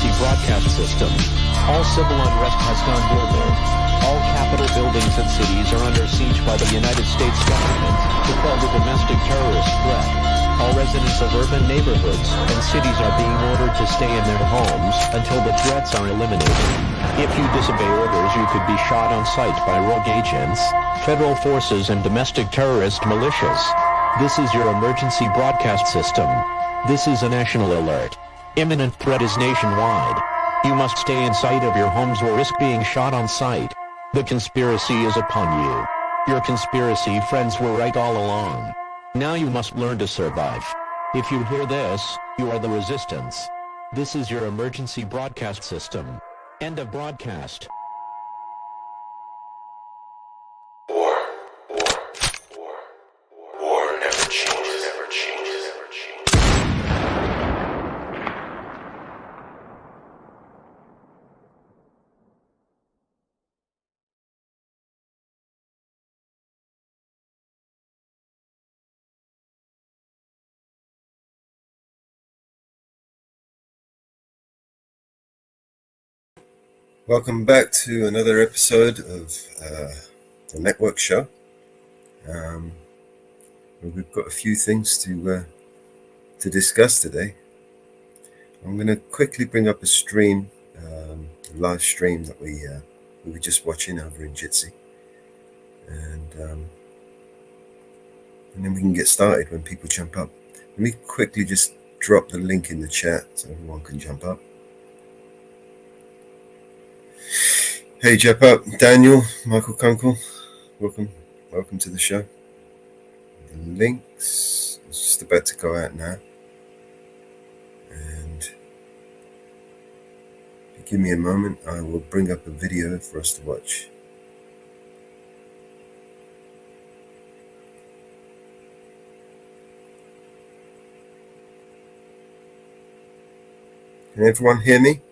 emergency broadcast system. All civil unrest has gone global. All Capitol buildings and cities are under siege by the United States government to quell the domestic terrorist threat. All residents of urban neighborhoods and cities are being ordered to stay in their homes until the threats are eliminated. If you disobey orders, you could be shot on sight by rogue agents, federal forces, and domestic terrorist militias. This is your emergency broadcast system. This is a national alert. Imminent threat is nationwide. You must stay inside of your homes or risk being shot on sight. The conspiracy is upon you. Your conspiracy friends were right all along. Now you must learn to survive. If you hear this, you are the resistance. This is your emergency broadcast system. End of broadcast. War never changes, never changes, never changes. Welcome back to another episode of the Network Show. We've got a few things to discuss today. I'm going to quickly bring up a stream, a live stream that we were just watching over in Jitsi, and then we can get started when people jump up. Let me quickly just drop the link in the chat so everyone can jump up. Hey, jump up, Daniel, Michael Kunkel, welcome to the show. The links is just about to go out now, and if you give me a moment, I will bring up a video for us to watch. Can everyone hear me?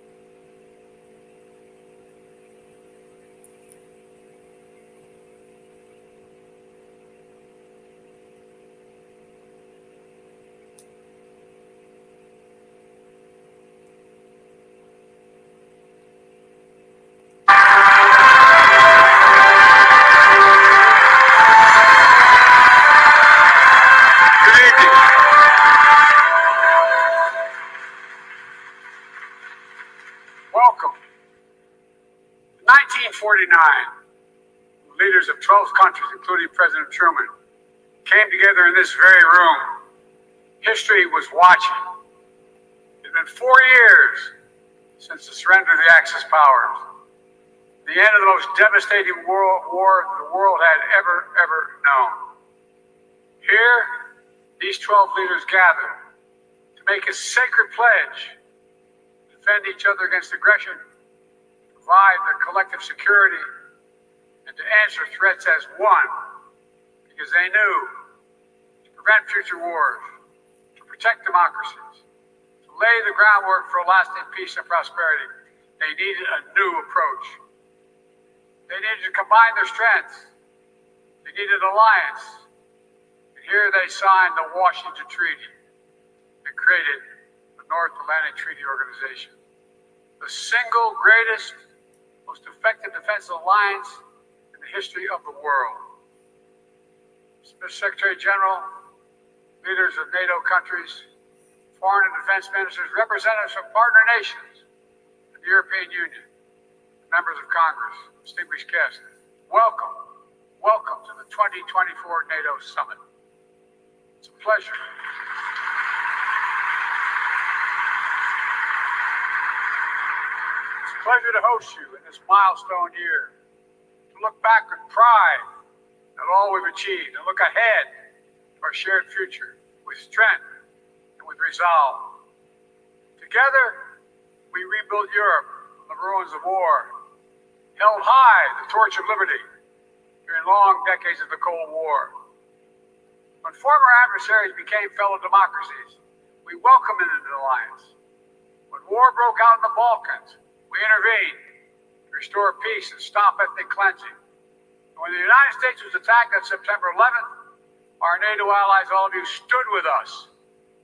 Welcome. In 1949, leaders of 12 countries, including President Truman, came together in this very room. History was watching. It had been 4 years since the surrender of the Axis powers, the end of the most devastating war the world had ever known. Here, these 12 leaders gathered to make a sacred pledge: defend each other against aggression, provide their collective security, and to answer threats as one, because they knew to prevent future wars, to protect democracies, to lay the groundwork for lasting peace and prosperity, they needed a new approach. They needed to combine their strengths. They needed an alliance. And here they signed the Washington Treaty and created the North Atlantic Treaty Organization, the single greatest, most effective defense alliance in the history of the world. Mr. Secretary General, leaders of NATO countries, foreign and defense ministers, representatives from partner nations, the European Union, members of Congress, distinguished guests, welcome to the 2024 NATO Summit. It's a pleasure. Pleasure to host you in this milestone year, to look back with pride at all we've achieved and look ahead to our shared future with strength and with resolve. Together, we rebuilt Europe from the ruins of war, held high the torch of liberty during long decades of the Cold War. When former adversaries became fellow democracies, we welcomed an alliance. When war broke out in the Balkans, we intervened to restore peace and stop ethnic cleansing. And when the United States was attacked on September 11th, our NATO allies, all of you, stood with us,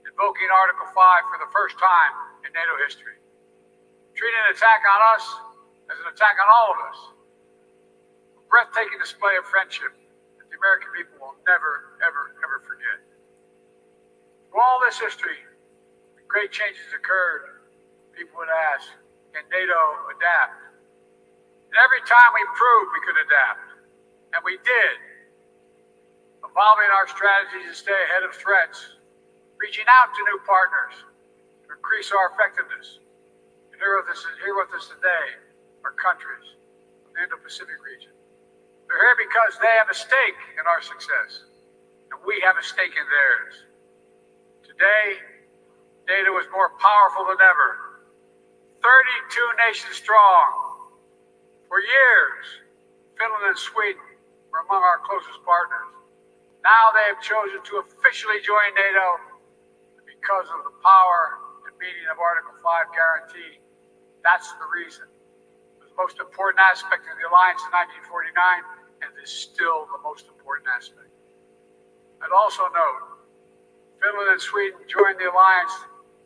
invoking Article 5 for the first time in NATO history. treating an attack on us as an attack on all of us. A breathtaking display of friendship that the American people will never, ever, ever forget. Through all this history, when great changes occurred, people would ask, can NATO adapt? And every time we proved we could adapt, and we did, evolving our strategies to stay ahead of threats, reaching out to new partners to increase our effectiveness. And here with us today are countries of the Indo-Pacific region. They're here because they have a stake in our success, and we have a stake in theirs. Today, NATO is more powerful than ever, 32 nations strong. For years, Finland and Sweden were among our closest partners. Now they have chosen to officially join NATO because of the power and meaning of Article 5 guarantee. That's the reason. It was the most important aspect of the alliance in 1949, and is still the most important aspect. I'd also note, Finland and Sweden joined the alliance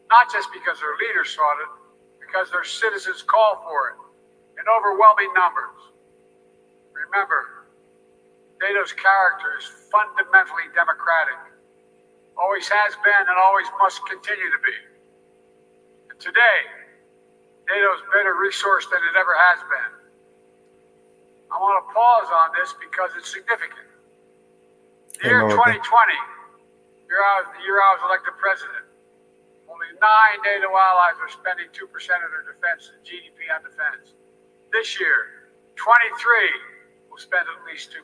not just because their leaders sought it, because their citizens called for it in overwhelming numbers. Remember, NATO's character is fundamentally democratic, always has been and always must continue to be. And today, NATO is better resourced than it ever has been. I want to pause on this because it's significant. The year 2020, the year I was elected president, only 9 NATO allies were spending 2% of their defense and GDP on defense. This year, 23 will spend at least 2%.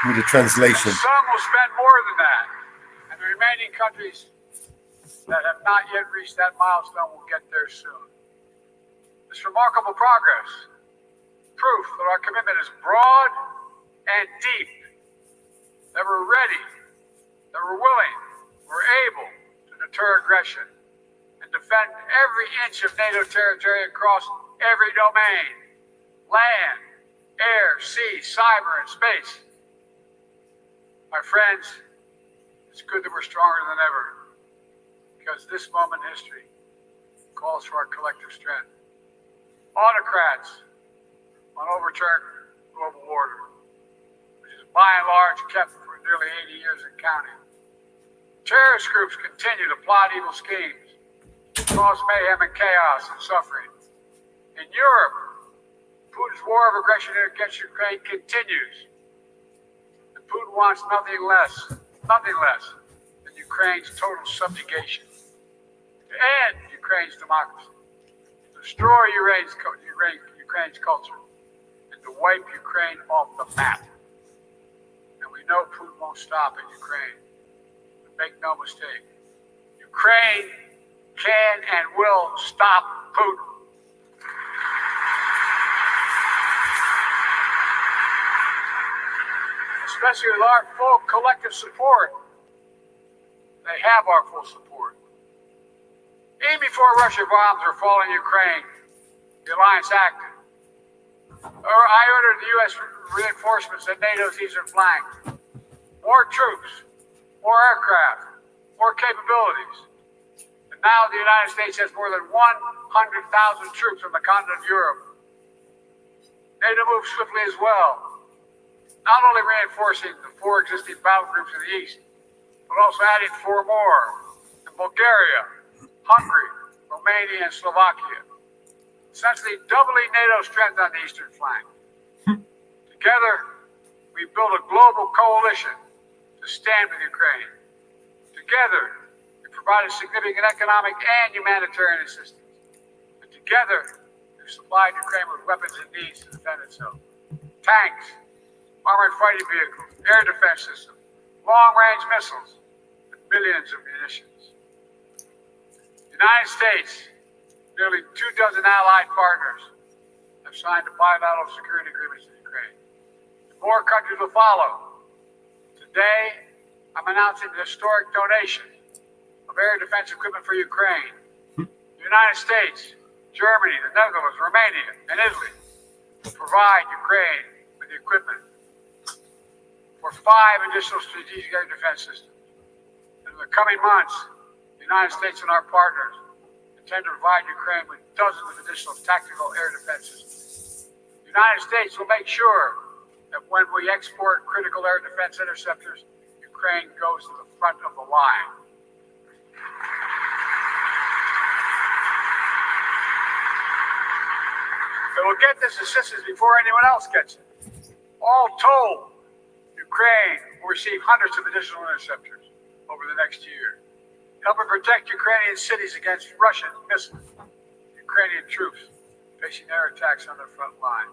Need a translation. And some will spend more than that. And the remaining countries that have not yet reached that milestone will get there soon. This remarkable progress, proof that our commitment is broad and deep, that we're ready, that we're willing, we're able to deter aggression and defend every inch of NATO territory across every domain: land, air, sea, cyber, and space. My friends, it's good that we're stronger than ever, because this moment in history calls for our collective strength. Autocrats want to overturn global order, which is by and large kept for nearly 80 years and counting. Terrorist groups continue to plot evil schemes, cause mayhem and chaos and suffering. In Europe, Putin's war of aggression against Ukraine continues. And Putin wants nothing less than Ukraine's total subjugation, to end Ukraine's democracy, to destroy Ukraine's culture, and to wipe Ukraine off the map. And we know Putin won't stop in Ukraine. But make no mistake, Ukraine can and will stop Putin. Especially with our full collective support. They have our full support. Even before Russian bombs were falling in Ukraine, the alliance acted. I ordered the U.S. reinforcements at NATO's eastern flank. More troops, more aircraft, more capabilities. And now the United States has more than 100,000 troops on the continent of Europe. NATO moved swiftly as well, not only reinforcing the 4 existing battle groups in the east, but also adding 4 more in Bulgaria, Hungary, Romania, and Slovakia, essentially doubling NATO's strength on the eastern flank. Together, we built a global coalition to stand with Ukraine. Together, we provided significant economic and humanitarian assistance. And together, we've supplied Ukraine with weapons it needs to defend itself. Tanks, armored fighting vehicles, air defense systems, long-range missiles, and millions of munitions. The United States, nearly 24 allied partners, have signed a bilateral security agreements with Ukraine. More countries will follow. Today, I'm announcing the historic donation of air defense equipment for Ukraine. The United States, Germany, the Netherlands, Romania, and Italy will provide Ukraine with the equipment for 5 additional strategic air defense systems. In the coming months, The United States and our partners intend to provide Ukraine with dozens of additional tactical air defense systems. The United States will make sure that when we export critical air defense interceptors, Ukraine goes to the front of the line. It will get this assistance before anyone else gets it. All told, Ukraine will receive hundreds of additional interceptors over the next year, helping protect Ukrainian cities against Russian missiles. Ukrainian troops facing air attacks on their front lines.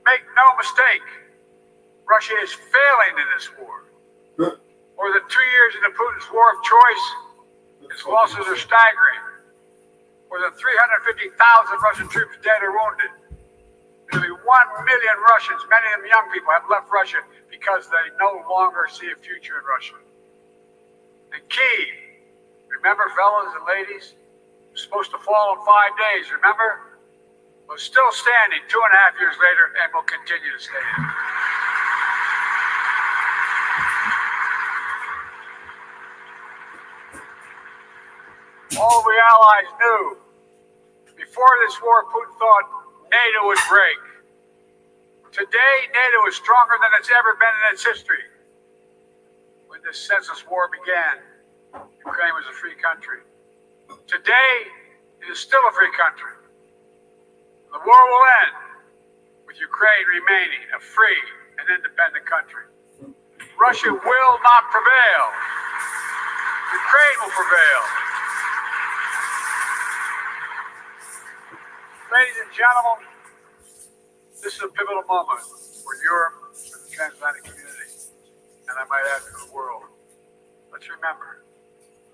Make no mistake, Russia is failing in this war. More than 2 years into Putin's war of choice, its losses are staggering. More than 350,000 Russian troops dead or wounded. Nearly 1 million Russians, many of them young people, have left Russia because they no longer see a future in Russia. And Kyiv, remember, fellas and ladies, was supposed to fall in 5 days, remember? Was still standing 2.5 years later and will continue to stand. All we allies knew before this war, Putin thought NATO would break. Today, NATO is stronger than it's ever been in its history. When this senseless war began, Ukraine was a free country. Today, it is still a free country. The war will end with Ukraine remaining a free and independent country. Russia will not prevail. Ukraine will prevail. Ladies and gentlemen, this is a pivotal moment for Europe and the transatlantic community, and I might add for the world. Let's remember,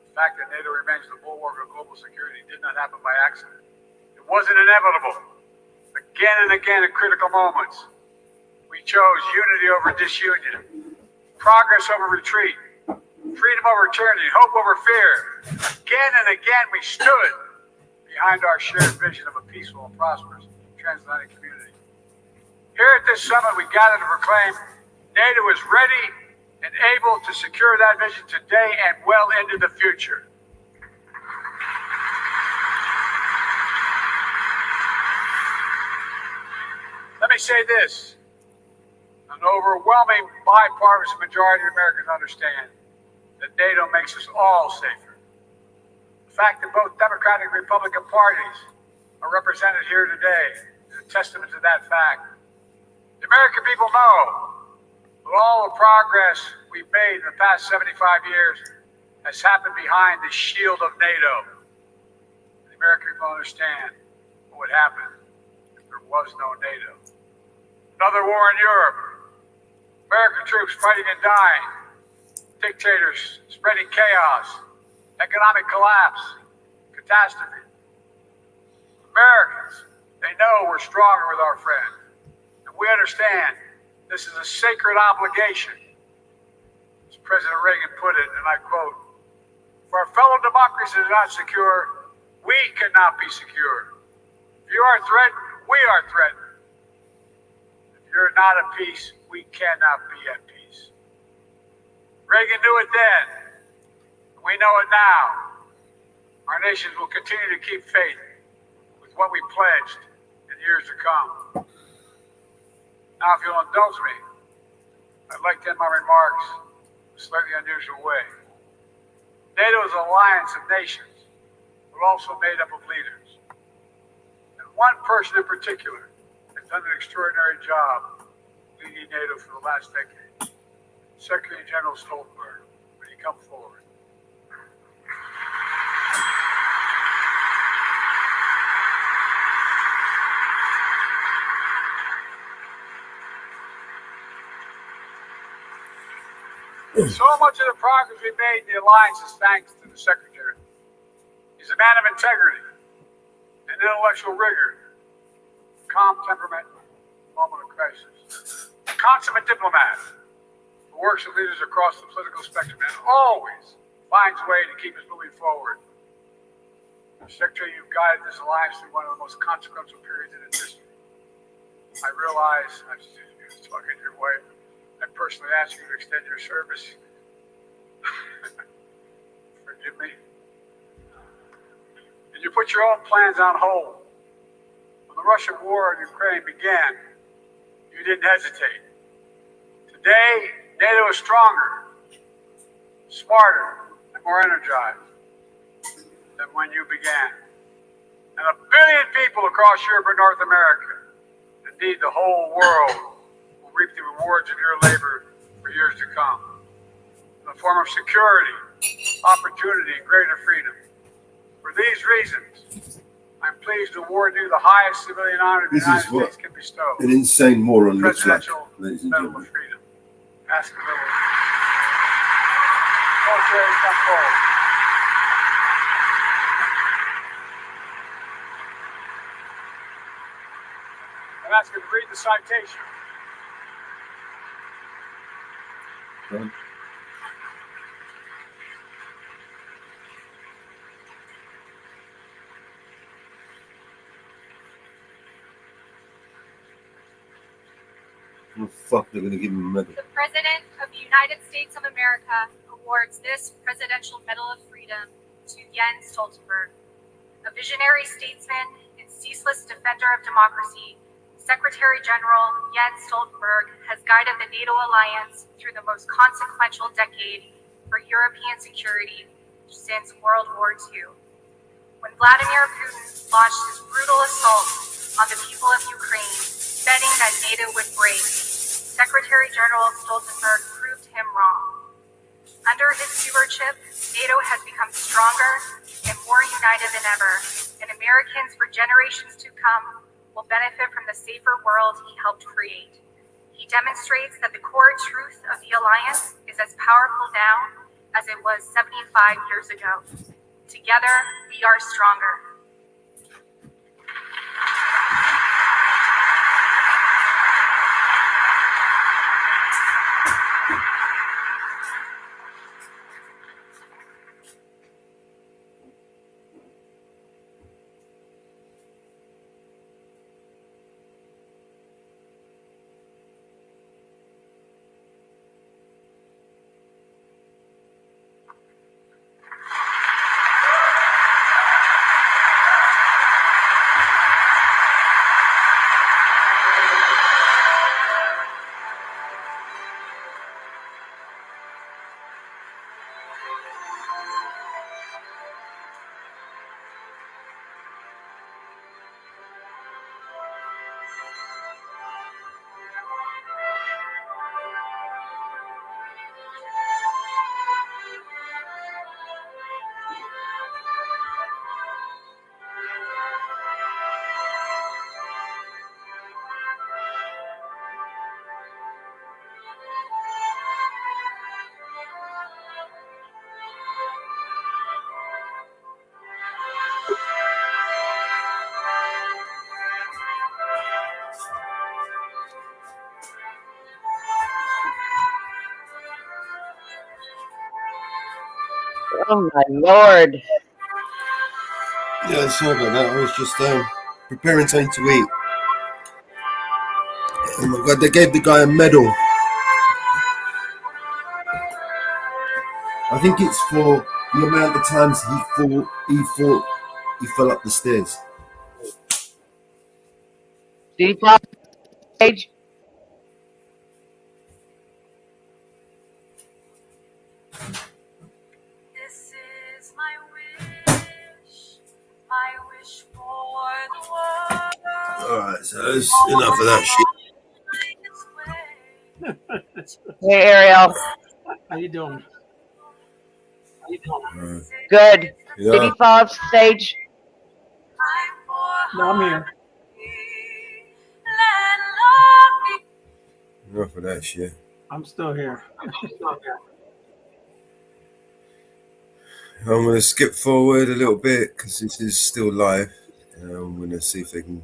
the fact that NATO remains the bulwark of global security did not happen by accident. It wasn't inevitable. Again and again at critical moments, we chose unity over disunion, progress over retreat, freedom over tyranny, hope over fear. Again and again we stood behind our shared vision of a peaceful and prosperous transatlantic community. Here at this summit, we gather to proclaim NATO is ready and able to secure that vision today and well into the future. Let me say this. An overwhelming bipartisan majority of Americans understand that NATO makes us all safer. The fact that both Democratic and Republican parties are represented here today is a testament to that fact. The American people know that all the progress we've made in the past 75 years has happened behind the shield of NATO. The American people understand what would happen if there was no NATO. Another war in Europe. American troops fighting and dying. Dictators spreading chaos. Economic collapse. Catastrophe. Americans, they know we're stronger with our friends. And we understand this is a sacred obligation. As President Reagan put it, and I quote, "For our fellow democracies are not secure, we cannot be secure. If you are threatened, we are threatened. If you're not at peace, we cannot be at peace." Reagan knew it then. We know it now. Our nations will continue to keep faith with what we pledged in years to come. Now, if you'll indulge me, I'd like to end my remarks in a slightly unusual way. NATO is an alliance of nations, but also made up of leaders. And one person in particular has done an extraordinary job leading NATO for the last decade. Secretary General Stoltenberg, will you come forward? So much of the progress we made in the alliance is thanks to the Secretary. He's a man of integrity and intellectual rigor, calm temperament, moment of crisis. A consummate diplomat who works with leaders across the political spectrum and always finds a way to keep us moving forward. Secretary, you've guided this alliance through one of the most consequential periods in its history. I realize, I was talking to your wife, I personally ask you to extend your service for Forgive me? And you put your own plans on hold. When the Russian war in Ukraine began, you didn't hesitate. Today, NATO is stronger, smarter, and more energized than when you began. And 1 billion people across Europe and North America, indeed the whole world, will reap the rewards of your labor for years to come. In the form of security, opportunity, and greater freedom. For these reasons, I'm pleased to award you the highest civilian honor the This United is what States can bestow. an insane moron looks like, Presidential ladies and Medal gentlemen. of Freedom. Ask a little. Military, come forward. I'm asking you to read the citation. Done. Oh, fuck, they're going to give him a medal. The President of the United States of America awards this Presidential Medal of Freedom to Jens Stoltenberg, a visionary statesman and ceaseless defender of democracy. Secretary General Jens Stoltenberg has guided the NATO alliance through the most consequential decade for European security since World War II. When Vladimir Putin launched his brutal assault on the people of Ukraine, betting that NATO would break, Secretary General Stoltenberg proved him wrong. Under his stewardship, NATO has become stronger and more united than ever, and Americans for generations to come will benefit from the safer world he helped create. He demonstrates that the core truth of the alliance is as powerful now as it was 75 years ago. Together, we are stronger. Oh my lord. Yeah, sorry about that. I was just preparing something to eat. Oh my god, they gave the guy a medal. I think it's for the amount of times he fell up the stairs. Did he fall off the stage? This is my wish for the world. Alright, so that's enough of that shit. Hey Ariel. How you doing? Good. Yeah. Did he fall off stage? No, I'm here. Enough of that shit. I'm still here. I'm going to skip forward a little bit because this is still live. I'm going to see if they can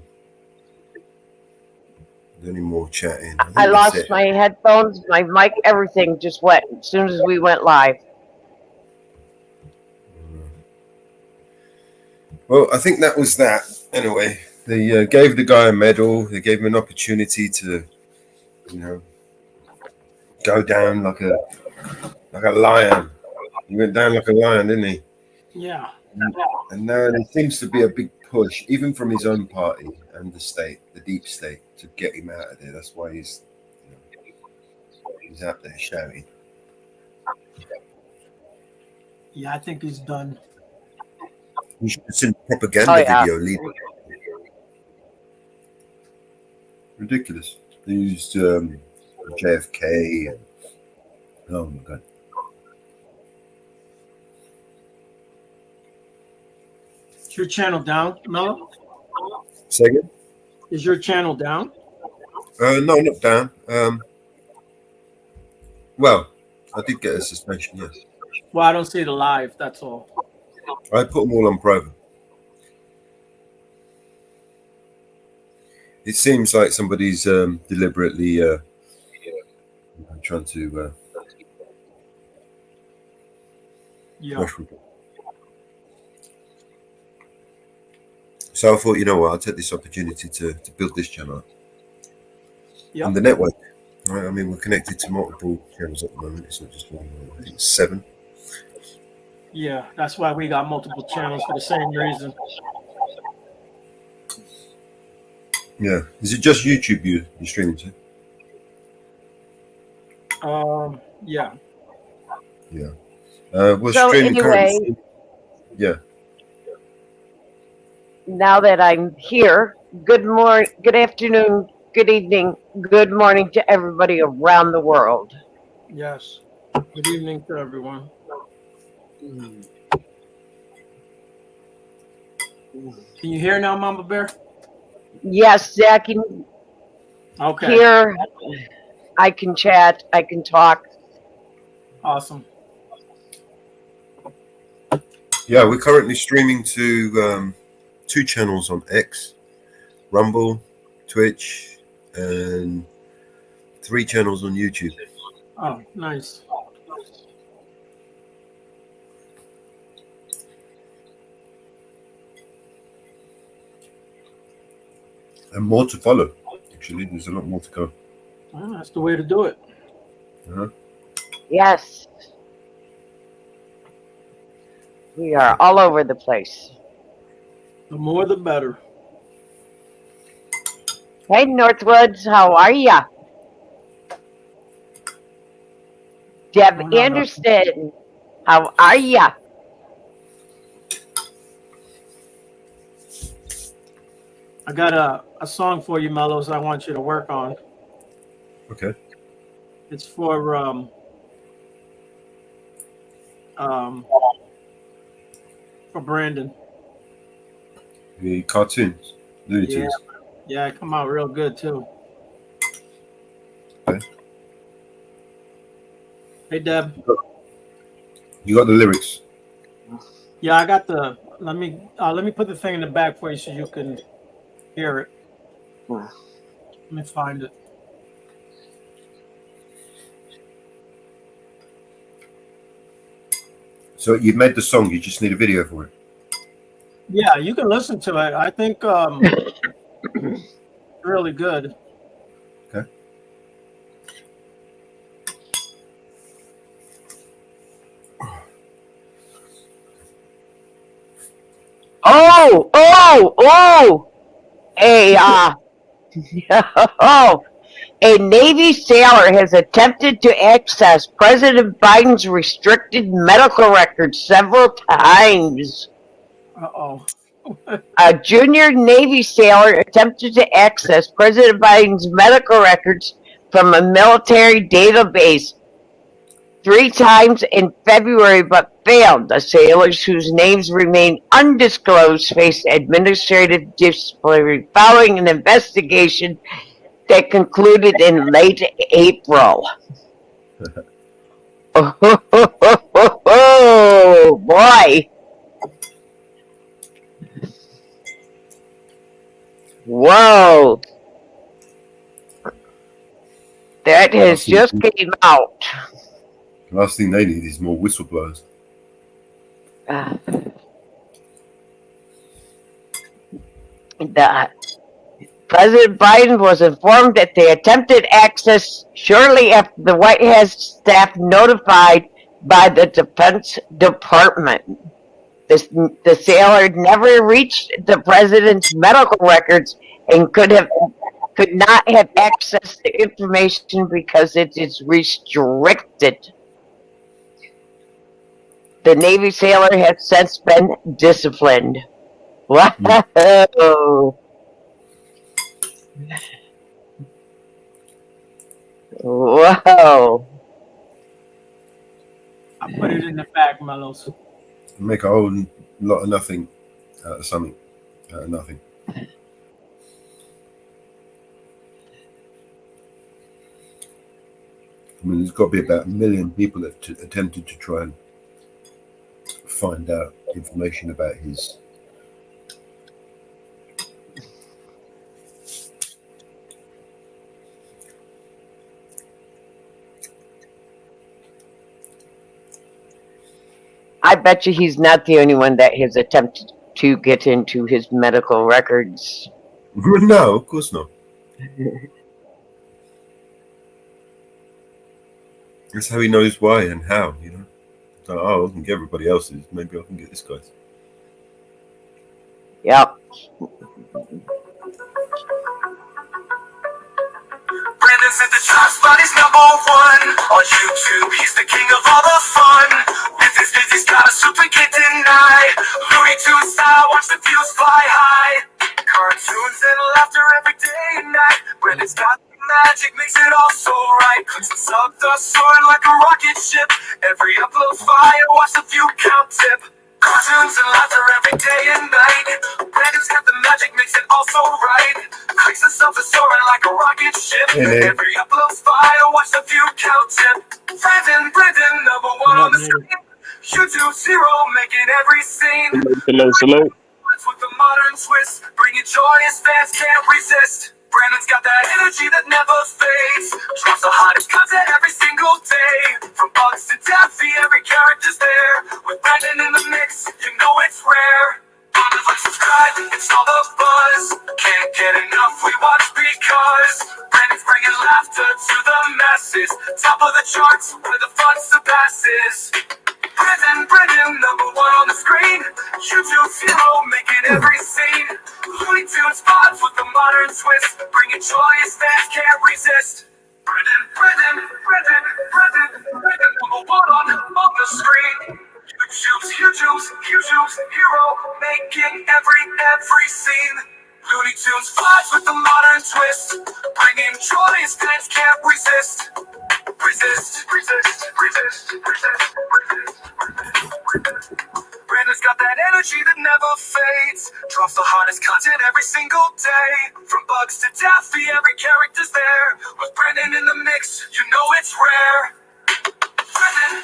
do any more chatting. think I that's lost it. my headphones, my mic, everything just went as soon as we went live. Well, I think that was that. Anyway, they gave the guy a medal. They gave him an opportunity to, go down like a lion. He went down like a lion, didn't he? Yeah. And now there seems to be a big push, even from his own party and the state, the deep state, to get him out of there. That's why he's out there shouting. Yeah, I think he's done. You should have seen the propaganda Oh, yeah. video leading. Ridiculous. They used JFK. And, oh my god. Is your channel down, Mello? Say again? Is your channel down? No, not down. Well, I did get a suspension, yes. Well, I don't see the live. That's all. I put them all on private. It seems like somebody's deliberately trying to Yeah. mushroom. So I thought, you know what, I'll take this opportunity to build this channel up. Yep. And the network. Right? I mean, we're connected to multiple channels at the moment. It's not just one. I think it's 7. Yeah, that's why we got multiple channels for the same reason. Yeah. Is it just YouTube you're streaming to? Yeah. Yeah. We're So streaming anyway, currently. Yeah. now that I'm here, good morning, good afternoon, good evening, good morning to everybody around the world. Yes. Good evening to everyone. Can you hear now, Mama Bear? Yes, I can Okay. hear, I can chat, I can talk. Awesome. Yeah, we're currently streaming to 2 channels on X, Rumble, Twitch, and 3 channels on YouTube. Oh, nice. And more to follow. Actually, there's a lot more to go. Well, that's the way to do it. Uh-huh. Yes. We are all over the place. The more, the better. Hey, Northwoods, how are ya? Deb Oh, no, Anderson, how are ya? I got a song for you, Mellows, I want you to work on. Okay. It's for Brandon. The cartoons, Looney Yeah, Tunes. yeah, it come out real good too. Okay. Hey, Deb. You got the lyrics. Yeah, I got the. Let me put the thing in the back for you so you can hear it. Let me find it. So you've made the song. You just need a video for it. Yeah, you can listen to it. I think really good. Okay. Oh! A Navy sailor has attempted to access President Biden's restricted medical records several times. Uh-oh. A junior Navy sailor attempted to access President Biden's medical records from a military database 3 times in February but failed. The sailors, whose names remain undisclosed, faced administrative discipline following an investigation that concluded in late April. Oh, boy. Whoa. That has just came out. The last thing they need is more whistleblowers. President Biden was informed that the attempted access shortly after the White House staff notified by the Defense Department. The sailor never reached the president's medical records and could not have access to information because it is restricted. The Navy sailor has since been disciplined. Whoa. Whoa. I put it in the back, Mellows. Make a whole lot of nothing out of something, out of nothing. I mean, there's got to be about 1 million people that attempted to try and find out information about his. I bet you he's not the only one that has attempted to get into his medical records. No, of course not. That's how he knows why and how, you know. So, oh, I can get everybody else's. Maybe I can get this guy's. Yep. Brandon said the top spot is #1 on YouTube. He's the king of all the fun. With his vids, he's got a super kid tonight. Looney Tunes style, watch the views fly high. Cartoons and laughter every day and night. Brandon's got the magic, makes it all so right. Clicks and subs are soaring like a rocket ship. Every upload fire, watch the view count tip. Cartoons and laughter every day and night. Brandon's got the magic, makes it all so right. Clicks and subs are soaring like a rocket ship. Every upload fire, watch the view count tip. Brandon, #1 on the screen. YouTube's hero, making every scene. Salute. With the modern twist, bringing joy his fans can't resist. Brandon's got that energy that never fades. Drops the hottest content every single day. From bugs to Daffy, every character's there. With Brandon in the mix, you know it's rare. Like, subscribe, it's all the buzz. Can't get enough, we watch because Brandon's bringing laughter to the masses. Top of the charts, where the fun surpasses. Brandon, #1 on the screen. YouTube's hero, making every scene. Looney Tunes vibes with the modern twist. Bringing joy his fans can't resist. Brandon, #1 on the screen. YouTube's hero, making every scene. Looney Tunes vibes with the modern twist. Bringing joy his fans can't resist. Brandon's got that energy that never fades. Drops the hottest content every single day. From bugs to Daffy, every character's there. With Brandon in the mix, you know it's rare. Brandon,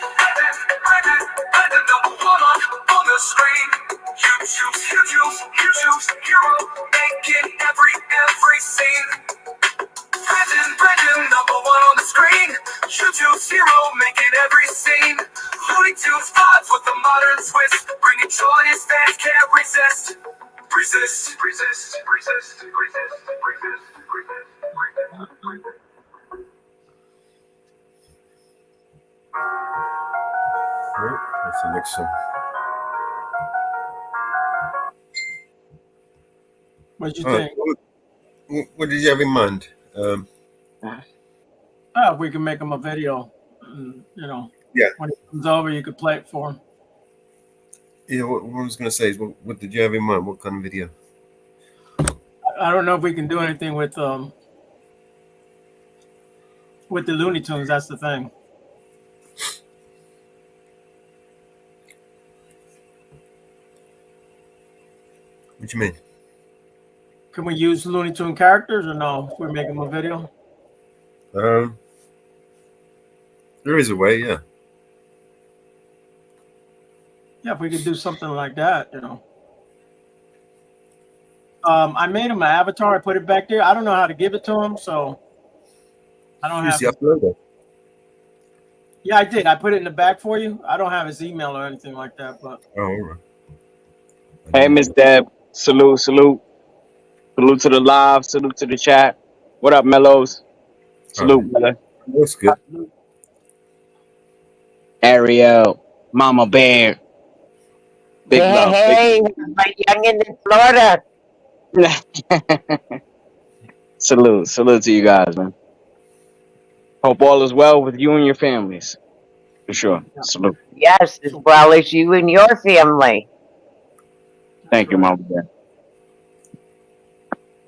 #1 on the screen. YouTube's hero, making every scene. Brandon, #1 on the screen. YouTube's hero, making every scene. Looney Tunes vibes with the modern twist. Bringing joy his fans can't resist. Right, what's the next song? What you Oh, think? what did you have in mind? If we can make him a video, you know. Yeah. When it comes over, you could play it for him. Yeah, what I was going to say is, what did you have in mind? What kind of video? I don't know if we can do anything with the Looney Tunes. That's the thing. What do you mean? Can we use Looney Tune characters or no? If we're making a video. There is a way, yeah. Yeah, if we could do something like that, you know. I made him an avatar. I put it back there. I don't know how to give it to him, so I don't Use have. the uploader. Yeah, I did. I put it in the back for you. I don't have his email or anything like that, but Oh, all right. Hey, Miss Deb. Salute. Salute to the live. Salute to the chat. What up, Mellows? Salute, brother. That's good. Ariel, Mama Bear. Big Hey, love. hey, my youngin' in Florida. Salute. Salute to you guys, man. Hope all is well with you and your families. For sure. Yeah. Salute. Yes, as well as you and your family. Thank you, right. Mama Bear.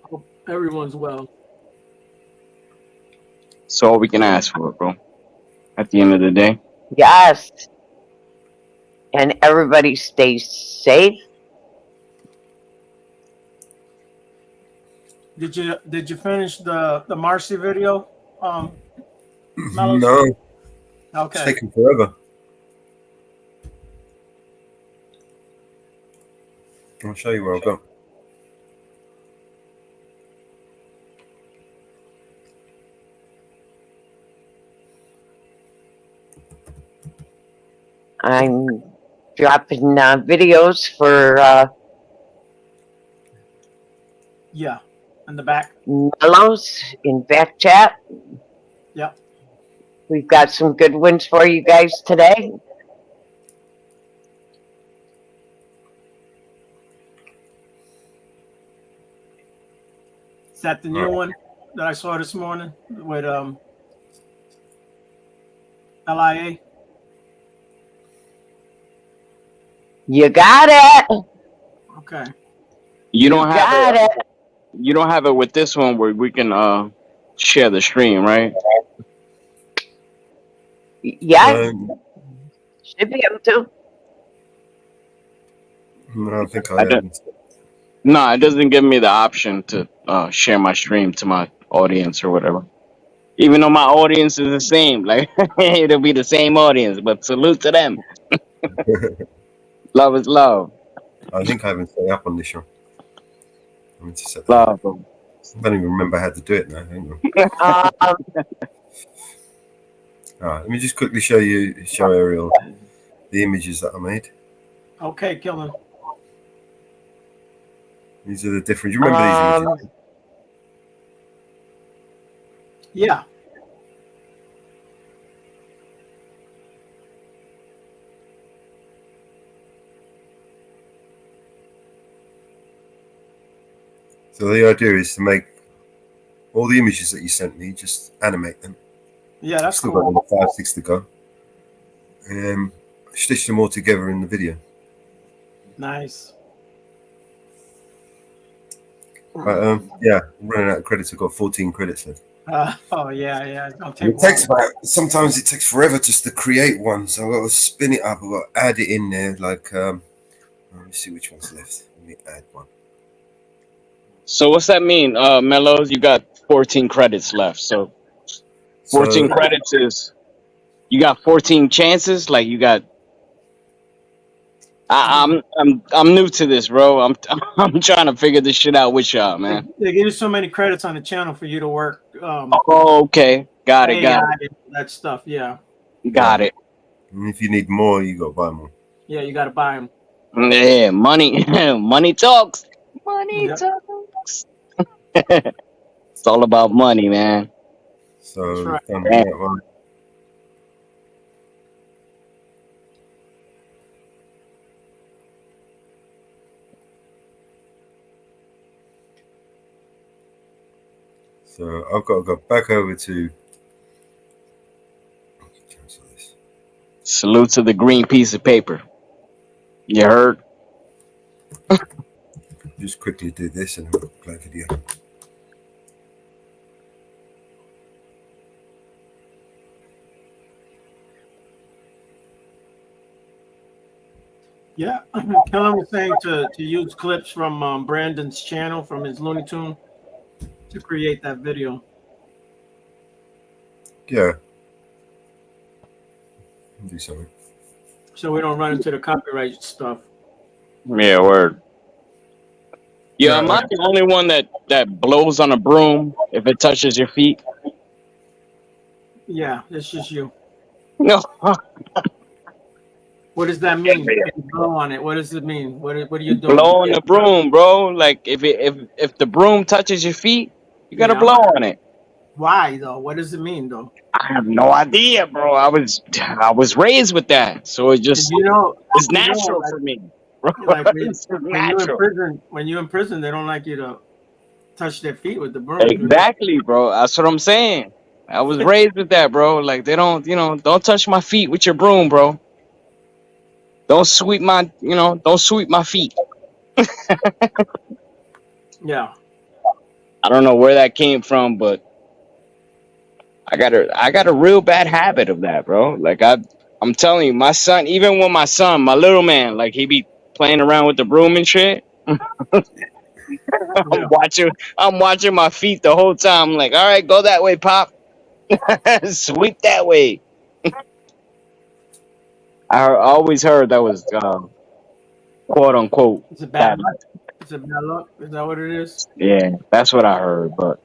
Hope everyone's well. That's all we can ask for, bro. At the end of the day. Yes. And everybody stays safe. Did you finish the Marcy video? Mellows? No, it's Okay. taken forever. I'll show you where I've got. I'm dropping videos for Yeah. In the back. Mellows in back chat. Yep. We've got some good ones for you guys today. Is that the new one that I saw this morning with LIA? You got it. Okay. You don't have Got it. it. You don't have it with this one where we can share the stream, right? Yeah, should be able to. No, I think I I don't. No, it doesn't give me the option to share my stream to my audience or whatever. Even though my audience is the same, like it'll be the same audience, but salute to them. Love is love. I think I haven't set it up on this one. I need to set that up. Love. I don't even remember how to do it now. Hang on. All right, let me just quickly show Ariel the images that I made. Okay, Killer. These are the different. Do you remember these images? Yeah. So the idea is to make all the images that you sent me, just animate them. Yeah, that's Still cool. got another 5-6 to go. Stitch them all together in the video. Nice. But yeah, I'm running out of credits. I've got 14 credits left. Oh yeah. It's gonna take It takes sometimes it takes forever just to create one, so I've got to spin it up. I've got to add it in there. Like, let me see which one's left. Let me add one. So what's that mean, Mellows? You got 14 credits left. So 14 credits is you got 14 chances. Like you got. I'm new to this, bro. I'm trying to figure this shit out with y'all, man. They give you so many credits on the channel for you to work. Oh, okay, got it. That stuff. Yeah. Got it. And if you need more, you got to buy more. Yeah, you got to buy them. Yeah, money, money talks. Money talks. It's all about money, man. So That's done that one. So I've got to go back over to. Cancel this. Salute to the green piece of paper. You heard? Just quickly do this and I'll play a video. Yeah. Kellen was saying to use clips from Brandon's channel from his Looney Tune to create that video. Yeah. Do something. So we don't run into the copyright stuff. Yeah, word. Yeah, am I the only one that blows on a broom if it touches your feet? Yeah, it's just you. No. What does that mean? If you blow on it, what does it mean? What are you doing? Blow on the broom, bro. Like if the broom touches your feet, you gotta blow on it. Why though? What does it mean though? I have no idea, bro. I was raised with that, so it just You know, it's natural for me. bro. Like It's just when you're in natural. prison, they don't like you to touch their feet with the broom. Do they? Exactly, bro. That's what I'm saying. I was raised with that, bro. Like they don't, don't touch my feet with your broom, bro. Don't sweep my, don't sweep my feet. Yeah. I don't know where that came from, but I got a real bad habit of that, bro. Like I'm telling you, my son, even when my little man, like he be playing around with the broom and shit. Yeah. I'm watching my feet the whole time. I'm like, all right, go that way, Pop. Sweep that way. I always heard that was quote unquote It's a bad bad. luck. It's a bad luck. Is that what it is? Yeah, that's what I heard, but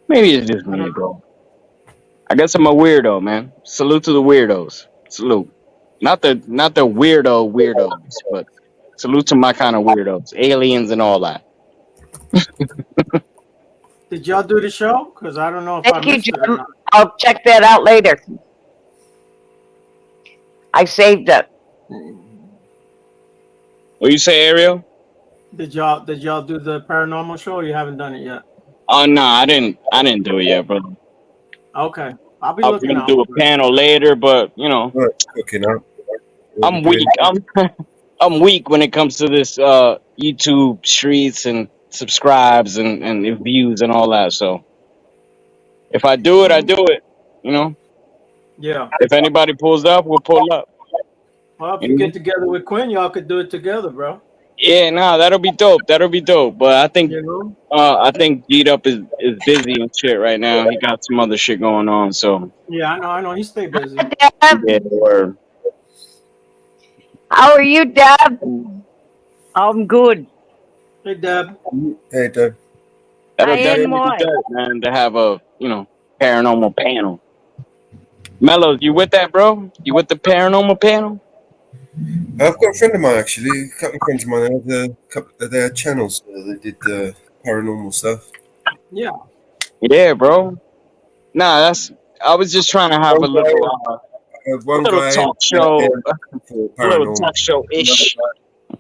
maybe it's just I me, don't know. bro. I guess I'm a weirdo, man. Salute to the weirdos. Salute. Not the weirdos, but salute to my kind of weirdos. Aliens and all that. Did y'all do the show? Because I don't know if I Thank you, missed it or Jim. not. I'll check that out later. I saved it. What you say, Ariel? Did y'all do the paranormal show? Or you haven't done it yet. Oh no, I didn't do it yet, bro. Okay, I'll be I was looking gonna out do a for it. panel later, but Well, it's cooking up. What we I'm weak. doing? I'm weak when it comes to this YouTube streets and subscribes and views and all that. So if I do it, I do it. You know, Yeah. if anybody pulls up, we'll pull up. Well, if You you know? get together with Quinn, y'all could do it together, bro. Yeah, nah, that'll be dope. That'll be dope. But You know? I think Geet Up is busy and shit right now. He got some other shit going on. So Yeah, I know. He stay busy. Deb, yeah, word. how are you, Deb? I'm good. Hey, Deb. Hey, Doug. That'll I am definitely be why. dope, man. To have a paranormal panel. Mellows, you with that, bro? You with the paranormal panel? I've got a friend of mine actually. A couple of friends of mine have a couple of their channels. They did paranormal stuff. Yeah. Yeah, bro. Nah, I was just trying to have One guy, one little guy talk went out show, there for a little paranormal, talk show ish. and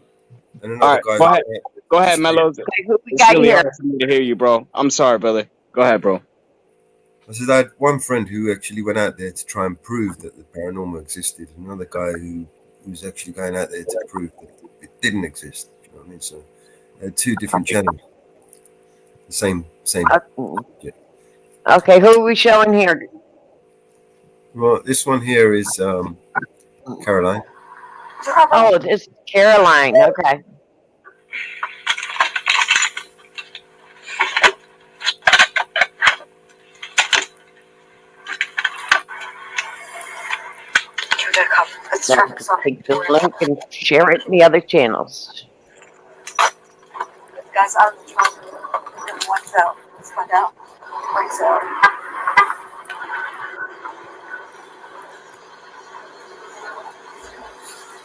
All another right, guy go ahead. Go ahead, just Mellows. Okay, who we It's got really here? hard for me to hear you, bro. I'm sorry, brother. Go ahead, bro. I said I had one friend who actually went out there to try and prove that the paranormal existed. Another guy who's actually going out there to prove that it didn't exist. You know what I mean? So they had two different channels. The same. Okay, who are we showing here? Well, this one here is Caroline. Oh, this is Caroline. Okay. Take the link and share it in the other channels. Guys, I was trying to watch out. Let's find out. What's out.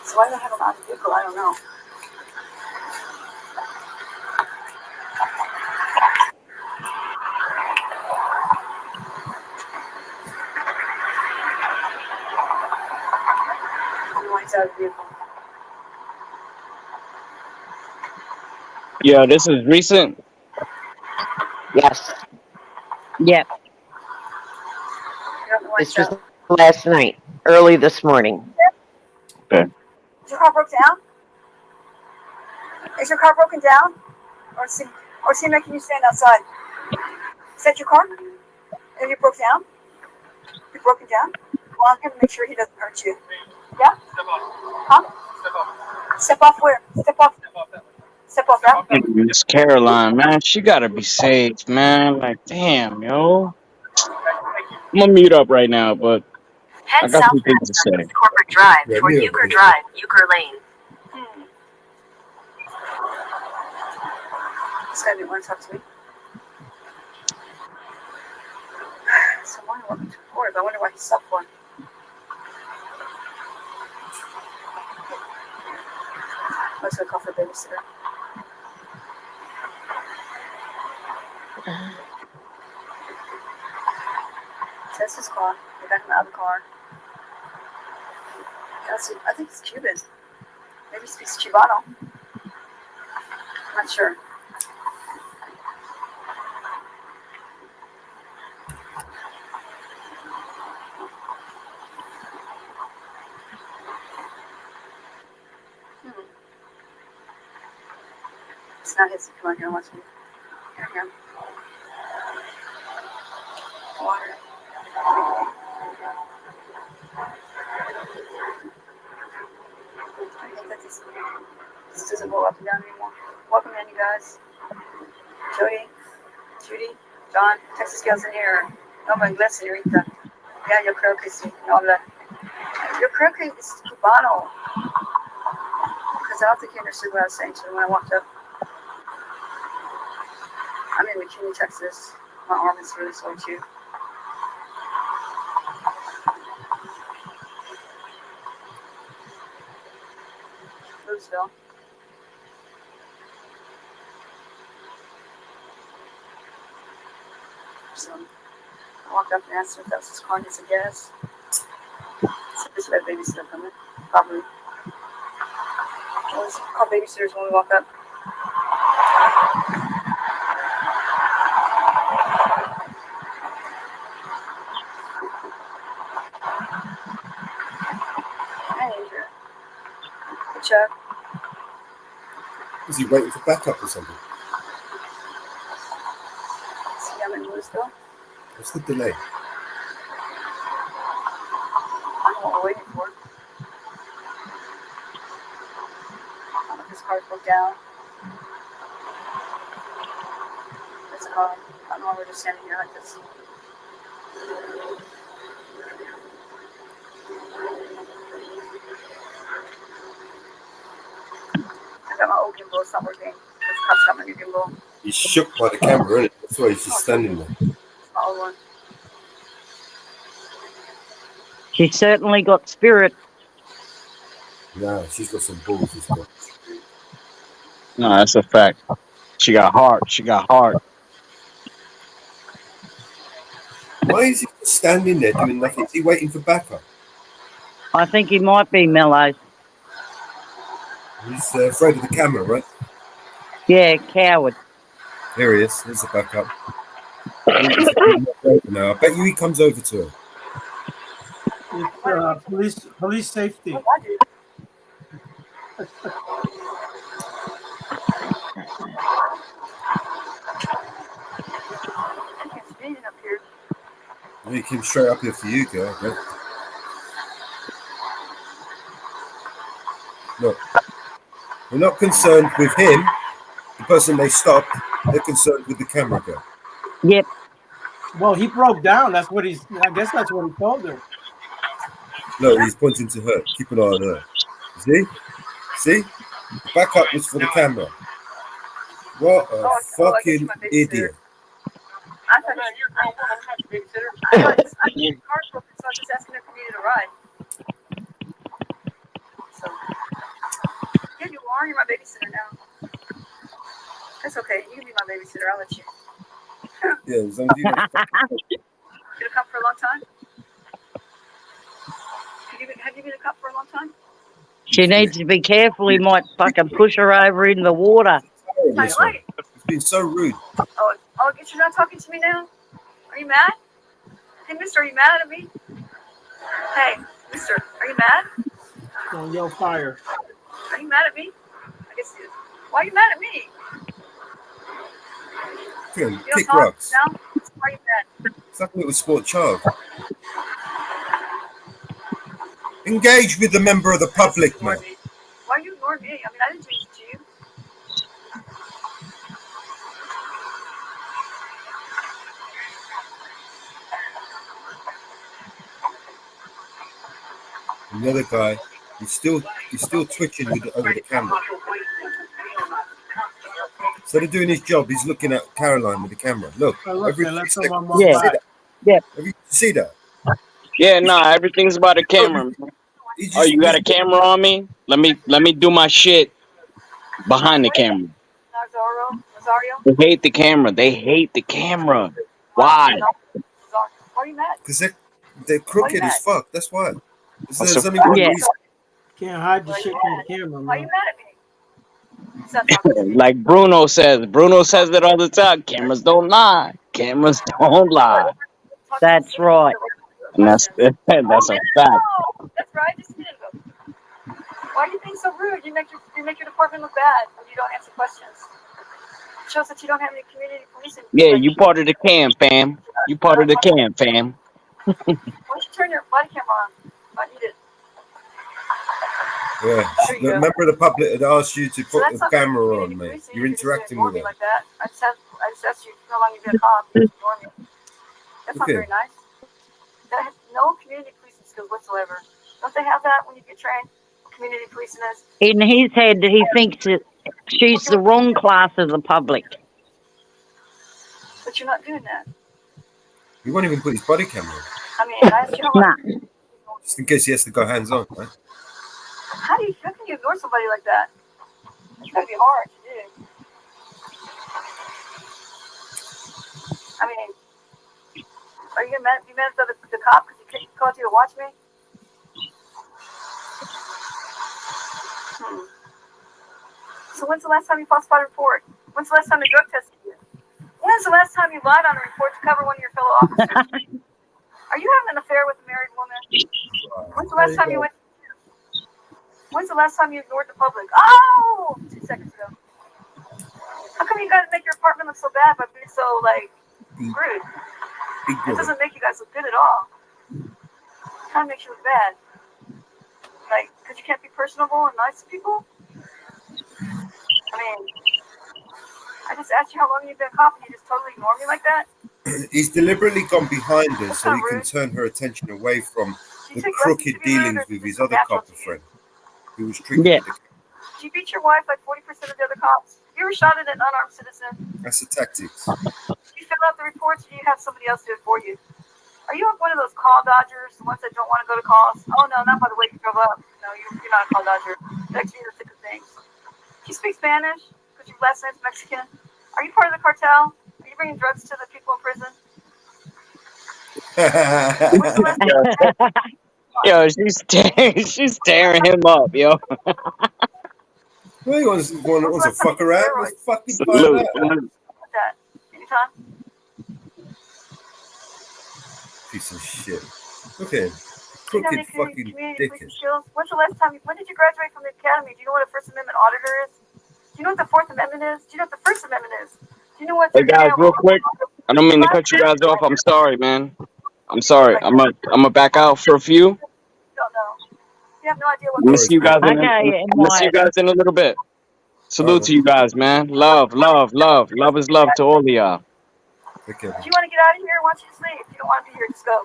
So why do they have a lot of vehicle? I don't know. Why is out a vehicle? Yeah, this is recent. Yes. Yep. You don't know why This it's was out. last night, early this morning. Okay. Is your car broke down? Is your car broken down? Or is he making you stand outside? Is that your car? Have you broke down? You broken down? Well, I'm going to make sure he doesn't hurt you. Yeah? Huh? Step off where? Step off. Step off that way. Miss Caroline, man, she gotta be safe, man. Like, damn, yo. I'm gonna mute up right now, but I Head got some things to southwest on say. East Corporate Drive Yeah, toward me Euchre over. Drive, Euchre Lane. This guy didn't want to talk to me. So I wonder what to record. I wonder why he stopped one. I was going to call for a babysitter. That's his car. They got him out of the car. Yeah, I think it's Cuban. Maybe he speaks Cubano. I'm not sure. It's not his. Come on here, watch me. Here. Water. I think that this doesn't go up and down anymore. Welcome in, you guys. Jody, Judy, John, Texas Gals in here. No habla inglés, señorita. Ya, yo creo que sí. No habla. Yo creo que es cubano. Because I don't think he understood what I was saying to him when I walked up. I'm in McKinney, Texas. My arm is really sore too. Louisville. So I walked up and asked him if that was his car, and he said yes. So this way, babysitter coming, probably. Always call babysitters when we walk up. Hi, Andrew. Hey, Chuck. Is he waiting for backup or something? See, I'm in Louisville. What's the delay? I don't know what we're waiting for. I don't know if his car's broke down. There's a car. I don't know why we're just standing here like this. I got my old gimbal. It's not working. This cop's got my new gimbal. He's shook by the camera, isn't it? That's why he's just standing there. It's my old one. She certainly got spirit. Nah, she's got some balls, this girl. No, that's a fact. She got heart. She got heart. Why is he just standing there doing nothing? Is he waiting for backup? I think he might be Mellow. He's afraid of the camera, right? Yeah, coward. Here he is. There's the backup. No, I bet you he comes over to her. It's police safety. What do I do? I can't see anything up here. Well, he came straight up here for you, girl. Right? Look, we're not concerned with him, the person they stopped. They're concerned with the camera girl. Yep. Well, he broke down. That's what he's. I guess that's what he told her. Look, he's pointing to her. Keep an eye on her. See? See? The backup was for the camera. What a fucking idiot. I thought your babysitter. I thought his car broke, so I was just asking if he needed a ride. So, yeah, you are. You're my babysitter now. That's okay. You can be my babysitter. I'll let you. Yeah, as long as you don't. You been a cop for a long time? Have you been a cop for a long time? She needs to be careful. He might fucking push her over in the water. This one. It's been so rude. Oh, I guess you're not talking to me now? Are you mad? Hey, mister, are you mad at me? Hey, mister, are you mad? Don't yell fire. Are you mad at me? I guess you. Why are you mad at me? Come on, You don't kick talk rocks. now? Why are you mad? It's like a little sport child. Engage with the member of the public, man. Why are you ignoring me? I mean, I didn't do anything to you. And the other guy, he's still twitching over the camera. Instead of doing his job, he's looking at Caroline with the camera. Look, Look, every they let 3 someone seconds. walk Yeah. by. Yeah. See that? Yeah, nah, everything's about a camera. Man. He Oh, just, you got a camera on me? Let me do my shit behind the camera. Rosario? They hate the camera. They hate the camera. Why? Why are you mad? because they're crooked as fuck. That's why. That's There's only one Yeah. reason. Can't hide the Why shit you from the mad? camera, Why you man. mad at me? Stop talking to me. Like Bruno says. Bruno says it all the time. Cameras don't lie. Cameras don't lie. Talk to That's the right. And that's questions. that's a fact. Oh, that's right. Just a minute ago. Why are you being so rude? You make your department look bad when you don't answer questions. It shows that you don't have any community policing. Yeah, you part of the cam, fam. You part of the cam, fam. Why don't you turn your body camera on? I need it. Yeah. There you The go. member of the public had asked you to So put that's the not camera community on, mate. policing. You're You just interacting ignore with me her. like that. I just asked you how long you've been a cop. You just ignore me. That's not Okay. very nice. That has no community policing skills whatsoever. Don't they have that when you get trained? Community policing is. In his head, he thinks that she's the wrong class of the public. But you're not doing that. He won't even put his body camera on, I mean, I asked you how long. Nah. just in case he has to go hands on, right? How can you ignore somebody like that? It's gotta be hard to do. I mean, are you gonna be mad at the cop because he called you to watch me? So when's the last time you falsified a report? When's the last time they drug tested you? When's the last time you lied on a report to cover one of your fellow officers? Are you having an affair with a married woman? When's the last time you went? When's the last time you ignored the public? Oh, 2 seconds ago. How come you guys make your apartment look so bad by being so rude? Big It brother. doesn't make you guys look good at all. It kind of makes you look bad. Like, because you can't be personable and nice to people? I mean, I just asked you how long you've been a cop and you just totally ignore me like that? He's deliberately gone behind her That's so not he can rude. turn her attention away from Do you the take lessons crooked to be rude, dealings or with is his it other natural copper to you? friend, who was treated Yeah. with the... Do you beat your wife like 40% of the other cops? Have you ever shot at an unarmed citizen? That's the tactics. Do you fill out the reports, or do you have somebody else do it for you? Are you one of those call dodgers, the ones that don't want to go to calls? Oh, no, not by the way you drove up. No, you're not a call dodger. You're actually in the thick of things. Do you speak Spanish? Because your last name's Mexican? Are you part of the cartel? Are you bringing drugs to the people in prison? When's the last time Yo, she's tearing him up, yo. Well, he wants to fuck around. Let's fucking find Salute. out. that? Anytime? Piece of shit. Okay. Do you have Crooked any fucking community policing dickhead. skills? When did you graduate from the academy? Do you know what a First Amendment auditor is? Do you know what the Fourth Amendment is? Do you know what the First Amendment is? Do you know what Hey guys, real quick. I don't mean to cut you guys off. I'm sorry, man. I'm sorry. I'm gonna back out for a few. You don't know. You have no idea what Miss you guys in Okay, miss you guys in a little bit. Salute to you guys, man. Love, love, love. Love is love to all of y'all. Okay. If you want to get out of here, why don't you just leave? If you don't want to be here, just go.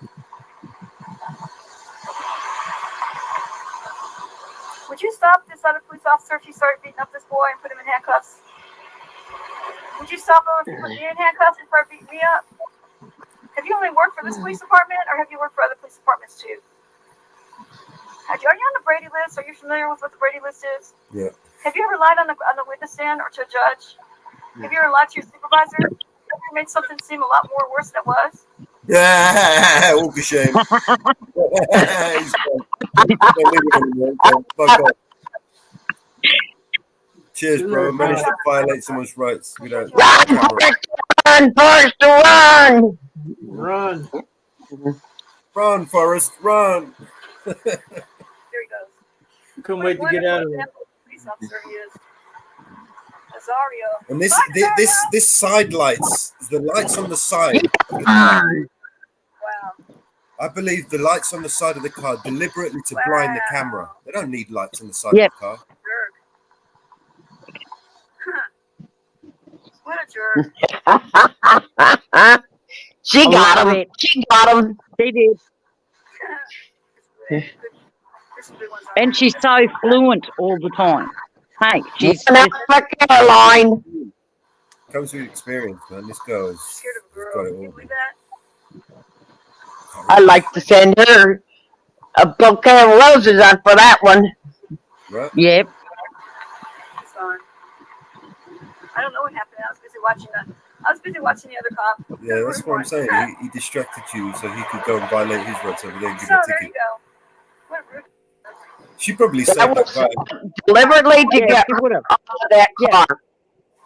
Would you stop this other police officer if he started beating up this boy and put him in handcuffs? Would you stop him if he put me in handcuffs and started beating me up? Have you only worked for this police department, or have you worked for other police departments too? Are you on the Brady list? Are you familiar with what the Brady list is? Yeah. Have you ever lied on the witness stand or to a judge? Have you ever lied to your supervisor? Have you ever made something seem a lot more worse than it was? Yeah, walk of shame. He's gone. Don't leave him anymore. Fuck off. Cheers, bro. Managed to violate someone's rights without Run, Forrest, run! Run. Run, Forrest, run. There he goes. Couldn't wait to get out of there. Police officer he is. Azario. And this side lights, the lights on the side. Wow. I believe the lights on the side of the car deliberately to blind the camera. They don't need lights on the side Yep. of the car. Jerk. What a jerk. She I got love him. it. She got him. She did. There's some good ones on And there. she's so fluent all the time. Hey, she's One out just, for Caroline. Comes with experience, man. This girl has Scared of a girl. got it Can you all. believe that? I'd like to send her a bouquet of roses out for that one. Right? yep. It's on. I don't know what happened. I was busy watching that. I was busy watching the other cop. Yeah, that's what I'm saying. He distracted you so he could go and violate his rights over there and give So you a there you ticket. go. What a rude. She probably That saved that was guy. deliberately to Yeah, get she her would have. off of that Yeah. car.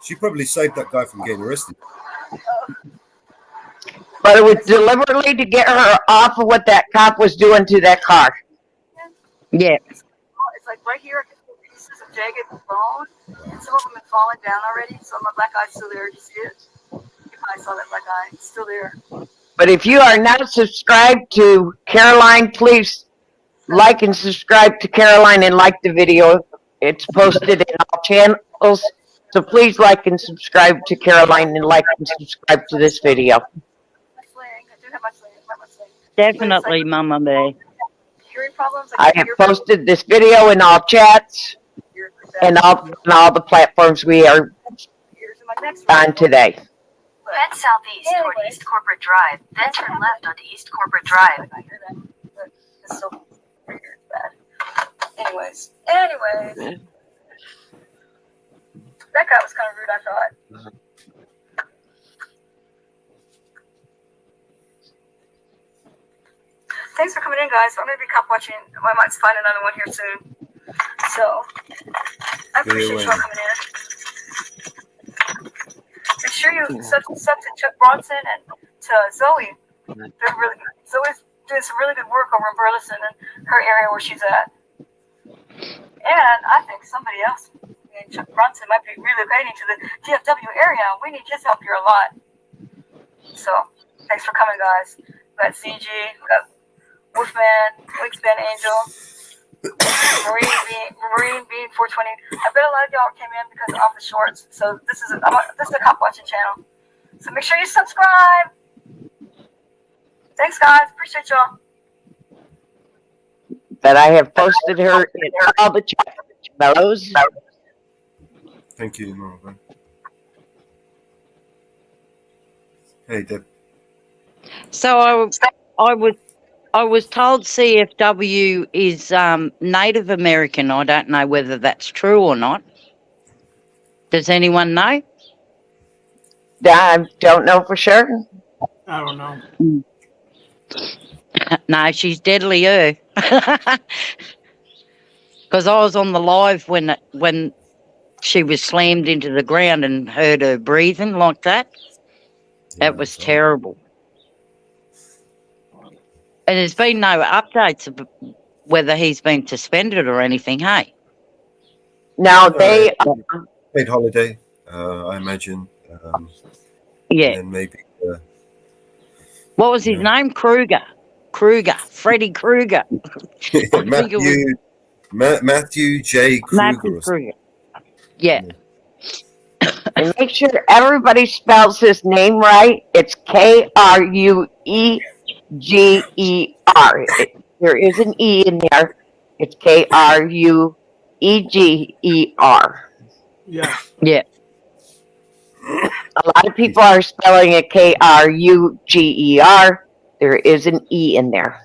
She probably saved that guy from getting arrested. But it was deliberately to get her off of what that cop was doing to that car. Yeah. It's like right here, I can feel pieces of jagged bone, and some of them have fallen down already. So my black eye's still there. You see it? You probably saw that black eye. It's still there. But if you are not subscribed to Caroline, please like and subscribe to Caroline and like the video. It's posted in all channels. So please like and subscribe to Caroline and like and subscribe to this video. My sling. I do have my sling. My sling. Definitely, Mama Bear. Hearing problems. I have posted this video in all chats and on all the platforms we are on today. Head southeast toward East Corporate Drive, then turn left onto East Corporate Drive. I hear that, but it's so weird. It's bad. Anyways, that guy was kind of rude. I thought. Thanks for coming in, guys. I'm gonna be cop watching. I might find another one here soon. So I appreciate y'all coming in. Make sure you sub to Chuck Bronson and to Zoe. They're really good. Zoe's doing some really good work over in Burleson and her area where she's at. And I think somebody else, Chuck Bronson, might be relocating to the DFW area. We need his help here a lot. So thanks for coming, guys. We got CG, we got Wolfman, Wingspan Angel, Marine Bean 420. I bet a lot of y'all came in because of the shorts. So this is a cop watching channel. So make sure you subscribe. Thanks, guys. Appreciate y'all. That I have posted her in all the chat fellows. Thank you, Marvin. Hey, Deb. So I was told CFW is Native American. I don't know whether that's true or not. Does anyone know? I don't know for sure. I don't know. No, she's deadlier. Because I was on the live when she was slammed into the ground and heard her breathing like that. That was terrible. And there's been no updates of whether he's been suspended or anything, hey? Now they Paid holiday, I imagine. Yeah. And then maybe. What was his name? Kruger, Freddy Krueger. Matthew J. Kruger. Matthew Kruger. Yeah. and make sure everybody spells his name right. It's Krueger. There is an E in there. It's Krueger. Yeah. Yeah. A lot of people are spelling it Kruger. There is an E in there.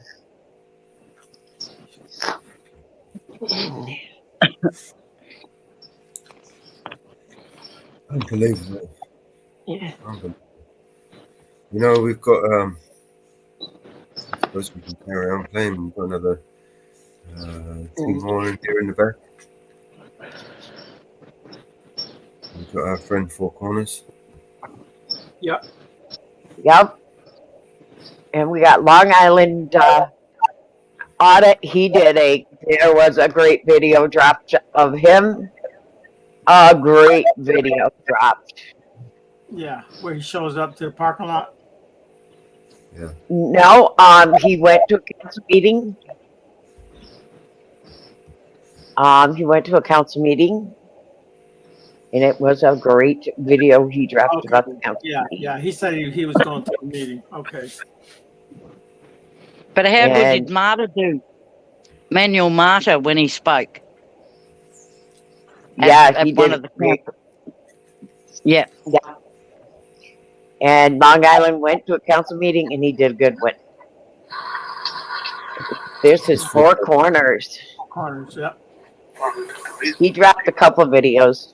Unbelievable. Yeah. Unbelievable. You know, we've got. I suppose we can carry on playing. We've got another team more in here in the back. We've got our friend Four Corners. Yep. Yep. And we got Long Island Audit. There was a great video dropped of him. A great video dropped. Yeah, where he shows up to the parking lot. Yeah. No, he went to a council meeting. He went to a council meeting, and it was a great video he dropped about the council meeting. Yeah, he said he was going to the meeting. Okay. But how good did Marta do? Manuel Marta when he spoke. Yeah, he did. Yeah. Yeah. And Long Island went to a council meeting, and he did a good one. This is Four Corners. Corners, yep. He dropped a couple of videos.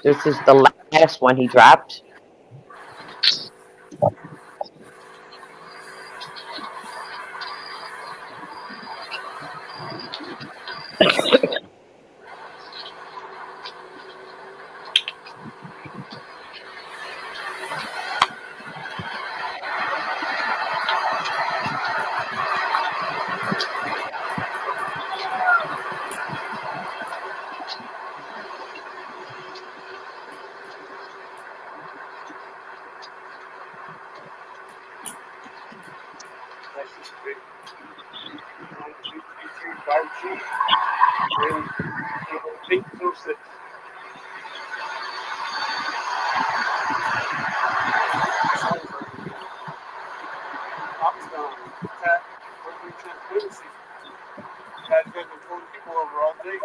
This is the last one he dropped. license plate. 92335G. Rail 806. Octagon. Cat. Open transparency. Guys, you guys been pulling people over all day.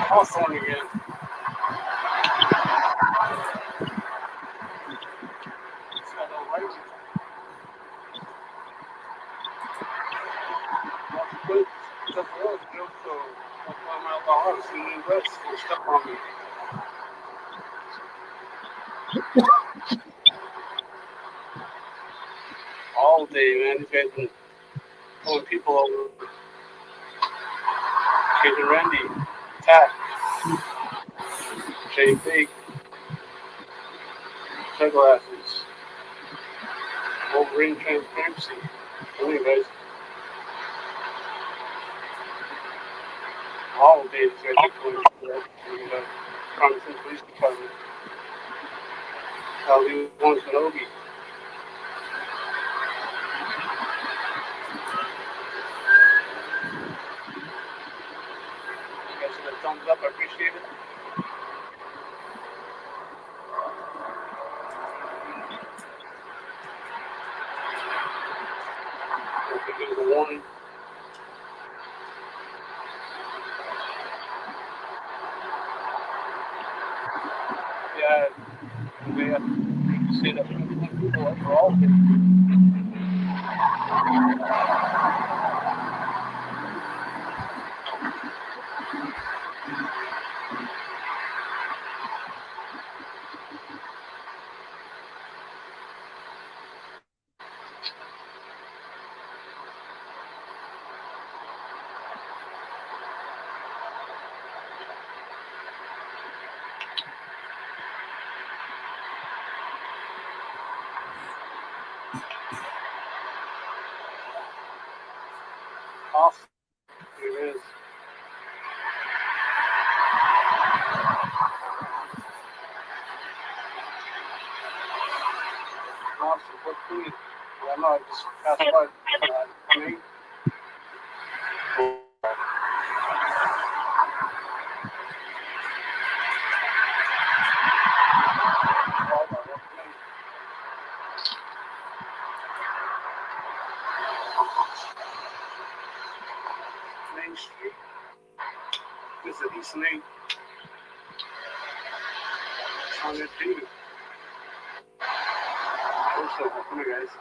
Hawthorne again. It's got no lights. Lots of plates. Stuff for us, Joe. So, 1 mile per hour. See you west. Don't step on me. All day, man. These guys been pulling people over. Cajun Randy. Tat. Jay Big. Sunglasses. Wolverine transparency. Come on, guys. All day, these guys are pulling people over. And, Congressman Police Department. Ali One Kenobi. You guys see the thumbs up? I appreciate it. Don't forget the warning. Yeah, they have to say that people are all of it. Off. Here it is. Awesome. What please? Yeah, no, I just passed by. Me. Main Street. This is East Main. It's on that too. Also, come here, guys.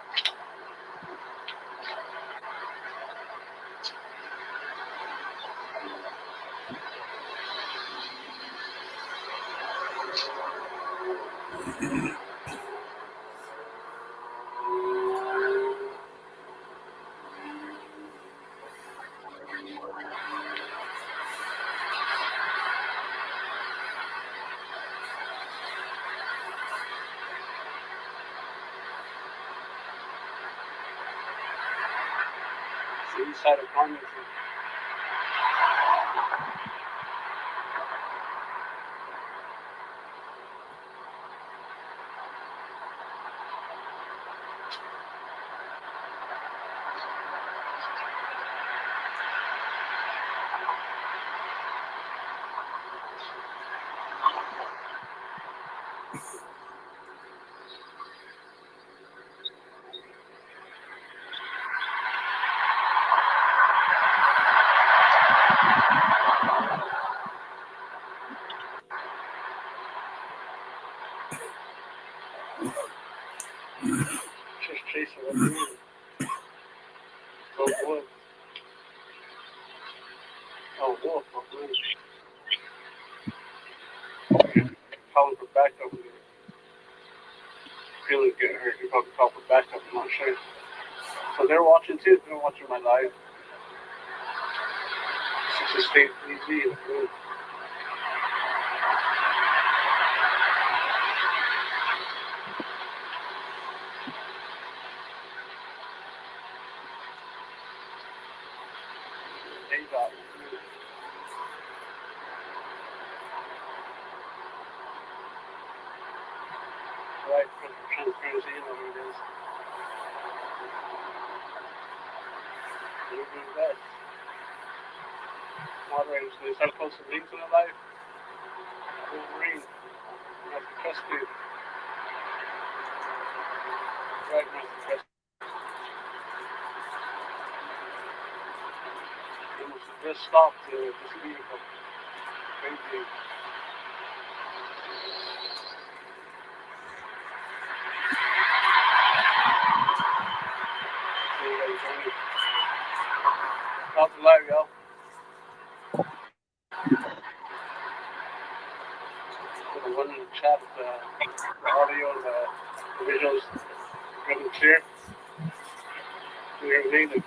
It's the east side of Farmington. Just chasing what we need. Go wood. Oh, wolf. Calling for backup. Feeling getting hurt. You're probably calling for backup. I'm not sure. So they're watching too. They're watching my live. It's just stay easy. They got it. Right, transparency, whatever it is. You're doing bad. Moderators, they start posting links in the live. Wolverine. Master Custody. Right, Master Custody. Almost just stopped this vehicle. Crazy. Stop the live, y'all. Put the one in the chat, the audio and the visuals good and clear. Everything.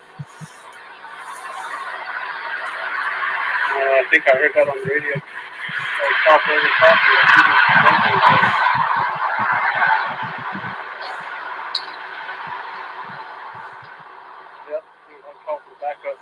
I think I heard that on the radio. Stop every coffee. Yep, I'll call for backup.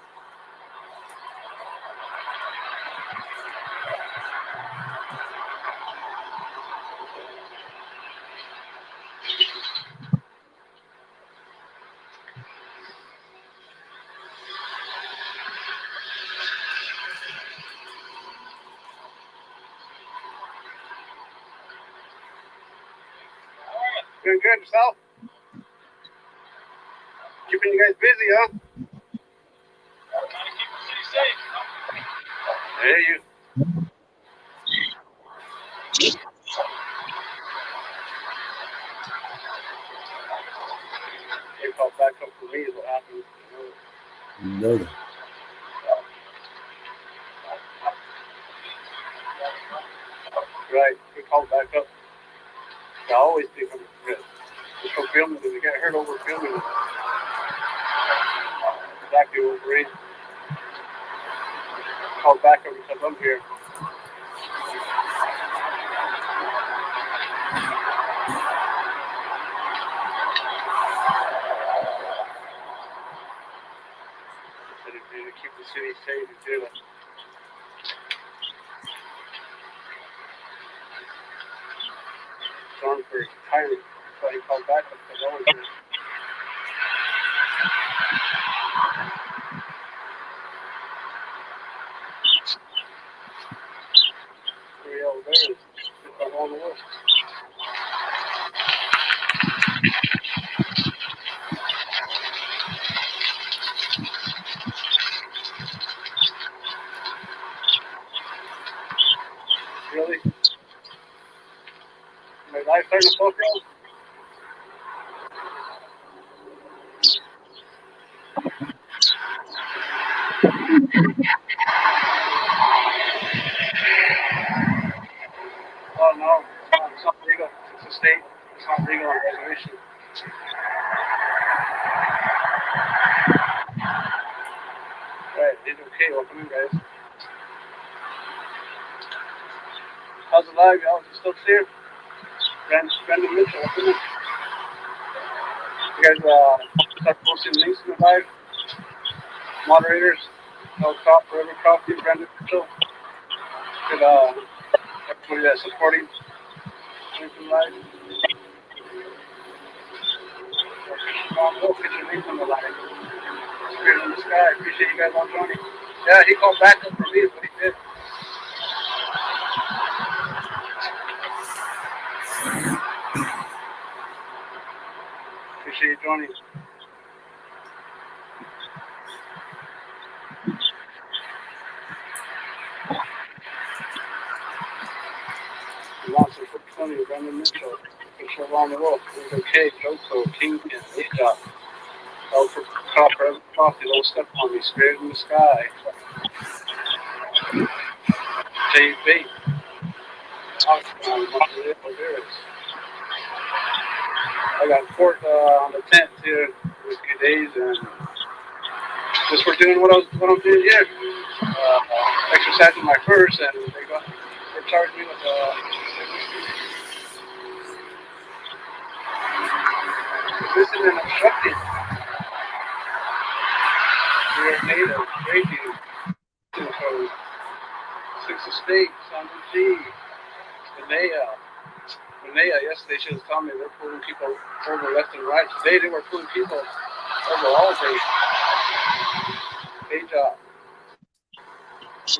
Doing good yourself? Keeping you guys busy, huh? There you. They call back up for me is what happened. No. Right, we call back up. I always think I'm good. Just for filming, if you get hurt over filming, exactly what we're in. Call back up because I'm here. To keep the city safe and do it. Storm for timing. That's why he called back up because I was here. Three over there is I'm on the list. Really? My life starting to post now? Oh no, it's not legal. It's a state. It's not legal on reservation. Right, it's okay. Welcome in, guys. How's the live, y'all? Is it still clear? Brandon Mitchell, welcome in. You guys start posting links in the live. Moderators, no cop forever coffee, Brandon Mitchell. Good, everybody that's supporting links in the live. We'll get your links on the live. Spirit in the sky. Appreciate you guys all joining. Yeah, he called back up for me, is what he did. Appreciate you joining. He wants some 420, Brandon Mitchell. Mitchell around the world. Okay, Joko, Kingpin, Ika. Oh, for copper, coffee, don't step on me. Spirit in the sky. Jay Bait. I got court on the 10th here in a few days, and just for doing what I'm doing here, exercising my first, and they charged me with resisting and obstructing. We're native, crazy, code, 6 estates, San G, Linnea, yesterday she was telling me they're pulling people over left and right. Today they were pulling people over all day. Day Job,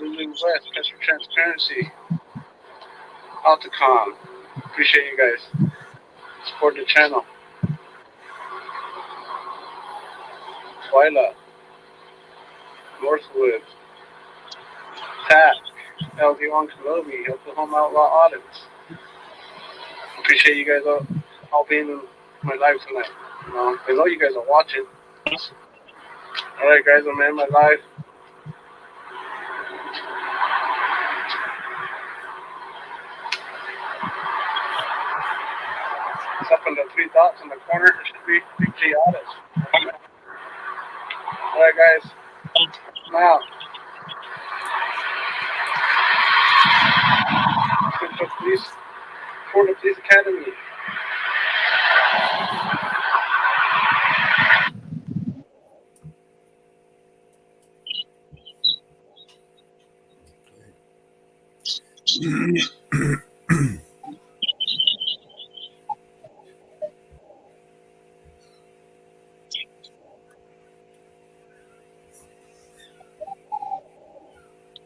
Lulu West, Catch for Transparency, Altacom. Appreciate you guys. Support the channel. Twyla, Northwood, Task, LD1 Kenobi, Oklahoma Outlaw Audits. Appreciate you guys all being in my live tonight. I know you guys are watching. Alright guys, I'm in my live. It's up in the 3 dots in the corner. It should be Big G Audits. Alright guys, I'm out. Florida Police Academy.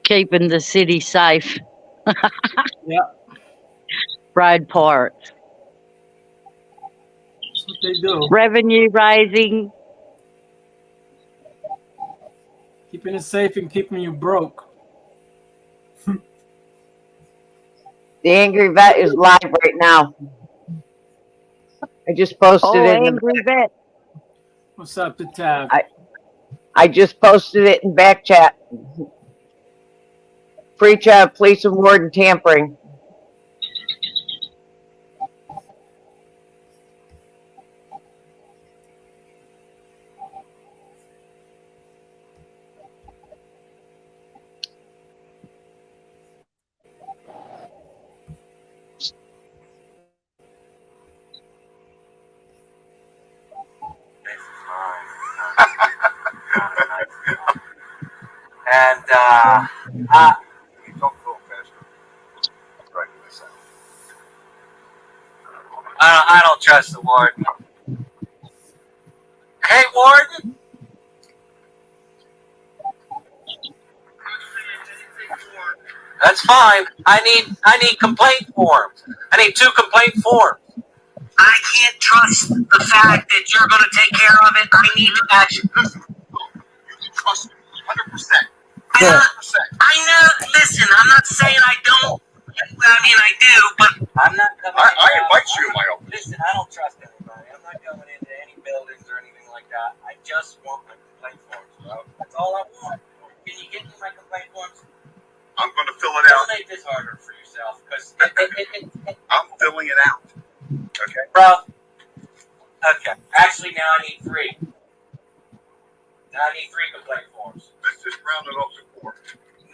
Keeping the city safe. Yeah, Road pirates. that's what they do. Revenue raising. Keeping it safe and keeping you broke. The Angry Vet is live right now. I just posted Oh, it in angry vet. What's up, the tab? I just posted it in back chat. Breach of police and warden tampering. And don't go faster. Right, I don't trust the warden. Hey, warden. That's fine. I need complaint forms. I need 2 complaint forms. I can't trust the fact that you're going to take care of it. I need to action. You can trust me 100%. 100%. I know. Listen, I'm not saying I don't. I mean, I do, but I'm not coming. I invite you to my office. Listen, I don't trust anybody. I'm not going into any buildings or anything like that. I just want my complaint forms, bro. That's all I want. Can you get me my complaint forms? I'm going to fill it out. Don't make this harder for yourself, because I'm filling it out. Okay, bro. Okay. Actually, now I need 3. Now I need 3 complaint forms. Let's just round it up to 4.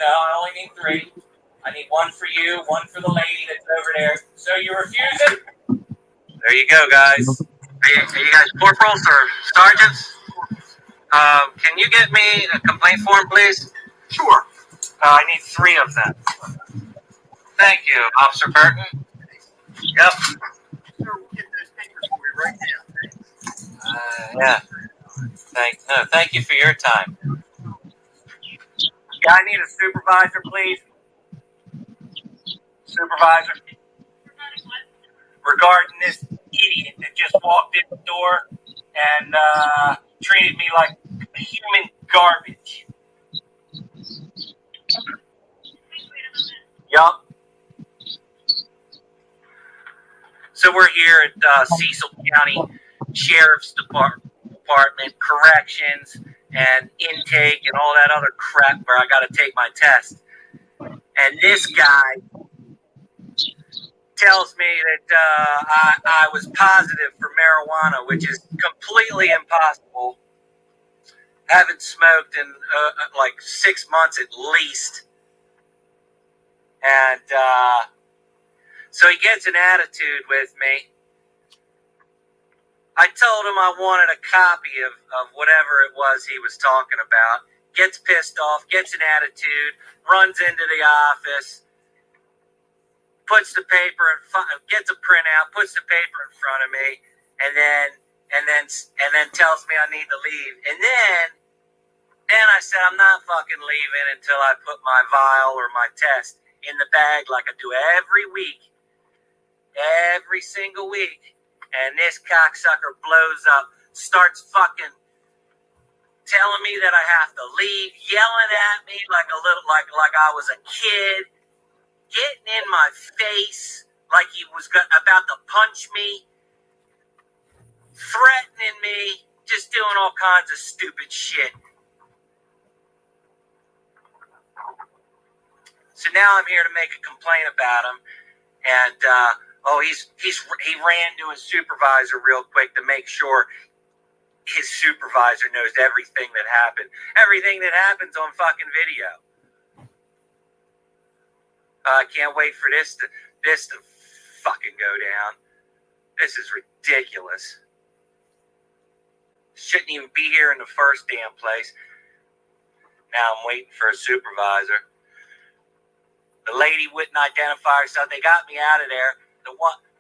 No, I only need 3. I need 1 for you, 1 for the lady that's over there. So you refuse it? There you go, guys. Are you guys corporals or sergeants? Can you get me a complaint form, please? Sure. I need 3 of them. Thank you, Officer Burton. Yep. Sir, we'll get those papers for you right now. Yeah. Thank you for your time. Yeah, I need a supervisor, please. Supervisor. Regarding this idiot that just walked in the door and treated me like human garbage. Yup. So we're here at Cecil County Sheriff's Department, corrections, and intake, and all that other crap where I got to take my test. And this guy tells me that I was positive for marijuana, which is completely impossible. Haven't smoked in like 6 months at least. And so he gets an attitude with me. I told him I wanted a copy of whatever it was he was talking about. Gets pissed off, gets an attitude, runs into the office, puts the paper gets a printout, puts the paper in front of me, and then tells me I need to leave. And Then I said, I'm not fucking leaving until I put my vial or my test in the bag like I do every week. Every single week. And this cocksucker blows up, starts fucking telling me that I have to leave, yelling at me like I was a kid, getting in my face like he was about to punch me, threatening me, just doing all kinds of stupid shit. So now I'm here to make a complaint about him, and he ran to his supervisor real quick to make sure his supervisor knows everything that happened. Everything that happens on fucking video. I can't wait for this to fucking go down. This is ridiculous. Shouldn't even be here in the first damn place. Now I'm waiting for a supervisor. The lady wouldn't identify herself. They got me out of there. The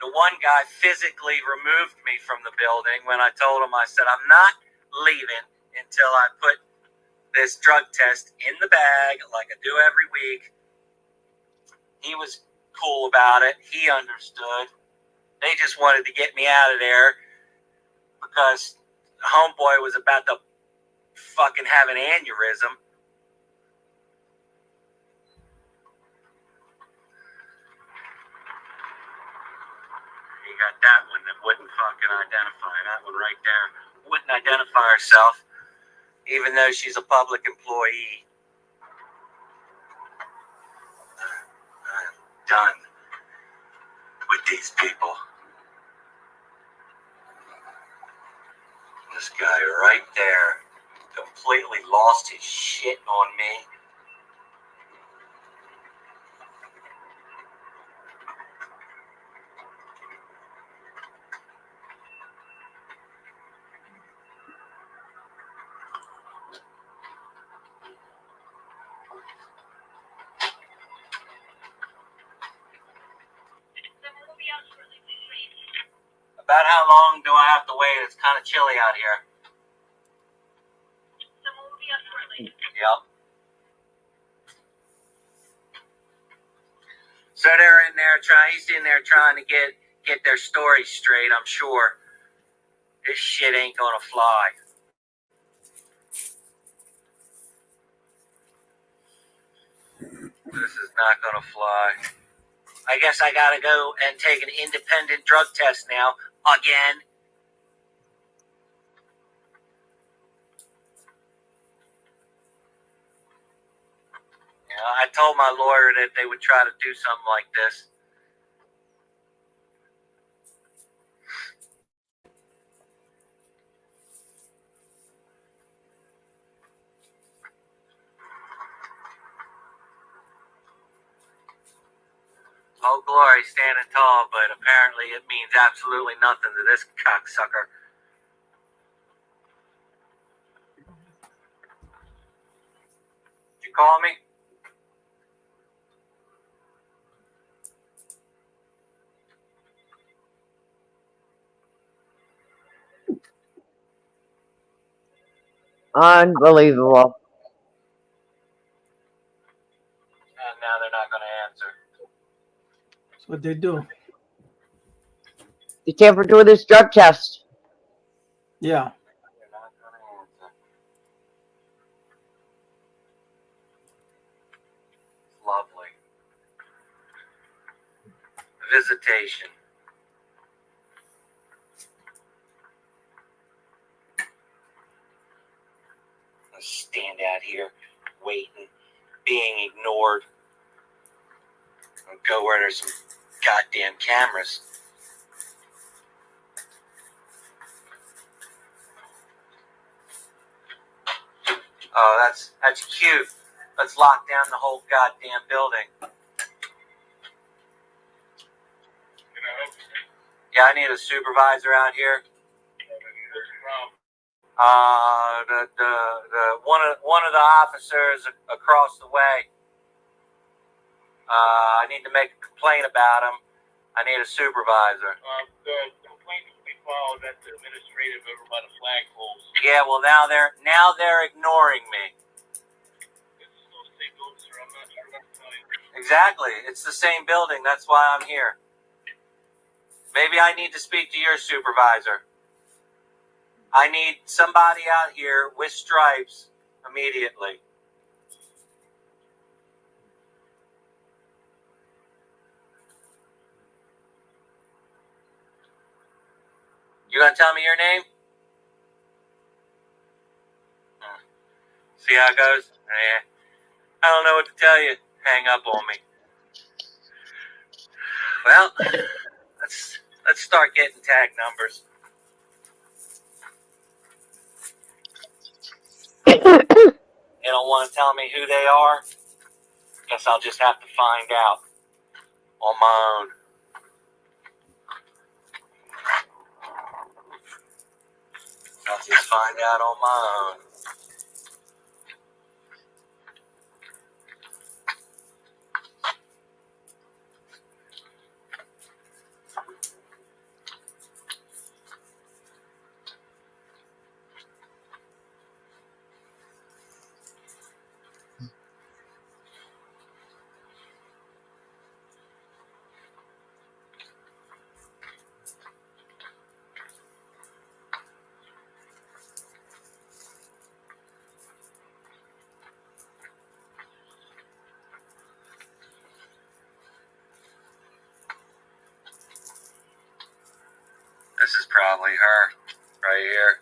one guy physically removed me from the building when I told him, I said, I'm not leaving until I put this drug test in the bag like I do every week. He was cool about it. He understood. They just wanted to get me out of there because the homeboy was about to fucking have an aneurysm. You got that one that wouldn't fucking identify. That one right there wouldn't identify herself, even though she's a public employee. I'm done with these people. This guy right there completely lost his shit on me. About how long do I have to wait? It's kind of chilly out here. Yep. So they're in there he's in there trying to get their story straight, I'm sure. This shit ain't gonna fly. This is not gonna fly. I guess I gotta go and take an independent drug test now, again. You know, I told my lawyer that they would try to do something like this. Oh, glory, standing tall, but apparently it means absolutely nothing to this cocksucker. Did you call me? Unbelievable. And now they're not going to answer. That's what they do. You tampered with this drug test. Yeah. They're not going to answer. Lovely. Visitation. I stand out here waiting, being ignored. I'll go where there's some goddamn cameras. Oh, that's cute. Let's lock down the whole goddamn building. Yeah, I need a supervisor out here. The one of the officers across the way. I need to make a complaint about him. I need a supervisor. The complaint will be filed at the administrative over by the flagpoles. Yeah, well now they're ignoring me. Exactly. It's the same building. That's why I'm here. Maybe I need to speak to your supervisor. I need somebody out here with stripes immediately. You gonna tell me your name? See how it goes? I don't know what to tell you. Hang up on me. Well, let's start getting tag numbers. You don't want to tell me who they are? Guess I'll just have to find out on my own. I'll just find out on my own. This is probably her right here.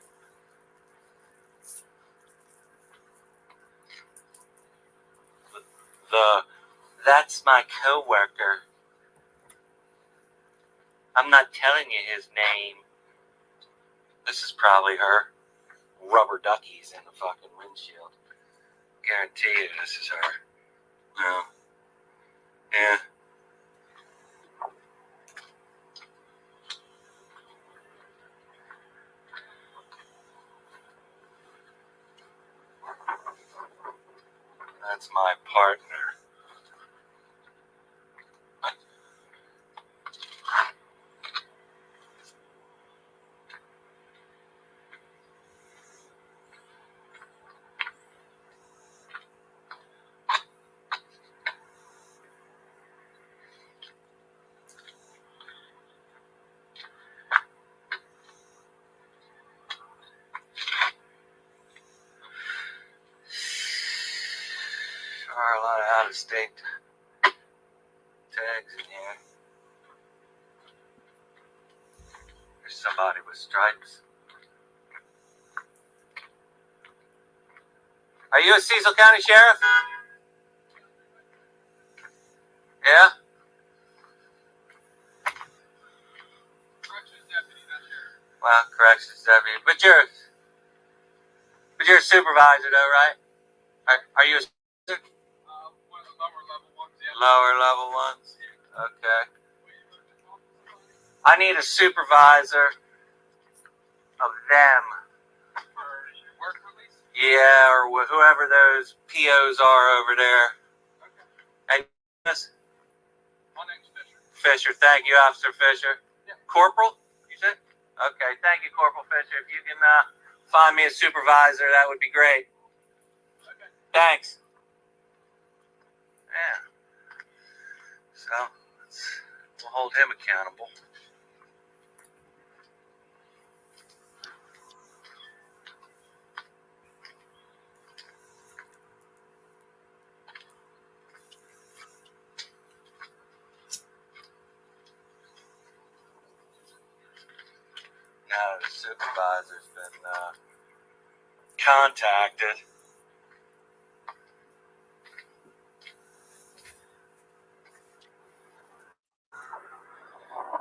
That's my coworker. I'm not telling you his name. This is probably her. Rubber duckies in the fucking windshield. Guarantee you this is her. No. Yeah. That's my partner. There are a lot of out-of-state tags in here. There's somebody with stripes. Are you a Cecil County Sheriff? Yeah? Well, corrections deputy. But you're a supervisor though, right? Are you a one of the lower level ones, yeah. Lower level ones? Okay. I need a supervisor of them. Work release? Yeah, or whoever those POs are over there. Okay. And this? My name's Fisher. Fisher, thank you, Officer Fisher. Yeah. Corporal, you said? Okay, thank you, Corporal Fisher. If you can find me a supervisor, that would be great. Okay. Thanks. Yeah. So, we'll hold him accountable. Now that the supervisor's been contacted,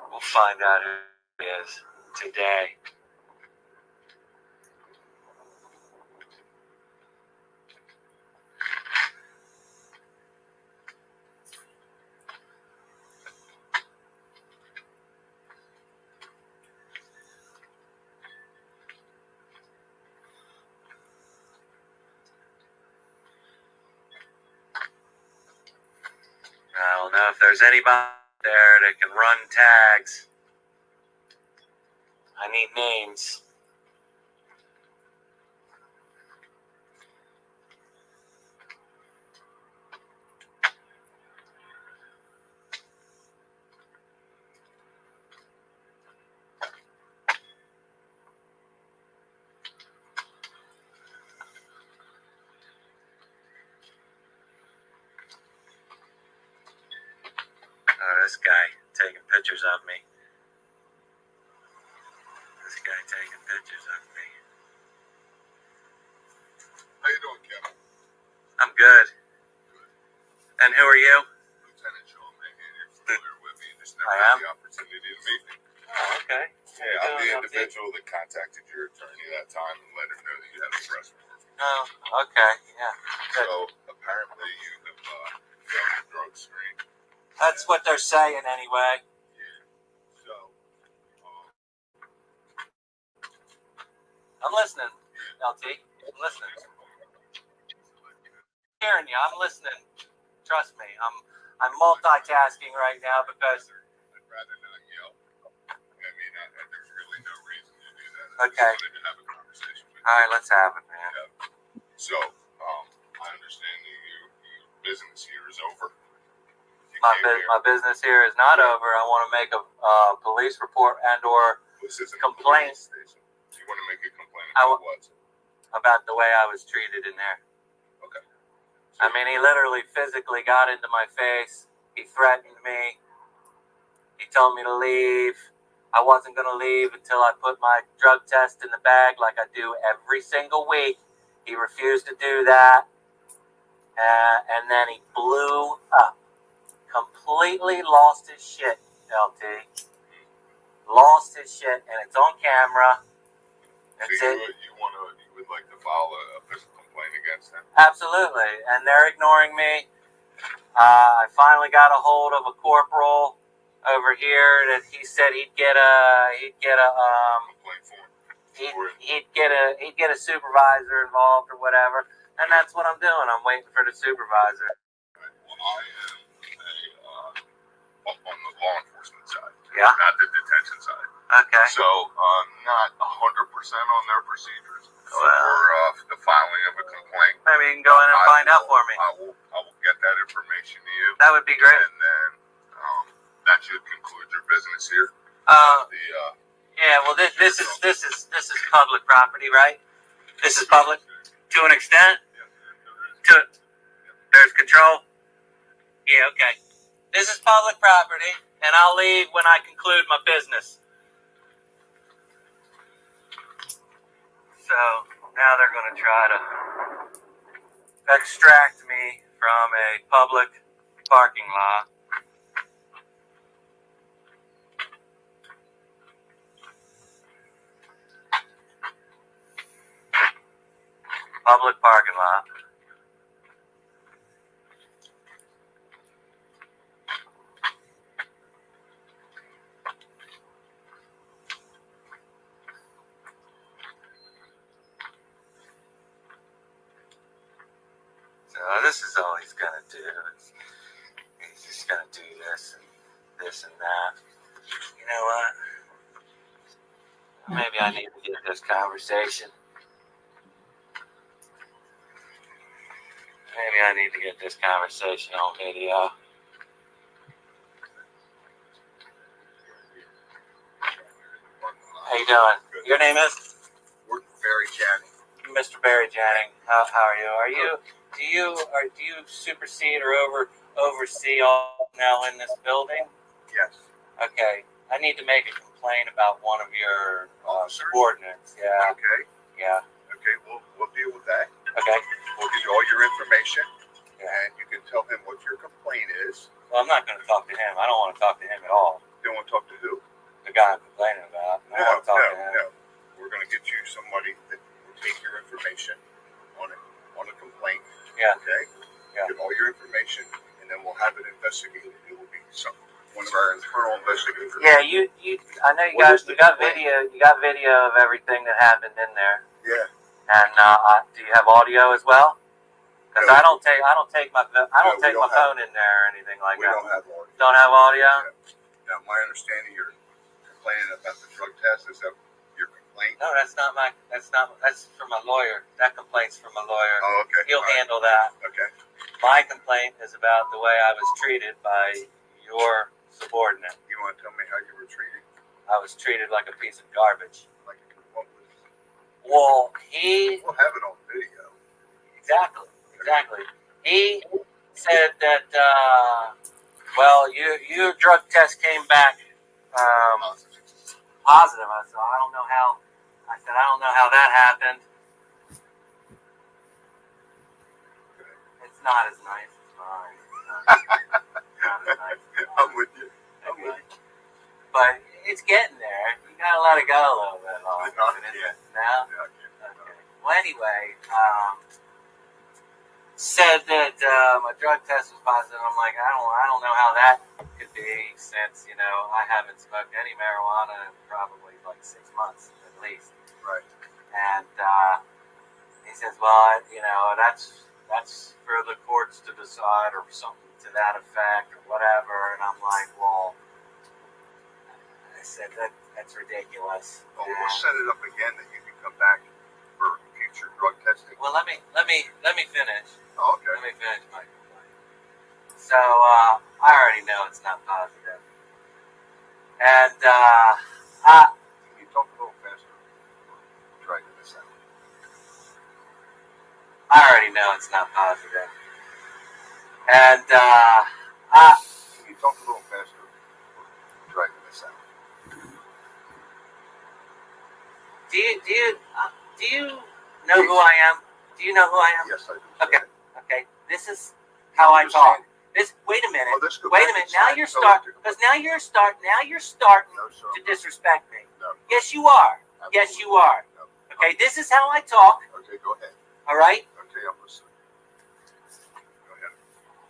we'll find out who he is today. I don't know if there's anybody there that can run tags. I need names. pictures of me. This guy taking pictures of me. How you doing, Kevin? I'm good. And who are you? Lieutenant Sean Mayhew. You're familiar with me. Just never I had am? the opportunity to meet me. Oh, okay. Yeah, I'm the individual that contacted your attorney that time and let him know that you had a press warrant. Oh, okay. Yeah. Good. So apparently you have failed the drug screen. That's what they're saying anyway. Yeah. So, I'm listening, LT. I'm listening. Hearing you. I'm listening. Trust me. I'm multitasking right now because. I'd rather not yell. I mean, there's really no reason to do that. I Okay. just wanted to have a conversation with you. All right, let's have it, man. Yeah. So, I understand that your business here is over. You My came here. my business here is not over. I want to make a police report and/or This isn't complaint. a police station. You want to make a complaint I about what? about the way I was treated in there. Okay. I mean, he literally physically got into my face. He threatened me. He told me to leave. I wasn't going to leave until I put my drug test in the bag like I do every single week. He refused to do that. And then he blew up. Completely lost his shit, LT. Lost his shit, and it's on camera. That's So it. you would like to file a official complaint against him? Absolutely. And they're ignoring me. I finally got a hold of a corporal over here that he said he'd get a Complaint form. he'd get a supervisor involved or whatever. And that's what I'm doing. I'm waiting for the supervisor. Well, I am up on the law enforcement side, Yeah. not the detention side. Okay. So I'm not 100% on their procedures for Well, the filing of a complaint. maybe you can go in and find out for me. I will get that information to you, That would be great. and then that should conclude your business here. Yeah. Well, this is public property, right? This is public to an extent. There's control. Yeah. Okay. This is public property, and I'll leave when I conclude my business. So now they're going to try to extract me from a public parking lot. Public parking lot. So this is all he's going to do. He's just going to do this and that. You know what? Maybe I need to get this conversation. Maybe I need to get this conversation on video. How you doing? Your name is? Barry Channing. Mr. Barry Janning. How are you? Do you supersede or oversee all now in this building? Yes. Okay. I need to make a complaint about one of your subordinates. Yeah. Okay. Yeah. Okay. We'll deal with that. Okay. We'll get you all your information, and you can tell him what your complaint is. Well, I'm not going to talk to him. I don't want to talk to him at all. You want to talk to who? The guy I'm complaining about. I don't want to talk to him. No. We're going to get you somebody that will take your information on a complaint. Yeah. Okay. Yeah. Get all your information, and then we'll have it investigated. It will be one of our internal investigators. Yeah, you. I know you got video. You got video of everything that happened in there. Yeah. And do you have audio as well? Because No. I don't take my phone in there or anything like We that. don't have audio. Don't have audio. Yeah. Now, my understanding, you're complaining about the drug test. Is that your complaint? No, that's for my lawyer. That complaint's for my lawyer. Oh, okay. He'll All right. handle that. Okay. My complaint is about the way I was treated by your subordinate. You want to tell me how you were treated? I was treated like a piece of garbage. Like what was? Well, We'll have it on video. Exactly. He said that, your drug test came back Positive. I said, I don't know how. I said, I don't know how that happened. It's not as nice as mine. Not as nice as mine. I'm with you. Okay. But it's getting there. You gotta let it go a little bit. Now? Okay. Well, anyway, said that my drug test was positive. I'm like, I don't know how that could be, since I haven't smoked any marijuana in probably like 6 months at least. Right. And he says, well, that's for the courts to decide, or something to that effect, or whatever. And I'm like, well, I said that's ridiculous. Well, we'll set it up again that you can come back for future drug testing. Well, let me finish. Oh, okay. Let me finish my complaint. So I already know it's not positive, and Can you talk a little faster? Try to get this out. I already know it's not positive, and Can you talk a little faster? Try to get this out. do you know who I am? Do you know who I am? Yes, I do. Okay. Okay. This is how I talk. Wait a minute. Well, let's go Wait back a minute. inside Now you're and tell it starting. Because now you're starting No, sir. to disrespect me. No. Yes, you are. Yes, you are. No. Okay. This is how I talk. Okay, go ahead. All right. Okay, I'm listening. Go ahead.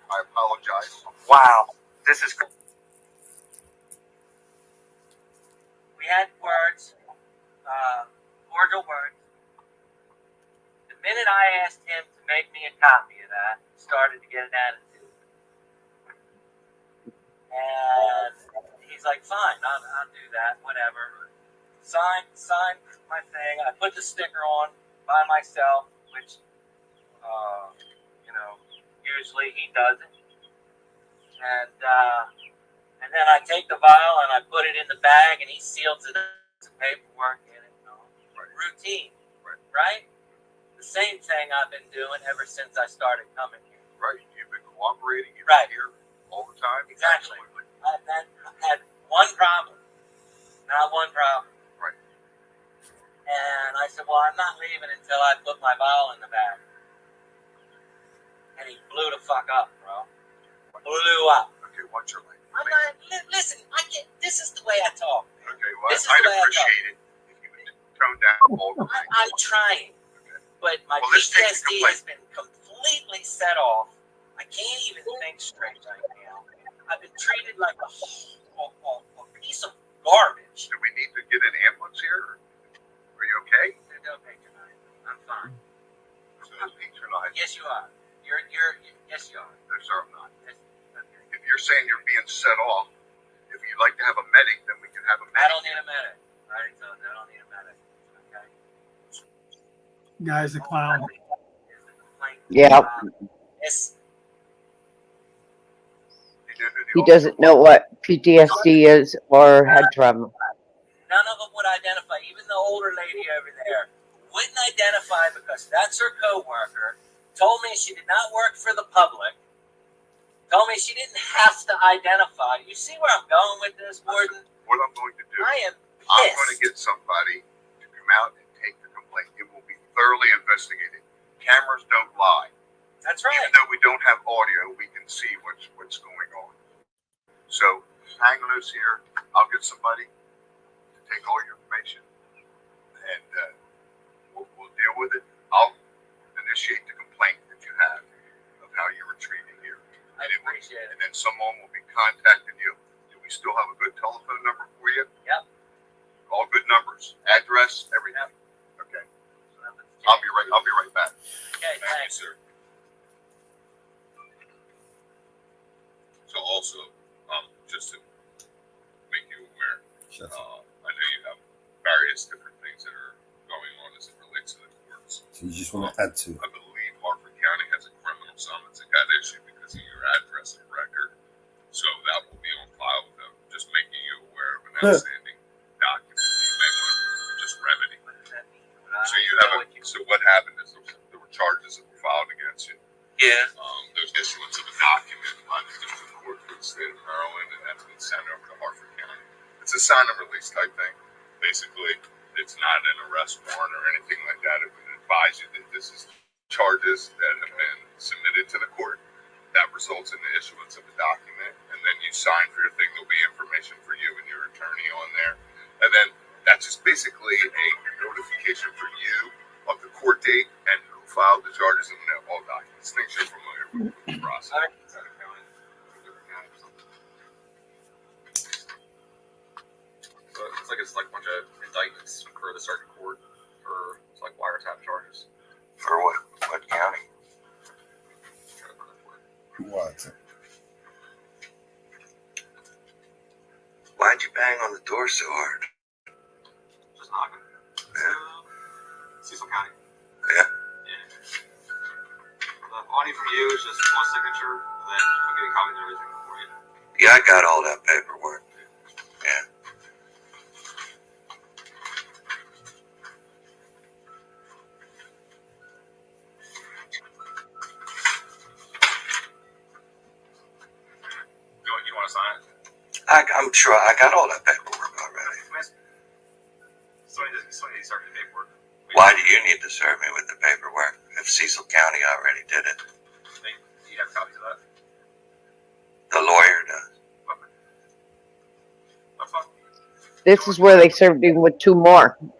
I apologize. Wow. This is. We had words, cordial words. The minute I asked him to make me a copy of that, he started to get an attitude. And he's like, fine, I'll do that, whatever. Sign my thing. I put the sticker on by myself, which, usually he doesn't. And then I take the vial and I put it in the bag, and he seals it up with some paperwork in it. Right. Routine, right? The same thing I've been doing ever since I started coming here. Right. You've been cooperating. You've Right. been here all the time. Exactly. Absolutely. I've had one problem. Not one problem. Right. And I said, well, I'm not leaving until I put my vial in the bag. And he blew the fuck up, bro. Blew up. Okay, what's your language? I'm not, listen, this is the way I talk. Okay, well, This is I'd the way I appreciate it if you would tone down all the things. I'm trying. Okay. But my Well, let's take the PTSD complaint. has been completely set off. I can't even think straight right now. I've been treated like a piece of garbage. Do we need to get an ambulance here? Are you okay? Don't patronize me. I'm fine. So it's patronized. Yes, you are. Yes, you are. No, sir, I'm not. Yes, okay. If you're saying you're being set off, if you'd like to have a medic, then we can have a medic. I don't need a medic. I already told you I don't need a medic. Okay. Guy's a clown. Here's the complaint. Yeah. Yes. He doesn't know what PTSD is or head trauma. None of them would identify. Even the older lady over there wouldn't identify, because that's her coworker. Told me she did not work for the public. Told me she didn't have to identify. You see where I'm going with this, Warden? What I'm going to do, I am I'm going to pissed. get somebody to come out and take the complaint. It will be thoroughly investigated. Cameras don't lie. That's right. Even though we don't have audio, we can see what's going on. So hang loose here. I'll get somebody to take all your information, and we'll deal with it. I'll initiate the complaint that you have of how you were treated here. I appreciate it. And then someone will be contacting you. Do we still have a good telephone number for you? Yep. All good numbers, address, everything. Okay. I'll be right back. Okay, thanks. sir. So also, just to make you aware, I know you have various different things that are going on as it relates to the courts. So you just want to add to it. I believe Harford County has a criminal summons that got issued because of your address and record. So that will be on file with them. Just making you aware of an outstanding document you may want to just remedy. So you have so what happened is there were charges that were filed against you. Yeah. There's issuance of a document by the district court for the state of Maryland, and that's been sent over to Harford County. The It's a sign of release type thing. Basically, it's not an arrest warrant or anything like that. It would advise you that this is charges that have been submitted to the court that results in the issuance of a document, and then you sign for your thing. There'll be information for you and your attorney on there, and then that's just basically a notification for you of the court date and who filed the charges and all documents. Things you're familiar with the process. So it's like a bunch of indictments for the circuit court for like wiretap charges. For what county? What? Why'd you bang on the door so hard? Just knocking. Yeah. Cecil County. Yeah. All I need from you is just one signature, and then I'm getting copies of everything for you. Yeah, I got all that paperwork. Yeah. You want to sign it? I'm sure I got all that paperwork already. Somebody needs to start the paperwork. Why do you need to serve me with the paperwork if Cecil County already did it? Do you have copies of that? The lawyer does. Okay. That's fine. This is where they served him with 2 more. I'm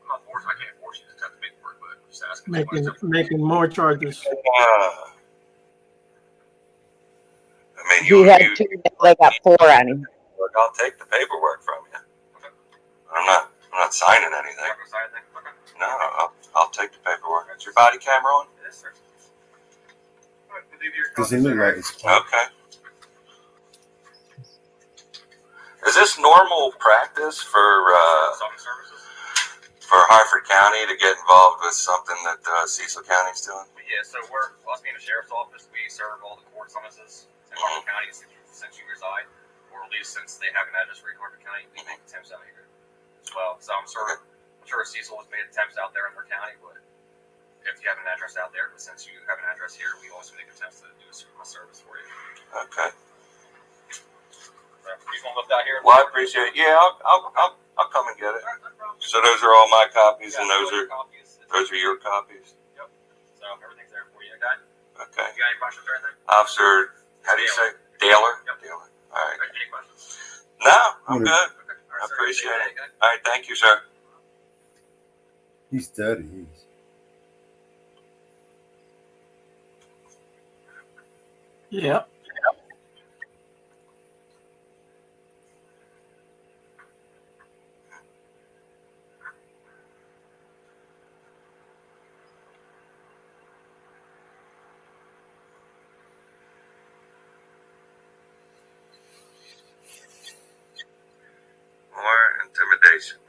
not forced. I can't force you to have the paperwork, but I'm just asking. Making more charges. I mean, He had 2, they got 4 on him. Look, I'll take the paperwork from you. Okay. I'm not signing You're anything. not gonna sign anything? Okay. No, I'll take the paperwork. Is your body camera on? Yes, sir. All right, we'll leave your Does it copies look there. like it's Okay. Is this normal practice for Consulting services. Hartford County to get involved with something that Cecil County's doing? Yeah, so we're us being a sheriff's office, we serve all the court summonses in Hartford County since you reside, or at least since they have an address for you in Hartford County. We make attempts out here as well. So I'm sure Cecil has made attempts out there in their county, but if you have an address out there, but since you have an address here, we also make attempts to do a service for you. Okay. You want to lift out here? Well, I appreciate it. Yeah, I'll come and get it. So those are all my copies, and those are your copies. Yep. So everything's there for you, okay? Okay. You got any questions or anything? Officer, how do you say? Taylor? Yep. Taylor. All right. Any questions? No, I'm good. Okay. All right, I sir. appreciate it. Okay. All right, thank you, sir. He's dirty. He's. Yep. More intimidation.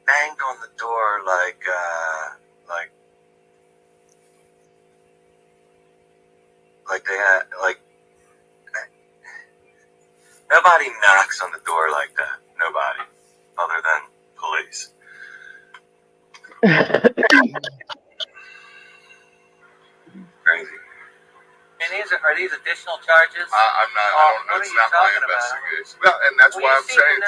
Banged on the door like they had nobody knocks on the door like that. Nobody, other than police. Crazy. And are these additional charges? I'm not. I don't know. What It's are you not my talking about? investigation. Well, and that's why I'm saying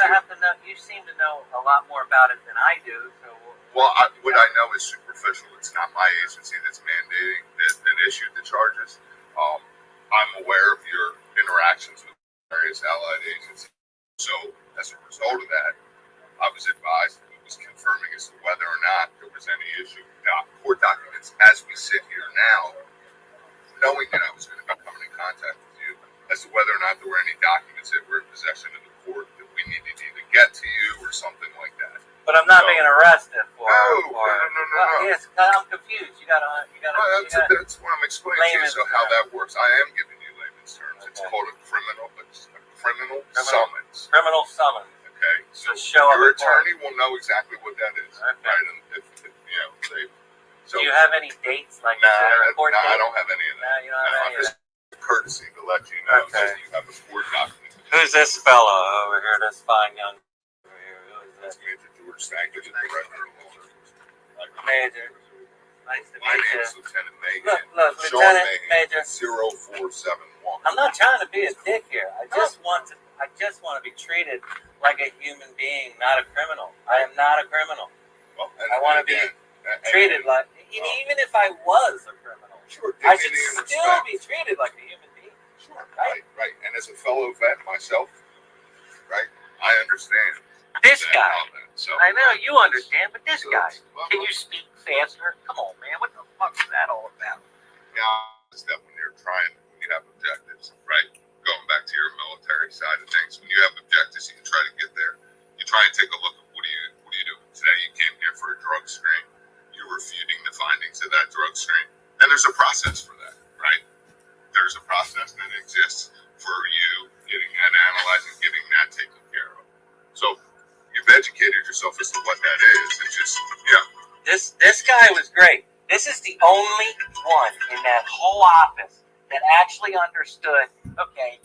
You seem to know a lot more about it than I do. So. Well, what I know is superficial. It's not my agency that's mandating that issued the charges. I'm aware of your interactions with various allied agencies. So as a result of that, I was advised that it was confirming as to whether or not there was any issue with court documents as we sit here now, knowing that I was going to be coming in contact with you, as to whether or not there were any documents that were in possession of the court that we needed to either get to you or something like that. But I'm not being arrested for. No. Yes, I'm confused. You gotta. That's what I'm explaining to you. So how that works, I am giving you layman's terms. It's called a criminal summons. Criminal summons. Okay, so show your up attorney will know exactly what that is, right? And if you know, do you have any dates like nah, a court date? I don't have any of that. You don't have any of that. Courtesy to let you know that you have a court document. Who's this fella over here? This fine young over here. Who is That's Major George Stankin, the director of law. Major. Nice to My meet you. name's Lieutenant Mayhem. Look, Sean Lieutenant Mayhem, Major. 0471. I'm not trying to be a dick here. I just want to be treated like a human being, not a criminal. I am not a criminal. Well, I want to be treated like, even if I was a criminal, sure, I should dignity and still respect. be treated like a human being. Sure, Right? right. And as a fellow vet myself, right, I understand. This that guy. element. So I know you understand, but this So, guy, well, can you speak faster? Come on, man. What the fuck is that all about? yeah, it's that when you're trying, when you have objectives, right? Going back to your military side of things, when you have objectives, you can try to get there. You try and take a look at what do you do today? You came here for a drug screen. You're refuting the findings of that drug screen, and there's a process for that, right? There's a process that exists for you getting that analyzed and getting that taken care of. So you've educated yourself as to what that is. It's just, yeah. This guy was great. This is the only one in that whole office that actually understood, okay,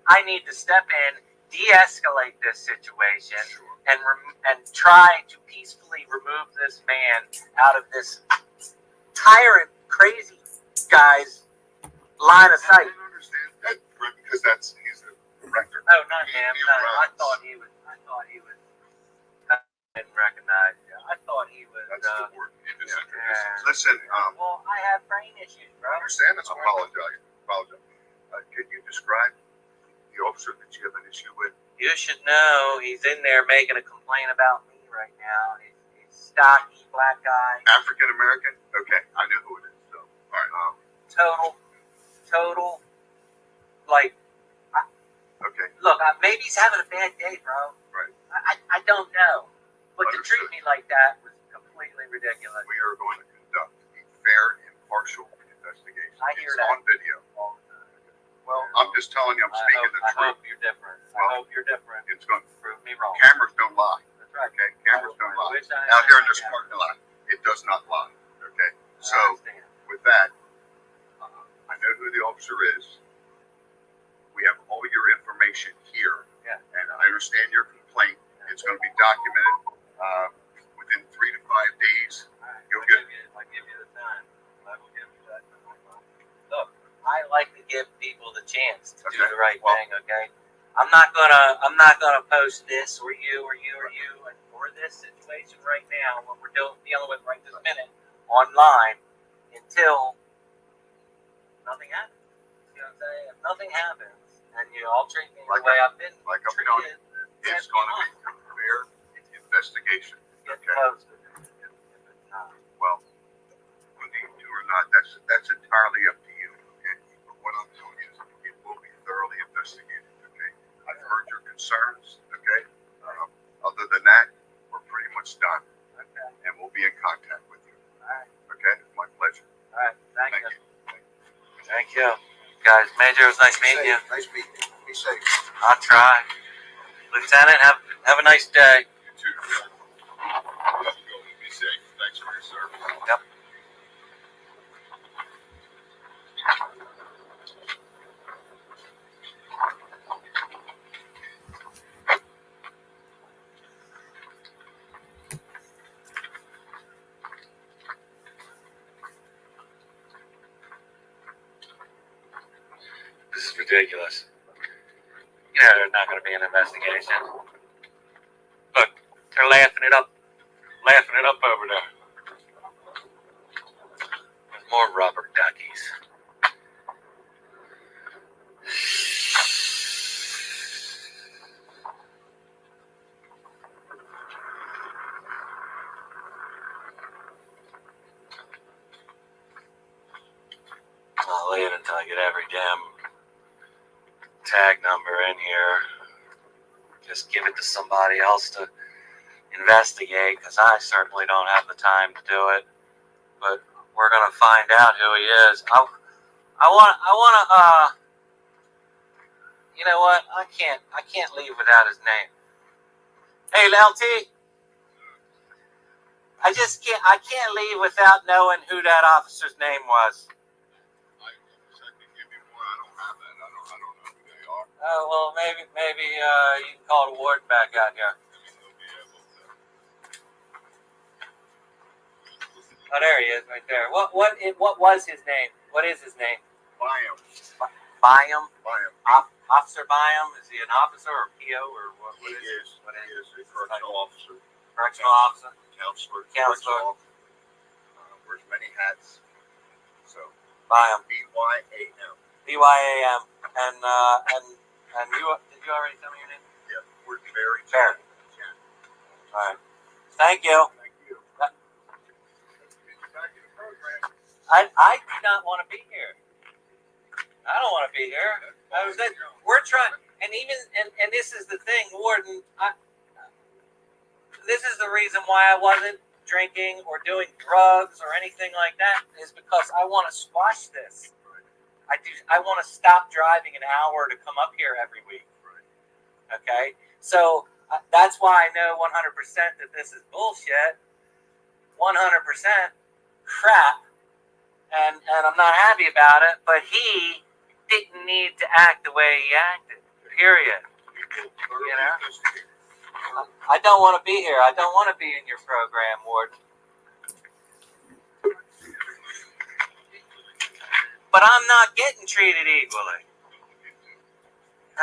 I need to step in, de-escalate this situation, and try to peacefully remove this man out of this tyrant, crazy guy's line of sight. I don't understand that because he's the director. No, not him. No, I thought he was. I didn't recognize you. I thought he was. That's the word you just introduced. Listen, Well, I have brain issues, bro. I understand. That's why I apologize. Could you describe the officer that you have an issue with? You should know he's in there making a complaint about me right now. He's stocky, black guy. African American? Okay, I know who it is. So, all right. Total, like, Okay. look, maybe he's having a bad day, bro. Right. I don't know. But to treat Understood. me like that was completely ridiculous. We are going to conduct a fair, impartial investigation. I hear it's that on video. all the time. Well, I'm just telling you, I'm speaking the I truth. hope you're different. Well, I hope you're different. It's going. Prove me wrong. Cameras don't lie. That's right. Okay, cameras don't lie. Which I Out here in this understand. parking lot, it does not lie. Okay, so I understand. with that, I know who the officer is. We have all your information here, Yeah. and I understand your complaint. It's going to be documented within 3 to 5 days. All right. You'll I'll get. give you the time. I will give you that time. Look, I like to give people the chance to do Okay, the right well- thing. Okay, I'm not gonna post this or you or this situation right now, what we're dealing with right this minute online until nothing happens. You know what I'm saying? If nothing happens, and you all treat me Like the way I've been like I'm telling treated, you, it's going to be a fair investigation. get Okay. posted. If it's not. Well, whether you do or not, that's entirely up to you. Okay. But what I'm telling you is it will be thoroughly investigated. Okay. I've heard your concerns. Okay. Other than that, we're pretty much done, Okay. and we'll be in contact with you. All right. Okay. It's my pleasure. All right. Thank Thank you. you. Thank you. Guys, Major, it was nice meeting you. Nice meeting you. Be safe. I'll try. Lieutenant, have a nice day. You too. Have a good one. Be safe. Thanks for your service. Yep. This is ridiculous. You know there's not going to be an investigation. Look, they're laughing it up over there. There's more rubber duckies. I'll wait until I get every damn tag number in here. Just give it to somebody else to investigate, because I certainly don't have the time to do it. But we're gonna find out who he is. I wanna you know what? I can't leave without his name. Hey, LT. I can't leave without knowing who that officer's name was. I wish I could give you more. I don't have that. I don't know who they are. Oh, well, maybe you can call the warden back out here. I mean, they'll be able to. Oh, there he is, right there. What was his name? What is his name? Byam. Byam? Byam. Officer Byam? Is he an officer or PO or what? He What is. He is a correctional officer. Correctional officer? Counselor. Counselor. Wears many hats. So Byam. B-Y-A-M. B-Y-A-M. And you did you already tell me your name? Yeah. We're very Fair. All right. Thank you. Thank you. I do not want to be here. I don't want to be here. We're trying, and this is the thing, Warden. This is the reason why I wasn't drinking or doing drugs or anything like that, is because I want to squash this. I want to stop driving an hour to come up here every week. Okay, so that's why I know 100% that this is bullshit. 100% crap, and I'm not happy about it. But he didn't need to act the way he acted. Period. You know, I don't want to be here. I don't want to be in your program, Warden. But I'm not getting treated equally.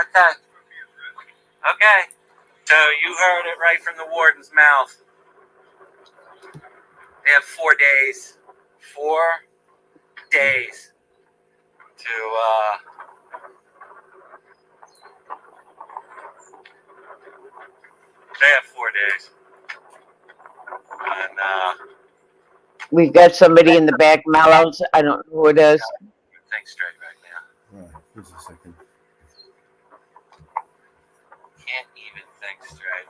Okay. Okay. So you heard it right from the warden's mouth. They have 4 days. 4 days to they have 4 days. And We've got somebody in the back, Mallows. I don't know who it is. think straight right now. Right, here's a second. Can't even think straight.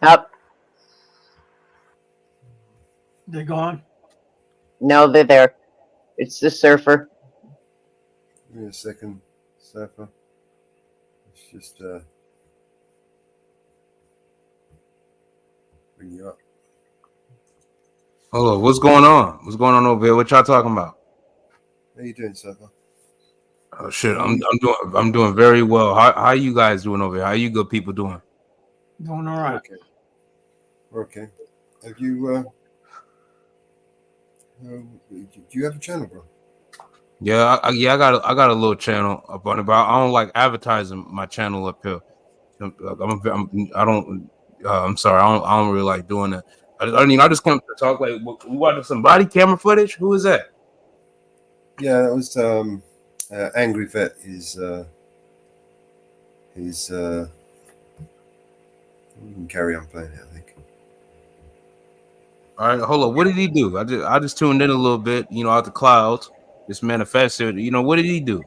Up. They're gone. No, they're there. It's the surfer. Give me a second, Safa. Let's just bring you up. Hello, what's going on? What's going on over here? What y'all talking about? How you doing, Safa? Oh shit, I'm doing very well. How you guys doing over here? How you good people doing? Doing all right. Okay. Okay. Have you do you have a channel, bro? Yeah, I got a little channel up on it, but I don't like advertising my channel up here. I'm sorry, I don't really like doing that. I mean, I just come to talk like we watching some body camera footage. Who is that? Yeah, that was Angry Vet. His we can carry on playing it, I think. All right, hold on. What did he do? I just tuned in a little bit, out the clouds. Just manifested. What did he do?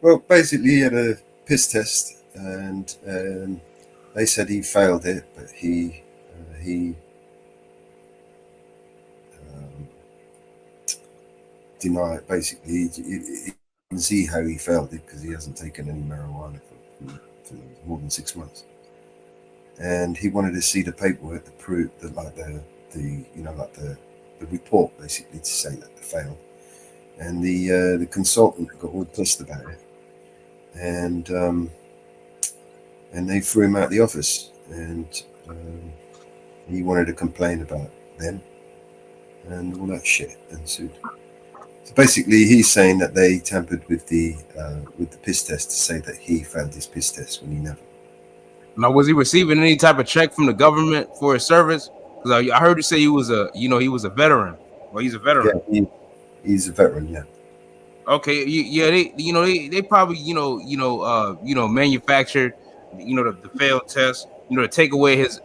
Well, basically, he had a piss test, and they said he failed it, but he denied. Basically, you can see how he failed it because he hasn't taken any marijuana for more than 6 months, and he wanted to see the paperwork to prove that, like the report, basically, to say that they failed. And the consultant got all pissed about it, and they threw him out of the office, and he wanted to complain about them and all that shit and sued. So basically, he's saying that they tampered with the piss test to say that he failed his piss test when he never. Now, was he receiving any type of check from the government for his service? Because I heard you say he was a veteran. Well, he's a veteran. Yeah, he's a veteran. Yeah. Okay. Yeah. They probably manufactured the failed test to take away his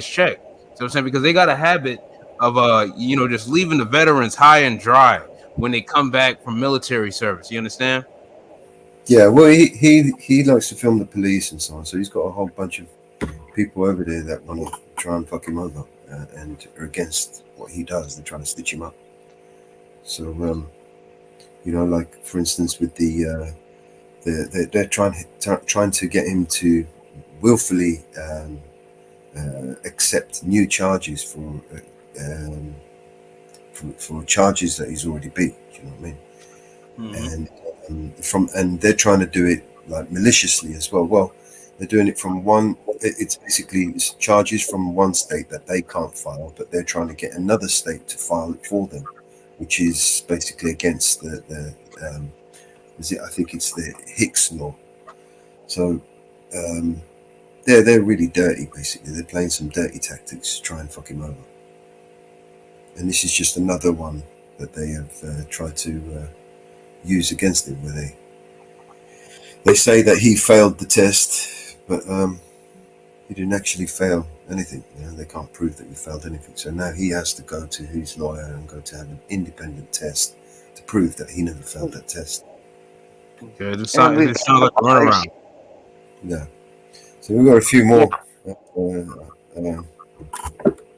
check. So I'm saying, because they got a habit of just leaving the veterans high and dry when they come back from military service. You understand? Yeah, well, he likes to film the police and so on, so he's got a whole bunch of people over there that want to try and fuck him over and are against what he does. They're trying to stitch him up. So, like for instance, with they're trying to get him to willfully accept new charges for charges that he's already beat. You know what I mean? Mm-hmm. And they're trying to do it like maliciously as well. Well, they're doing it from one it's basically charges from one state that they can't file, but they're trying to get another state to file it for them, which is basically against the I think it's the Hicks law. So they're really dirty. Basically, they're playing some dirty tactics to try and fuck him over. And this is just another one that they have tried to use against him, where they say that he failed the test, but he didn't actually fail anything. They can't prove that he failed anything. So now he has to go to his lawyer and go to have an independent test to prove that he never failed that test. Yeah, this sounds like a runaround. Yeah. So we've got a few more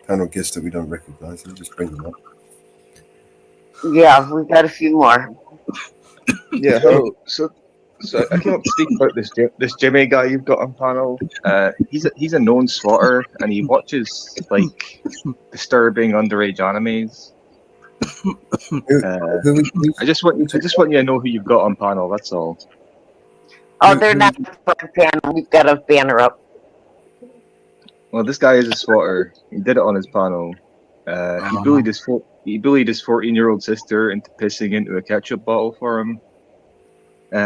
panel guests that we don't recognize. We'll just bring them up. Yeah, we've got a few more. Yeah, hello. So I came up to speak about this Jimmy guy you've got on panel. He's a known swatter, and he watches like disturbing underage animes. I just want you to know who you've got on panel. That's all. Oh, they're not on panel. We've got a banner up. Well, this guy is a swatter. He did it on his panel. He bullied his 14-year-old sister into pissing into a ketchup bottle for him.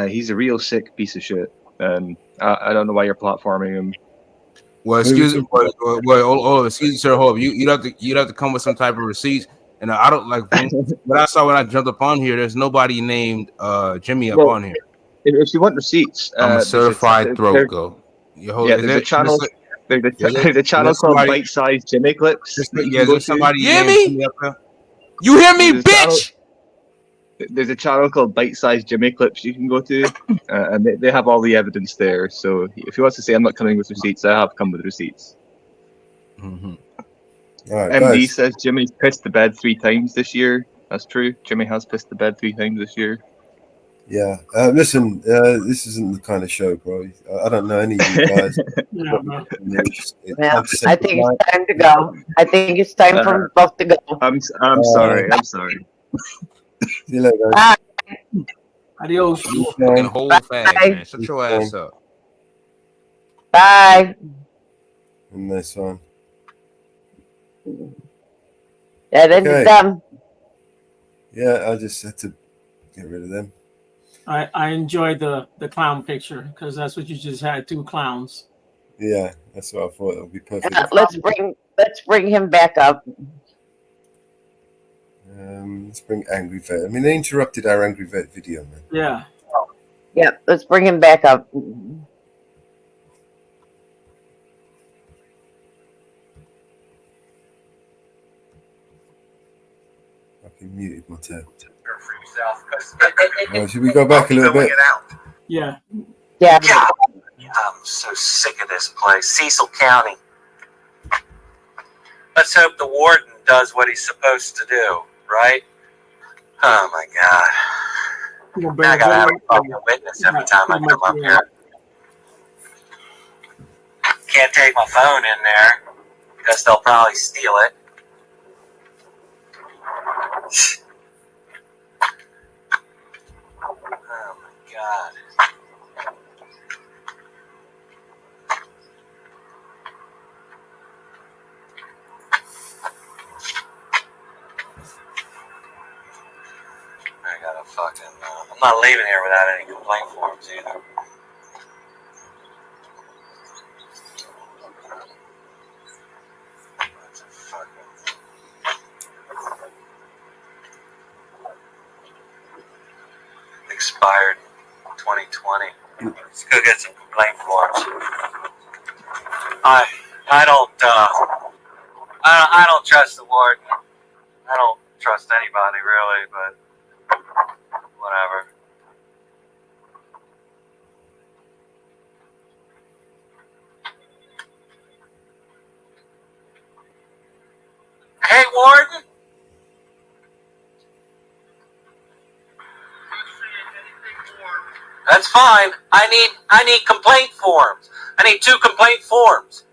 He's a real sick piece of shit. I don't know why you're platforming him. Well, excuse me. Excuse me, sir. Hold up. You'd have to come with some type of receipts. And I don't like what I saw when I jumped up on here. There's nobody named Jimmy up on here. If you want receipts, I'm a certified throat go. There's a channel. There's a channel called Bite Size Jimmy Clips. There's somebody. Jimmy, you hear me, bitch? There's a channel called Bite Size Jimmy Clips you can go to, and they have all the evidence there. So if he wants to say I'm not coming with receipts, I have come with receipts. Mm-hmm. Right, MD guys. says Jimmy's pissed the bed 3 times this year. That's true. Jimmy has pissed the bed 3 times this year. Yeah. Listen, this isn't the kind of show, bro. I don't know any of you guys. I think it's time to go. I think it's time for both to go. I'm sorry. I'm sorry. See you later, guys. Bye. Adios. You fucking whole fag, man. Shut your ass up. Bye. And this one. That ended them. Yeah, I just had to get rid of them. I enjoyed the clown picture because that's what you just had, 2 clowns. Yeah, that's what I thought. It would be perfect. Let's bring him back up. Let's bring Angry Vet. I mean, they interrupted our Angry Vet video, man. Yeah. Yeah, let's bring him back up. Fucking muted my tab. Yourself, Should we go back a little bit? Yeah. Yeah. I'm so sick of this place. Cecil County. Let's hope the warden does what he's supposed to do, right? Oh my God. Now I gotta have a fucking witness every time I come up here. Can't take my phone in there because they'll probably steal it. Oh my God. I gotta fucking. I'm not leaving here without any complaint forms either. That's a fucking. Expired 2020. Let's go get some complaint forms. I don't trust the warden. I don't trust anybody really, but whatever. Hey, warden. That's fine. I need complaint forms. I need 2 complaint forms.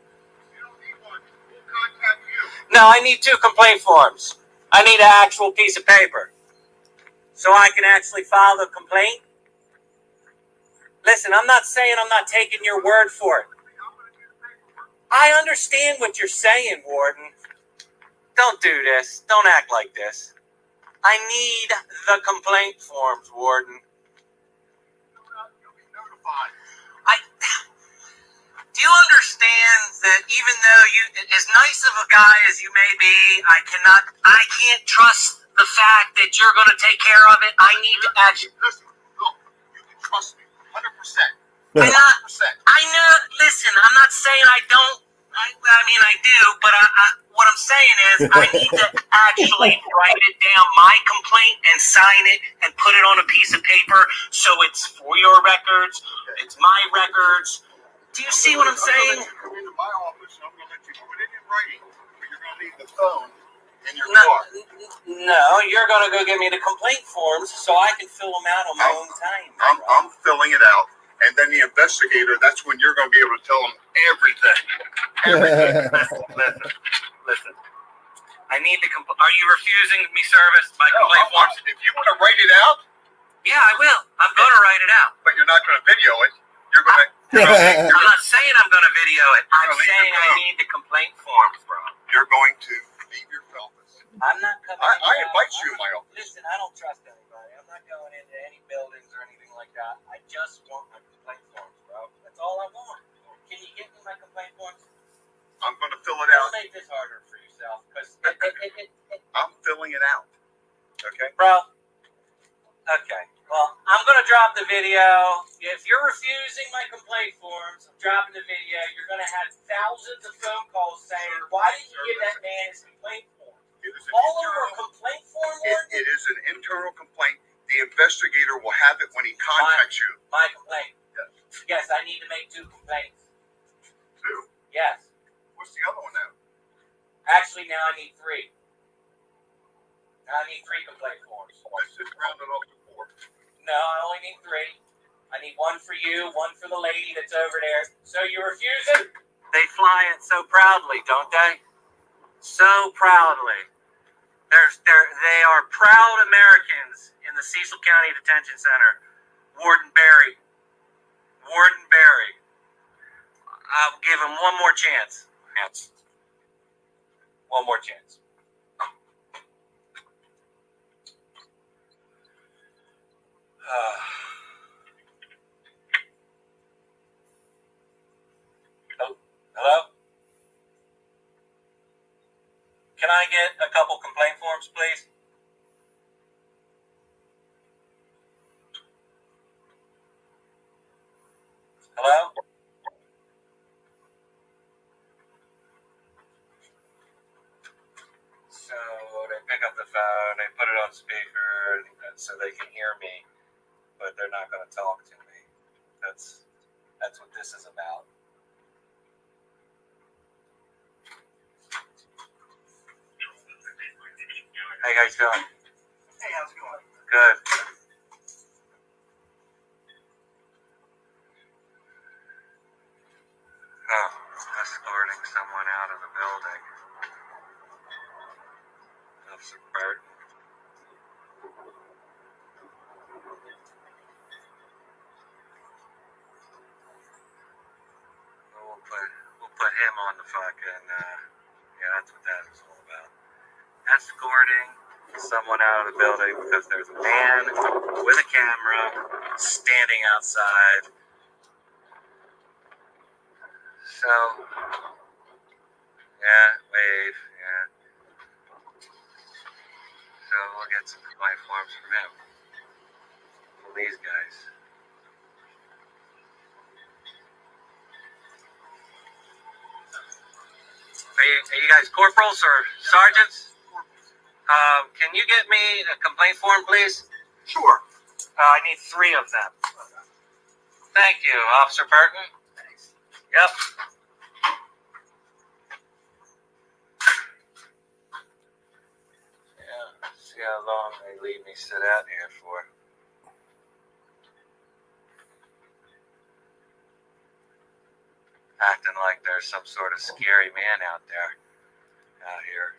No, I need 2 complaint forms. I need an actual piece of paper. So I can actually file the complaint. Listen, I'm not saying I'm not taking your word for it. I understand what you're saying, Warden. Don't do this. Don't act like this. I need the complaint forms, Warden. You'll be notified. Do you understand that even though you, as nice of a guy as you may be, I can't trust the fact that you're going to take care of it. I need to actually. Listen, look, you can trust me 100%. I know. Listen, I'm not saying I don't. I mean, I do, but what I'm saying is I need to actually write it down, my complaint, and sign it and put it on a piece of paper so it's for your records. It's my records. Do you see what I'm saying? I'm going to come into my office and I'm going to let you put it in writing, but you're going to leave the phone in your No, car. no, you're going to go get me the complaint forms so I can fill them out on my own time. I'm filling it out, and then the investigator, that's when you're going to be able to tell them everything. Listen. I need the are you refusing me service, my complaint forms? If you want to write it out, Yeah, I will. I'm going to write it out. but you're not going to video it, you're going to. I'm not saying I'm going to video it. I'm saying I need the complaint forms, bro. You're going to leave your office. I'm not coming. I invite you in my office. Listen, I don't trust anybody. I'm not going into any buildings or anything like that. I just want my complaint forms, bro. That's all I want. Can you get me my complaint forms? I'm going to fill it Don't out. make this harder for yourself, because I'm filling it out. Okay? bro. Okay. Well, I'm going to drop the video. If you're refusing my complaint forms, I'm dropping the video. You're going to have thousands of phone calls saying, why didn't you give that man his complaint form? All over a complaint form, It is an internal complaint. The investigator will have it when he contacts you. My complaint. Yes, I need to make 2 complaints. 2. Yes. What's the other one now? Actually, now I need 3. Now I need 3 complaint forms. Let's just round it off to 4. No, I only need 3. I need 1 for you, 1 for the lady that's over there. So you refuse it? They fly it so proudly, don't they? So proudly. They are proud Americans in the Cecil County Detention Center. Warden Barry. Warden Barry. I'll give him one more chance. One more chance. Hello? Can I get a couple complaint forms, please? Hello? So they pick up the phone, they put it on speaker so they can hear me, but they're not going to talk to me. That's what this is about. How you guys doing? Hey, how's it going? Good. Oh, escorting someone out of the building. Officer Burton. We'll put him on the fucking, yeah, that's what that is all about. Escorting someone out of the building because there's a man with a camera standing outside. So, yeah, wave, yeah. So we'll get some complaint forms from him. From these guys. Are you guys corporals or sergeants? Can you get me a complaint form, please? Sure. I need 3 of them. Thank you, Officer Burton. Thanks. Yep. Yeah, see how long they leave me sit out here for. Acting like there's some sort of scary man out here.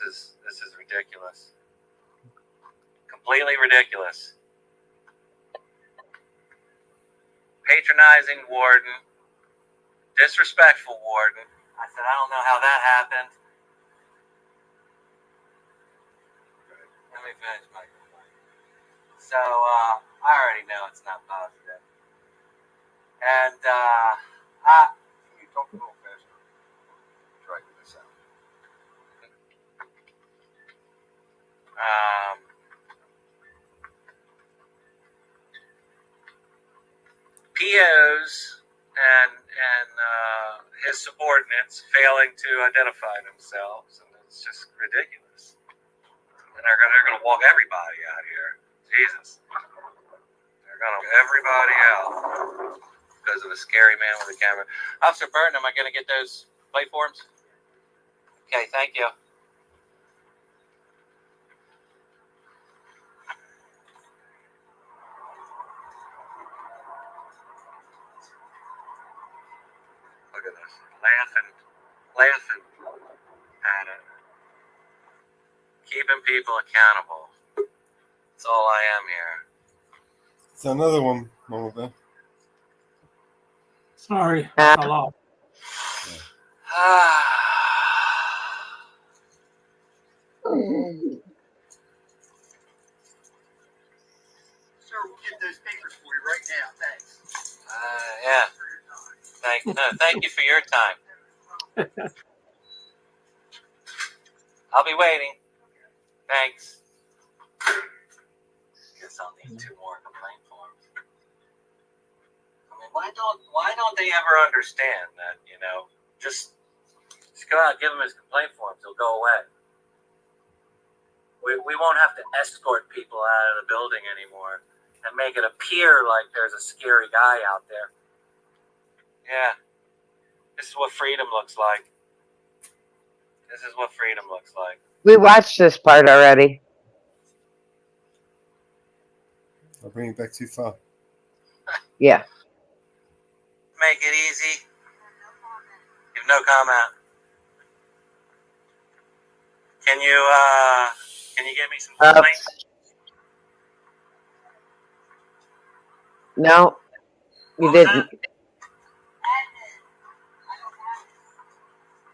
This is ridiculous. Completely ridiculous. Patronizing warden, disrespectful warden, I said, I don't know how that happened. Let me finish my complaint. So, I already know it's not positive. And, You talk a little faster. Try to get this out. POs and his subordinates failing to identify themselves, and it's just ridiculous. And they're gonna walk everybody out here. Jesus, they're gonna walk everybody out because of a scary man with a camera. Officer Burton, am I gonna get those plate forms? Okay, thank you. Look at this, laughing at it. Keeping people accountable. That's all I am here. It's another one, Mama Bear. Sorry, I fell off. Sir, we'll get those papers for you right now. Thanks. Yeah. Thank you for your time. I'll be waiting. Thanks. Guess I'll need 2 more complaint forms. I mean, why don't they ever understand that, just go out and give him his complaint forms, he'll go away. We won't have to escort people out of the building anymore and make it appear like there's a scary guy out there. Yeah. This is what freedom looks like. This is what freedom looks like. We watched this part already. I'll bring it back too far. Yeah. Make it easy. Give no comment. Can you get me some complaints? No, you didn't.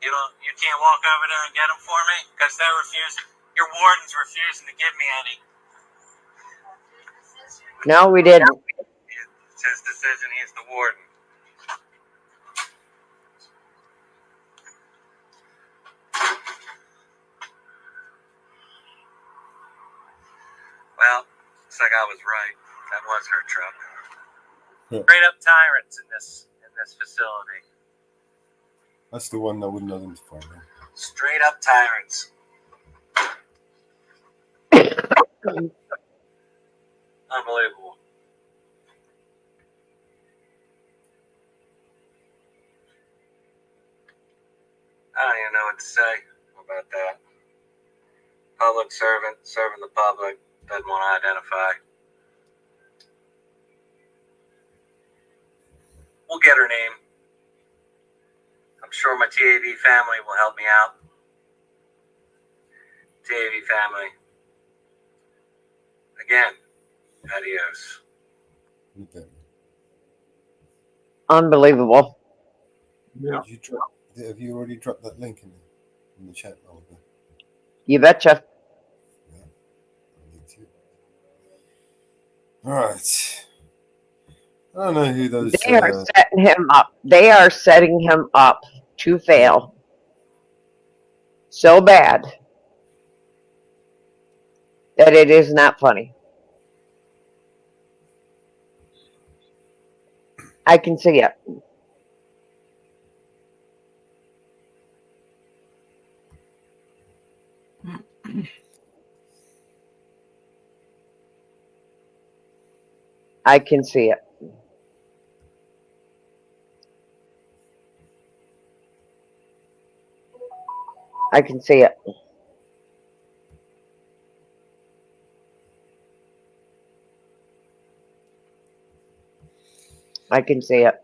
You can't walk over there and get them for me? Because they're refusing. Your warden's refusing to give me any. No, we didn't. It's his decision. He's the warden. Well, looks like I was right. That was her truck. Yeah. Straight up tyrants in this facility. That's the one I wouldn't identify. Straight up tyrants. Unbelievable. I don't even know what to say about that. Public servant serving the public, doesn't want to identify. We'll get her name. I'm sure my TAV family will help me out. TAV family. Again, adios. Okay. Unbelievable. Yeah. Have you already dropped that link in the chat, Oliver? You betcha. Yeah, I need to. All right. I don't know who those. They are setting him up. They are setting him up to fail. So bad that it is not funny. I can see it. I can see it. I can see it. I can see it.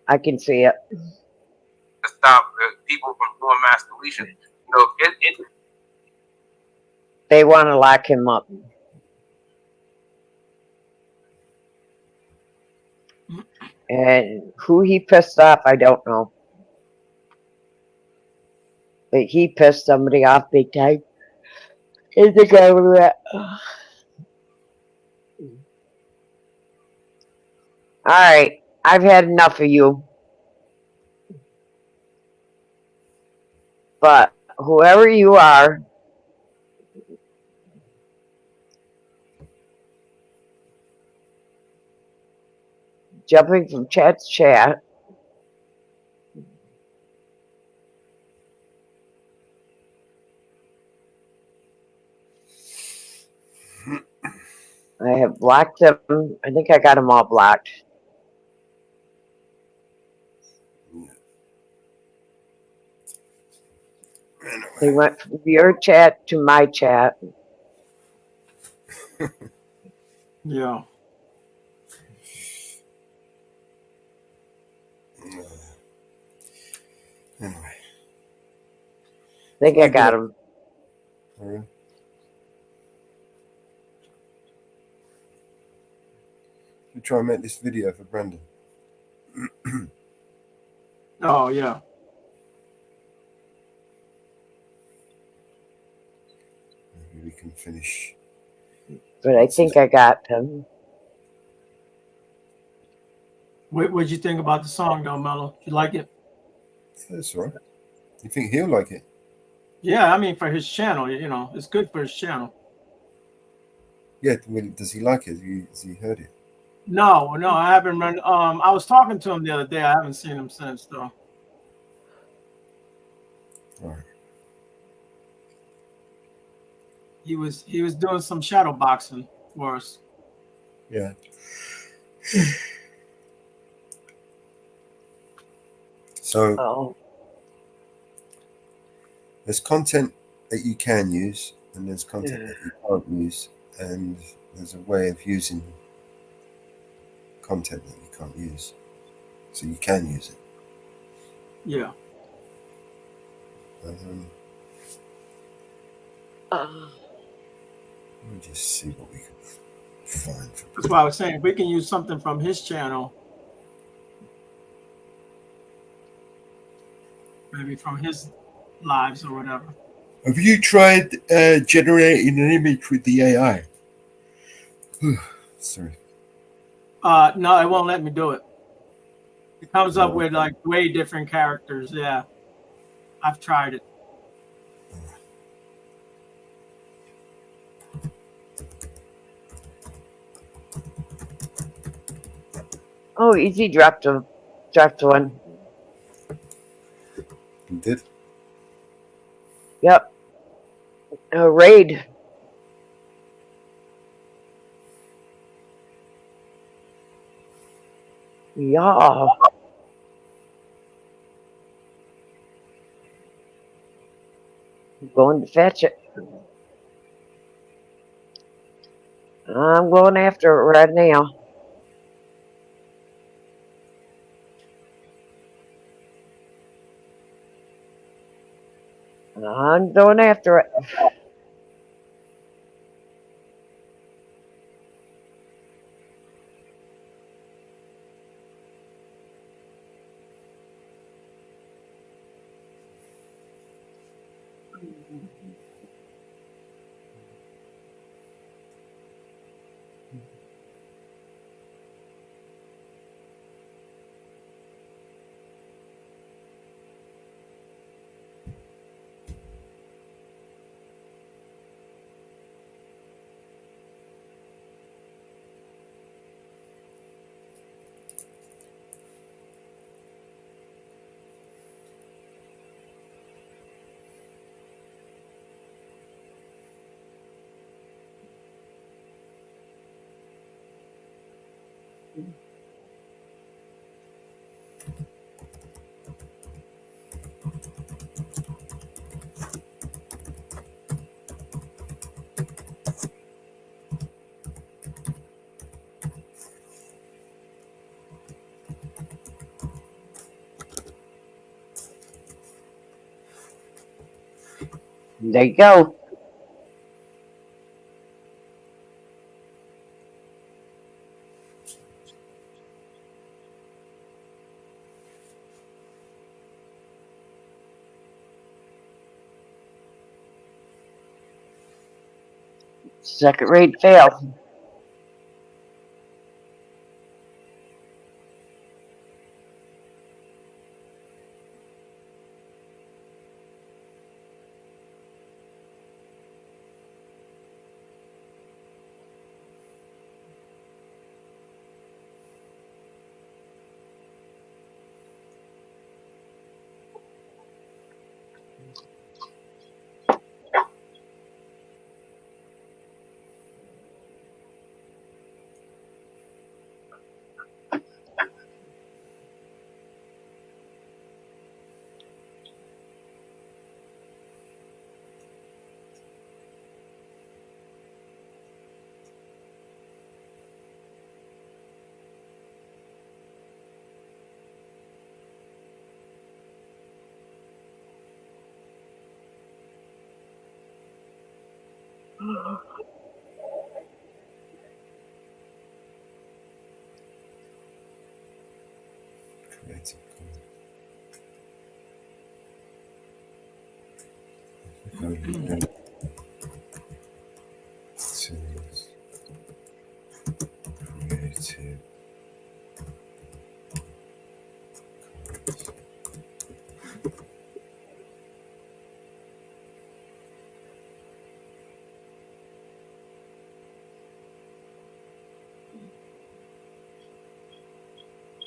I can see it. to stop people from doing mass deletion. You know, They want to lock him up. And who he pissed off, I don't know. But he pissed somebody off big time. In the government. Alright, I've had enough of you. But whoever you are, jumping from chat to chat, I have blocked them. I think I got them all blocked. They went from your chat to my chat. Yeah. Anyway. I think I got them. All right. We try and make this video for Brandon. Oh, yeah. Maybe we can finish. But I think I got them. What'd you think about the song, though, Mello? You like it? That's all right. You think he'll like it? Yeah, I mean, for his channel, you know, it's good for his channel. Yeah. Well, does he like it? Has he heard it? No, I haven't run. I was talking to him the other day. I haven't seen him since, though. All right. He was doing some shadow boxing for us. Yeah. So there's content that you can use, and there's content that you can't use, and there's a way of using content that you can't use, so you can use it. Yeah. Let me just see what we can find. That's why I was saying if we can use something from his channel, maybe from his lives or whatever. Have you tried generating an image with the AI? Sorry. No, it won't let me do it. It comes up with like way different characters. Yeah, I've tried it. Oh, Easy dropped one. You did? Yep. A raid. Yeah. I'm going to fetch it. I'm going after it right now. I'm going after it. There you go. Second rate fail. Creative creative.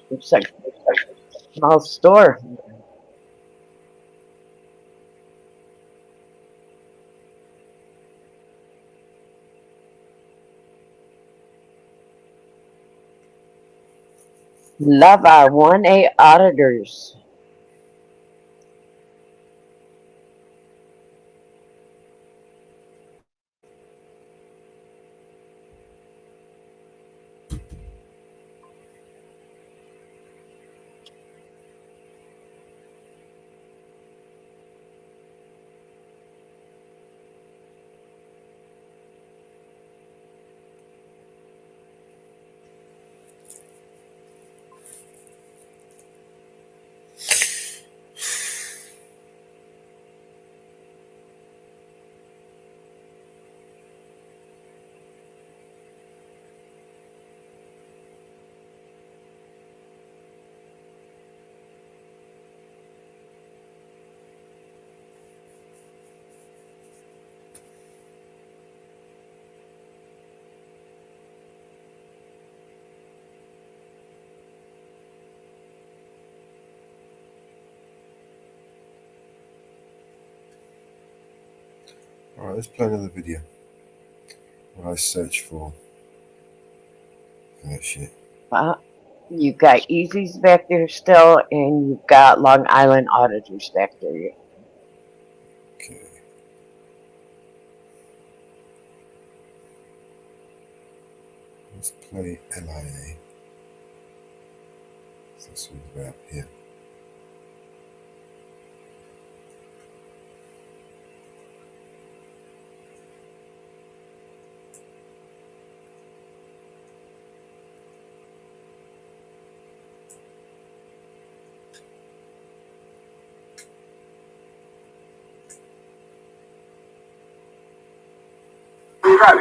Looks like a small store. Love our 1A auditors. Alright, let's play another video where I search for that shit. You've got Easy's back there still, and you've got Long Island auditors back there. Okay. Let's play LIA. That's all about here.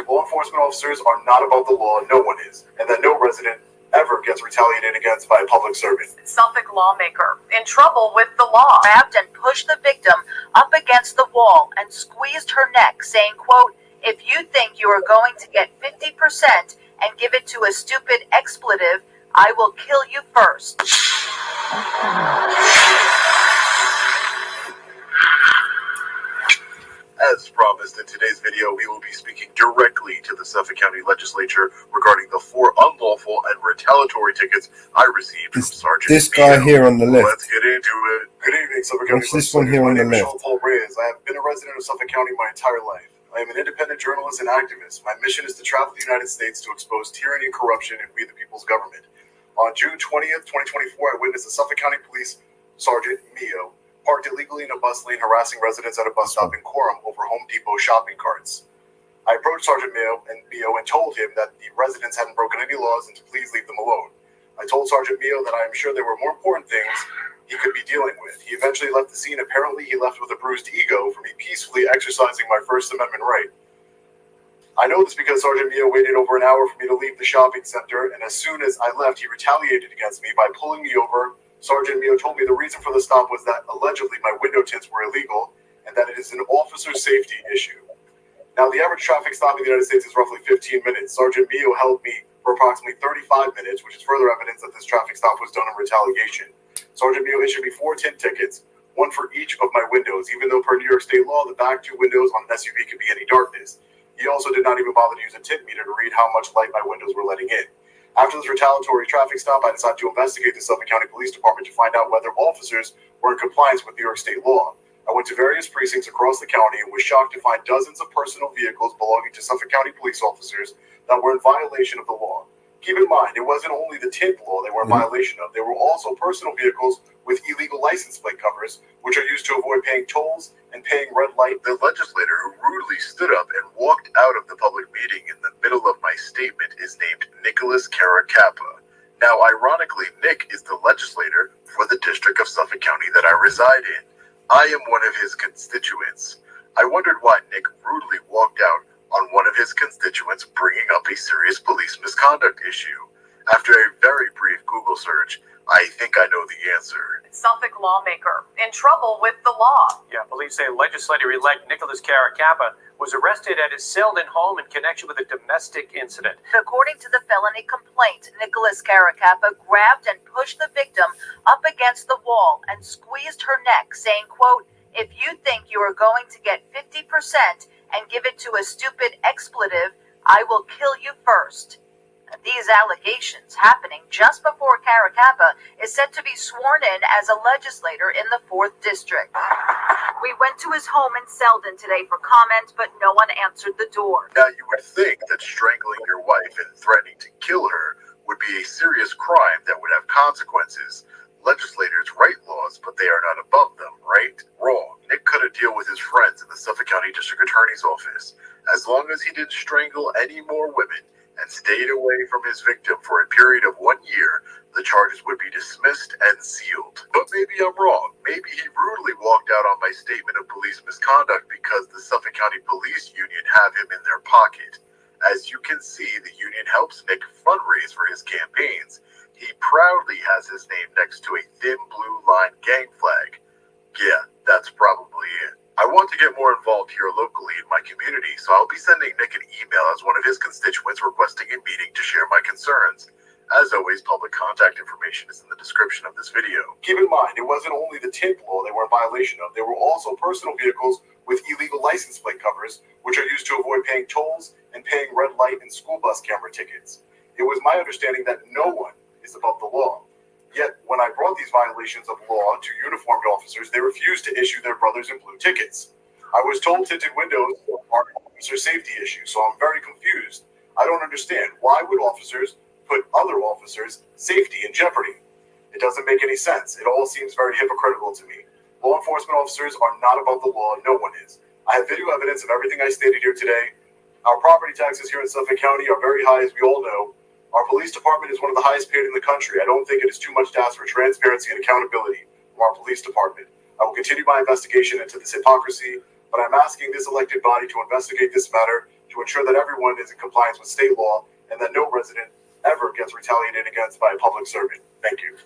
Law enforcement officers are not above the law, no one is, and that no resident ever gets retaliated against by a public servant. Suffolk lawmaker in trouble with the law grabbed and pushed the victim up against the wall and squeezed her neck, saying, quote, "If you think you are going to get 50% and give it to a stupid expletive, I will kill you first." As promised, in today's video, we will be speaking directly to the Suffolk County Legislature regarding the 4 unlawful and retaliatory tickets I received from Sergeant This guy here on the left. Let's get into it. Good evening, Suffolk County What's this one here on the Legislature. My name is left? Sean Paul Reyes. I have been a resident of Suffolk County my entire life. I am an independent journalist and activist. My mission is to travel the United States to expose tyranny and corruption in We the People's Government. On June 20th, 2024, I witnessed a Suffolk County Police Sergeant Mio parked illegally in a bus lane, harassing residents at a bus stop in Quorum over Home Depot shopping carts. I approached Sergeant Mio and told him that the residents hadn't broken any laws and to please leave them alone. I told Sergeant Mio that I am sure there were more important things he could be dealing with. He eventually left the scene. Apparently, he left with a bruised ego for me peacefully exercising my First Amendment right. I know this because Sergeant Mio waited over an hour for me to leave the shopping center, and as soon as I left, he retaliated against me by pulling me over. Sergeant Mio told me the reason for the stop was that allegedly my window tints were illegal and that it is an officer safety issue. Now, the average traffic stop in the United States is roughly 15 minutes. Sergeant Mio held me for approximately 35 minutes, which is further evidence that this traffic stop was done in retaliation. Sergeant Mio issued me 4 tint tickets, one for each of my windows, even though per New York State law, the back 2 windows on an SUV could be any darkness. He also did not even bother to use a tint meter to read how much light my windows were letting in. After this retaliatory traffic stop, I decided to investigate the Suffolk County Police Department to find out whether officers were in compliance with New York State law. I went to various precincts across the county and was shocked to find dozens of personal vehicles belonging to Suffolk County police officers that were in violation of the law. Keep in mind, it wasn't only the tint law they were in violation of. There were also personal vehicles with illegal license plate covers, which are used to avoid paying tolls and paying red light. The legislator who rudely stood up and walked out of the public meeting in the middle of my statement is named Nicholas Caracappa. Now, ironically, Nick is the legislator for the District of Suffolk County that I reside in. I am one of his constituents. I wondered why Nick rudely walked out on one of his constituents bringing up a serious police misconduct issue. After a very brief Google search, I think I know the answer. Suffolk lawmaker in trouble with the law. Yeah, police say legislator-elect Nicholas Caracappa was arrested at his Selden home in connection with a domestic incident. According to the felony complaint, Nicholas Caracappa grabbed and pushed the victim up against the wall and squeezed her neck, saying, quote, "If you think you are going to get 50% and give it to a stupid expletive, I will kill you first." These allegations happening just before Caracappa is set to be sworn in as a legislator in the 4th District. We went to his home in Selden today for comment, but no one answered the door. Now, you would think that strangling your wife and threatening to kill her would be a serious crime that would have consequences. Legislators write laws, but they are not above them, right? Wrong. Nick could have dealt with his friends in the Suffolk County District Attorney's Office. As long as he didn't strangle any more women and stayed away from his victim for a period of 1 year, the charges would be dismissed and sealed. But maybe I'm wrong. Maybe he rudely walked out on my statement of police misconduct because the Suffolk County Police Union have him in their pocket. As you can see, the union helps Nick fundraise for his campaigns. He proudly has his name next to a thin blue line gang flag. Yeah, that's probably it. I want to get more involved here locally in my community, so I'll be sending Nick an email as one of his constituents requesting a meeting to share my concerns. As always, public contact information is in the description of this video. Keep in mind, it wasn't only the tint law they were in violation of. There were also personal vehicles with illegal license plate covers, which are used to avoid paying tolls and paying red light and school bus camera tickets. It was my understanding that no one is above the law. Yet, when I brought these violations of law to uniformed officers, they refused to issue their brothers in blue tickets. I was told tinted windows are an officer safety issue, so I'm very confused. I don't understand. Why would officers put other officers' safety in jeopardy? It doesn't make any sense. It all seems very hypocritical to me. Law enforcement officers are not above the law. No one is. I have video evidence of everything I stated here today. Our property taxes here in Suffolk County are very high, as we all know. Our police department is one of the highest paid in the country. I don't think it is too much to ask for transparency and accountability from our police department. I will continue my investigation into this hypocrisy, but I'm asking this elected body to investigate this matter to ensure that everyone is in compliance with state law and that no resident ever gets retaliated against by a public servant. Thank you.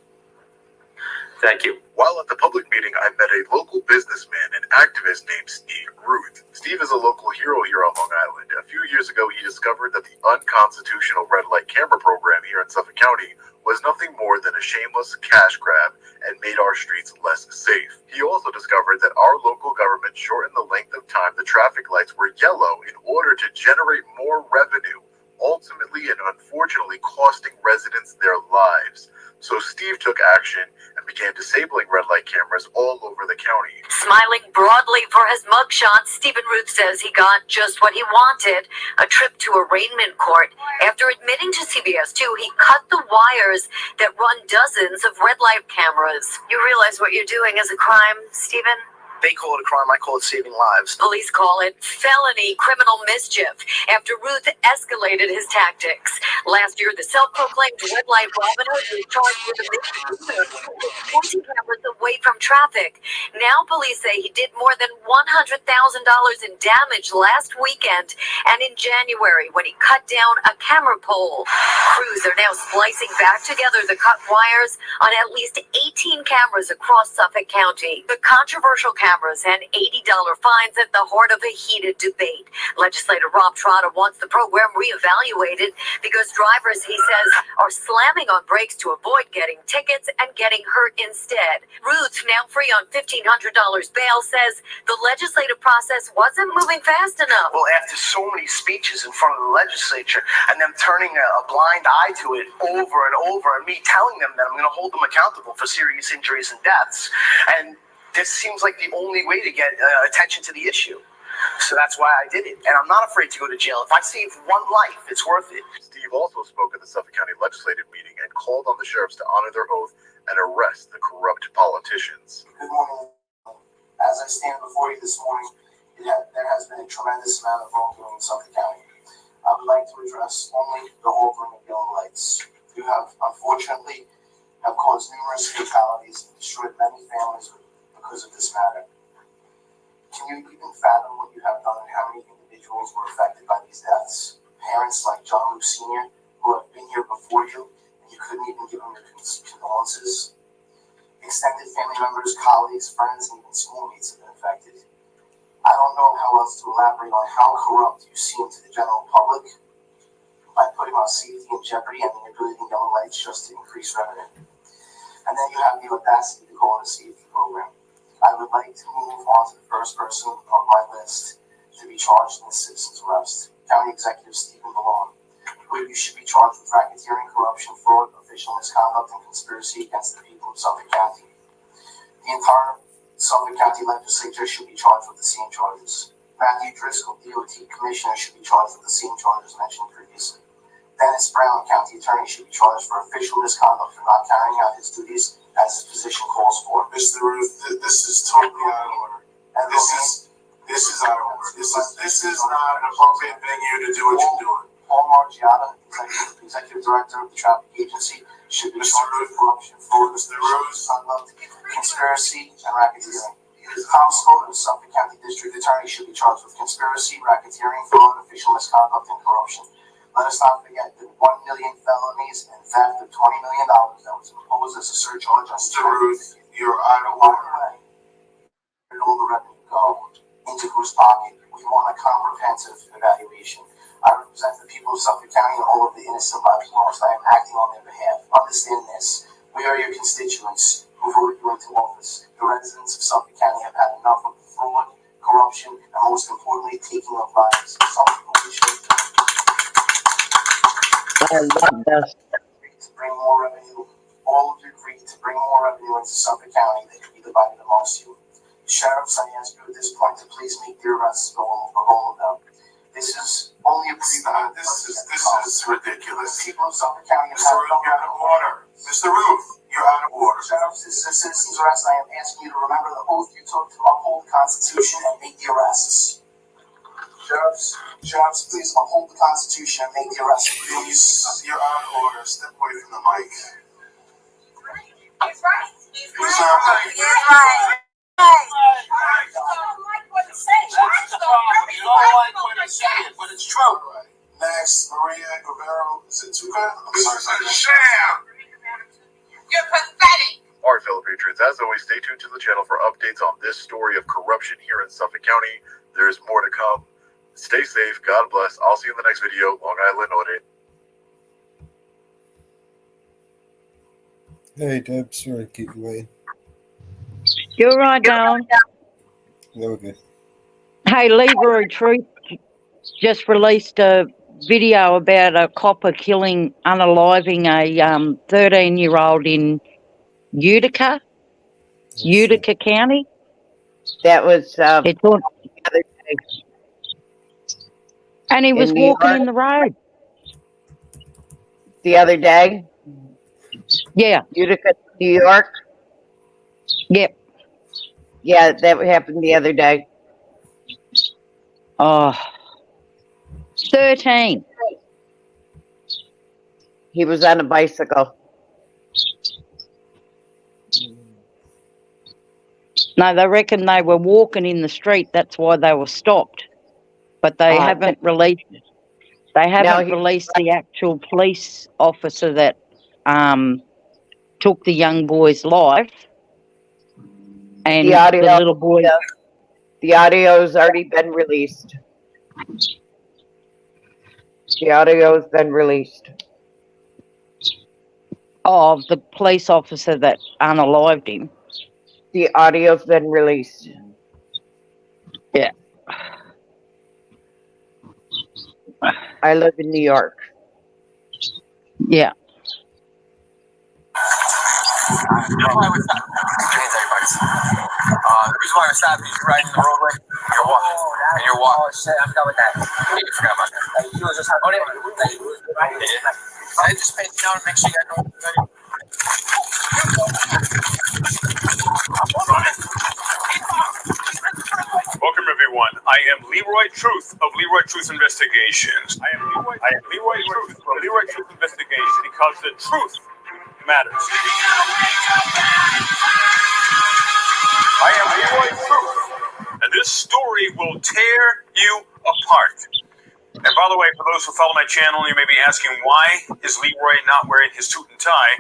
Thank you. While at the public meeting, I met a local businessman and activist named Steve Ruth. Steve is a local hero here on Long Island. A few years ago, he discovered that the unconstitutional red light camera program here in Suffolk County was nothing more than a shameless cash grab and made our streets less safe. He also discovered that our local government shortened the length of time the traffic lights were yellow in order to generate more revenue, ultimately and unfortunately costing residents their lives. So Steve took action and began disabling red light cameras all over the county. Smiling broadly for his mugshot, Stephen Ruth says he got just what he wanted, a trip to arraignment court. After admitting to CBS 2, he cut the wires that run dozens of red light cameras. You realize what you're doing is a crime, Stephen? They call it a crime, I call it saving lives. Police call it felony criminal mischief after Ruth escalated his tactics. Last year, the self-proclaimed red light Robin Hood was charged with a misdemeanor, pointing cameras away from traffic. Now police say he did more than $100,000 in damage last weekend and in January when he cut down a camera pole. Crews are now splicing back together the cut wires on at least 18 cameras across Suffolk County. The controversial cameras and $80 fines at the heart of a heated debate. Legislator Rob Trotta wants the program reevaluated because drivers, he says, are slamming on brakes to avoid getting tickets and getting hurt instead. Ruth, now free on $1,500 bail, says the legislative process wasn't moving fast enough. Well, after so many speeches in front of the legislature and them turning a blind eye to it over and over and me telling them that I'm going to hold them accountable for serious injuries and deaths. And this seems like the only way to get attention to the issue. So that's why I did it. And I'm not afraid to go to jail. If I save one life, it's worth it. Steve also spoke at the Suffolk County Legislative meeting and called on the sheriffs to honor their oath and arrest the corrupt politicians. Good morning. As I stand before you this morning, there has been a tremendous amount of wrongdoing in Suffolk County. I would like to address only the hovering of yellow lights. You have, unfortunately, caused numerous fatalities and destroyed many families because of this matter. Can you even fathom what you have done and how many individuals were affected by these deaths? Parents like John Luke Sr., who have been here before you, and you couldn't even give them your condolences. Extended family members, colleagues, friends, and even schoolmates have been affected. I don't know how else to elaborate on how corrupt you seem to the general public by putting our safety in jeopardy and manipulating yellow lights just to increase revenue. And then you have the audacity to call it a safety program. I would like to move on to the first person on my list to be charged in this citizen's arrest, County Executive Stephen Ballone, who you should be charged with racketeering, corruption, fraud, official misconduct, and conspiracy against the people of Suffolk County. The entire Suffolk County Legislature should be charged with the same charges. Matthew Driscoll, DOT Commissioner, should be charged with the same charges mentioned previously. Dennis Brown, County Attorney, should be charged for official misconduct for not carrying out his duties as his position calls for. Mr. Ruth, this is totally out of order. And This is out of order. This is not an appropriate venue to do what you're doing. Paul Margiata, Executive Director of the Traffic Agency, should be charged with corruption, fraud, misconduct, conspiracy, and racketeering. Tom Scott, Suffolk County District Attorney, should be charged with conspiracy, racketeering, fraud, official misconduct, and corruption. Let us not forget the 1 million felonies and theft of $20 million that was imposed as a surcharge on Mr. Ruth, you're out of order. Where did all the revenue go? Into whose pocket? We want a comprehensive evaluation. I represent the people of Suffolk County and all of the innocent lives lost. I am acting on their behalf. Understand this. We are your constituents who voted you into office. The residents of Suffolk County have had enough of fraud, corruption, and most importantly, taking of lives. Some people we should I love this. to bring more revenue. All of you agreed to bring more revenue into Suffolk County that could be divided amongst you. Sheriffs, I ask you at this point to please make the arrests of all of them. This is only a This is ridiculous. People of Suffolk County Mr. Ruth, you're out of order. Mr. Ruth, you're out of order. Sheriffs, this is a citizen's arrest. I am asking you to remember the oath you took to uphold the Constitution and make the arrests. Sheriffs, please uphold the Constitution and make the arrests. Please, you're out of order. Step away from the mic. He's right. He's right. He's right. That's the problem. You don't like what I say it, but it's true. Next, Maria Guerrero. Is it Tuca? This is a sham. You're pathetic. All right, fellow patriots, as always, stay tuned to the channel for updates on this story of corruption here in Suffolk County. There's more to come. Stay safe. God bless. I'll see you in the next video. Long Island Audit. Hey, Deb. Sorry to keep you waiting. You're right, Don. No, we're good. Hey, Leroy Truth just released a video about a copper killing, unaliving a 13-year-old in Utica County. That was It's on, the other day and he in was New walking York. in the road. The other day, Yeah. Utica, New York. Yep. Yeah, that happened the other day. Oh, 13. He was on a bicycle. No, they reckon they were walking in the street. That's why they were stopped. But they haven't released. They haven't released the actual police officer that took the young boy's life, and The audio, the little boy. the audio's already been released. The audio's been released. Of the police officer that unalived him. The audio's been released. Yeah. I live in New York. Yeah. The reason why we're stopping is you're riding the roadway, you're walking, and you're walking. Oh, shit, I'm done with that. You forgot about that. You were just I just paced down and make sure you got no. Welcome, everyone. I am Leroy Truth of Leroy Truth Investigations. I am Leroy Truth of Leroy Truth Investigations because the truth matters. I am Leroy Truth, and this story will tear you apart. And by the way, for those who follow my channel, you may be asking, why is Leroy not wearing his suit and tie?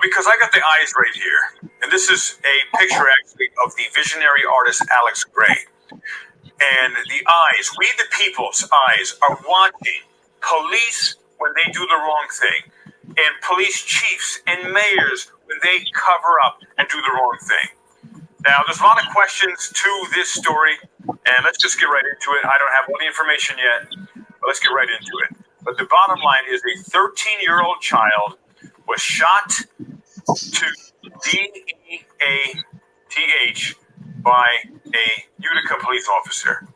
Because I got the eyes right here. And this is a picture, actually, of the visionary artist Alex Gray. And the eyes, we the people's eyes, are watching police when they do the wrong thing, and police chiefs and mayors when they cover up and do the wrong thing. Now, there's a lot of questions to this story, and let's just get right into it. I don't have all the information yet, but let's get right into it. But the bottom line is a 13-year-old child was shot to DEATH by a Utica police officer.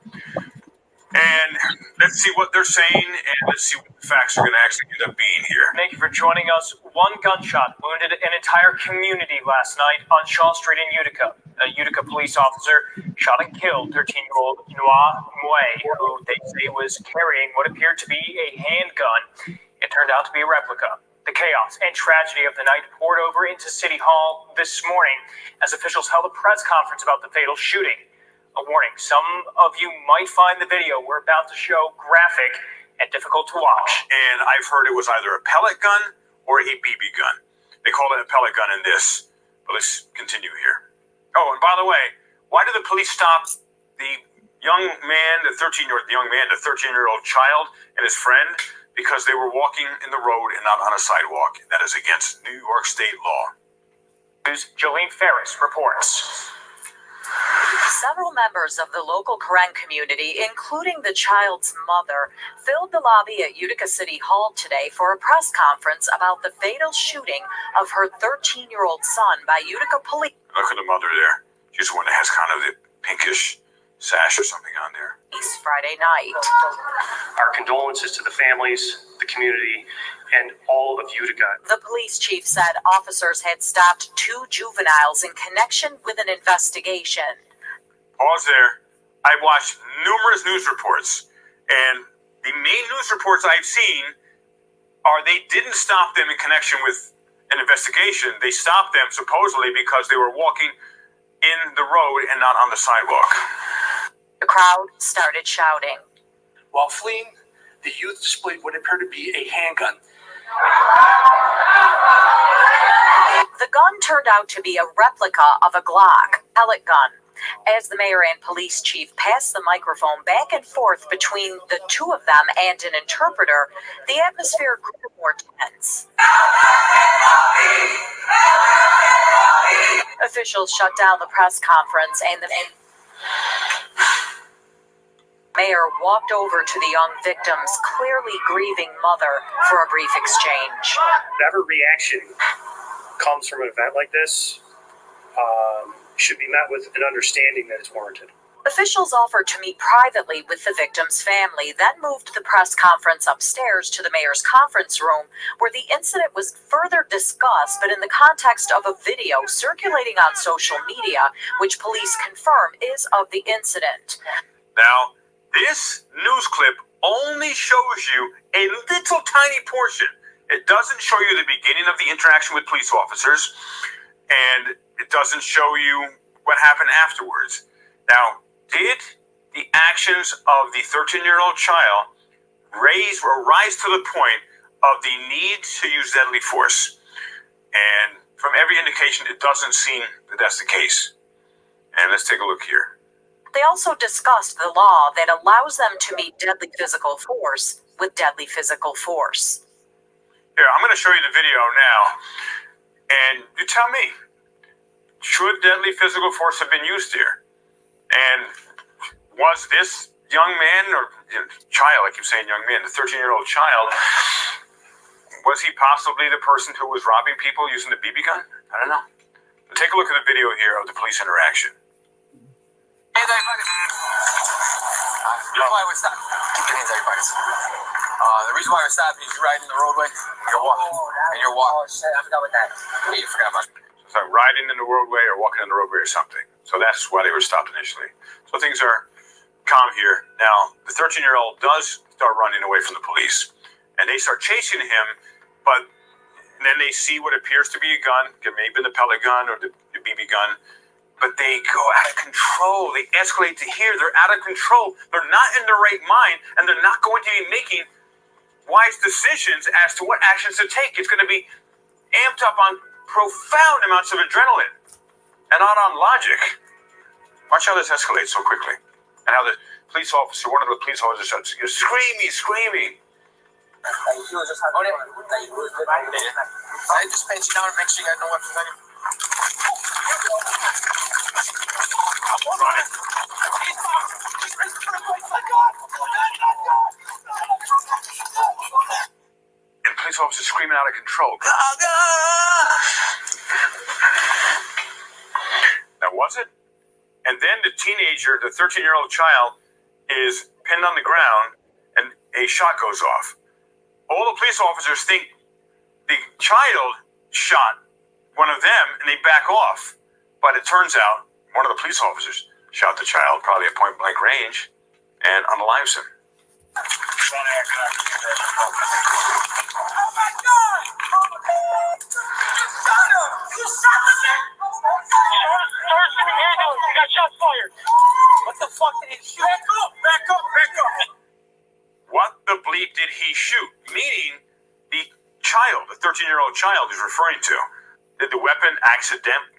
And let's see what they're saying, and let's see what the facts are going to actually end up being here. Thank you for joining us. One gunshot wounded an entire community last night on Shaw Street in Utica. A Utica police officer shot and killed 13-year-old Noah Mue, who they say was carrying what appeared to be a handgun. It turned out to be a replica. The chaos and tragedy of the night poured over into City Hall this morning as officials held a press conference about the fatal shooting. A warning, some of you might find the video we're about to show graphic and difficult to watch. And I've heard it was either a pellet gun or a BB gun. They call it a pellet gun in this. But let's continue here. Oh, and by the way, why did the police stop the young man, the 13-year-old child and his friend? Because they were walking in the road and not on a sidewalk. That is against New York state law. News Jolene Ferris reports. Several members of the local Karen community, including the child's mother, filled the lobby at Utica City Hall today for a press conference about the fatal shooting of her 13-year-old son by Utica police. Look at the mother there. She's the one that has kind of the pinkish sash or something on there. Friday night. Our condolences to the families, the community, and all of Utica. The police chief said officers had stopped 2 juveniles in connection with an investigation. Pause there. I watched numerous news reports, and the main news reports I've seen are they didn't stop them in connection with an investigation. They stopped them supposedly because they were walking in the road and not on the sidewalk. The crowd started shouting. While fleeing, the youth displayed what appeared to be a handgun. The gun turned out to be a replica of a Glock pellet gun. As the mayor and police chief passed the microphone back and forth between the two of them and an interpreter, the atmosphere grew more tense. Officials shut down the press conference and the mayor walked over to the young victim's clearly grieving mother for a brief exchange. Whatever reaction comes from an event like this should be met with an understanding that it's warranted. Officials offered to meet privately with the victim's family, then moved the press conference upstairs to the mayor's conference room, where the incident was further discussed, but in the context of a video circulating on social media, which police confirm is of the incident. Now, this news clip only shows you a little tiny portion. It doesn't show you the beginning of the interaction with police officers, and it doesn't show you what happened afterwards. Now, did the actions of the 13-year-old child rise to the point of the need to use deadly force? And from every indication, it doesn't seem that that's the case. And let's take a look here. They also discussed the law that allows them to meet deadly physical force with deadly physical force. Here, I'm going to show you the video now, and you tell me, should deadly physical force have been used here? And was this young man, or child, I keep saying young man, the 13-year-old child, was he possibly the person who was robbing people using the BB gun? I don't know. But take a look at the video here of the police interaction. Hey, everybody. The reason why we're stopping. Keep your hands out of your pockets. The reason why we're stopping is you're riding the roadway, you're walking, and you're walking. Oh, shit, I forgot about that. Yeah, you forgot about it. So riding in the roadway or walking in the roadway or something. So that's why they were stopped initially. So things are calm here. Now, the 13-year-old does start running away from the police, and they start chasing him, but then they see what appears to be a gun, maybe the pellet gun or the BB gun, but they go out of control. They escalate to here. They're out of control. They're not in their right mind, and they're not going to be making wise decisions as to what actions to take. It's going to be amped up on profound amounts of adrenaline and not on logic. Watch how this escalates so quickly, and how the police officer, one of the police officers, starts screaming. I just pat you down and make sure you got no weapons on you. And police officers screaming out of control. Now, was it? And then the teenager, the 13-year-old child, is pinned on the ground, and a shot goes off. All the police officers think the child shot one of them, and they back off. But it turns out one of the police officers shot the child, probably at point-blank range, and unalives him. Oh, my God! You shot the man! You got shots fired. What the fuck did he shoot? Back up. What the bleep did he shoot? Meaning the child, the 13-year-old child is referring to. Did the weapon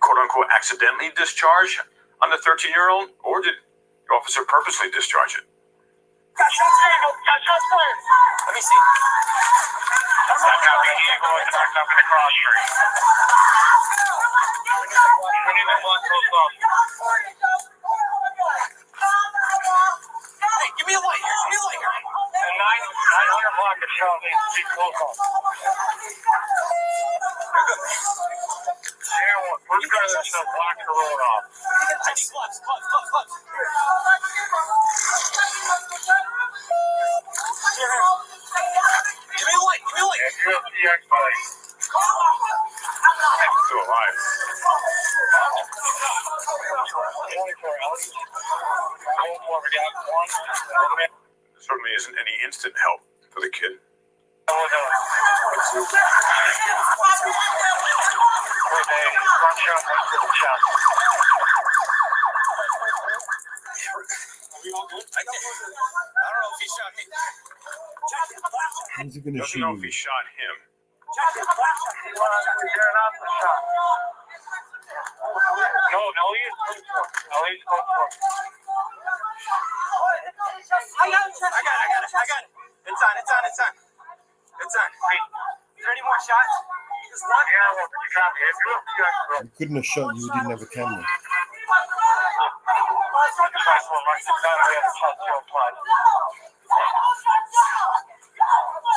quote-unquote, accidentally discharge on the 13-year-old, or did the officer purposely discharge it? Got shots fired. Let me see. That's not the vehicle. It's parked up in the cross street. We need to block those off. Hey, give me a light here. The 900 block of shell needs to be closed off. Yeah, we're trying to block the road off. I need gloves. Give me a light. Yeah, UFCX light. Still alive. 24 hours. There certainly isn't any instant help for the kid. Are we all good? I don't know if he shot me. How's he going to Doesn't shoot know if you? he shot him. No, Ellie's code for. I got it. It's on. Is there any more shots? Just one? He couldn't have shot you, he didn't have a camera.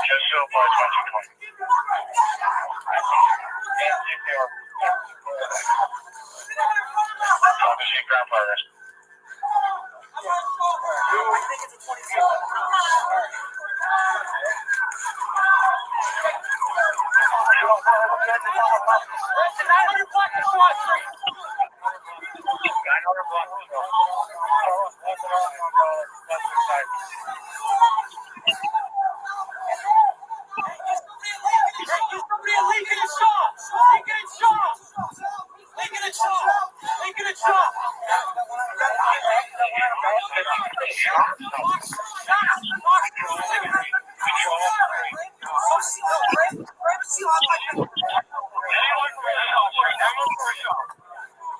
Just so much. 900 block of Shaw Street. 900 block of Shaw. Somebody Lincoln and Shaw. Lincoln and Shaw. Lincoln and Shaw. Lincoln and Shaw.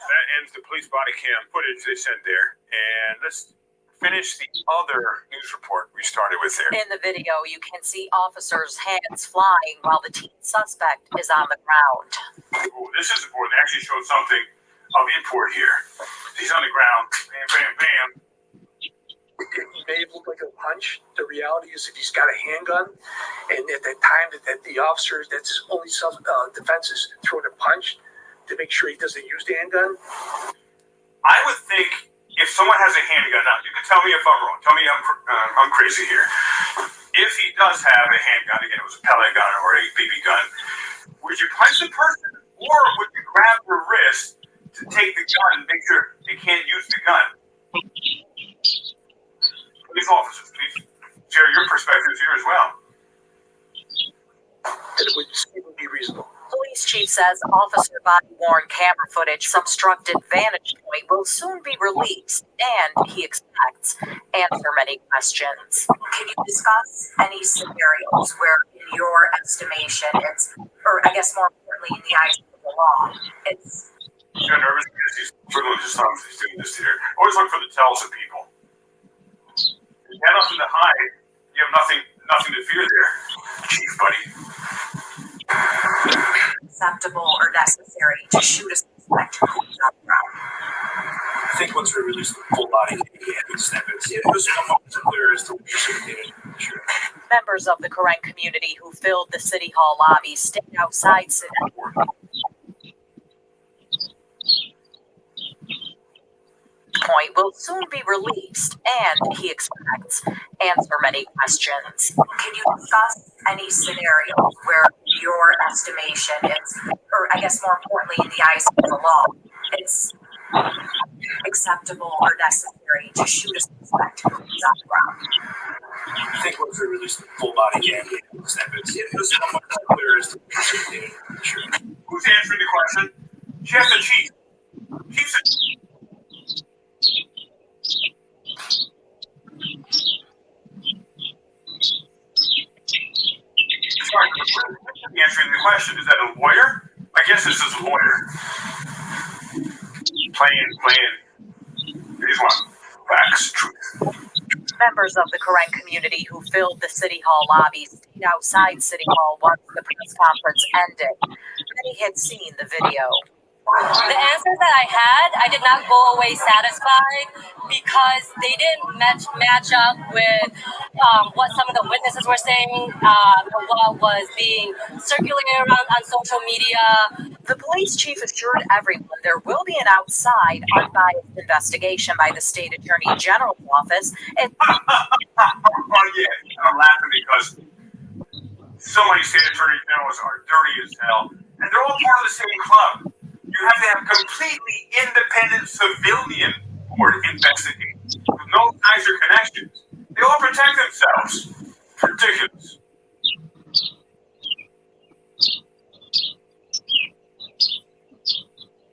That ends the police body cam footage they sent there. And let's finish the other news report we started with there. In the video, you can see officers' hands flying while the teen suspect is on the ground. Ooh, this is important. They actually showed something of import here. He's on the ground. Bam, bam, bam. It may look like a punch. The reality is, if he's got a handgun, and at that time that the officer, that's his only defense is throwing a punch to make sure he doesn't use the handgun. I would think if someone has a handgun, now you can tell me if I'm wrong. Tell me I'm crazy here. If he does have a handgun, again, it was a pellet gun or a BB gun, would you punch the person, or would you grab their wrist to take the gun and make sure they can't use the gun? Police officers, please share your perspectives here as well. That it would be reasonable. Police chief says officer body-worn camera footage from obstructed vantage point will soon be released, and he expects answer many questions. Can you discuss any scenarios where, in your estimation, it's, or I guess more importantly, in the eyes of the law, it's... You're nervous because he's twiddling his thumbs. He's doing this here. Always look for the tells of people. You have nothing to hide. You have nothing to fear there, chief buddy. acceptable or necessary to shoot a suspect who is on the ground. I think once we release the full body snippets, it was clear as to what precipitated. Sure. Members of the Karen community who filled the City Hall lobby stayed outside City Hall. Point will soon be released, and he expects answer many questions. Can you discuss any scenarios where your estimation is, or I guess more importantly, in the eyes of the law, it's acceptable or necessary to shoot a suspect who's on the ground? I think once we release the full body snippets, it was clear as to what precipitated. Sure. Who's answering the question? Jeff the chief. Chief's Sorry, who's answering the question? Is that a lawyer? I guess this is a lawyer. Playing. Here's one. Facts, truth. Members of the Karen community who filled the City Hall lobby stayed outside City Hall once the press conference ended. Many had seen the video. The answers that I had, I did not go away satisfied because they didn't match up with what some of the witnesses were saying, what was being circulated around on social media. The police chief assured everyone there will be an outside, unbiased investigation by the state attorney general's office. Yeah, I'm laughing because so many state attorney generals are dirty as hell, and they're all part of the same club. You have to have completely independent civilian court investigating with no ties or connections. They all protect themselves. Ridiculous.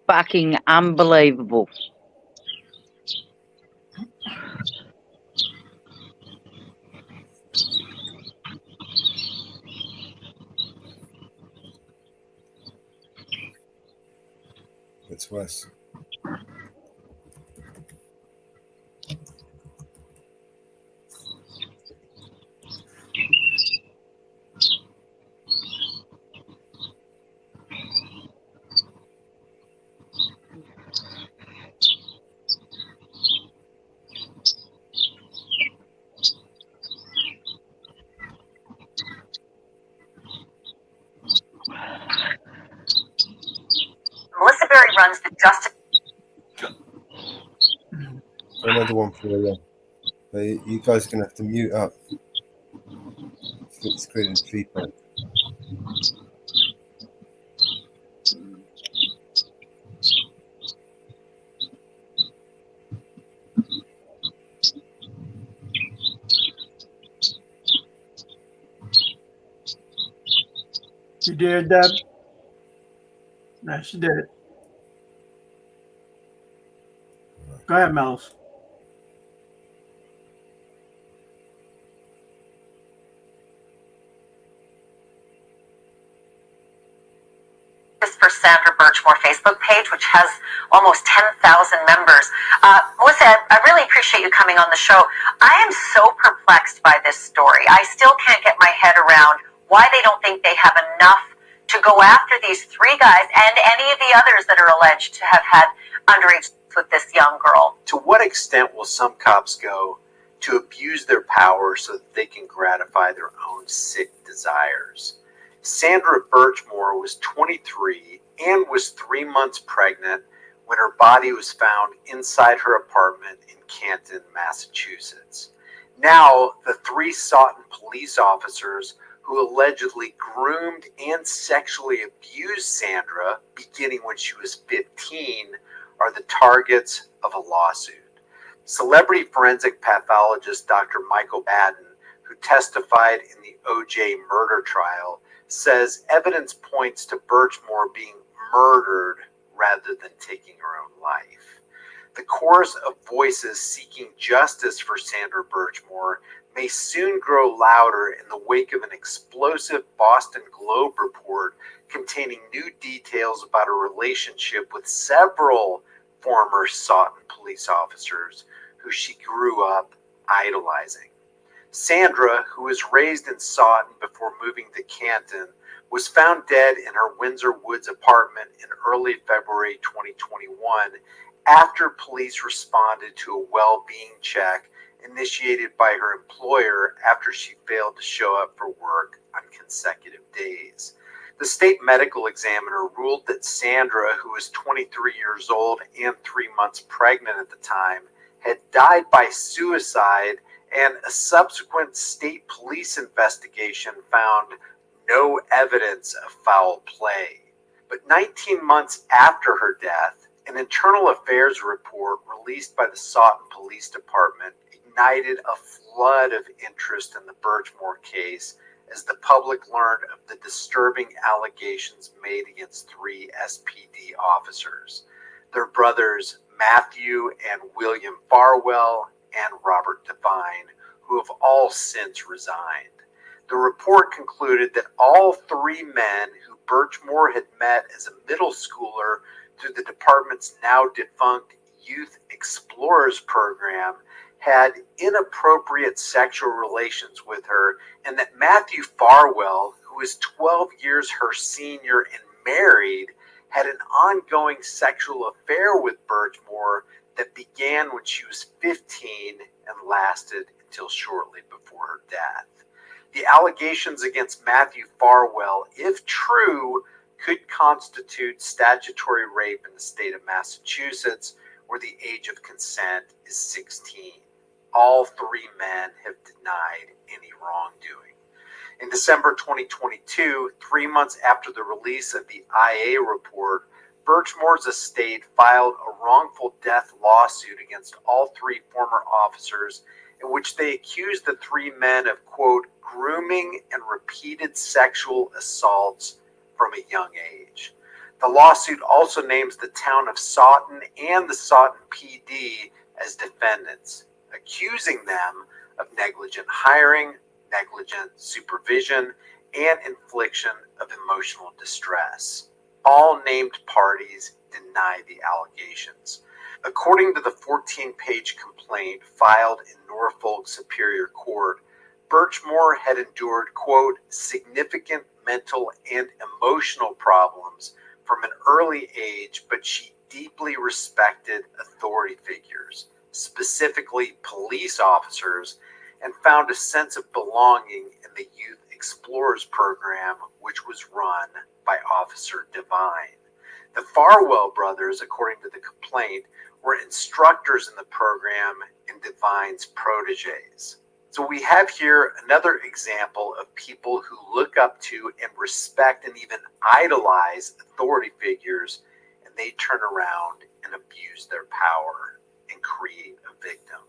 Fucking unbelievable. It's Wes. Melissa Berry runs the Justice. Another one for you. You guys are going to have to mute up. It's creating feedback. You did, Deb? No, she did it. Go ahead, Mouse. For Sandra Birchmore Facebook page, which has almost 10,000 members. Melissa, I really appreciate you coming on the show. I am so perplexed by this story. I still can't get my head around why they don't think they have enough to go after these three guys and any of the others that are alleged to have had underage with this young girl. To what extent will some cops go to abuse their power so that they can gratify their own sick desires? Sandra Birchmore was 23 and was 3 months pregnant when her body was found inside her apartment in Canton, Massachusetts. Now, the three Sutton police officers who allegedly groomed and sexually abused Sandra beginning when she was 15 are the targets of a lawsuit. Celebrity forensic pathologist Dr. Michael Batten, who testified in the O.J. murder trial, says evidence points to Birchmore being murdered rather than taking her own life. The chorus of voices seeking justice for Sandra Birchmore may soon grow louder in the wake of an explosive Boston Globe report containing new details about a relationship with several former Sutton police officers who she grew up idolizing. Sandra, who was raised in Sutton before moving to Canton, was found dead in her Windsor Woods apartment in early February 2021 after police responded to a well-being check initiated by her employer after she failed to show up for work on consecutive days. The state medical examiner ruled that Sandra, who was 23 years old and 3 months pregnant at the time, had died by suicide, and a subsequent state police investigation found no evidence of foul play. But 19 months after her death, an internal affairs report released by the Sutton Police Department ignited a flood of interest in the Birchmore case as the public learned of the disturbing allegations made against three SPD officers, their brothers Matthew and William Farwell and Robert Devine, who have all since resigned. The report concluded that all three men who Birchmore had met as a middle schooler through the department's now defunct Youth Explorers program had inappropriate sexual relations with her, and that Matthew Farwell, who was 12 years her senior and married, had an ongoing sexual affair with Birchmore that began when she was 15 and lasted until shortly before her death. The allegations against Matthew Farwell, if true, could constitute statutory rape in the state of Massachusetts, where the age of consent is 16. All three men have denied any wrongdoing. In December 2022, 3 months after the release of the IA report, Birchmore's estate filed a wrongful death lawsuit against all three former officers in which they accused the three men of, quote, grooming and repeated sexual assaults from a young age. The lawsuit also names the town of Sutton and the Sutton PD as defendants, accusing them of negligent hiring, negligent supervision, and infliction of emotional distress. All named parties deny the allegations. According to the 14-page complaint filed in Norfolk Superior Court, Birchmore had endured, quote, significant mental and emotional problems from an early age, but she deeply respected authority figures, specifically police officers, and found a sense of belonging in the Youth Explorers program, which was run by Officer Devine. The Farwell brothers, according to the complaint, were instructors in the program and Devine's proteges. So we have here another example of people who look up to and respect and even idolize authority figures, and they turn around and abuse their power and create a victim.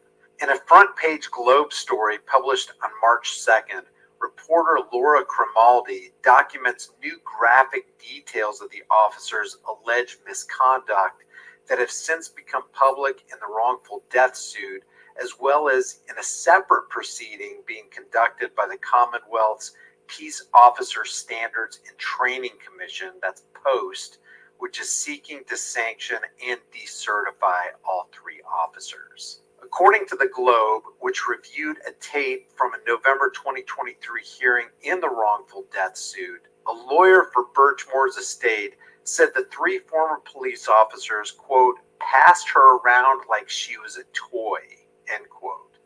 In a front page Globe story published on March 2nd, reporter Laura Grimaldi documents new graphic details of the officer's alleged misconduct that have since become public in the wrongful death suit, as well as in a separate proceeding being conducted by the Commonwealth's Peace Officer Standards and Training Commission, that's POST, which is seeking to sanction and decertify all three officers. According to the Globe, which reviewed a tape from a November 2023 hearing in the wrongful death suit, a lawyer for Birchmore's estate said the three former police officers, quote, passed her around like she was a toy, end quote.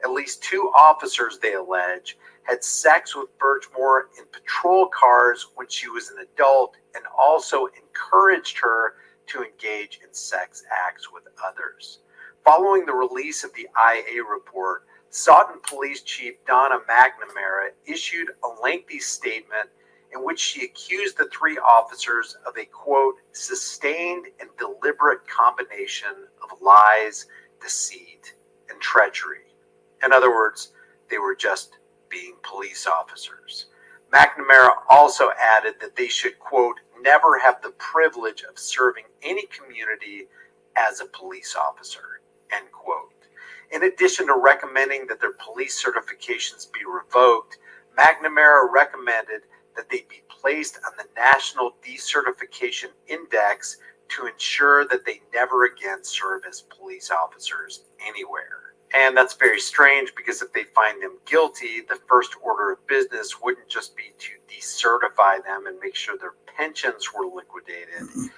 At least two officers, they allege, had sex with Birchmore in patrol cars when she was an adult and also encouraged her to engage in sex acts with others. Following the release of the IA report, Sutton Police Chief Donna McNamara issued a lengthy statement in which she accused the three officers of a, quote, sustained and deliberate combination of lies, deceit, and treachery. In other words, they were just being police officers. McNamara also added that they should, quote, never have the privilege of serving any community as a police officer, end quote. In addition to recommending that their police certifications be revoked, McNamara recommended that they be placed on the National Decertification Index to ensure that they never again serve as police officers anywhere. And that's very strange because if they find them guilty, the first order of business wouldn't just be to decertify them and make sure their pensions were liquidated.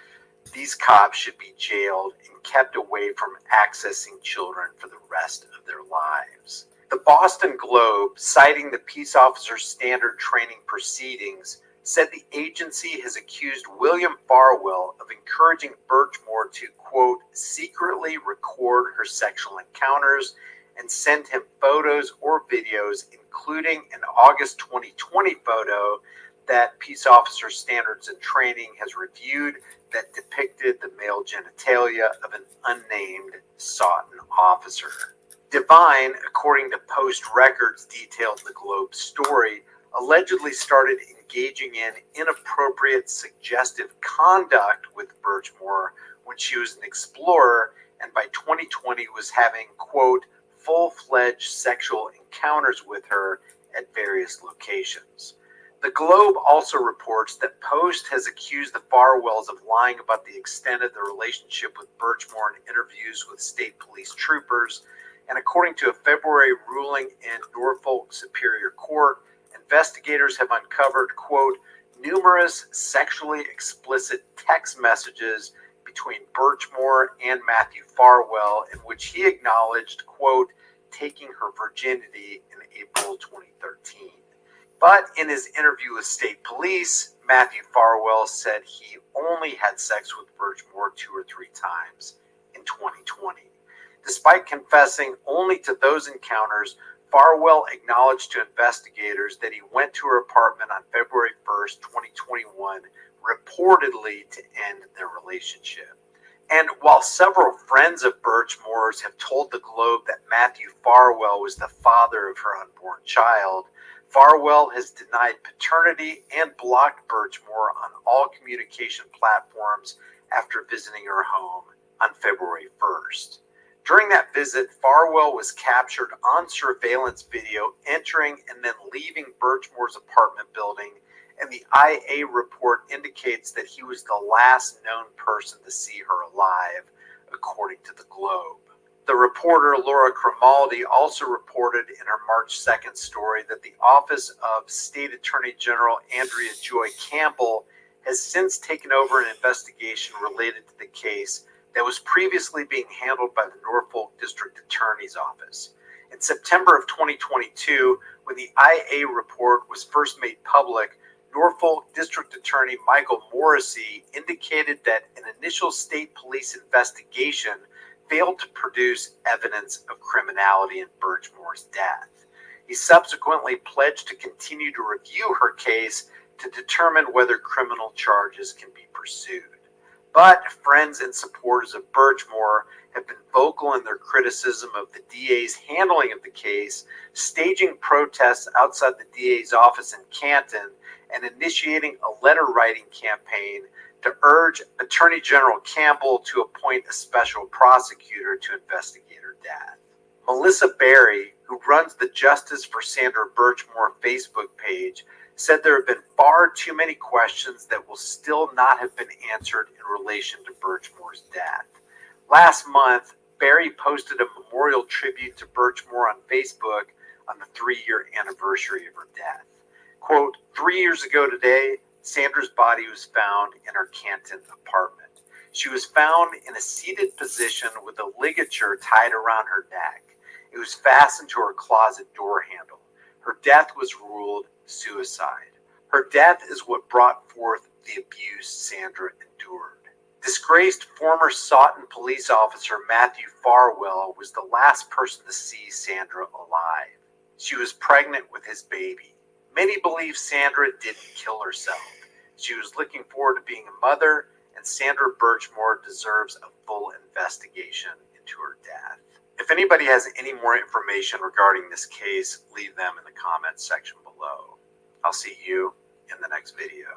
These cops should be jailed and kept away from accessing children for the rest of their lives. The Boston Globe, citing the Peace Officer Standard Training proceedings, said the agency has accused William Farwell of encouraging Birchmore to, quote, secretly record her sexual encounters and send him photos or videos, including an August 2020 photo that Peace Officer Standards and Training has reviewed that depicted the male genitalia of an unnamed Sutton officer. Devine, according to Post records detailed in the Globe story, allegedly started engaging in inappropriate, suggestive conduct with Birchmore when she was an explorer, and by 2020 was having, quote, full-fledged sexual encounters with her at various locations. The Globe also reports that Post has accused the Farwells of lying about the extent of their relationship with Birchmore in interviews with state police troopers, and according to a February ruling in Norfolk Superior Court, investigators have uncovered, quote, numerous sexually explicit text messages between Birchmore and Matthew Farwell in which he acknowledged, quote, taking her virginity in April 2013. But in his interview with state police, Matthew Farwell said he only had sex with Birchmore 2 or 3 times in 2020. Despite confessing only to those encounters, Farwell acknowledged to investigators that he went to her apartment on February 1st, 2021, reportedly to end their relationship. And while several friends of Birchmore's have told the Globe that Matthew Farwell was the father of her unborn child, Farwell has denied paternity and blocked Birchmore on all communication platforms after visiting her home on February 1st. During that visit, Farwell was captured on surveillance video entering and then leaving Birchmore's apartment building, and the IA report indicates that he was the last known person to see her alive, according to the Globe. The reporter Laura Grimaldi also reported in her March 2nd story that the Office of State Attorney General Andrea Joy Campbell has since taken over an investigation related to the case that was previously being handled by the Norfolk District Attorney's Office. In September of 2022, when the IA report was first made public, Norfolk District Attorney Michael Morrissey indicated that an initial state police investigation failed to produce evidence of criminality in Birchmore's death. He subsequently pledged to continue to review her case to determine whether criminal charges can be pursued. But friends and supporters of Birchmore have been vocal in their criticism of the DA's handling of the case, staging protests outside the DA's office in Canton, and initiating a letter-writing campaign to urge Attorney General Campbell to appoint a special prosecutor to investigate her death. Melissa Berry, who runs the Justice for Sandra Birchmore Facebook page, said there have been far too many questions that will still not have been answered in relation to Birchmore's death. Last month, Berry posted a memorial tribute to Birchmore on Facebook on the 3-year anniversary of her death. Quote, 3 years ago today, Sandra's body was found in her Canton apartment. She was found in a seated position with a ligature tied around her neck. It was fastened to her closet door handle. Her death was ruled suicide. Her death is what brought forth the abuse Sandra endured. Disgraced former Sawton police officer Matthew Farwell was the last person to see Sandra alive. She was pregnant with his baby. Many believe Sandra didn't kill herself. She was looking forward to being a mother, and Sandra Birchmore deserves a full investigation into her death. If anybody has any more information regarding this case, leave them in the comments section below. I'll see you in the next video.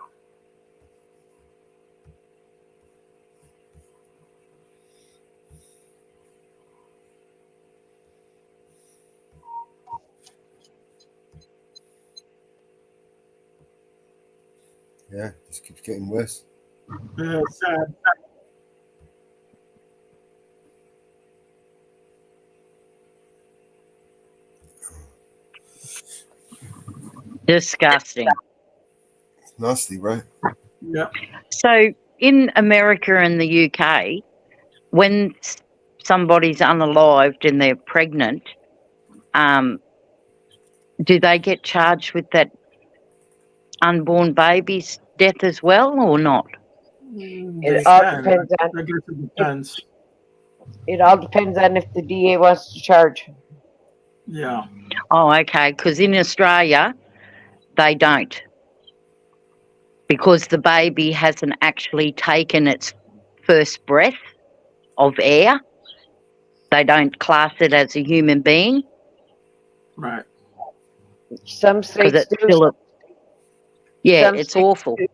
Yeah, just keeps getting worse. Yeah, it's sad. Disgusting. Nasty, right? Yeah. So in America and the UK, when somebody's unalived and they're pregnant, do they get charged with that unborn baby's death as well or not? It all depends on. I guess it depends. It all depends on if the DA wants to charge. Yeah. Oh, okay. Because in Australia, they don't. Because the baby hasn't actually taken its first breath of air. They don't class it as a human being. Right. Some states do. Yeah, Some it's states awful. do,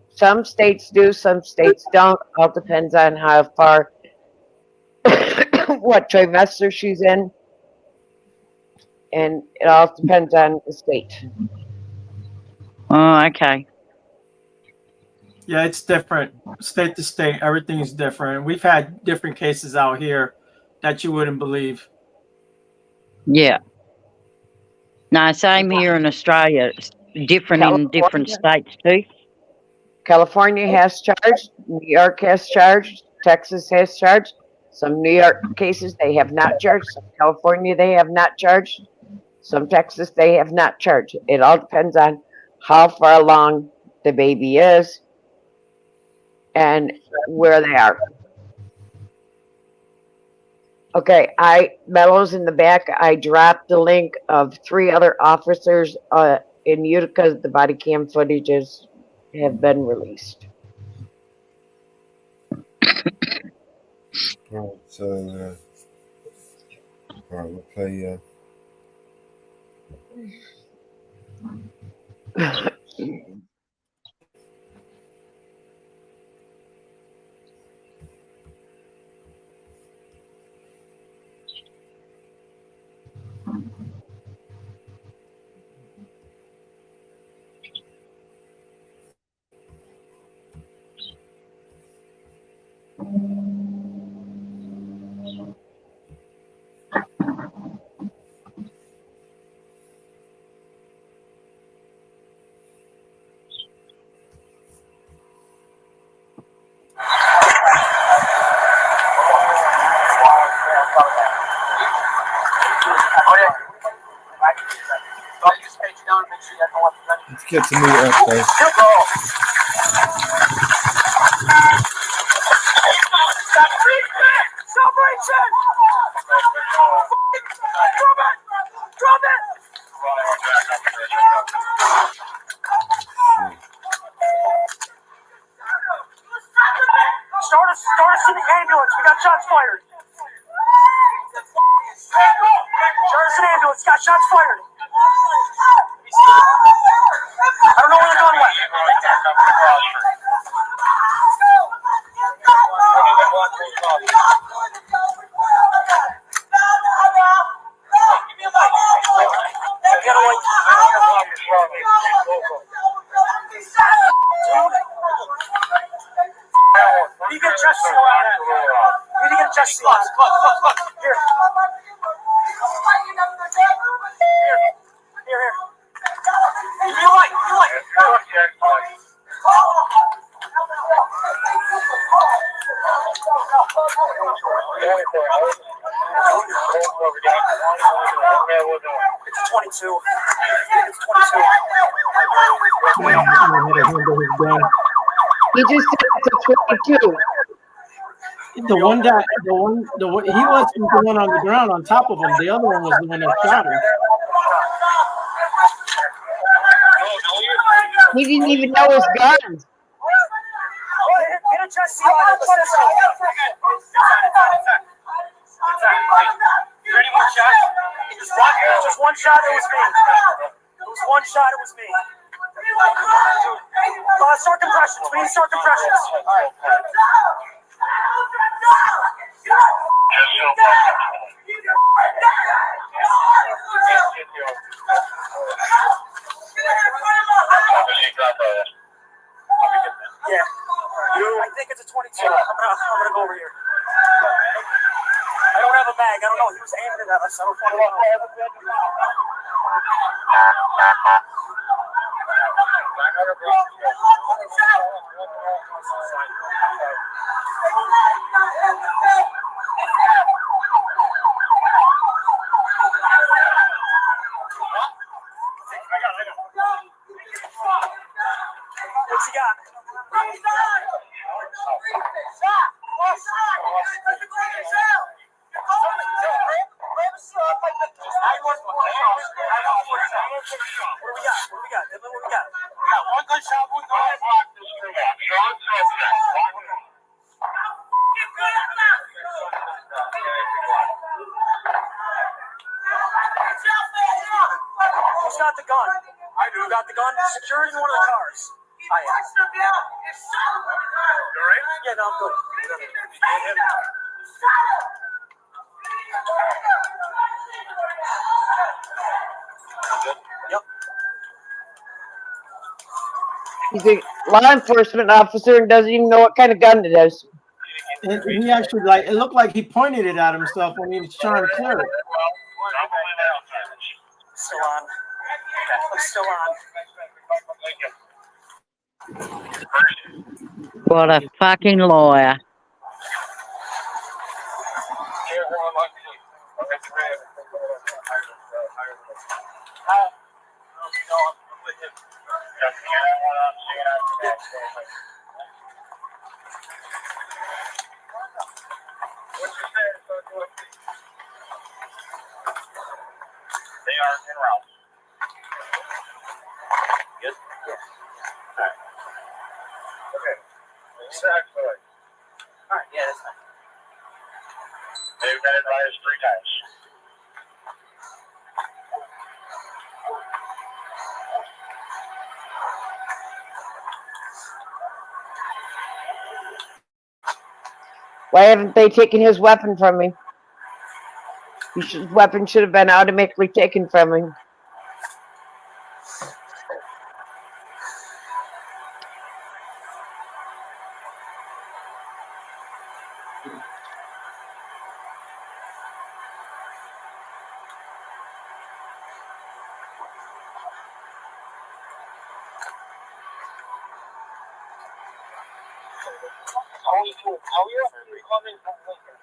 some states do, some states don't. All depends on how far, what trimester she's in, and it all depends on the state. Oh, okay. Yeah, it's different. State to state, everything is different. We've had different cases out here that you wouldn't believe. Yeah. No, same here in Australia. It's different in different states too. California has charged, New York has charged, Texas has charged. Some New York cases they have not charged, some California they have not charged, some Texas they have not charged. It all depends on how far along the baby is and where they are. Okay, Mellows in the back, I dropped the link of 3 other officers in Utica. The body cam footages have been released. Right, so all right, we'll play. Let's get to meet up, guys. Start a city ambulance. We got shots fired. Jesse, look. Here. Here. You like. It's 22. It's 22. He just said it's a 22. The one guy, he wasn't the one on the ground on top of him. The other one was the one that shot him. He didn't even know his guns. Get a Jesse on it. Ready, one shot? Just one shot, it was me. It was one shot, it was me. Start compressions. We need to start compressions. All right. Yeah. I think it's a 22. I'm gonna go over here. I don't have a mag. I don't know. He was aiming it at us. I don't know. What's he got? What we got? One good shot, one good block. Who's got the gun? I do. You got the gun? Secure it in one of the cars. I am. You alright? Yeah, no, I'm good. Yep. He's a law enforcement officer and doesn't even know what kind of gun it is. And he actually, it looked like he pointed it at himself when he was trying to clear it. Still on. I'm still on. What a fucking liar. They are en route. Yes? Yeah. Alright. Okay. Exactly. Alright, yeah, that's fine. They've been advised 3 times. Why haven't they taken his weapon from him? His weapon should have been automatically taken from him. How are you coming from Lincoln?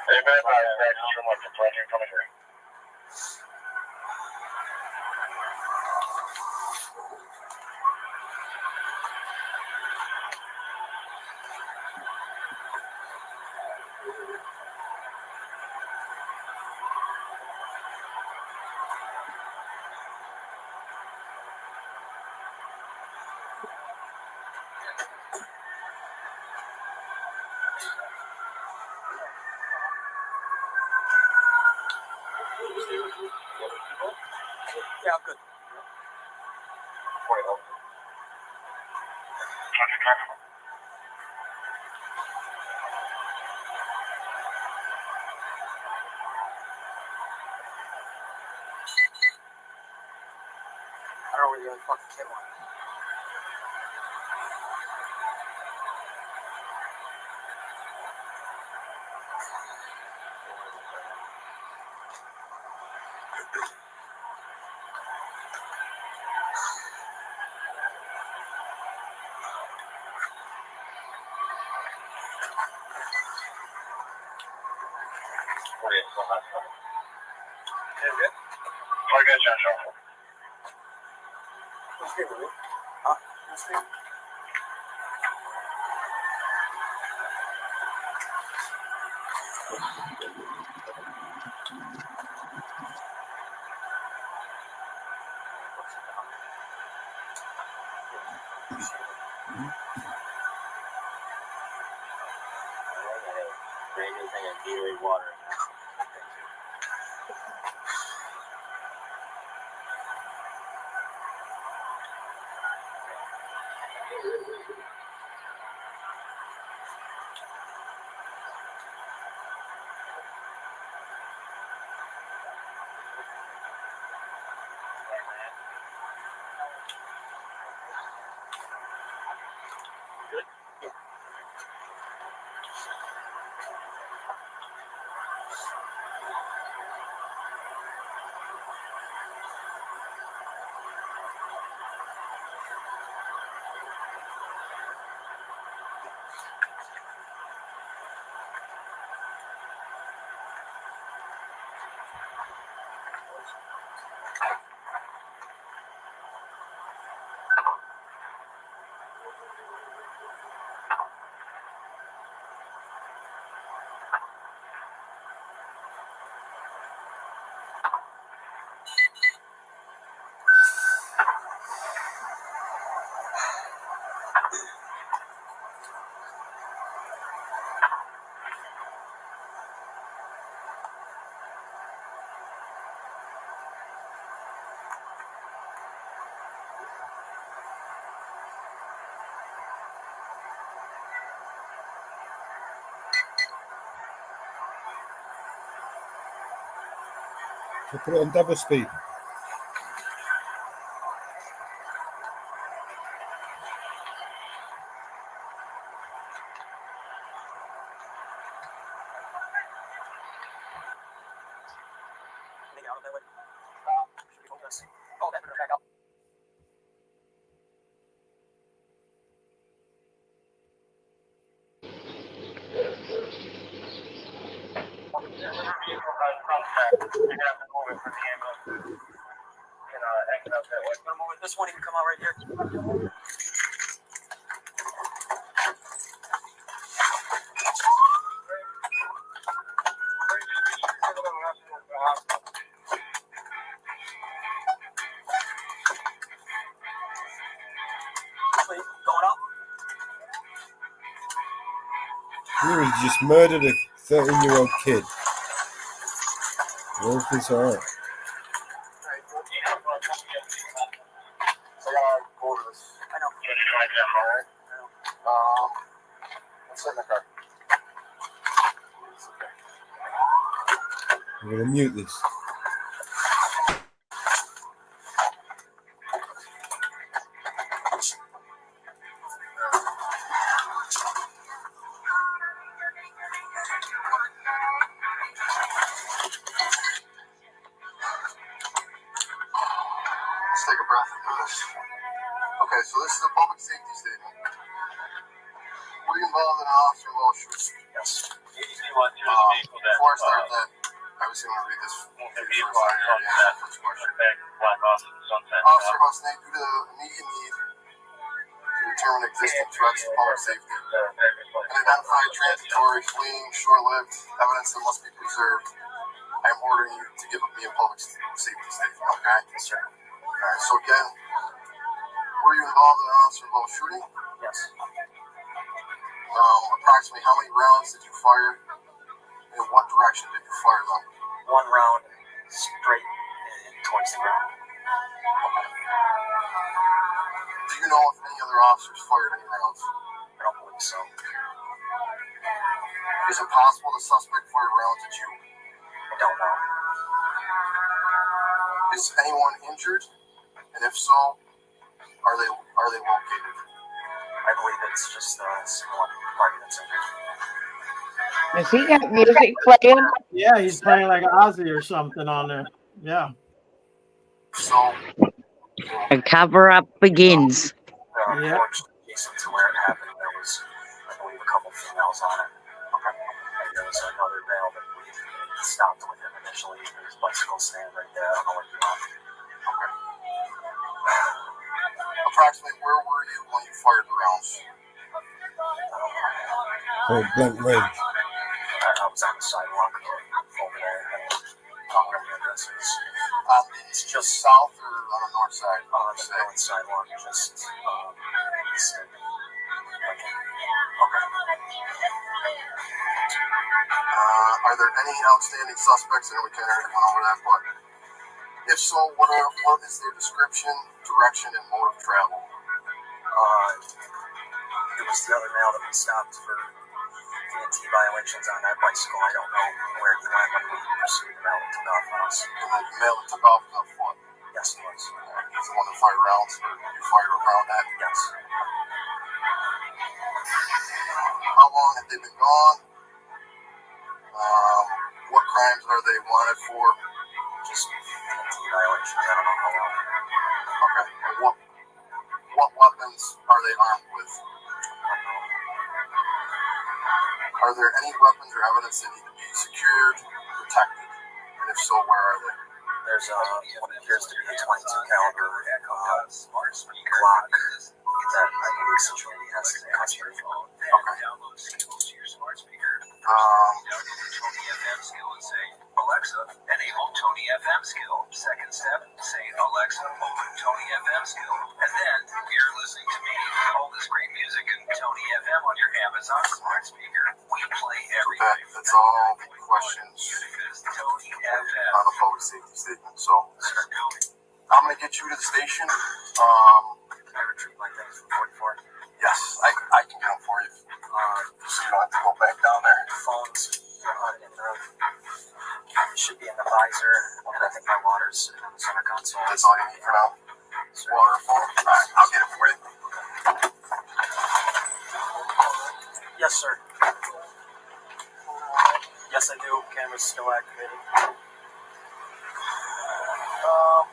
They've been advised practice from Lincoln. Plan your coming here. Yeah, I'm good. I don't know where the other fucking kid went. Brand new thing of Gatorade water. So put it on double speed. This one, you can come out right here. Going up. Here he just murdered a 13-year-old kid. Everything's all right. So I gotta go over this. I know. Alright. Let's sit in the car. I'm going to mute this. Let's take a breath and do this. Okay, so this is a public safety statement. Were you involved in an officer involved shooting? Yes. Before I start that, obviously I'm going to read this. Officer Husney, due to the immediate need to determine existing threats to public safety and identify transitory, fleeing, short-lived evidence that must be preserved, I am ordering you to give me a public safety statement, okay? Yes, sir. Alright, so again, were you involved in an officer involved shooting? Yes. Approximately how many rounds did you fire? In what direction did you fire them? One round straight towards the ground. Okay. Do you know if any other officers fired any rounds? I don't believe so. Is it possible the suspect fired rounds at you? I don't know. Is anyone injured? And if so, are they located? I believe it's just one party that's injured. Has he got music playing? Yeah, he's playing like Ozzy or something on there. Yeah. So, A cover up begins. Yeah. Adjacent to where it happened, there was, I believe, a couple females on it. was another male that we stopped with him initially. His bicycle stand right there. I don't know what he wanted. Okay. Approximately where were you when you fired the rounds? Point blank range. I was on the sidewalk over there. I don't remember the addresses. It's just south or on the north side? On the north sidewalk, just east of. Okay. Are there any outstanding suspects? And we can't already went over that, but if so, what is their description, direction, and mode of travel? It was the other male that we stopped for DNT violations on that bicycle. I don't know where he went when we pursued the male that took off on us. And the male that took off on foot? Yes, he was. He's the one that fired rounds, or you fired around that? Yes. How long have they been gone? What crimes are they wanted for? Just DNT violations. I don't know how long. Okay. And what weapons are they armed with? Are there any weapons or evidence that need to be secured, protected? And if so, where are they? There's what appears to be a 22 caliber Glock that I believe Cincinnati has in custody. Okay. Alexa, enable Tony FM skill. Second step, say Alexa, open Tony FM skill. And then you're listening to me. All this great music and Tony FM on your Amazon smart speaker. We play everything. That's all the questions Tony FM. on the public safety statement. So I'm going to get you to the station. Can I retrieve my things from 44? Yes, I can get them for you. So you don't have to go back down there. Phones in the should be in the visor, and I think my water's sitting on the center console. That's all you need for now? Water, phone? Alright, I'll get it for you. Yes, sir. Yes, I do. Camera's still activated. No.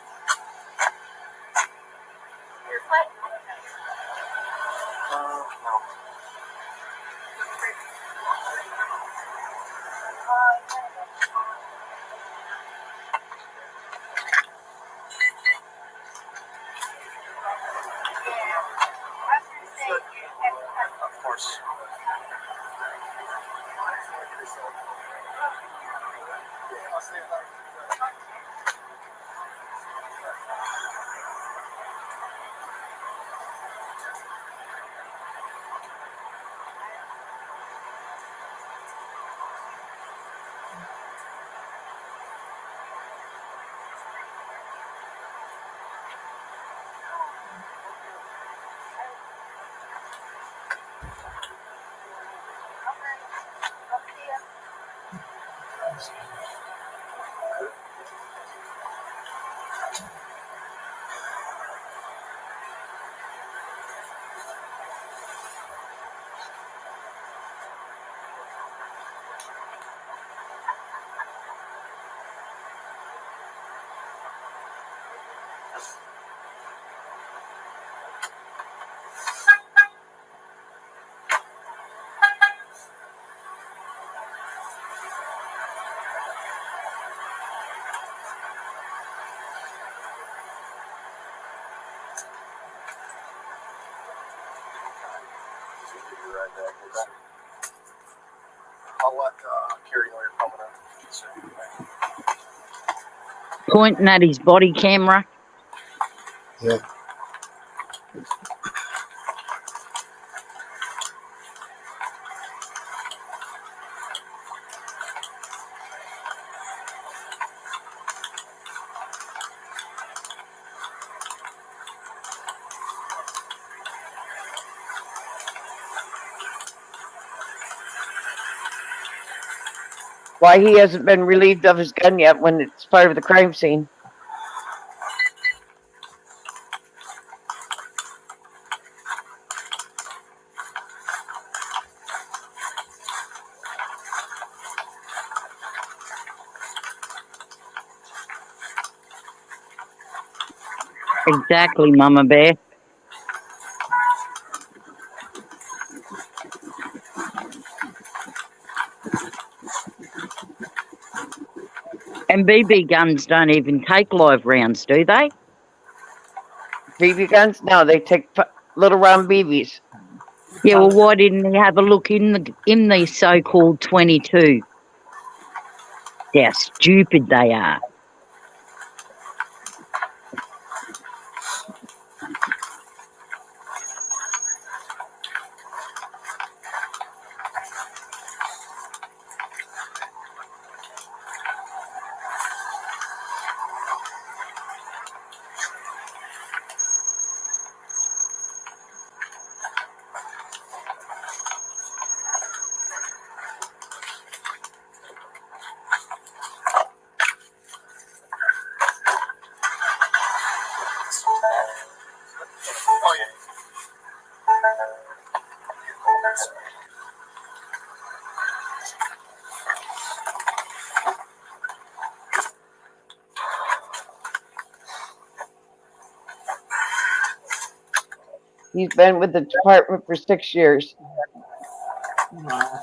Of course. I'll let Carrie know you're coming in. Pointing at his body camera. Yeah. Why he hasn't been relieved of his gun yet when it's part of the crime scene. Exactly, Mama Bear. BB guns don't even take live rounds, do they? BB guns? No, they take little round BBs. Yeah, well, why didn't he have a look in the so-called 22? How stupid they are. Oh yeah. He's been with the department for 6 years. Wow.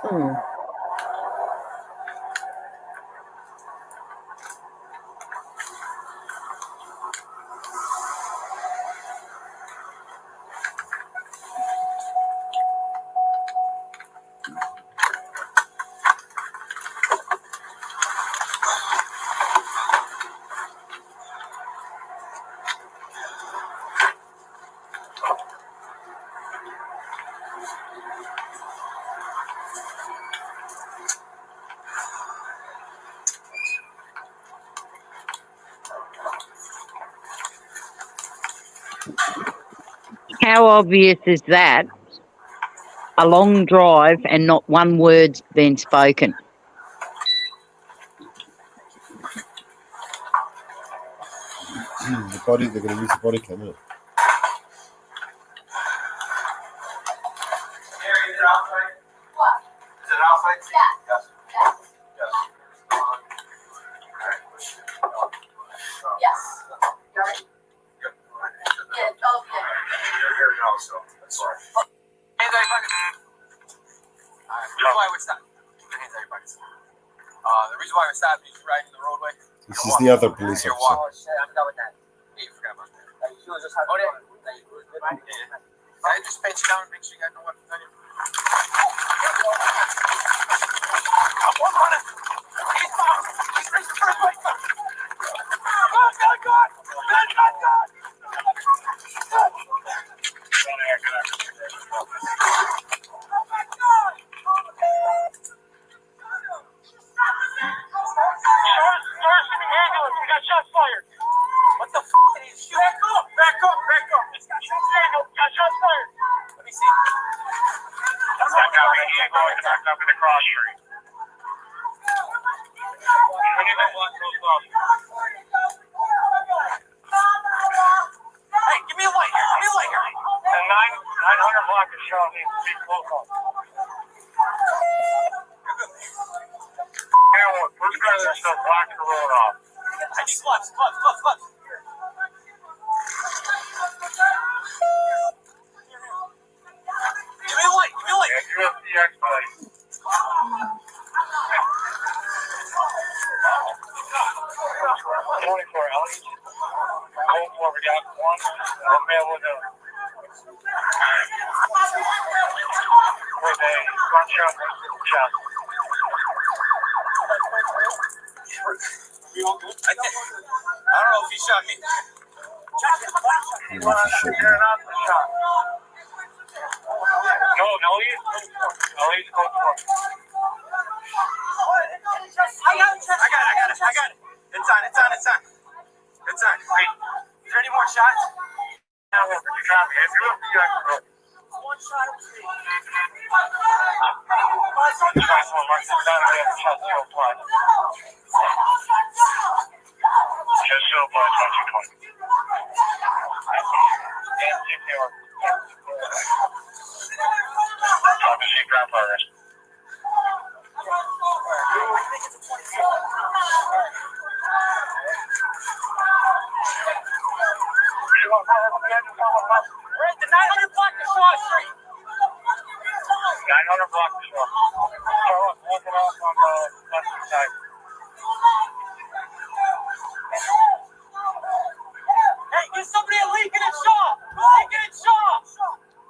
Hmm. How obvious is that? A long drive and not one word's been spoken. The body, they're going to use the body cam, isn't it? Mary, is it outside? What? Is it outside? Yeah. Yes. Yes. Yes. Yes. Right? Yeah, oh, yeah. You're here now, so that's all right. Hands on your pockets. The reason why we're stopping. Keep your hands on your pockets. The reason why we're stopping is you're riding the roadway. This is the other police You're officer. walking. Oh shit, I forgot about that. Yeah, you forgot about that. She was just having fun. I just pat you down and make sure you got no weapons on you. I'm running. He's found. He's reached the first way. God. We got shots fired. What the f*** did he shoot? Back up. It's got shots fired. Got shots fired. Let me see. Back up in the cross street. Hey, give me a light here. The 900 block is showing me to be close on. First guy that's going to block the road off. I need gloves. Give me a light. Yeah, UFCX light. 24 Elliot. Cold War, we got one. One male with a gunshot wound to the chest. I don't know if he shot me. No, he's close for. I got it. It's on. Wait, is there any more shots? No, you got me. One shot. Just show blood 2020. Obviously, grandfather. We're at the 900 block of Shaw Street. 900 block of Shaw. Walking off on the left side. Hey, get somebody at Lincoln and Shaw.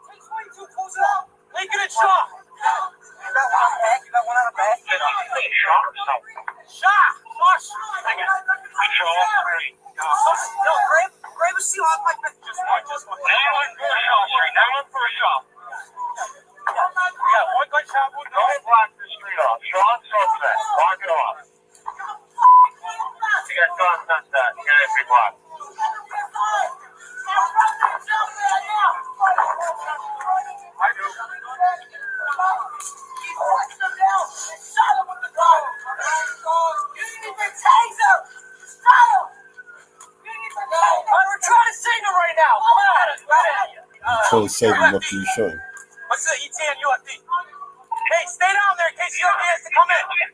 Takes way too close up. Lincoln and Shaw. You got one on the back? Shaw or something? Shaw. I got it. Shaw. No, grab a seal off my back. Just one. 914 Shaw Street. 914 Shaw. Yeah, one gunshot wound. Don't block the street off. Shaw and Sunset. Block it off. You got Shaw and Sunset. You got every block. I do. We're trying to sing him right now. Come on. Trying to save him after you shot him. What's the ET and UFD? Hey, stay down there in case UFD has to come in. They've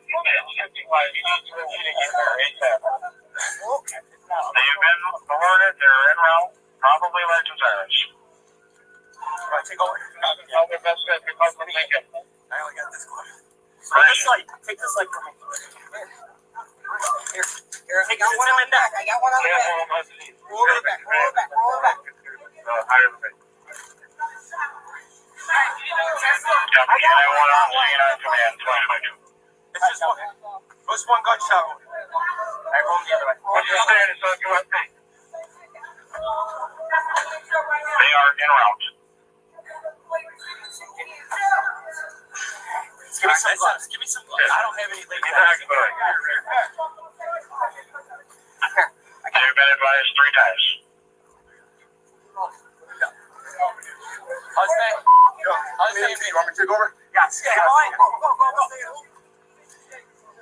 been alerted. They're en route. Probably Legends Irish. Right, take over. I'll be best fit because of Lincoln. I only got this one. Take this light from me. Here. I got one on the back. I got one on the back. Roll it back. Higher than me. I got one on command. It's just one gunshot wound. I rolled the other way. They are en route. Give me some gloves. Give me some gloves. I don't have any legs. They've been advised 3 times. Husband. Husband. You want me to take over? Yes. Yeah, go.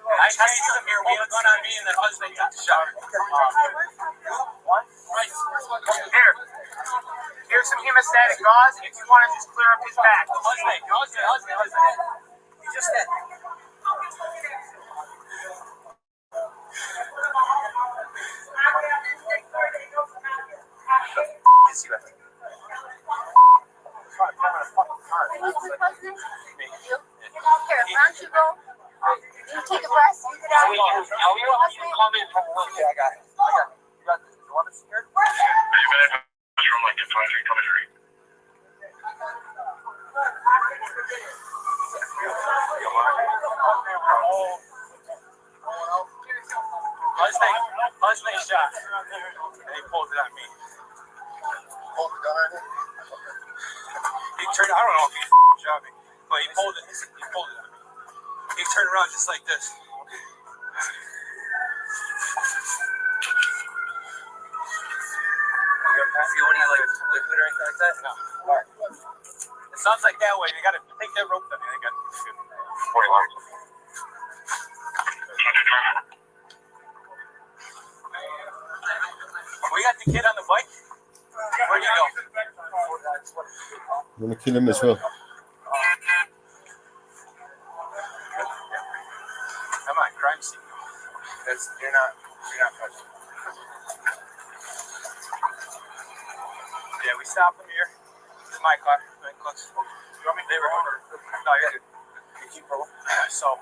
I chased him here. We had a gun on me, and then husband got the shot. What? Right. Here. Here's some hemostatic gauze, if you want to just clear up his back. Husband. You just did. Is he left? Here, why don't you go? You take a breath. You get out. Yeah, I got it. You got this. You want this here? They've been in this room like 23. Husband shot. And he pulled it on me. Hold the gun on him. He turned. I don't know if he shot me, but he pulled it. He pulled it on me. He turned around just like this. Feel any like liquid or anything like that? No. All right. It sounds like that way. You got to take that rope. I mean, I got good. 40 lines. We got the kid on the bike. Where'd he go? I'm gonna kill him as well. Come on, crime scene. You're not touching. Yeah, we stopped him here. This is my car. Right close. You want me to No, you keep rolling. So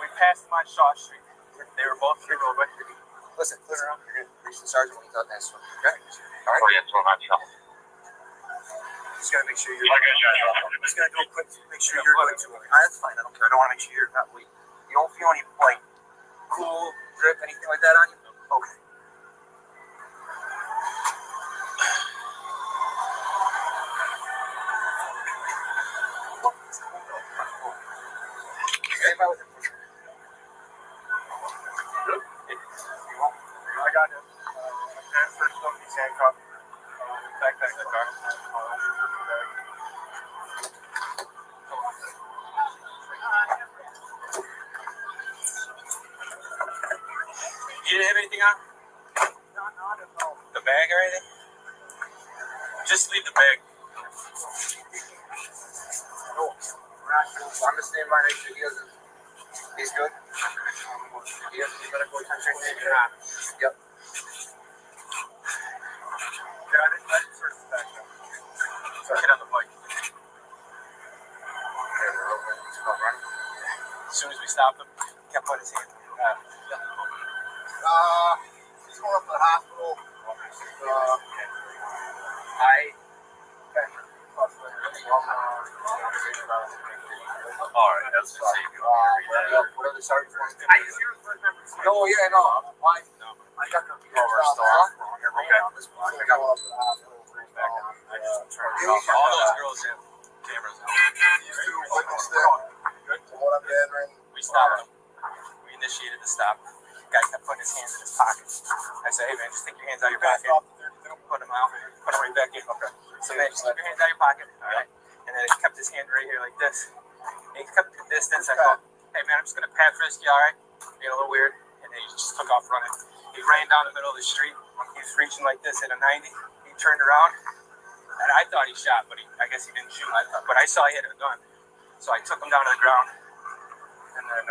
we passed them on Shaw Street. They were both free roadway. Listen, clear around. You're gonna reach the sergeant when he's done this one. Okay? All right. Yeah, it's not shot. Just gotta make sure you're. Just gotta go quick. Make sure you're going to. That's fine. I don't care. I don't want to make sure you're not weak. You don't feel any like cool drip, anything like that on you? Okay. I got him. First look, he's handcuffed. Backpack in the car. You didn't have anything on? The bag or anything? Just leave the bag. No, I'm gonna stand by, make sure he doesn't. He's good. He medical attention. Yep. Got it. I just searched the back now. Get on the bike. As soon as we stopped him, he kept putting his hand. He's going up to the hospital. All right, that's the same. What other sergeants want to do? No, yeah, no. Why? No. I got the still off. Okay. I got one up to the hospital. Back on. I just turned it off. All those girls have cameras on. These two witnessed it. Good. From what I'm gathering. We stopped him. We initiated the stop. Guy kept putting his hands in his pockets. I said, hey man, just take your hands out of your pocket. Put them out. Put them right back in. Okay. So man, just keep your hands out of your pocket. All right. And then he kept his hand right here like this. And he kept the distance. I thought, hey man, I'm just gonna pat frisk you, all right? Being a little weird. And then he just took off running. He ran down the middle of the street. He was reaching like this at a 90. He turned around. And I thought he shot, but I guess he didn't shoot. But I saw he had a gun. So I took him down to the ground. And then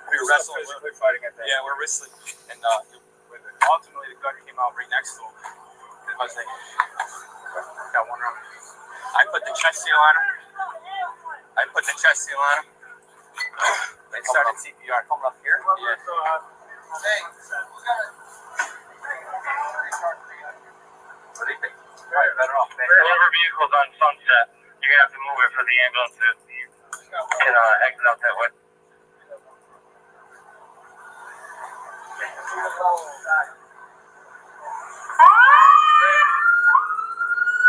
we were wrestling. Physically fighting at that. Yeah, we're wrestling. And ultimately the gun came out right next to him. I was like, got one round. I put the chest seal on him. They started CPR. Coming up here? Yeah. Hey, what do you think? Better off. Whoever vehicle's on Sunset, you're gonna have to move it for the ambulance to can exit out that way.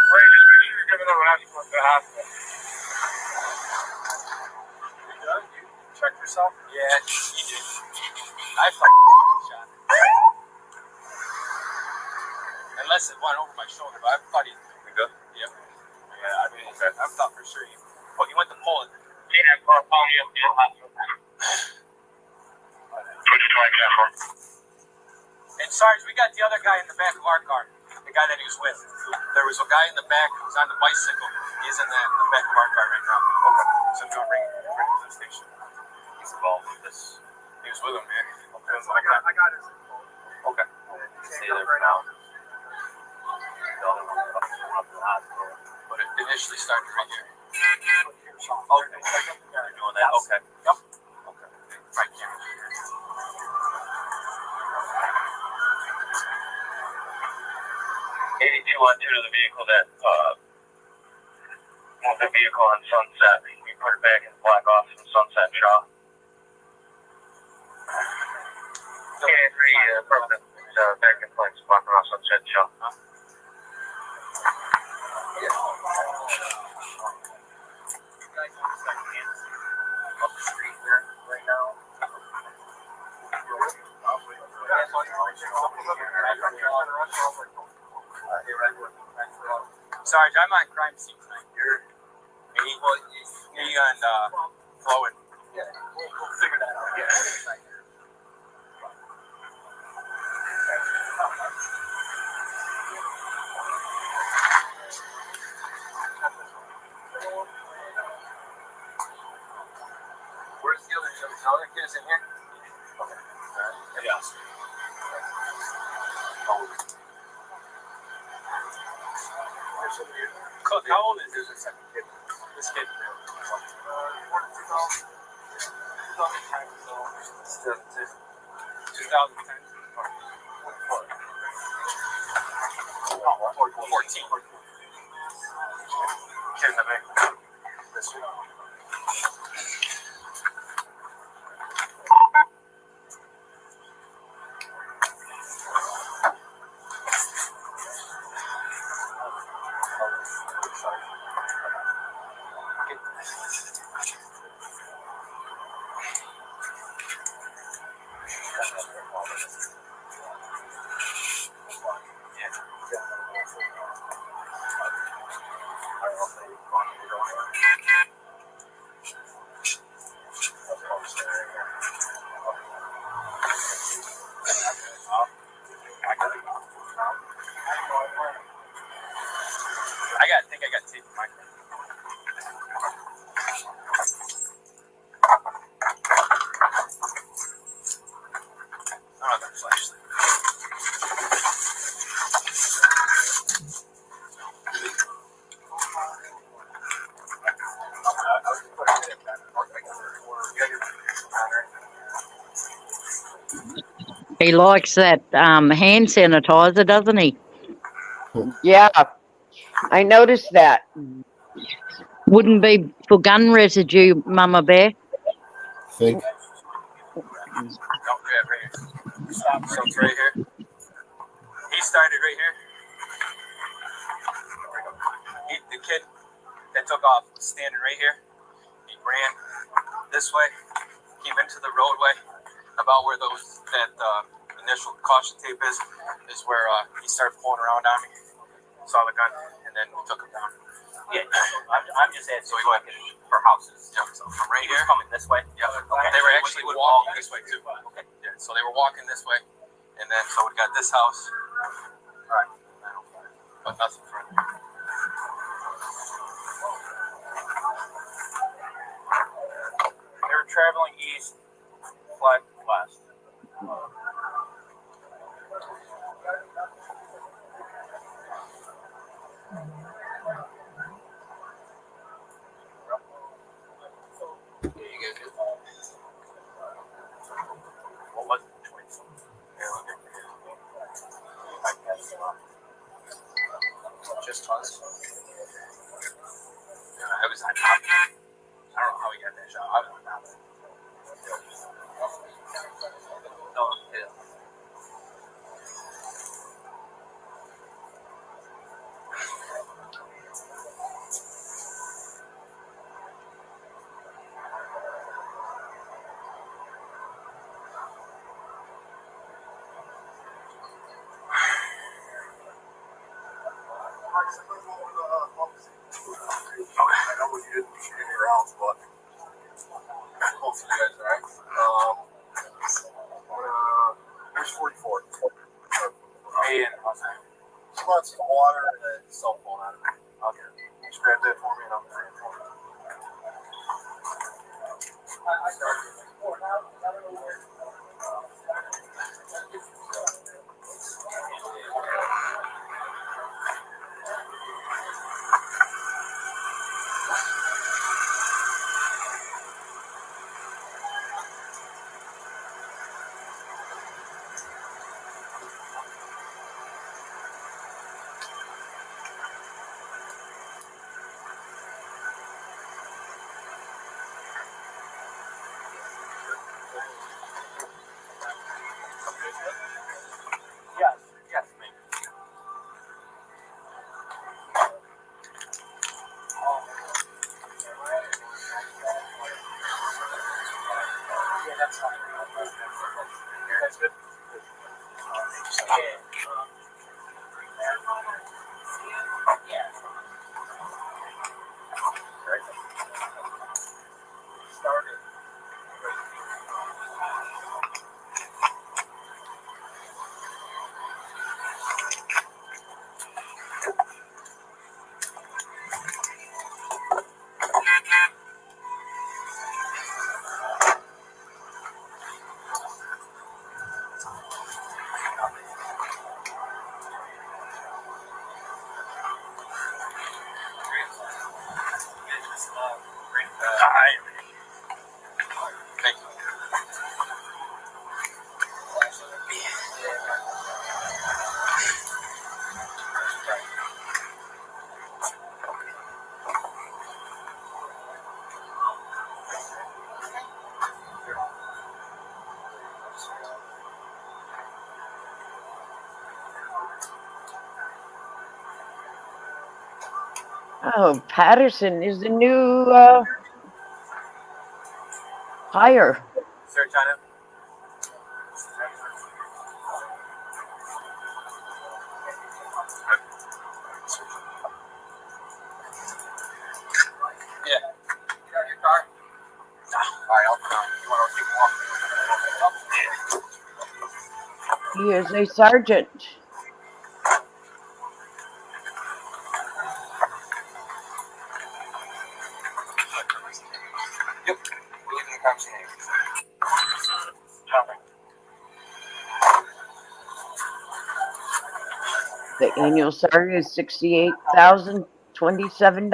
Ray, just make sure you're giving them an ambulance to the hospital. You checked yourself? Yeah, he did. I shot. Unless it went over my shoulder, but I thought he. We good? Yep. Yeah, I mean, okay. I thought for sure you went to pull it. Yeah, I'm calling you up to the hospital. Which do I get for? And Sarge, we got the other guy in the back of our car. The guy that he was with. There was a guy in the back who was on the bicycle. He's in the back of our car right now. Okay. So I'm gonna bring him to the station. He's involved with this. He was with him, man. Okay. I got his info. Okay. Stay there for now. The other one up to the hospital. But it initially started right here. Okay. You're doing that? Okay. Yep. Okay. Right camera. 82 on to the vehicle that moved the vehicle on Sunset. We put it back in the black office in Sunset Shaw. Yeah, pretty permanent. Back in place, blocking off Sunset Shaw. Up the street there right now. Sarge, I'm on crime scene tonight. You're me and Chloe. Yeah, we'll figure that out. Yeah. Where's the other kids in here? Okay. Yeah. Cook, how old is this second kid? This kid? 2010. 14. Kid in the back. This one. I think I got tape in my car. I don't have a flashlight. He likes that hand sanitizer, doesn't he? Yeah, I noticed that. Wouldn't be for gun residue, Mama Bear. Think. Don't grab right here. Stop. So it's right here. He started right here. The kid that took off was standing right here. He ran this way, came into the roadway, about where that initial caution tape is where he started pulling around on me. Saw the gun, and then we took him down. Yeah, I'm just asking. So he went for houses. Yeah, so from right here, coming this way. Yeah, okay. They were actually walking this way too. Okay. Yeah, so they were walking this way, and then so we got this house. All right, but nothing further. They were traveling east, flight west. You guys good? just twice. Yeah, it was on top. I don't know how we got that shot. I was on top of it. No, yeah. I know what you did in your rounds, but hopefully you guys are alright. Here's 44. Hey, and Just want some water and a cell phone out of it. Okay. Just grab that for me and I'll bring it for you. yes, yes, maybe. Yeah, that's fine. That's good. Yeah. Right. Started. Oh, Patterson is the new hire. Third time. Yeah. You got your car? Alright, I'll come. You want to keep walking? He is a sergeant. Yep. We're looking at conversation. The annual salary is $68,027.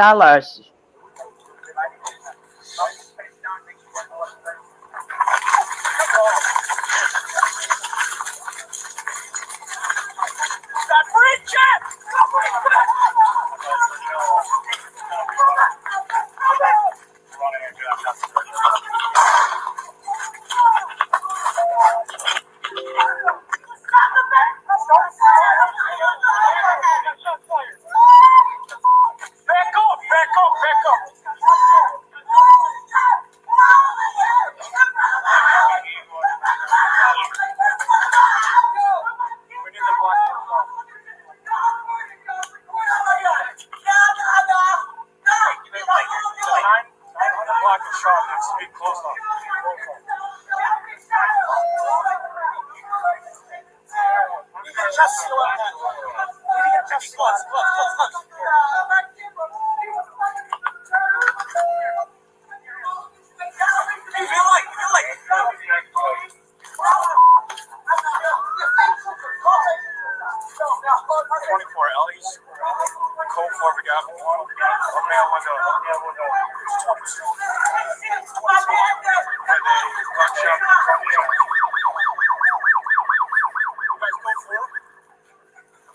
Back up, back up, back up. We need the black one. The black is sharp. Let's speak close up. Just seal on that. Just close. You feel like. 24 Ellie's. Code 4 we got. Okay, I want to.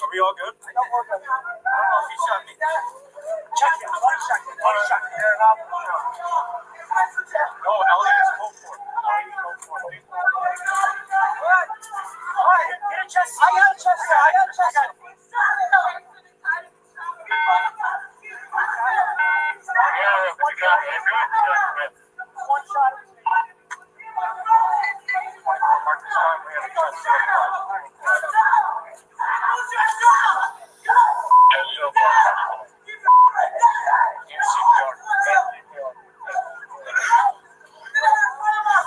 Are we all good? I know we're good. I don't know if he shot me. Check it. Let him check it. Let him check it. No, Elliot is code for it. Elliot is code for it. All right, get a chest. I got a chest. I got a chest. One shot.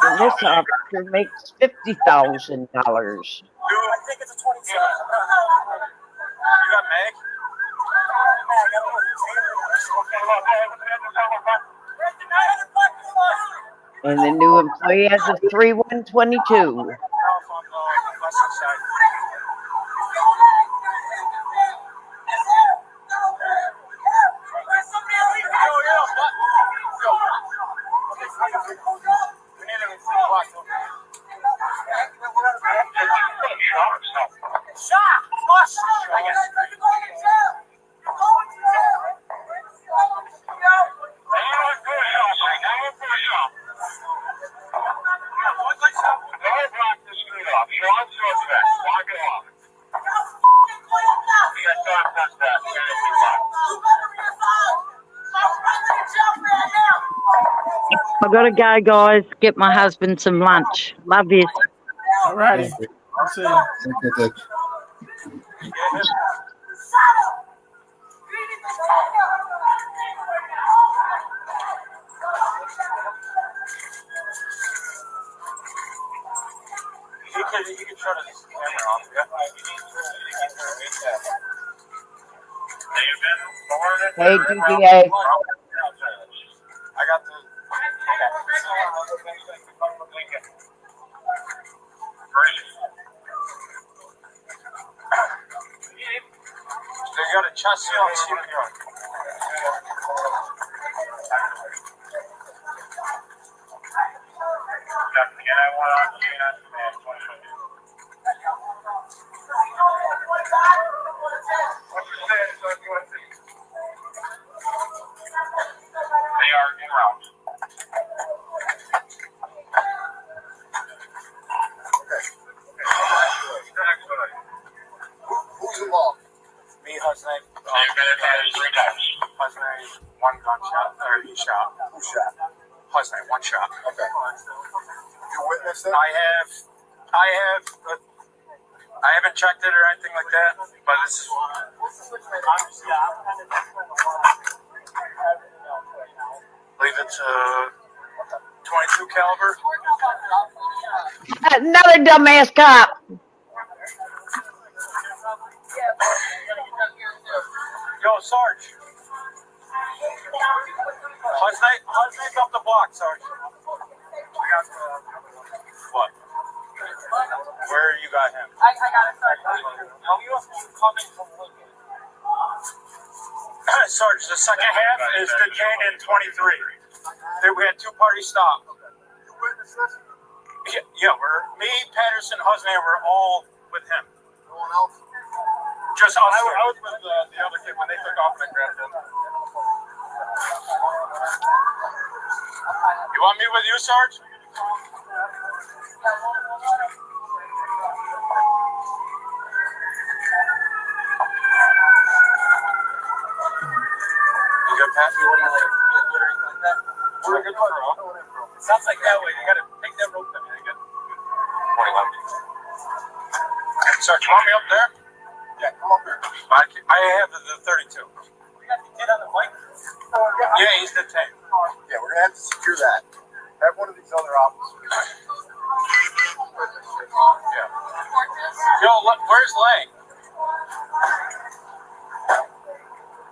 And this officer makes $50,000. I think it's a 27. You got Meg? And the new employee has a 3122. I gotta go, guys. Get my husband some lunch. Love you. All righty. Let's see. You can turn this camera off. Yeah. Hey, DDA. I got the. They got a chassis on CPR. They are in route. Who's involved? Me, Husnay. You've been advised 3 times. Husnay, 1 gunshot, or he shot. Who shot? Husnay, 1 shot. Okay. You witnessed it? I haven't checked it or anything like that, but this is. I believe it's a 22 caliber. Another dumbass cop. Yo, Sarge. Husnay's up the block, Sarge. What? Where you got him? I got it. You have to come in from Lincoln. Sarge, the second half is detained in 23. There we had 2 parties stop. You witnessed this? Yeah, me, Patterson, Husnay were all with him. No one else? Just us. I was with the other kid when they took off and I grabbed him. You want me with you, Sarge? You good, Pat? You want to like that? We're a good one, bro. Sounds like that way. You gotta take that rope down. You good? Sarge, you want me up there? Yeah, come up here. I have the 32. We got the kid on the bike? Yeah, he's detained. Yeah, we're gonna have to secure that. Have one of these other officers. Yeah. Yo, look, where's Lang?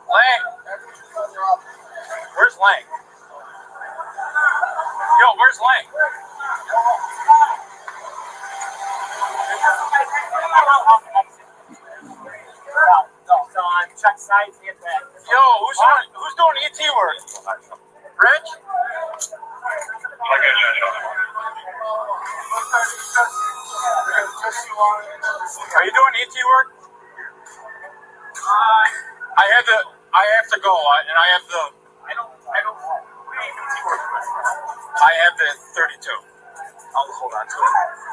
Lang? Where's Lang? Yo, where's Lang? Check sides, get back. Yo, who's doing ET work? Rich? Are you doing ET work? I have to go, and I have the. I have the 32. I'll hold on to it.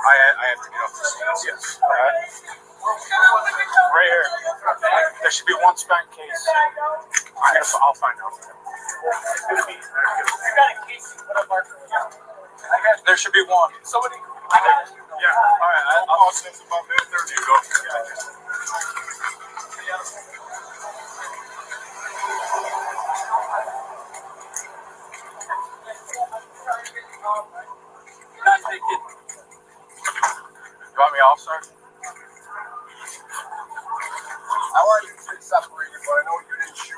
I have to get off the seats. Yes. All right. Right here. There should be one spent case. I'll find out. There should be one. Somebody. Yeah. All right. I'll send about minute 30 ago. You want me off, sir? I want you to separate it, but I know you didn't shoot.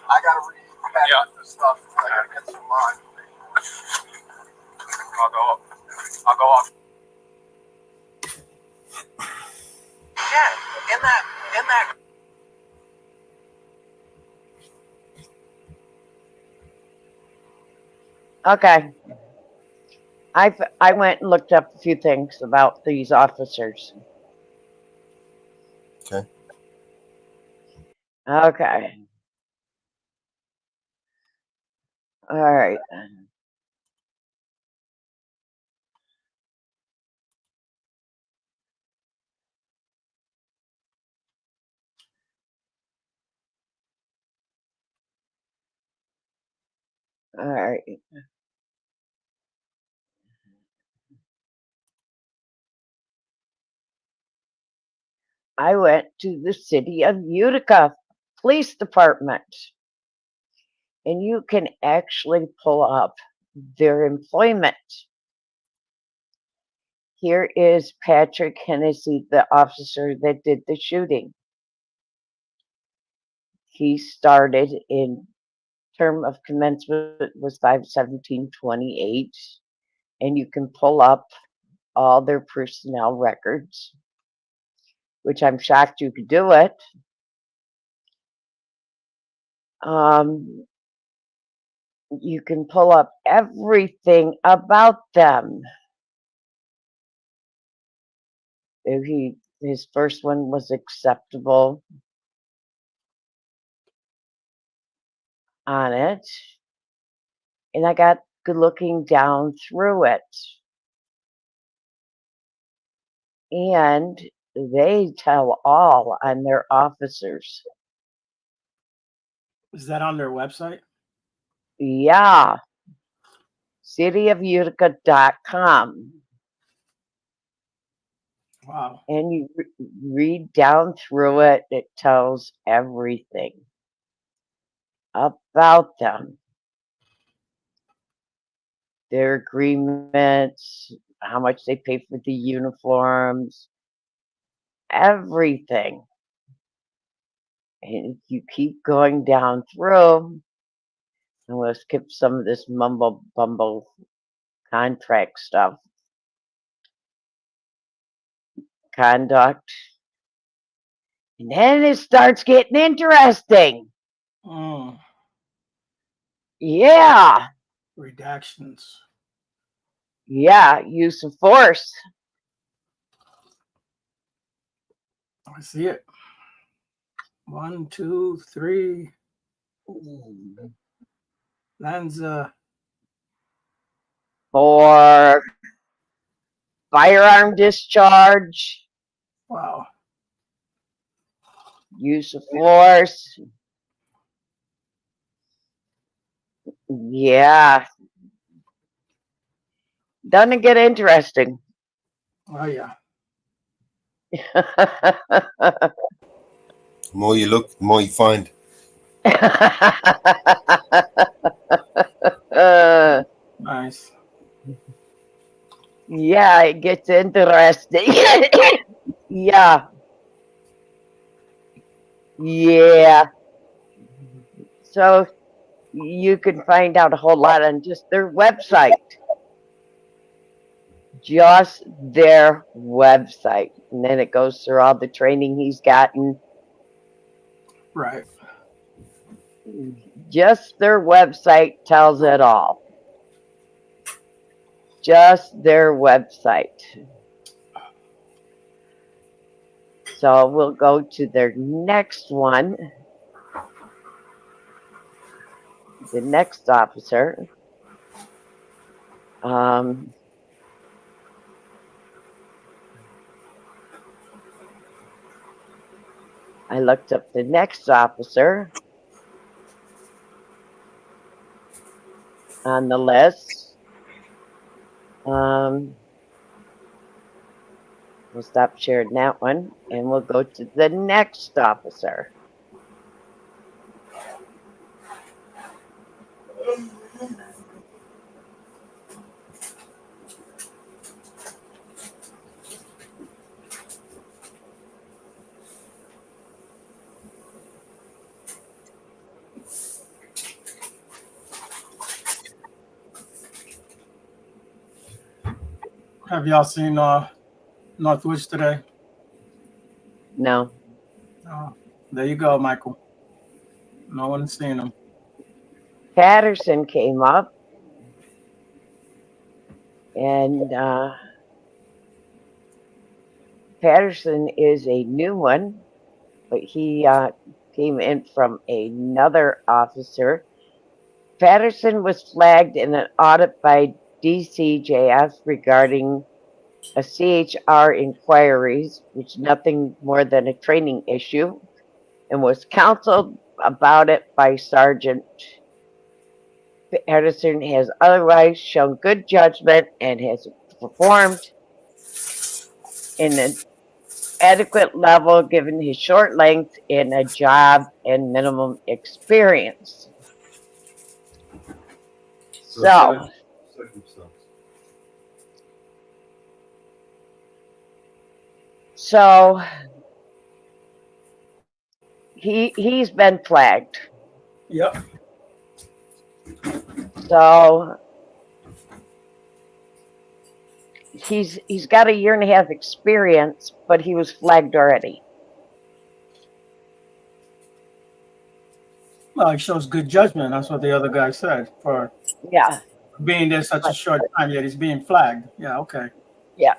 I gotta read back the stuff. I gotta get some mine. I'll go off. Yeah, in that. Okay. I went and looked up a few things about these officers. Okay. Okay. All right. All right. I went to the city of Utica Police Department, and you can actually pull up their employment. Here is Patrick Hennessy, the officer that did the shooting. He started in term of commencement was 5/17/28, and you can pull up all their personnel records, which I'm shocked you could do it. You can pull up everything about them. If his first one was acceptable on it, and I got good looking down through it, and they tell all on their officers. Is that on their website? Yeah. Cityofutica.com. Wow. And you read down through it, it tells everything about them. Their agreements, how much they pay for the uniforms, everything. And if you keep going down through, I'm going to skip some of this mumble bumble contract stuff. Conduct. And then it starts getting interesting. Yeah. Redactions. Yeah, use of force. I see it. 1, 2, 3. Lanza. For firearm discharge. Wow. Use of force. Yeah. Doesn't it get interesting? Oh, yeah. The more you look, the more you find. Nice. Yeah, it gets interesting. Yeah. Yeah. So you can find out a whole lot on just their website. Just their website. And then it goes through all the training he's gotten. Right. Just their website tells it all. Just their website. So we'll go to their next one. the next officer. I looked up the next officer on the list. We'll stop sharing that one, and we'll go to the next officer. Have y'all seen Northwich today? No. Oh, there you go, Michael. No one's seen him. Patterson came up, and Patterson is a new one, but he came in from another officer. Patterson was flagged in an audit by DCJF regarding a CHR inquiries, which nothing more than a training issue, and was counseled about it by Sergeant. Patterson has otherwise shown good judgment and has performed in an adequate level given his short length in a job and minimum experience. So he's been flagged. Yep. So he's got 1.5 years experience, but he was flagged already. Well, it shows good judgment. That's what the other guy said for being there such a short time. Yet he's being flagged. Yeah. Okay. Yeah,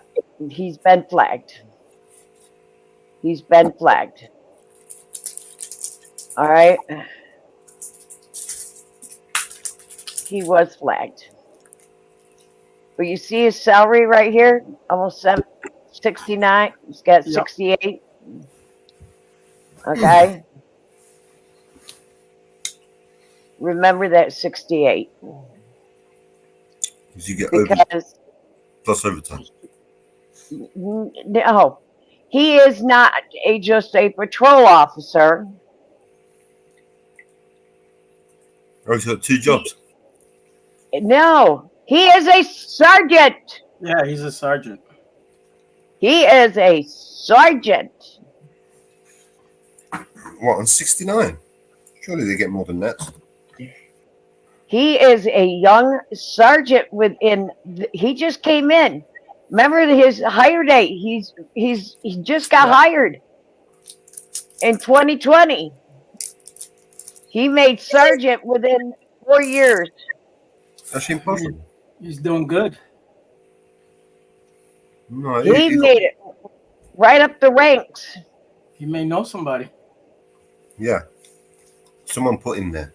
he's been flagged. He's been flagged. All right. He was flagged. But you see his salary right here? Almost 69. He's got 68. Okay. Remember that 68. Did you get because plus overtime? No, he is not just a patrol officer. Oh, he's got 2 jobs. No, he is a sergeant. Yeah, he's a sergeant. He is a sergeant. What, on 69? Surely they get more than that. He is a young sergeant he just came in. Remember his hire date? He just got hired in 2020. He made sergeant within 4 years. That's impossible. He's doing good. No, he made it right up the ranks. He may know somebody. Yeah. Someone put him there.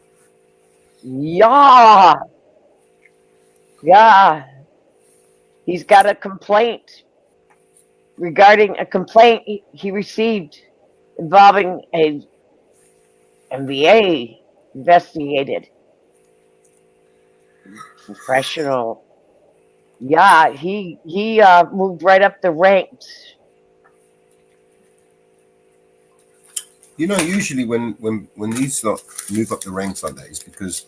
Yeah. Yeah. He's got a complaint regarding a complaint he received involving a MBA investigated. Professional. Yeah, he moved right up the ranks. You know, usually when these lot move up the ranks like that, it's because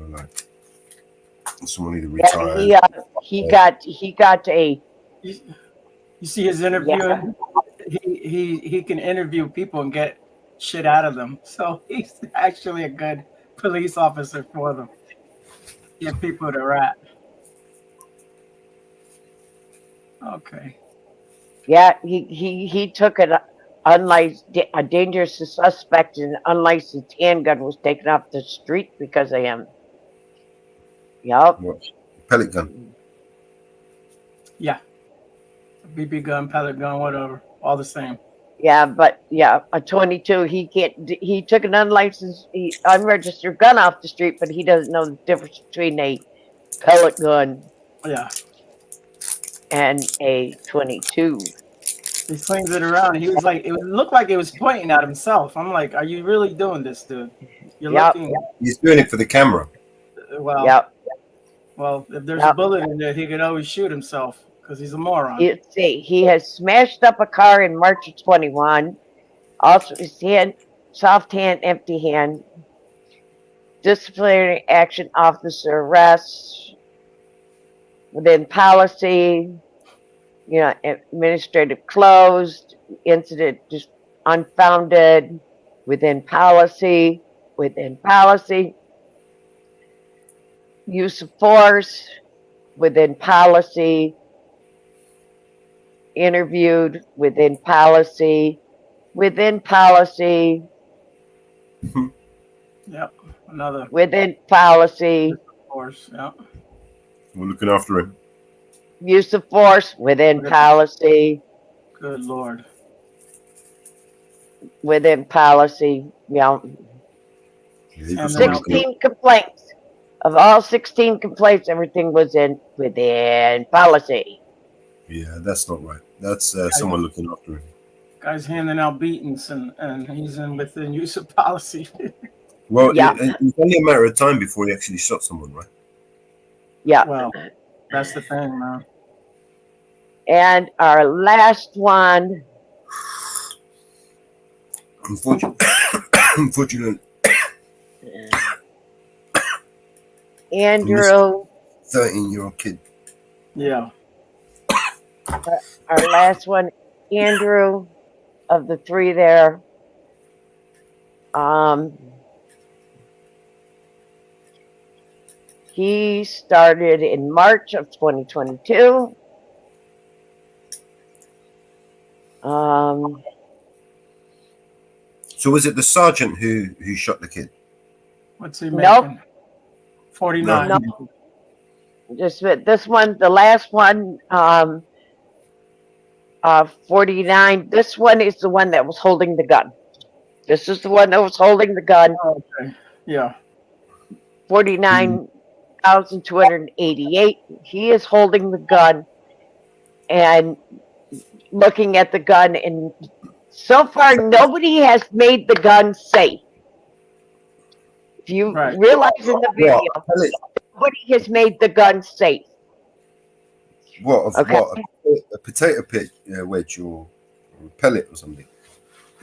like someone either retired. Yeah, he got a. You see his interview. Yeah. He can interview people and get shit out of them. So he's actually a good police officer for them. Get people to rat. Okay. Yeah, he took it. A dangerous suspect in an unlicensed handgun was taken off the street because of him. Yep. What? Pellet gun. Yeah. BB gun, pellet gun, whatever. All the same. Yeah, but yeah, a 22. He can't. He took an unregistered gun off the street, but he doesn't know the difference between a pellet gun Yeah. and a 22. He swings it around. He was like, it looked like it was pointing at himself. I'm like, are you really doing this, dude? You're Yep. looking. He's doing it for the camera. Well. Yep. Well, if there's a Yep. bullet in there, he could always shoot himself because he's a moron. Let's see. He has smashed up a car in March of 21. Also, his hand, soft hand, empty hand. Disciplinary action officer arrest within policy. You know, administrative closed. Incident just unfounded within policy. Within policy. Use of force within policy. Interviewed within policy. Within policy. Yep. Another. Within policy. Of course. Yep. We're looking after him. Use of force within policy. Good Lord. Within policy. Yeah. 16 complaints. Of all 16 complaints, everything was within policy. Yeah, that's not right. That's someone looking after him. Guy's handing out beatings and he's within use of policy. Well, Yeah. it's only a matter of time before he actually shot someone, right? Yeah. Well, that's the thing, man. And our last one. Unfortunately. Andrew. 13-year-old kid. Yeah. Our last one, Andrew, of the three there. He started in March of 2022. So was it the sergeant who shot the kid? What's he making? Nope. 49. No. Just this one, the last one, 49. This one is the one that was holding the gun. This is the one that was holding the gun. Okay. Yeah. 49,288. He is holding the gun and looking at the gun, and so far nobody has made the gun safe. If you realize in the video, nobody has made the gun safe. What? Okay. What? A potato wedge or a pellet or something?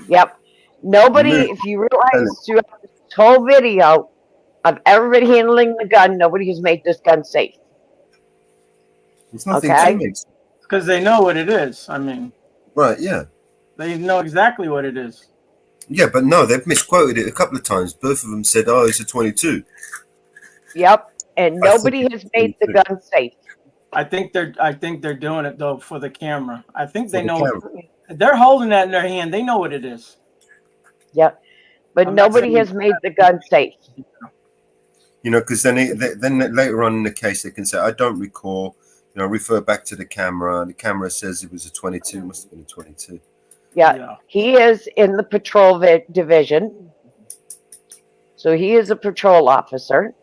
Yep. Nobody, if you realize throughout this whole video of everybody handling the gun, nobody has made this gun safe. It's nothing Okay. to mix. Because they know what it is. I mean, Right, yeah. they know exactly what it is. Yeah, but no, they've misquoted it a couple of times. Both of them said, oh, it's a 22. Yep. And nobody has made the gun safe. I think they're doing it though for the camera. I think they For the know camera. they're holding that in their hand. They know what it is. Yep. But I'm not nobody saying- has made the gun safe. You know, because then later on in the case, they can say, I don't recall, you know, refer back to the camera. The camera says it was a 22. It must have been a 22. Yeah. He is in the patrol division. So he is a patrol officer.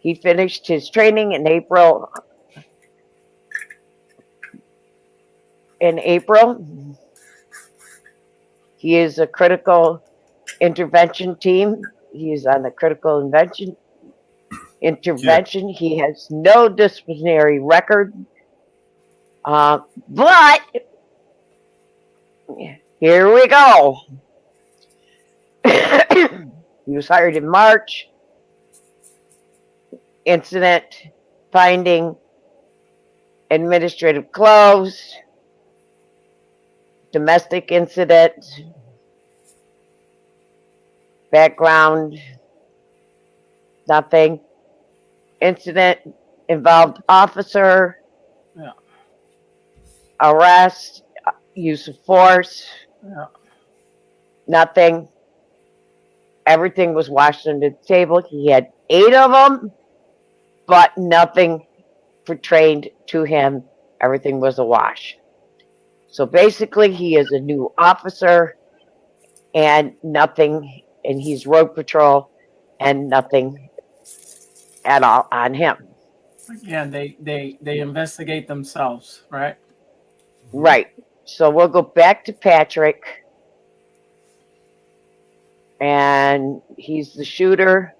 He finished his training in April. He is a critical intervention team. He is on the critical intervention. He has no disciplinary record. But here we go. He was hired in March. Incident finding, administrative close, domestic incident, background, nothing. Incident involved officer, arrest, use of force, nothing. Everything was washed under the table. He had 8 of them, but nothing pertained to him. Everything was a wash. So basically, he is a new officer and nothing, and he's road patrol and nothing at all on him. Again, they investigate themselves, right? Right. So we'll go back to Patrick. And he's the shooter.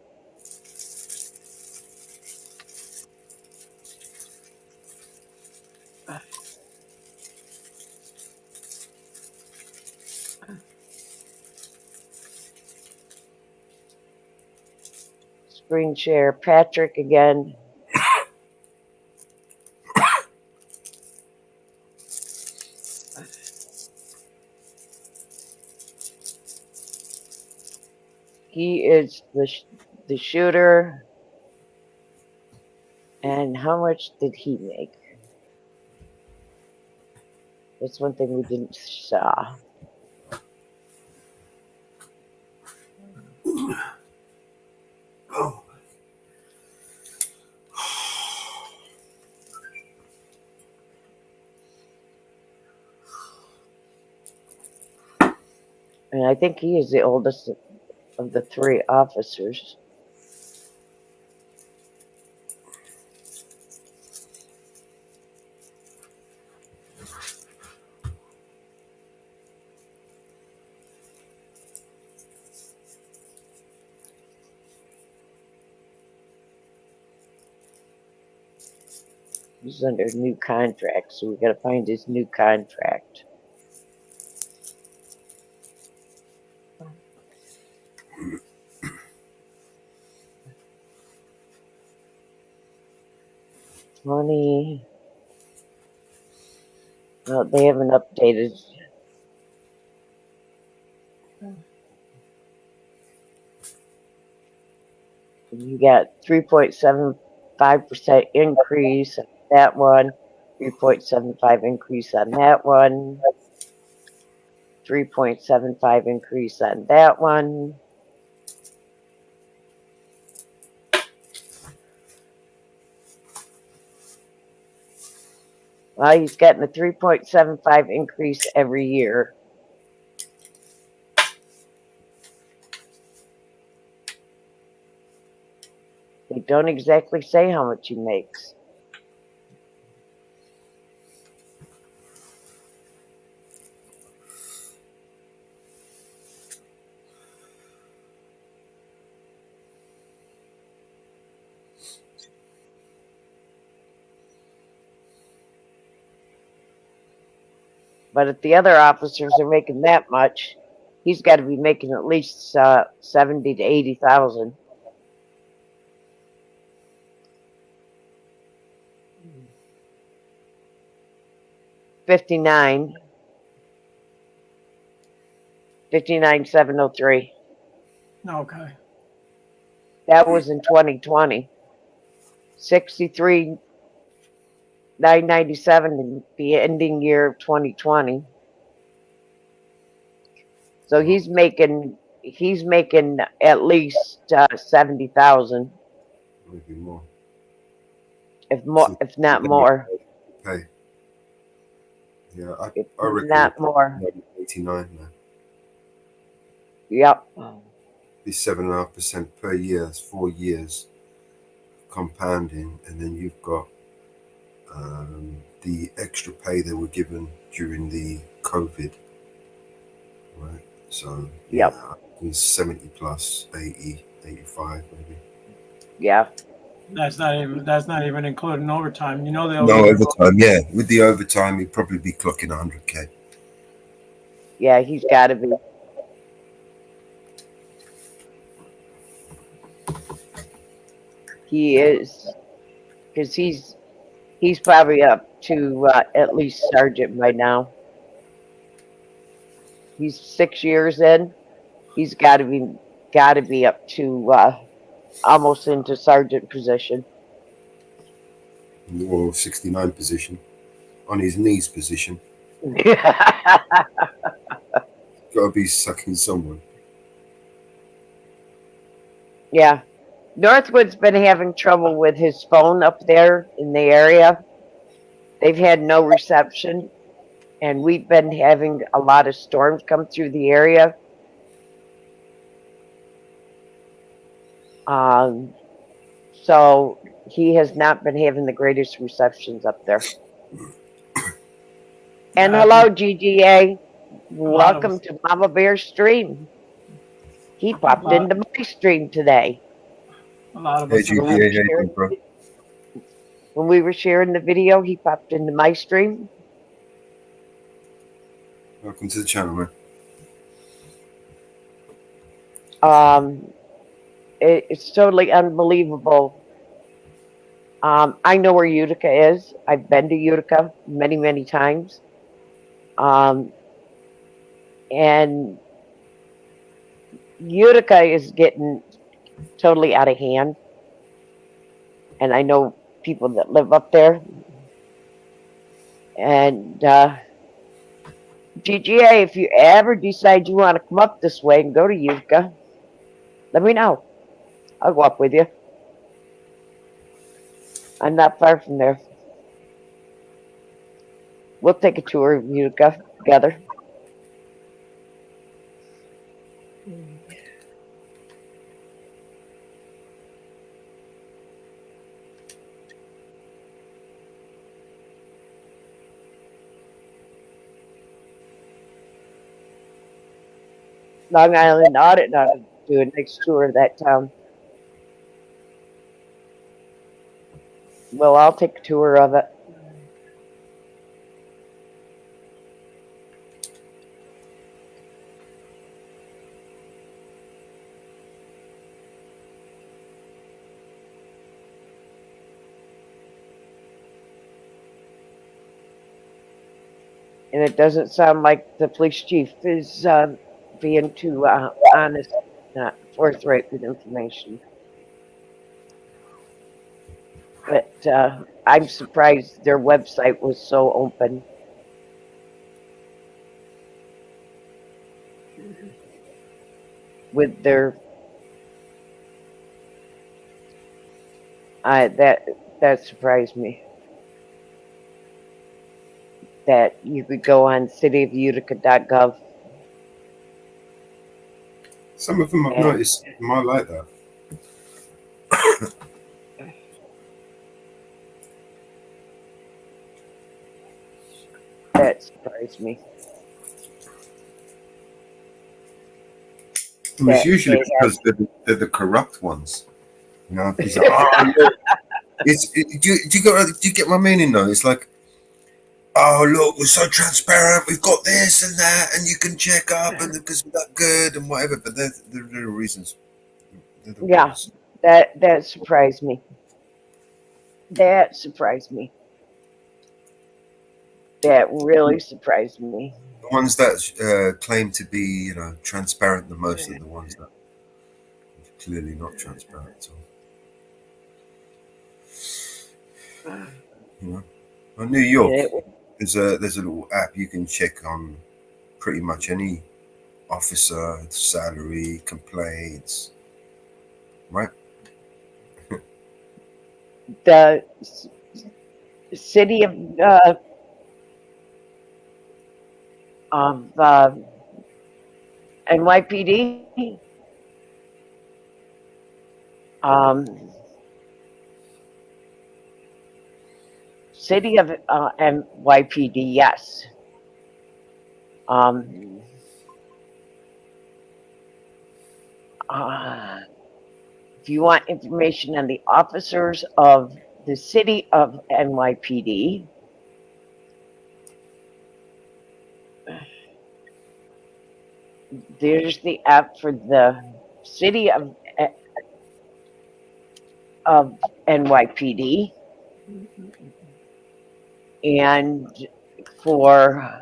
Screen share Patrick again. He is the shooter. And how much did he make? That's one thing we didn't saw. Oh. And I think he is the oldest of the three officers. He's under new contract, so we got to find his new contract. Money. No, they haven't updated. You got 3.75% increase on that one, 3.75 increase on that one, 3.75 increase on that one. Well, he's getting a 3.75 increase every year. They don't exactly say how much he makes. But if the other officers are making that much, he's got to be making at least 70 to 80,000. $59,703. Okay. That was in 2020. 63,997 in the ending year of 2020. So he's making at least 70,000, Maybe more. if not more. Pay. Yeah, I If reckon not more. maybe 89 now. Yep. Be 7.5% per year. That's 4 years compounding, and then you've got the extra pay they were given during the COVID, right? So Yep. yeah, it's 70 plus 80, 85 maybe. Yeah. That's not even including overtime. You know they'll No leave you. overtime, yeah. With the overtime, he'd probably be clocking 100K. Yeah, he's got to be. He is, because he's probably up to at least sergeant by now. He's 6 years in. He's got to be up to almost into sergeant position. Or 69 position, on his knees position. Gotta be sucking someone. Yeah. Northwood's been having trouble with his phone up there in the area. They've had no reception. and we've been having a lot of storms come through the area. So he has not been having the greatest receptions up there. And I hello, think GGA. a lot of Welcome us, to Mama Bear's stream. He a popped lot, into my stream today a lot of Hey us have when we had. were GPA, how you sharing doing, bro? when we were sharing the video. He popped into my stream. Welcome to the channel, man. It's totally unbelievable. I know where Utica is. I've been to Utica many, many times. And Utica is getting totally out of hand. And I know people that live up there. And GGA, if you ever decide you want to come up this way and go to Utica, let me know. I'll go up with you. I'm not far from there. We'll take a tour of Utica together. Long Island Audit ought to do a next tour of that town. Well, I'll take a tour of it. And it doesn't sound like the police chief is being too honest, not forthright with information. But I'm surprised their website was so open. With their that surprised me. That you could go on cityofutica.gov. Some of them I've And noticed might like that. that surprised me. And it's That usually they have. because they're the corrupt ones. You know, it's like, oh, look, do you get my meaning though? It's like, oh look, we're so transparent. We've got this and that, and you can check up, and because we're that good and whatever. But they're the reasons. They're the Yeah, ones. that surprised me. That surprised me. That really surprised me. The ones that claim to be, you know, transparent the most are the ones that are clearly not transparent at all. You know, in New York, there's a little app you can check on pretty much any officer, salary, complaints, right? The city of NYPD. City of NYPD, yes. If you want information on the officers of the city of NYPD, there's the app for the city of NYPD, and for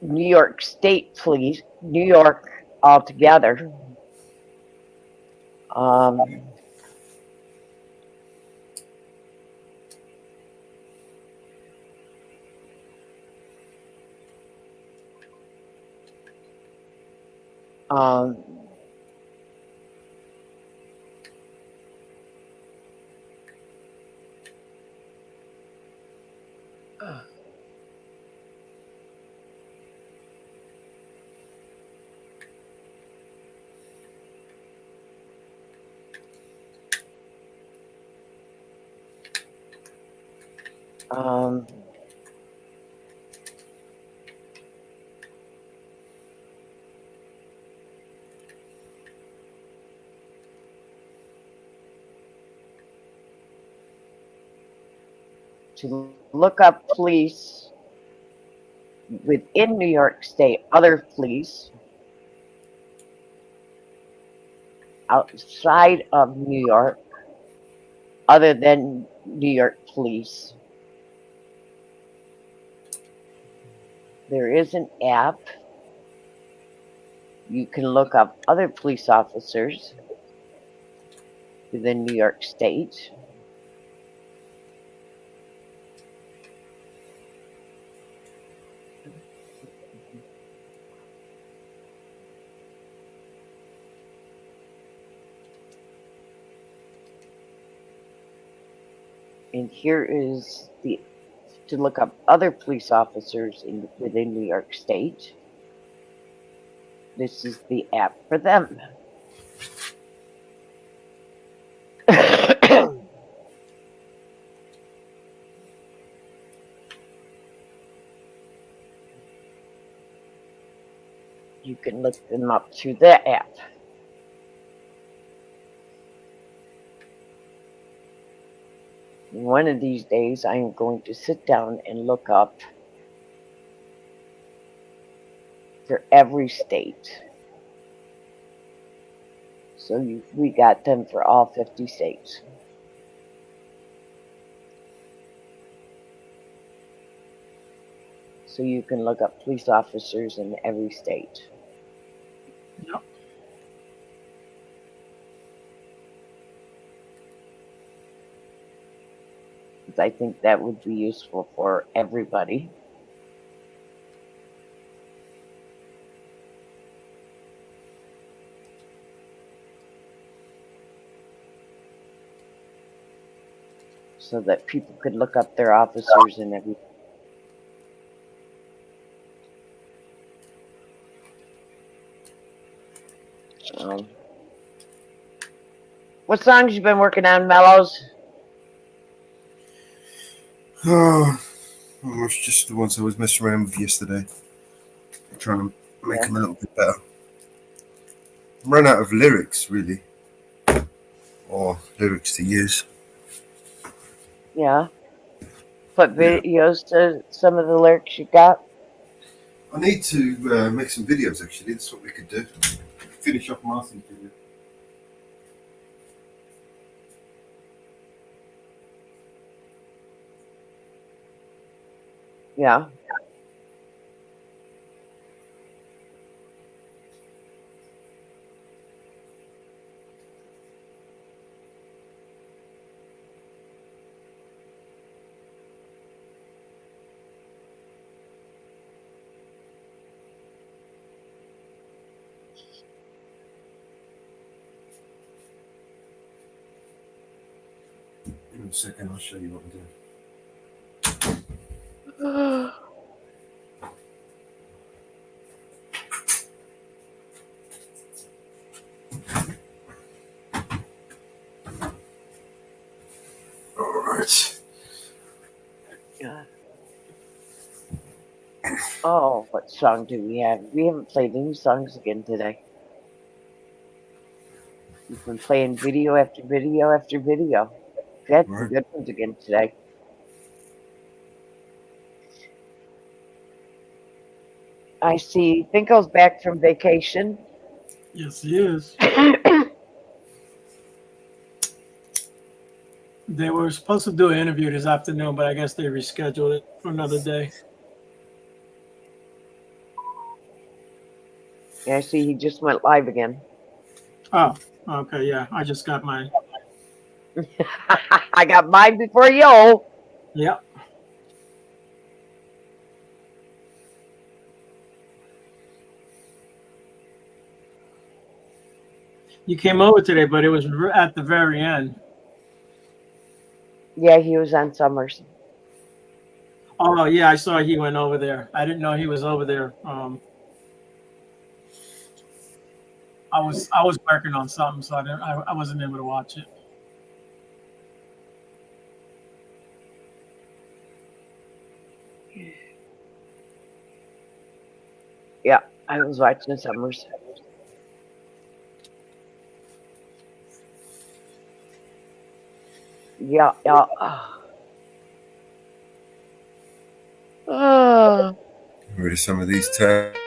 New York State Police, New York altogether. Um, to look up police within New York State, other police outside of New York, other than New York police. There is an app. You can look up other police officers within New York State. And here is the to look up other police officers within New York State. This is the app for them. You can look them up through the app. One of these days, I am going to sit down and look up for every state. So we got them for all 50 states. So you can look up police officers in every state. Yep. I think that would be useful for everybody. So that people could look up their officers and everything. What songs you been working on, Mellows? Oh, almost just the ones I was messing around with yesterday. Trying to make them a little bit better. I'm run out of lyrics, really. Or lyrics to use. Yeah. Put videos to some of the lyrics you got. I need to make some videos, actually. That's what we could do. Finish off Marcy's video. Yeah. In a second, I'll show you what I'm doing. Alright. Yeah. Oh, what song do we have? We haven't played any songs again today. We've been playing video after video after video. We had some good ones again today. I see Finkel's back from vacation. Yes, he is. They were supposed to do an interview this afternoon, but I guess they rescheduled it for another day. Yeah, I see he just went live again. Oh, okay, yeah. I just got mine. I got mine before you. Yep. You came over today, but it was at the very end. Yeah, he was on Summers. Oh, yeah, I saw he went over there. I didn't know he was over there. I was working on something, so I wasn't able to watch it. Yeah, I was watching Summers. Yeah, yeah. Oh, Get rid of some of these tabs.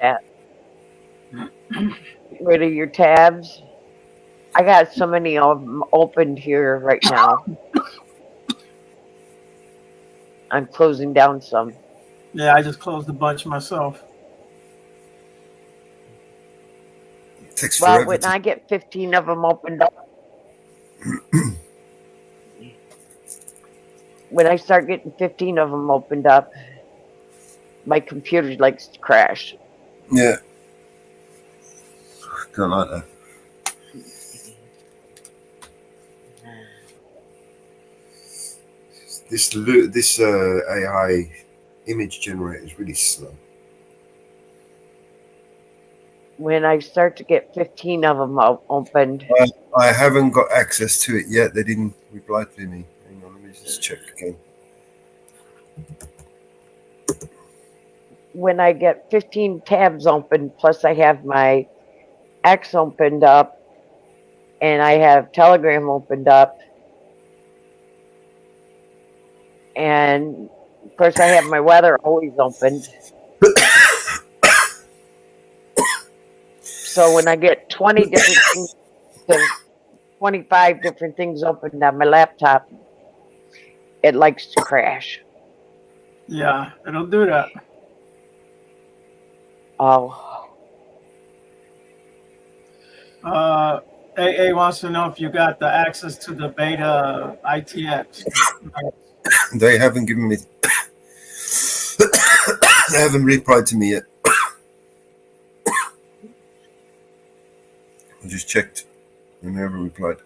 that. Get rid of your tabs. I got so many of them opened here right now. I'm closing down some. Yeah, I just closed a bunch myself. It takes Well, forever when to. I get 15 of them opened up, when I start getting 15 of them opened up, my computer likes to crash. Yeah. Don't like that. This AI image generator is really slow. When I start to get 15 of them opened, I haven't got access to it yet. They didn't reply to me. Hang on, let me just check again. when I get 15 tabs open, plus I have my X opened up, and I have Telegram opened up, and of course I have my weather always opened. So when I get 20 different things, 25 different things opened on my laptop, it likes to crash. Yeah, it'll do that. Oh. AA wants to know if you got the access to the beta ITX. They haven't given me. They haven't replied to me yet. I just checked. They never replied.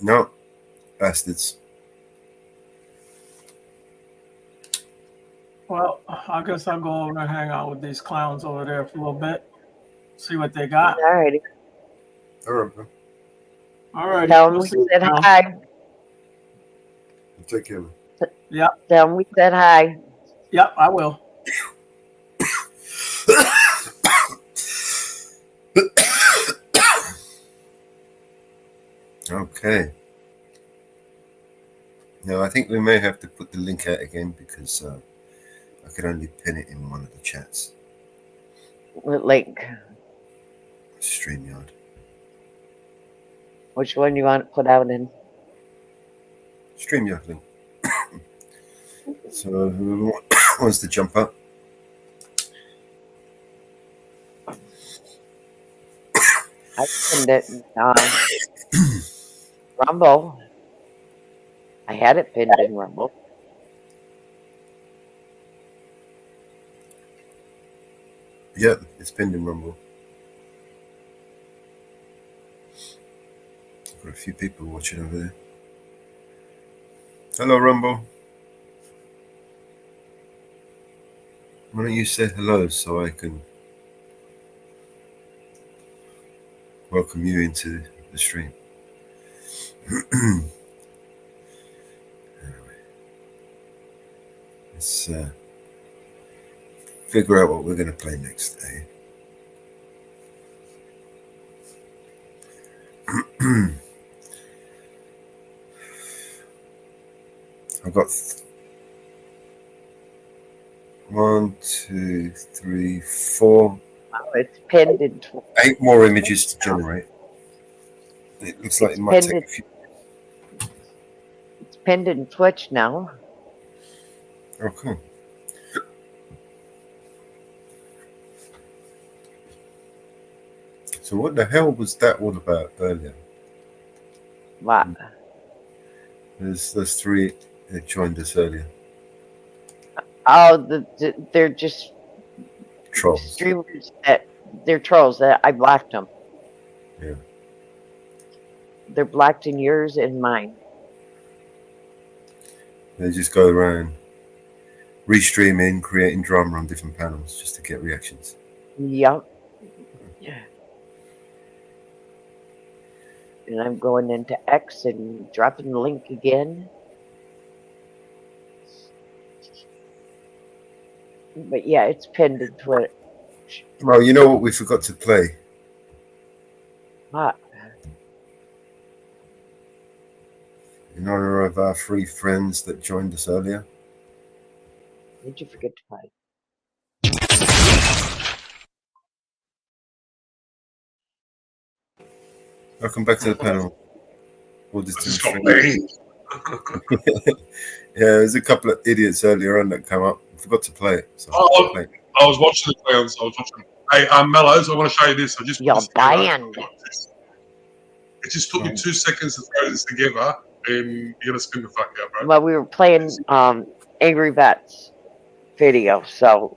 No, bastards. Well, I guess I'll go over and hang out with these clowns over there for a little bit. See what they got. Alrighty. All right, man. All right. Tell them we said hi. Take care. Yep. Tell them we said hi. Yep, I will. Okay. Now I think we may have to put the link out again because I could only pin it in one of the chats. What link? StreamYard. Which one do you want to put out in? StreamYard link. So whoever wants to jump up. I pinned it in Rumble. I had it pinned in Rumble. Yep, it's pinned in Rumble. Got a few people watching over there. Hello, Rumble. Why don't you say hello so I can welcome you into the stream? Anyway, let's figure out what we're going to play next day. I've got 1, 2, 3, 4. Oh, it's pinned in 8 more images to generate. It looks like it might take a few. It's pinned in Twitch now. Oh, cool. So what the hell was that all about earlier? What? There's those 3 that joined us earlier. Oh, they're just Trolls. streamers they're trolls that I blocked them. Yeah. They're blocked in yours and mine. They just go around restreaming, creating drama on different panels just to get reactions. Yep. Yeah. And I'm going into X and dropping the link again. But yeah, it's pinned to Twitter. Well, you know what we forgot to play? What? In honor of our 3 friends that joined us earlier. Did you forget to play? Welcome back to the panel. Just got banged. Yeah, there's a couple of idiots earlier on that come up. I forgot to play it. So I was watching the clowns. I was watching. Hey, Mellows, I want to show you this. I just You're dying. It just took me 2 seconds to throw this together, and you're gonna spin the fuck out, bro. Well, we were playing Angry Vets video, so.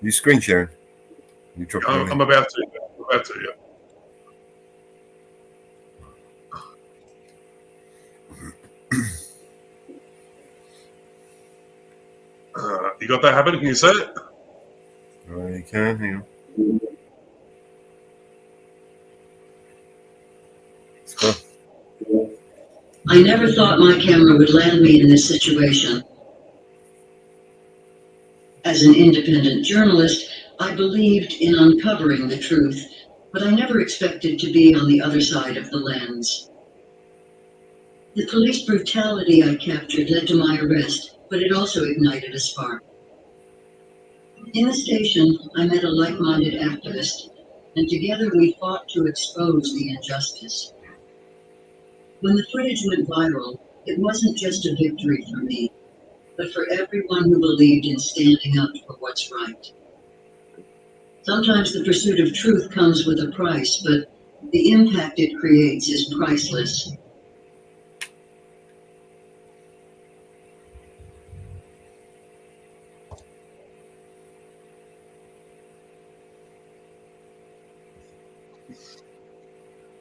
You screen sharing? You drop I'm about to. Yeah. You got that happening? Can you see it? Oh, you can. Hang on. Let's go. I never thought my camera would land me in this situation. As an independent journalist, I believed in uncovering the truth, but I never expected to be on the other side of the lens. The police brutality I captured led to my arrest, but it also ignited a spark. In the station, I met a like-minded activist, and together we fought to expose the injustice. When the footage went viral, it wasn't just a victory for me, but for everyone who believed in standing up for what's right. Sometimes the pursuit of truth comes with a price, but the impact it creates is priceless.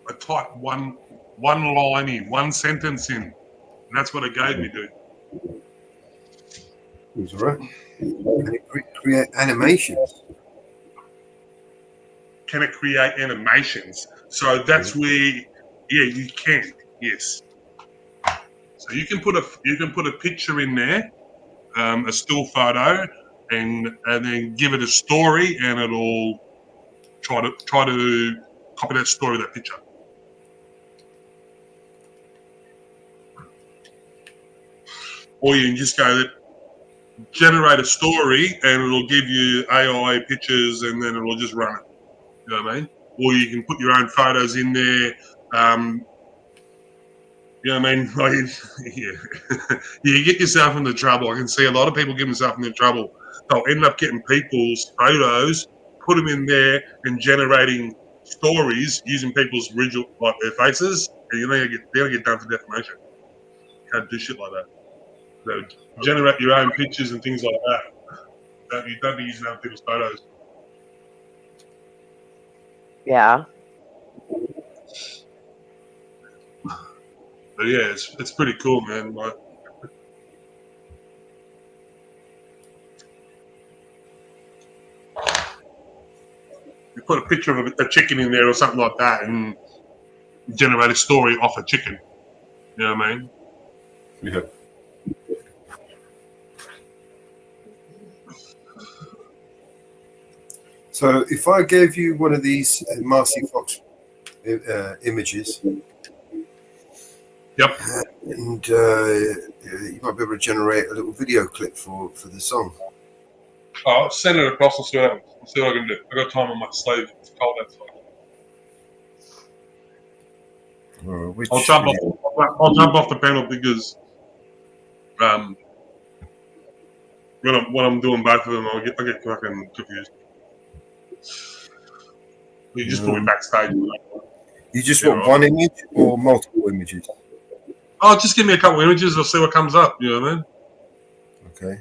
I typed one line in, one sentence in, and that's what it gave me, dude. It was all right. Can it create animations? Can it create animations? So that's where, you can. Yes. So you can put a picture in there, a still photo, and then give it a story, and it'll try to copy that story, that picture. Or you can just go generate a story, and it'll give you AI pictures, and then it'll just run it. You know what I mean? Or you can put your own photos in there. You know what I mean? Like, you get yourself into trouble. I can see a lot of people get themselves into trouble. They'll end up getting people's photos, put them in there, and generating stories using people's original, like their faces, and you're going to get done for defamation. You can't do shit like that. So generate your own pictures and things like that. You don't be using other people's photos. Yeah. But yeah, it's pretty cool, man. Like, you put a picture of a chicken in there or something like that, and generate a story off a chicken. You know what I mean? Yeah. So if I gave you one of these Marcy Fox images, yep, and you might be able to generate a little video clip for the song. I'll send it across and see what happens. I'll see what I can do. I got time on my sleeve. It's cold outside. I'll jump off the panel because when I'm doing both of them, I get fucking confused. You just put me backstage. You just want one image or multiple images? Oh, just give me a couple of images. I'll see what comes up. You know what I mean? Okay.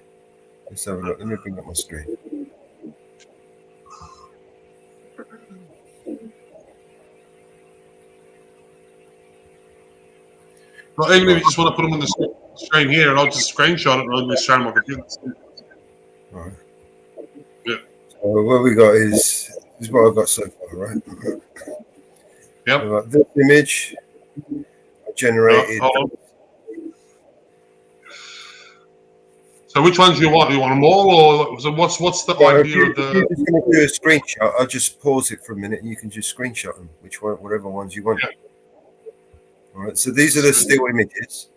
Let's have a look. Let me bring up my screen. Well, even if you just want to put them on the screen here, and I'll just screenshot it and I'll just show them my computer. All right. Yeah. So what we got is This is what I've got so far, right? Yep. So I've got this image I generated. Hold on. So which ones do you want? Do you want them all, or so what's the idea of the? If you're just going to do a screenshot, I'll just pause it for a minute, and you can just screenshot them, whatever ones you want. Yeah. All right. So these are the still images.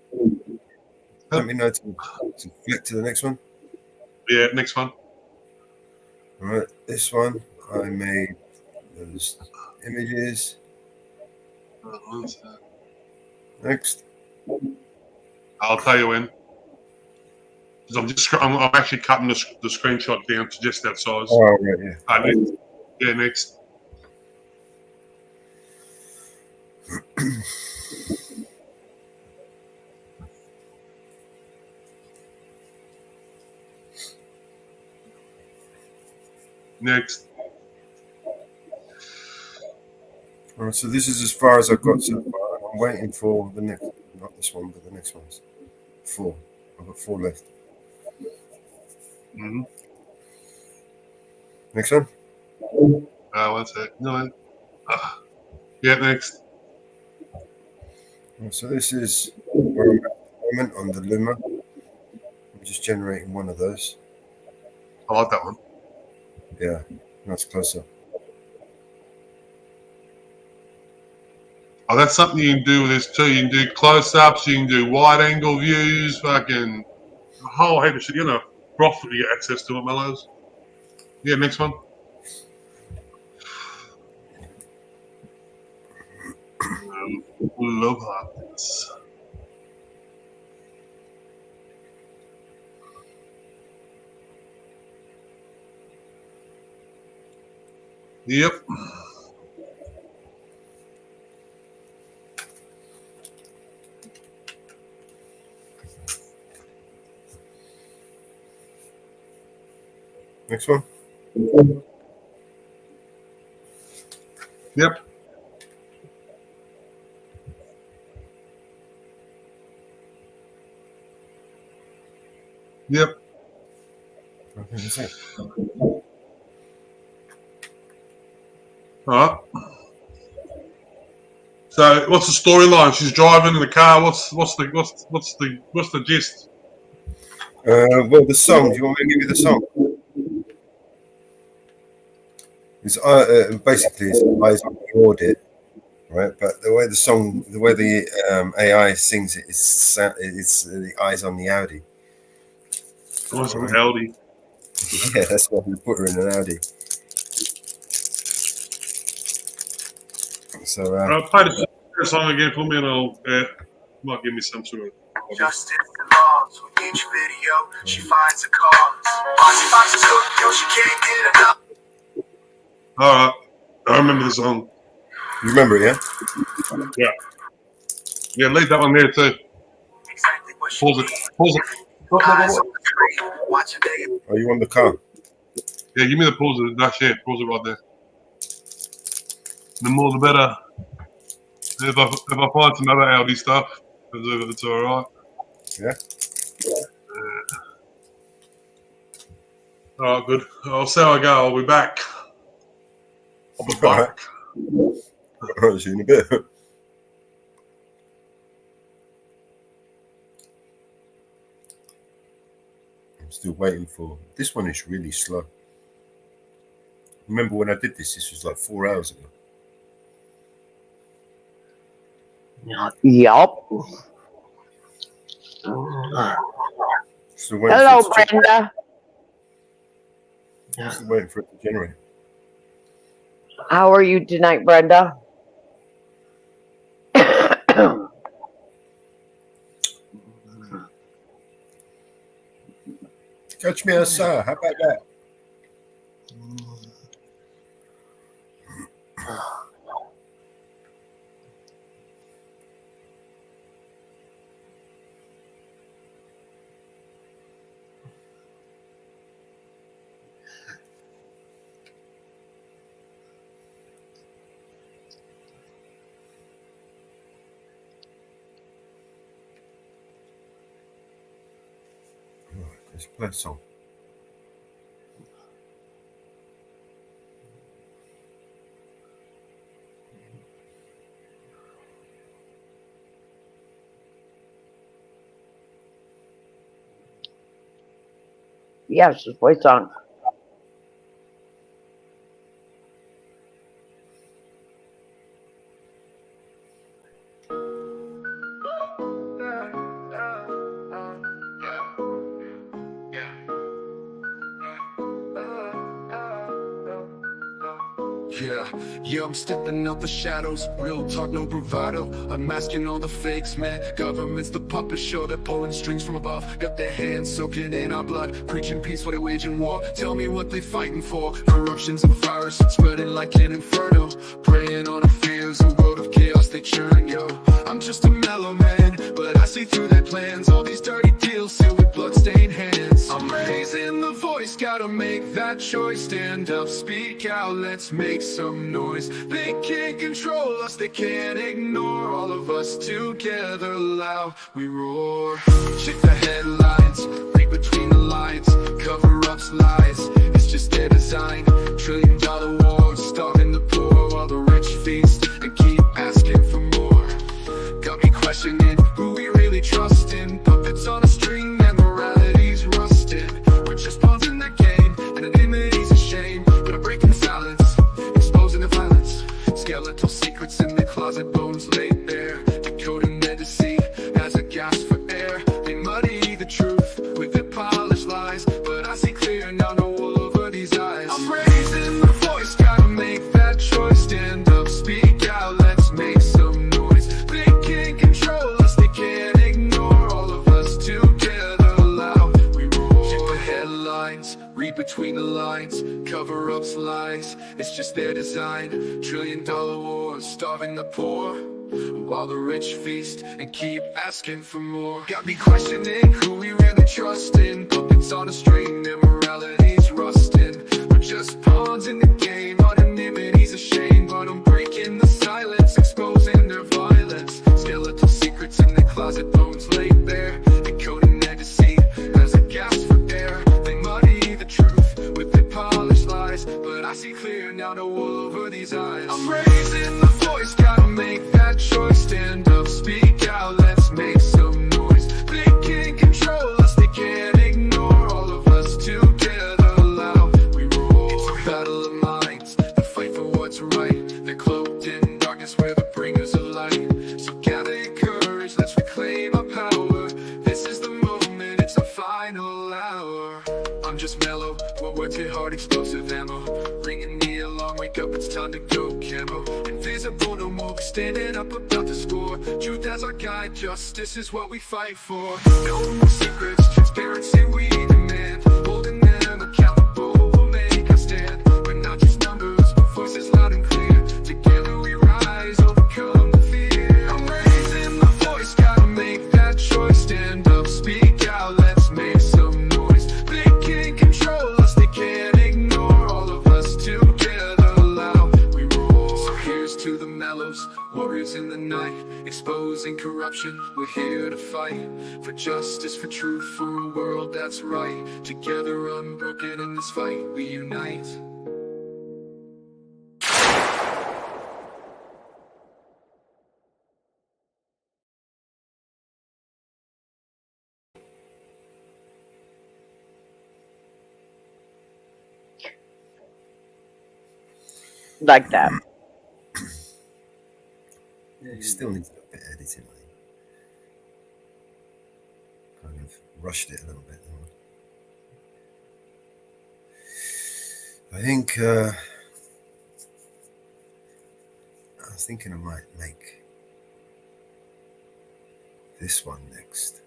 Let me know to flick to the next one. Yeah, next one. All right. This one I made those images. Next. I'll tell you when. Because I'm actually cutting the screenshot down to just that size. Oh, right, yeah. Next. Yeah, next. Next. All right, so this is as far as I've got so far. I'm waiting for the next, not this one, but the next ones. 4. I've got 4 left. Mm-hmm. Next one. One sec. No. Yeah, next. So this is where I'm at the moment on the Luma. I'm just generating one of those. I like that one. Yeah, that's closer. Oh, that's something you can do with this too. You can do close-ups, you can do wide-angle views, fucking a whole heap of shit. You know, Roth to get access to it, Mellows. Yeah, next one. Love that. Yep. Next one. Yep. Yep. Okay, that's it. All right. So, what's the storyline? She's driving in the car. What's the gist? Well, the song. Do you want me to give you the song? It's basically it's eyes on the audit, right? But the way the AI sings it is it's the eyes on the Audi. Eyes on the Audi. Yeah, that's why we put her in an Audi. So play the song again for me, and I'll might give me some sort of. Justice and laws with each video, she finds a cause. She finds a Tokyo, she can't get enough. All right, I remember the song. You remember it, yeah? Yeah. Yeah, leave that one there too. Exactly what she Pause it. Pause it. Guys on the tree, watching they. Are you on the car? Yeah, give me the pause it. That's it. Pause it right there. The more the better. If I find some other Audi stuff, it's all right. Yeah. All right, good. I'll see how I go. I'll be back. I'll be back. I'll see you in a bit. I'm still waiting for this one. Is really slow. Remember when I did this? This was like 4 hours ago. Yup. Hello, Brenda. Still waiting for it to generate. How are you tonight, Brenda? Catch me outside. How about that? Let's play a song. Yes, his voice on. Yeah, I'm stepping out the shadows, real talk, no bravado. I'm masking all the fakes, man. Government's the puppet show, they're pulling strings from above. Got their hands soaking in our blood, preaching peace while they're waging war. Tell me what they fighting for. Corruption's a virus, spreading like an inferno. Preying on our fears, a world of chaos they churn, yo. I'm just a mellow man, but I see through their plans. All these dirty deals sealed with bloodstained hands. I'm raising the voice, gotta make that choice. Stand up, speak out, let's make some noise. They can't control us, they can't ignore. All of us together loud, we roar. Check the headlines, read between the lines. Cover-ups, lies, it's just their design. $1 trillion wars, starving the poor while the rich feast and keep asking for more. Got me questioning who we really trust in. Puppets on a string and morality's rusted. We're just pawns in the game, anonymity's a shame. But I'm breaking silence, exposing the violence. Skeletal secrets in the closet, bones laid bare. Decoding their deceit as a gasp for air. They muddy the truth with their polished lies, but I see clear now, no wool over these eyes. I'm raising the voice, gotta make that choice. Stand up, speak out, let's make some noise. They can't control us, they can't ignore. All of us together loud, we roar. Check the headlines, read between the lines. Cover-ups, lies, it's just their design. $1 trillion wars, starving the poor while the rich feast and keep asking for more. Got me questioning who we really trust in. Puppets on a string, their morality's rusting. We're just pawns in the game, anonymity's a shame. But I'm breaking the silence, exposing their violence. Skeletal secrets in the closet, bones laid bare. Decoding their deceit as a gasp for air. They muddy the truth with their polished lies, but I see clear now, no wool over these eyes. I'm raising the voice, gotta make that choice. Stand up, speak out, let's make some noise. They can't control us, they can't ignore. All of us together loud, we roar. It's a battle of minds, the fight for what's right. They're cloaked in darkness, we're the bringers of light. So gather your courage, let's reclaim our power. This is the moment, it's our final hour. I'm just mellow, one word hit hard, explosive ammo. Ringing the alarm, wake up, it's time to go camo. Invisible no more, standing up about the score. Truth as our guide, justice is what we fight for. No more secrets, transparency we demand. Holding them accountable, we'll make a stand. We're not just numbers, but voices loud and clear. Together we rise, overcome the fear. I'm raising the voice, gotta make that choice. Stand up, speak out, let's make some noise. They can't control us, they can't ignore. All of us together loud, we roar. So here's to the mellows, warriors in the night. Exposing corruption, we're here to fight. For justice, for truth, for a world that's right. Together unbroken in this fight, we unite. Like that. Yeah, it still needs a little bit of editing. Kind of rushed it a little bit. I think I was thinking I might make this one next.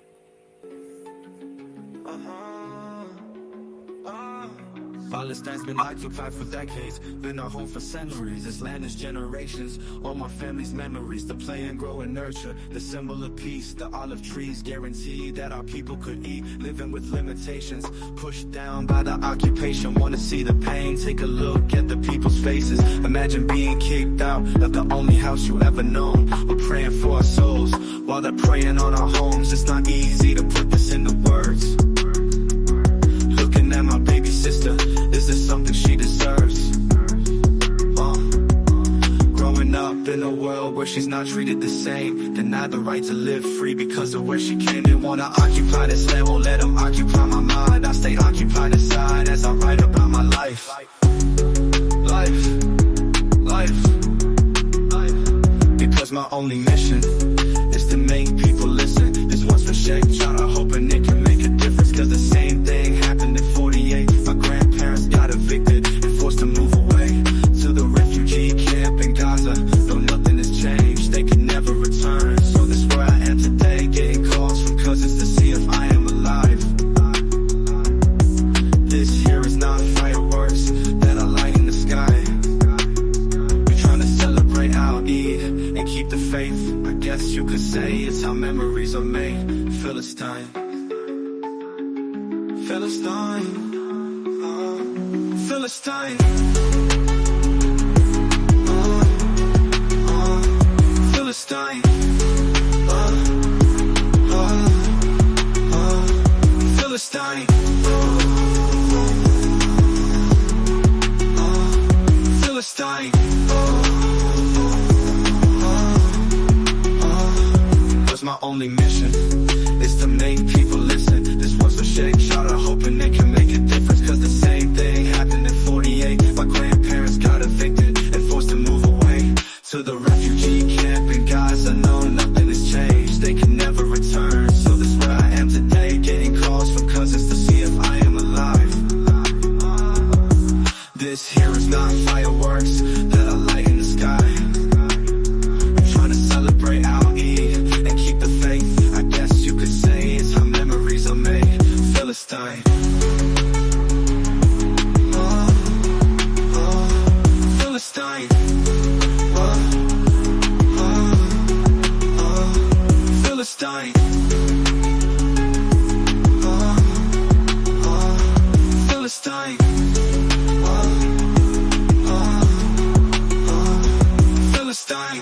Palestine's been occupied for decades, been our home for centuries. This land is generations, all my family's memories. The play and grow and nurture, the symbol of peace. The olive trees guarantee that our people could eat, living with limitations, pushed down by the occupation. Wanna see the pain, take a look at the people's faces. Imagine being kicked out of the only house you ever known. We're praying for our souls while they're praying on our homes. It's not easy to put this into words. Looking at my baby sister, is this something she deserves? Growing up in a world where she's not treated the same, denied the right to live free because of where she came. They wanna occupy this land, won't let them occupy my mind. I stay occupied inside as I write about my life. Life, life, life. Because my only mission is to make people listen. This one's for Shake Shadow, hoping it can make a difference. Cause the same thing happened in 48. My grandparents got evicted and forced to move away to the refugee camp in Gaza. Though nothing has changed, they can never return. So this is where I am today, getting calls from cousins to see if I am alive. This here is not fireworks that I light in the sky. We're trying to celebrate our Eid and keep the faith. I guess you could say it's how memories are made. Philistine, Philistine, Philistine, Philistine, Philistine, Philistine. Cause my only mission is to make people listen. This one's a Shake Shadow, hoping they can make a difference. Cause the same thing happened in 48. My grandparents got evicted and forced to move away to the refugee camp in Gaza. No, nothing has changed, they can never return. So this is where I am today, getting calls from cousins to see if I am alive. This here is not fireworks that I light in the sky. I'm trying to celebrate our Eid and keep the faith. I guess you could say it's how memories are made. Philistine, Philistine, Philistine, Philistine, Philistine,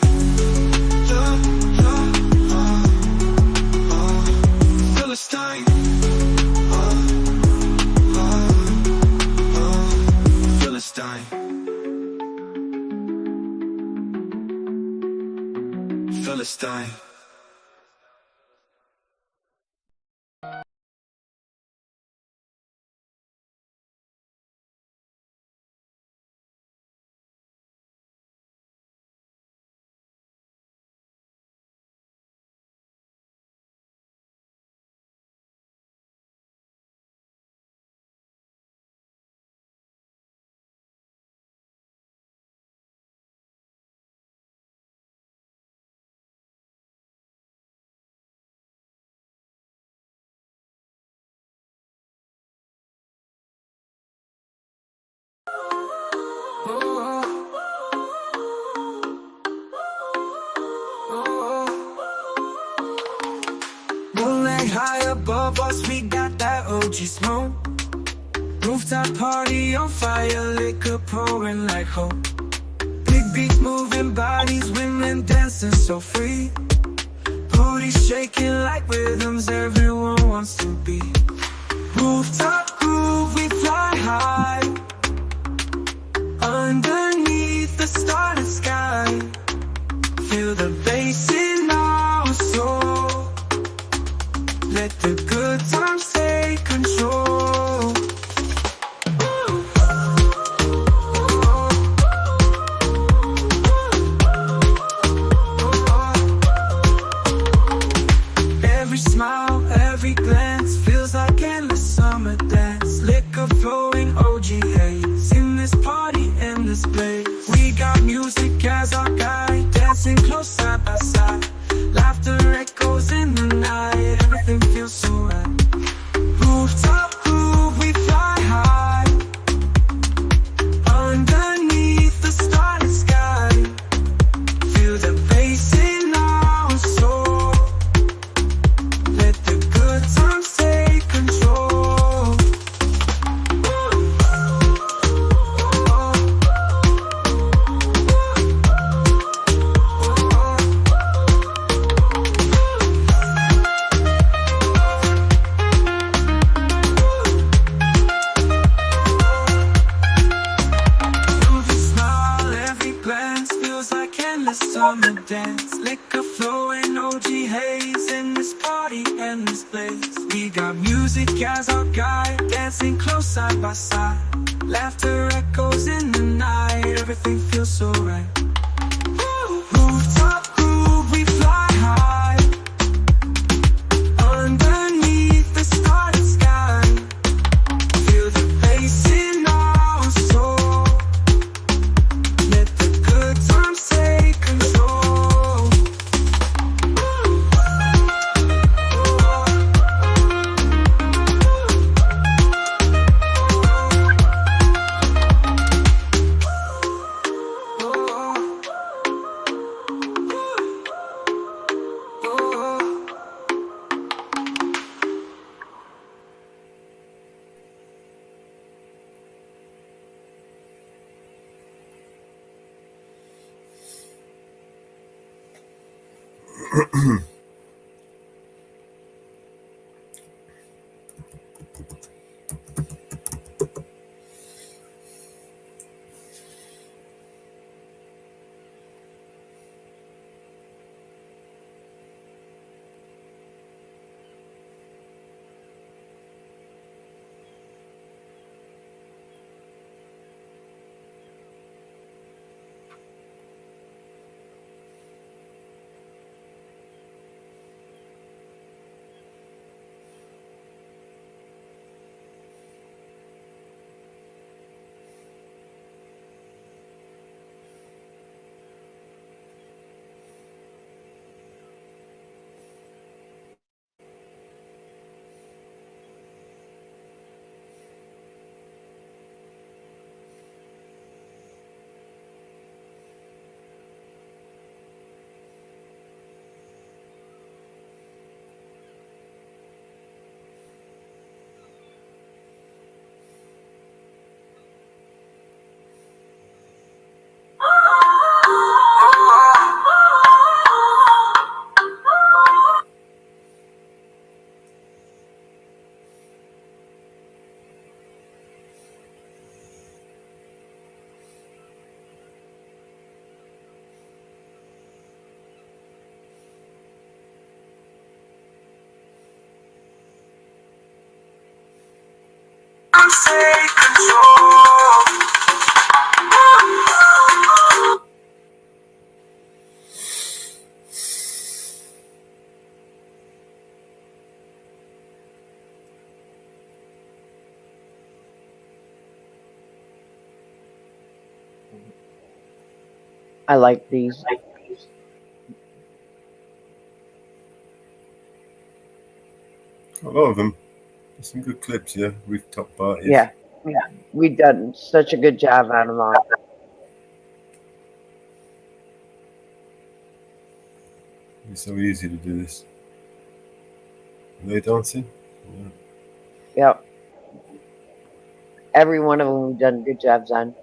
Philistine, Philistine, Philistine. Moonlight high above us, we got that OG smoke. Rooftop party on fire, liquor pouring like hope. Big beat moving bodies, women dancing so free. Booty shaking like rhythms everyone wants to be. Rooftop groove, we fly high underneath the starry sky. Feel the bass in our soul. Let the good times take control. Every smile, every glance feels like endless summer dance. Liquor flowing, OG haze in this party, endless bliss. summer dance. Liquor flowing, OG haze in this party and this place. We got music as our guide, dancing close side by side. Laughter echoes in the night, everything feels so right. Rooftop groove, we fly high underneath the starry sky. Feel the bass in our soul. Let the good times take control. Take control. I like these. A lot of them. There's some good clips, yeah. Rooftop parties. Yeah, we've done such a good job on them all. It's so easy to do this. Are they dancing? Yeah. Yep. Every one of them we've done good jobs on.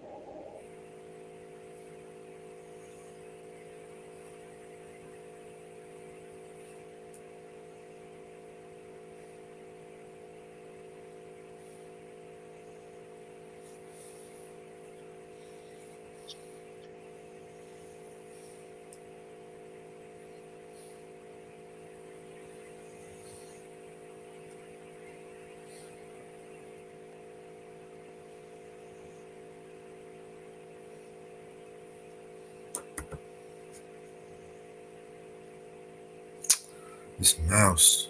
This mouse.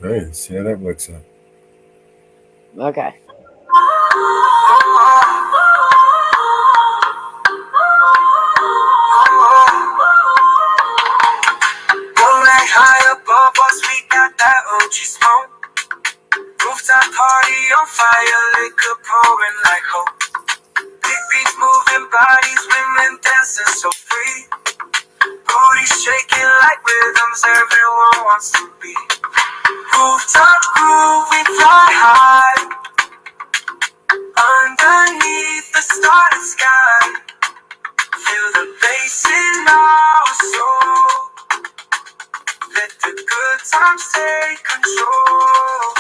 Right, see how that works out. Okay. Rolling high above us, we got that OG smoke. Rooftop party on fire, liquor pouring like hope. Big beats moving bodies, women dancing so free. Booty shaking like rhythms everyone wants to be. Rooftop groove, we fly high. Underneath the starry sky. Feel the bass in our soul. Let the good times take control.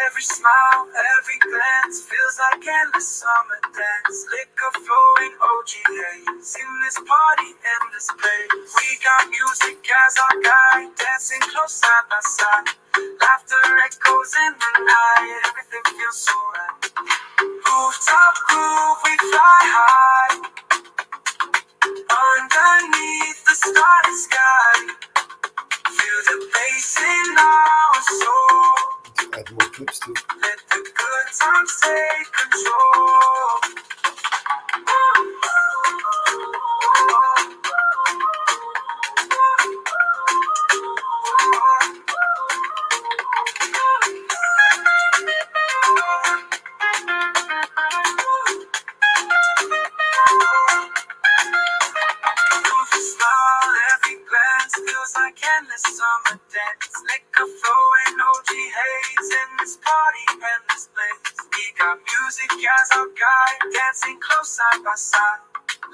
Every smile, every glance feels like endless summer dance. Liquor flowing, OG haze. In this party, endless place. We got music as our guide, dancing close side by side. Laughter echoes in the night, everything feels so right. Rooftop groove, we fly high. Underneath the starry sky. Feel the bass in our soul. Add more clips to it. Let the good times take control. Every smile, every glance feels like endless summer dance. Liquor flowing, OG haze in this party, endless place. We got music as our guide, dancing close side by side.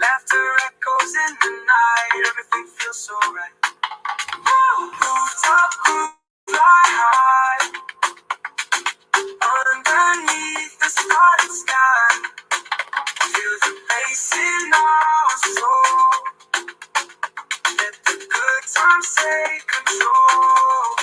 Laughter echoes in the night, everything feels so right. Rooftop groove, fly high. Underneath the starry sky. Feel the bass in our soul. Let the good times take control.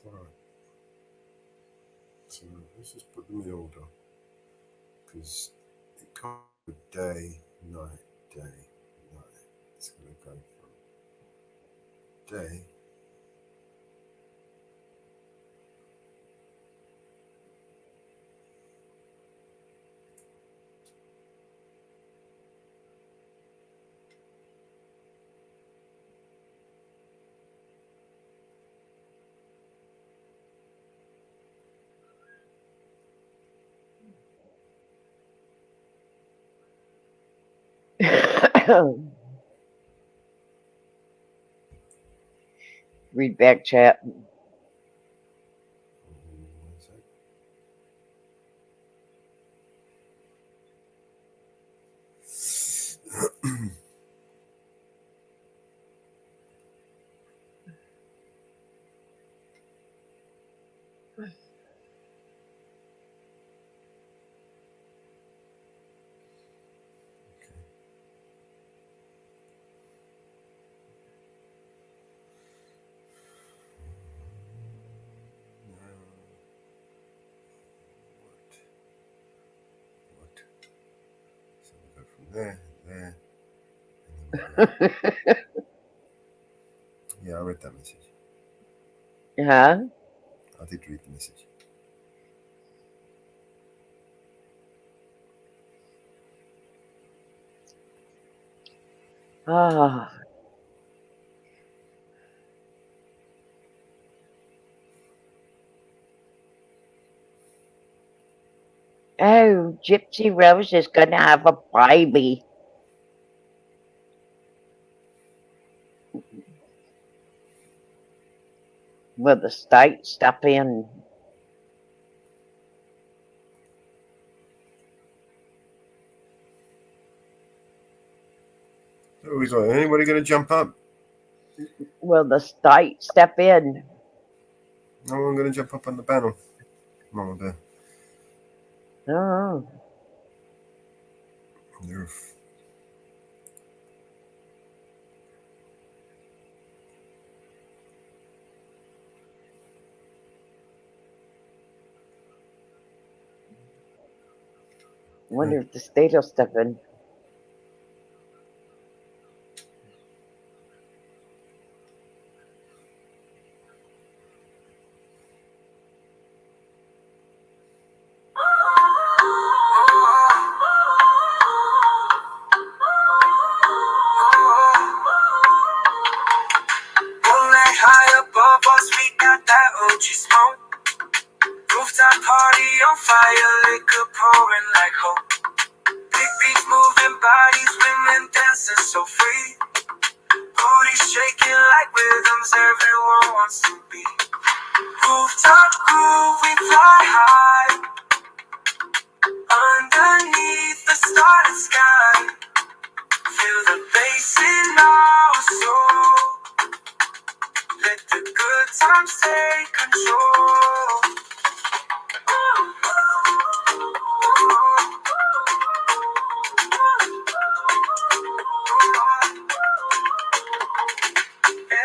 Alright. So let's just put them in order. Because it can't be day, night, day, night. It's going to go from day. Read back chat. So we go from there, there. Yeah, I read that message. Huh? I did read the message. Ah. Oh, Gypsy Rose is gonna have a baby. Will the state step in? So he's like, anybody going to jump up? Will the state step in? No one going to jump up on the panel. Mama bear. Oh. Nerf. Wonder if the state will step in. Rolling high above us, we got that OG smoke. Rooftop party on fire, liquor pouring like hope. Big beats moving bodies, women dancing so free. Booty shaking like rhythms everyone wants to be. Rooftop groove, we fly high. Underneath the starlit sky. Feel the bass in our soul. Let the good times take control.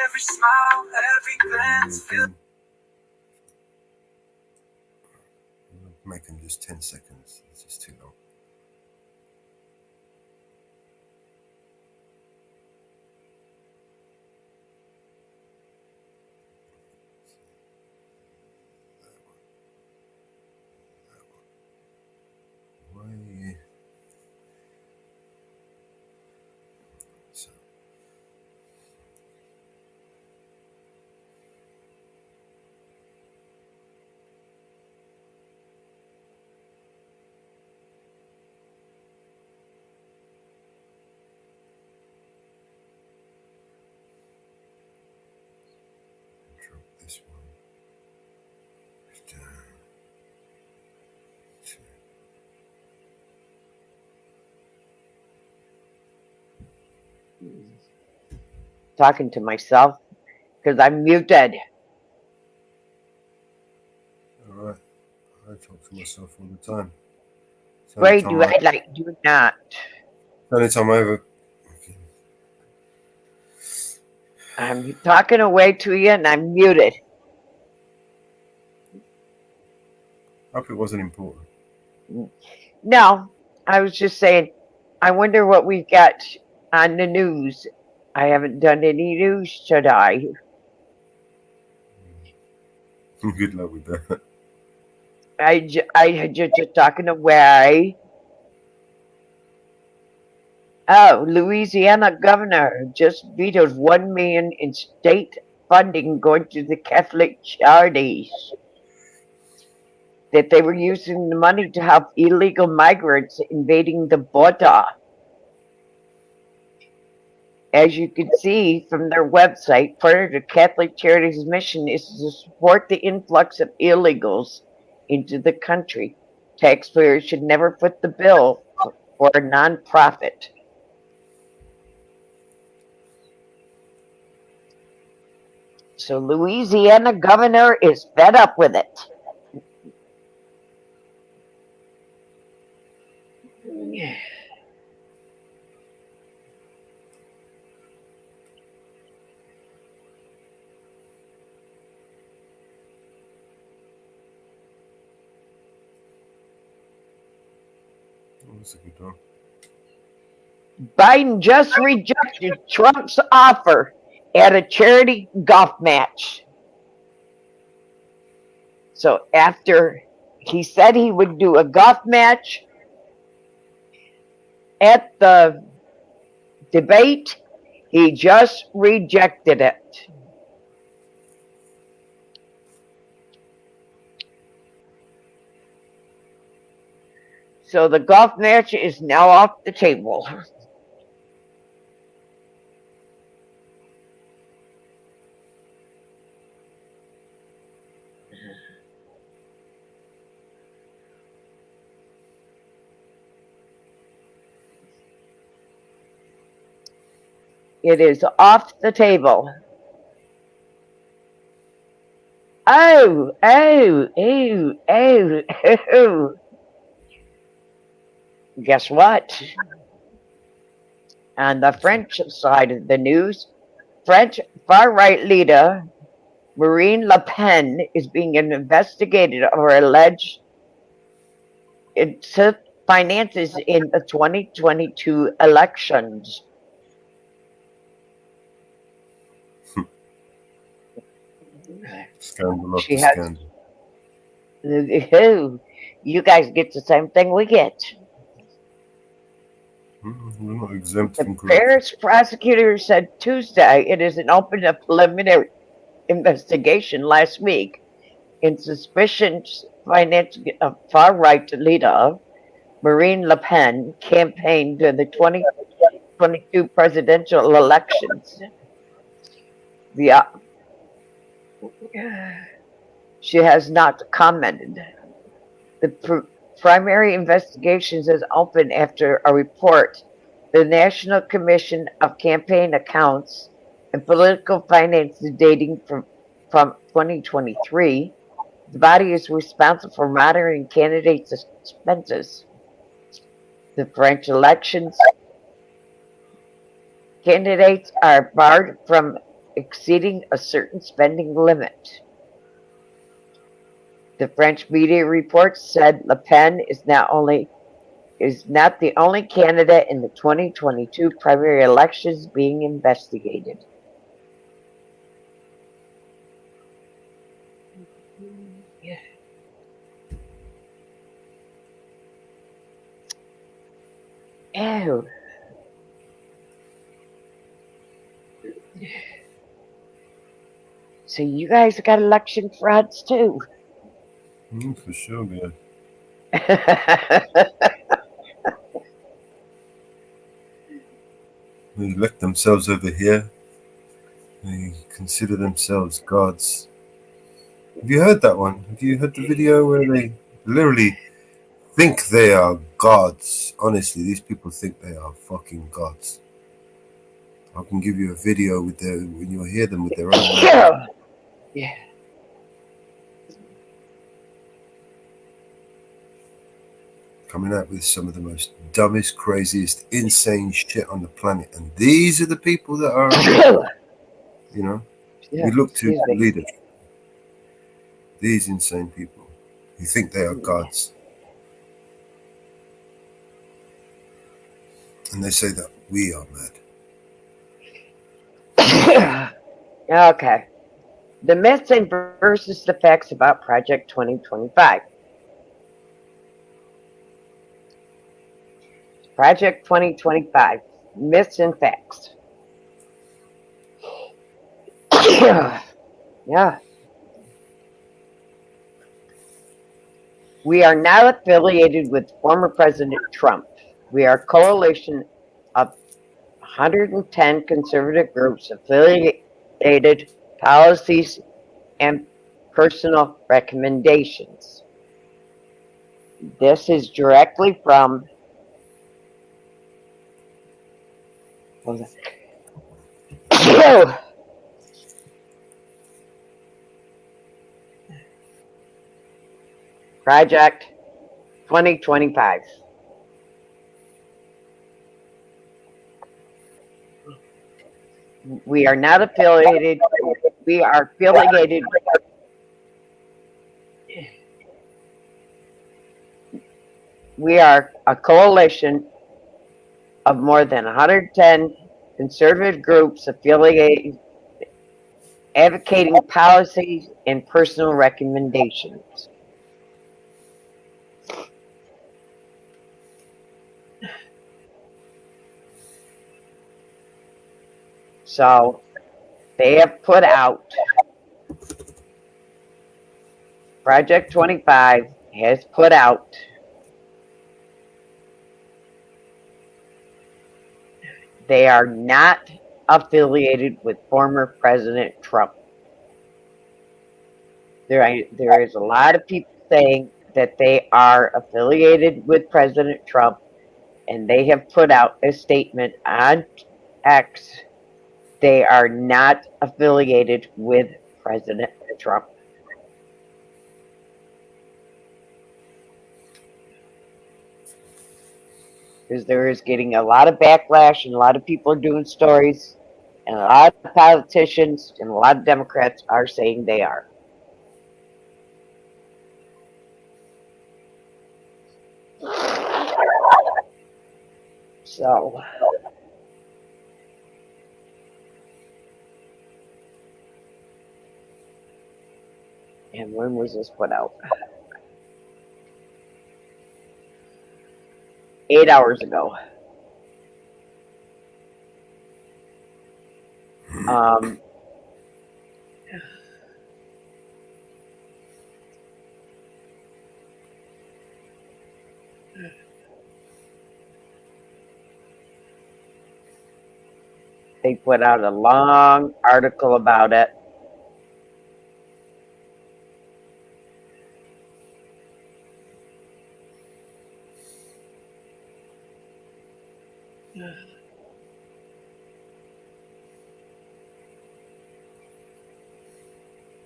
Every smile, every glance, feel. Make them just 10 seconds. It's just too long. Why? So. Drop this one down to Talking to myself because I'm muted. alright. I talk to myself all the time. Why do I like do not? Anytime I ever. I'm talking away to you and I'm muted. Hope it wasn't important. No, I was just saying, I wonder what we've got on the news. I haven't done any news today. Good luck with that. I had just talking away. Oh, Louisiana governor just vetoed $1 million in state funding going to the Catholic charities. That they were using the money to help illegal migrants invading the border. As you can see from their website, part of the Catholic Charities' mission is to support the influx of illegals into the country. Taxpayers should never foot the bill for a nonprofit. So Louisiana governor is fed up with it. That's a good one. Biden just rejected Trump's offer at a charity golf match. So after he said he would do a golf match at the debate, he just rejected it. So the golf match is now off the table. It is off the table. Oh. Guess what? On the French side of the news, French far-right leader Marine Le Pen is being investigated over alleged finances in the 2022 elections. Scandal She after has. scandal. You guys get the same thing we get. We're not exempt The from corruption. Paris prosecutor said Tuesday it is an open and preliminary investigation last week in suspicions financing a far-right leader, Marine Le Pen, campaigned in the 2022 presidential elections. She has not commented. The primary investigations is open after a report. The National Commission of Campaign Accounts and Political Finances dating from 2023. The body is responsible for monitoring candidates' expenses. The French elections candidates are barred from exceeding a certain spending limit. The French media reports said Le Pen is not the only candidate in the 2022 primary elections being investigated. Ew. So you guys got election frauds too. For sure, yeah. They elect themselves over here. They consider themselves gods. Have you heard that one? Have you heard the video where they literally think they are gods? Honestly, these people think they are fucking gods. I can give you a video with when you'll hear them with their own words. Yeah. Coming out with some of the most dumbest, craziest, insane shit on the planet. And these are the people that are, we look to leaders. These insane people who think they are gods. And they say that we are mad. Okay. The myths and versus the facts about Project 2025. Project 2025. Myths and facts. Yeah. We are now affiliated with former President Trump. We are a coalition of 110 conservative groups affiliated policies and personal recommendations. This is directly from Project 2025. We are not affiliated. We are affiliated. We are a coalition of more than 110 conservative groups affiliated, advocating policies and personal recommendations. So they have put out, Project 25 has put out they are not affiliated with former President Trump. There is a lot of people saying that they are affiliated with President Trump, and they have put out a statement on X. They are not affiliated with President Trump. because there is getting a lot of backlash and a lot of people are doing stories, and a lot of politicians and a lot of Democrats are saying they are. So, and when was this put out? 8 hours ago. They put out a long article about it.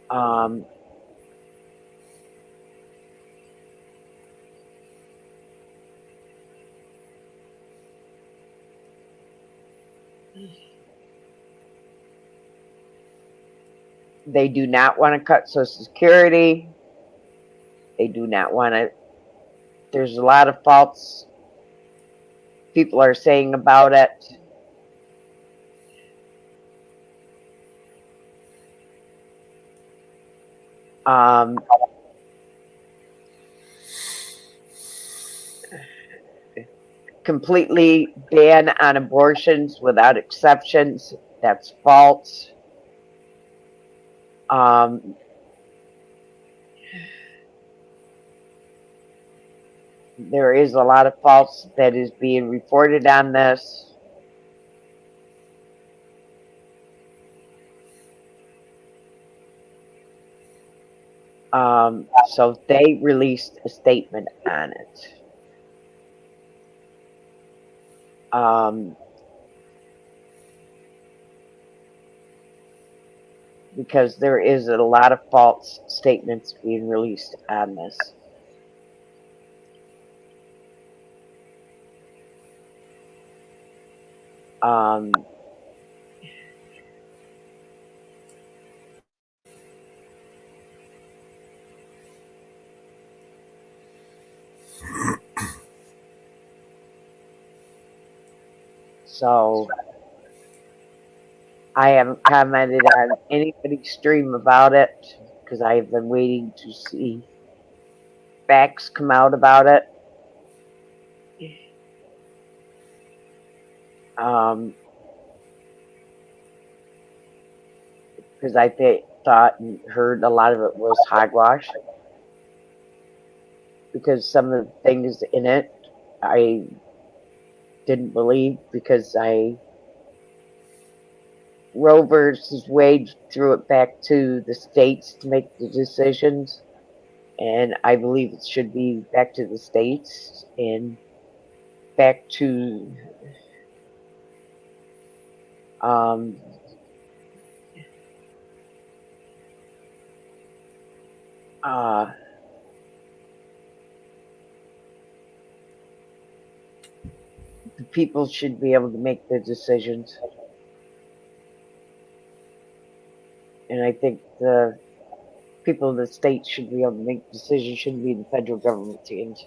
Um, they do not want to cut Social Security. They do not want to. There's a lot of false people are saying about it. Completely ban on abortions without exceptions. That's false. There is a lot of false that is being reported on this. So they released a statement on it. Because there is a lot of false statements being released on this. So I haven't commented on anybody's stream about it because I have been waiting to see facts come out about it. Because I thought and heard a lot of it was hogwash. Because some of the things in it I didn't believe because Roe versus Wade threw it back to the states to make the decisions, and I believe it should be back to the states and back to the people should be able to make the decisions. And I think the people of the states should be able to make decisions, shouldn't be the federal government teams.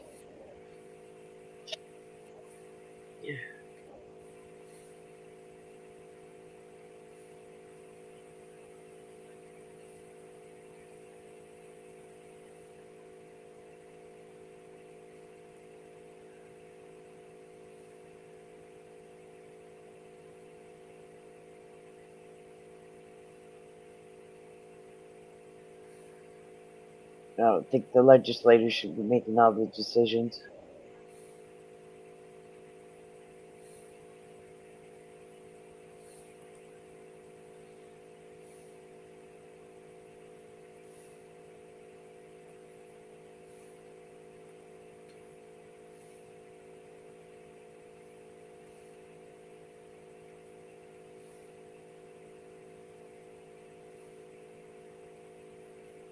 I don't think the legislators should be making all the decisions.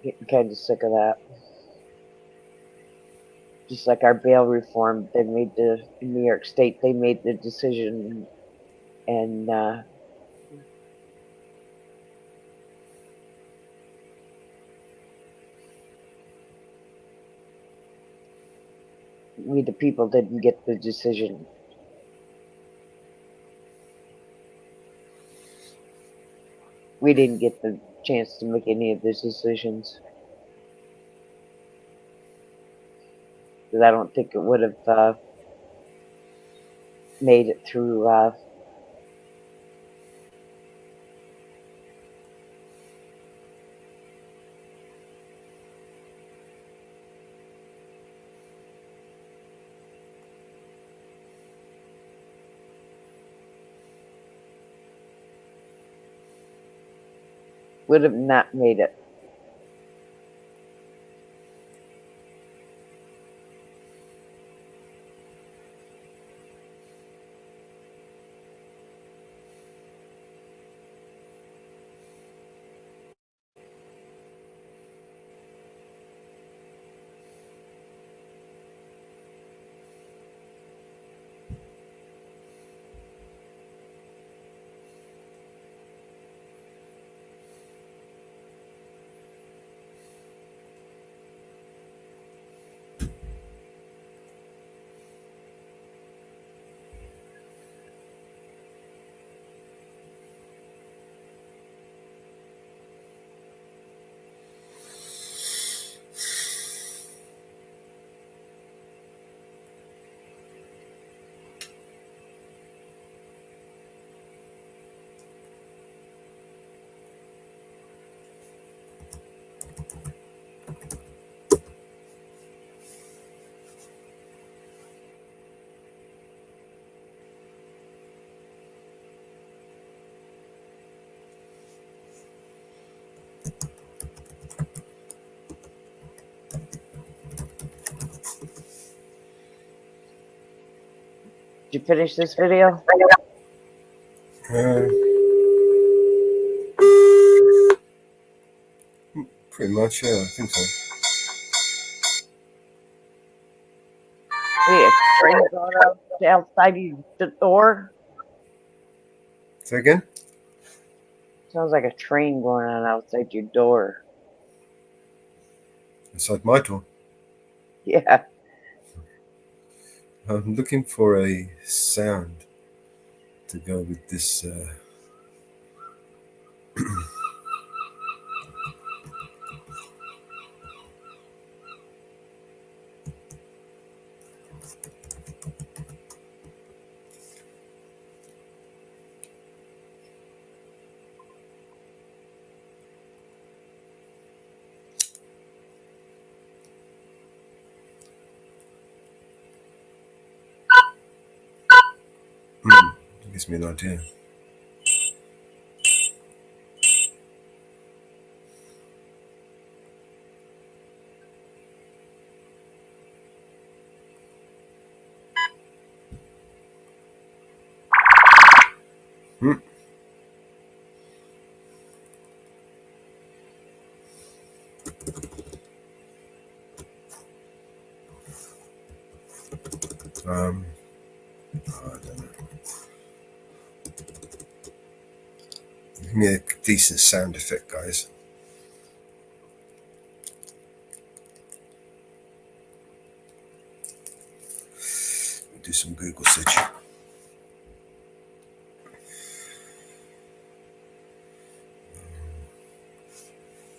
Getting kind of sick of that. just like our bail reform, they made in New York State, they made the decision, and we the people didn't get the decision. We didn't get the chance to make any of those decisions. Because I don't think it would have made it through. Would have not made it. Did you finish this video? Pretty much, yeah, I think so. Hey, a train going out outside the door. Say again? Sounds like a train going on outside your door. Inside my door. Yeah. I'm looking for a sound to go with this. Gives me an idea. I don't know. Give me a decent sound effect, guys. We'll do some Google searching.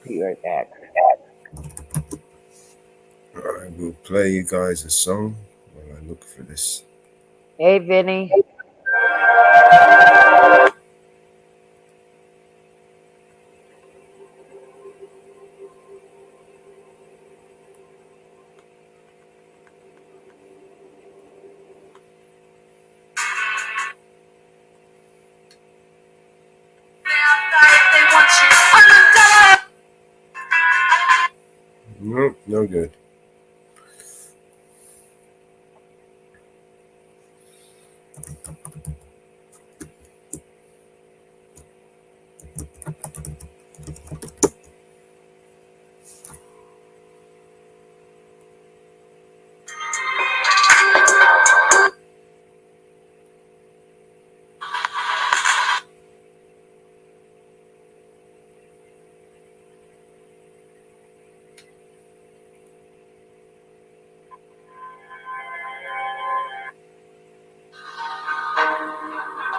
Be right back. Alright, we'll play you guys a song while I look for this. Hey, Vinny. Nope, no good.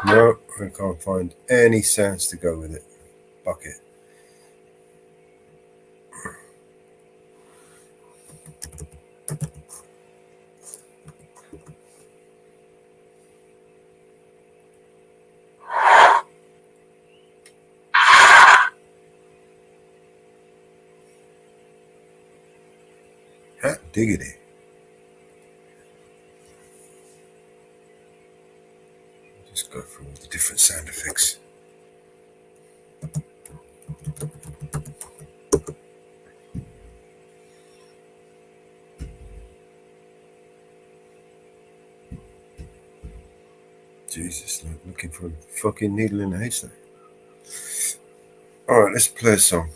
No, I can't find any sounds to go with it. Bucket. Hot diggity. Just go through all the different sound effects. Jesus, like looking for a fucking needle in a haystack. Alright, let's play a song.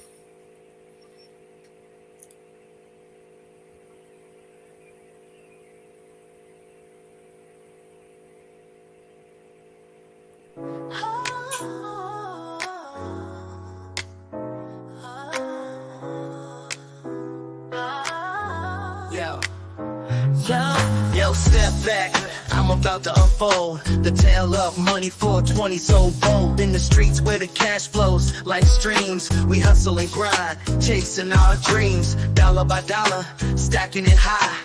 Yo, step back. I'm about to unfold the tale of money 420 so bold. In the streets where the cash flows like streams, we hustle and grind, chasing our dreams. Dollar by dollar, stacking it high.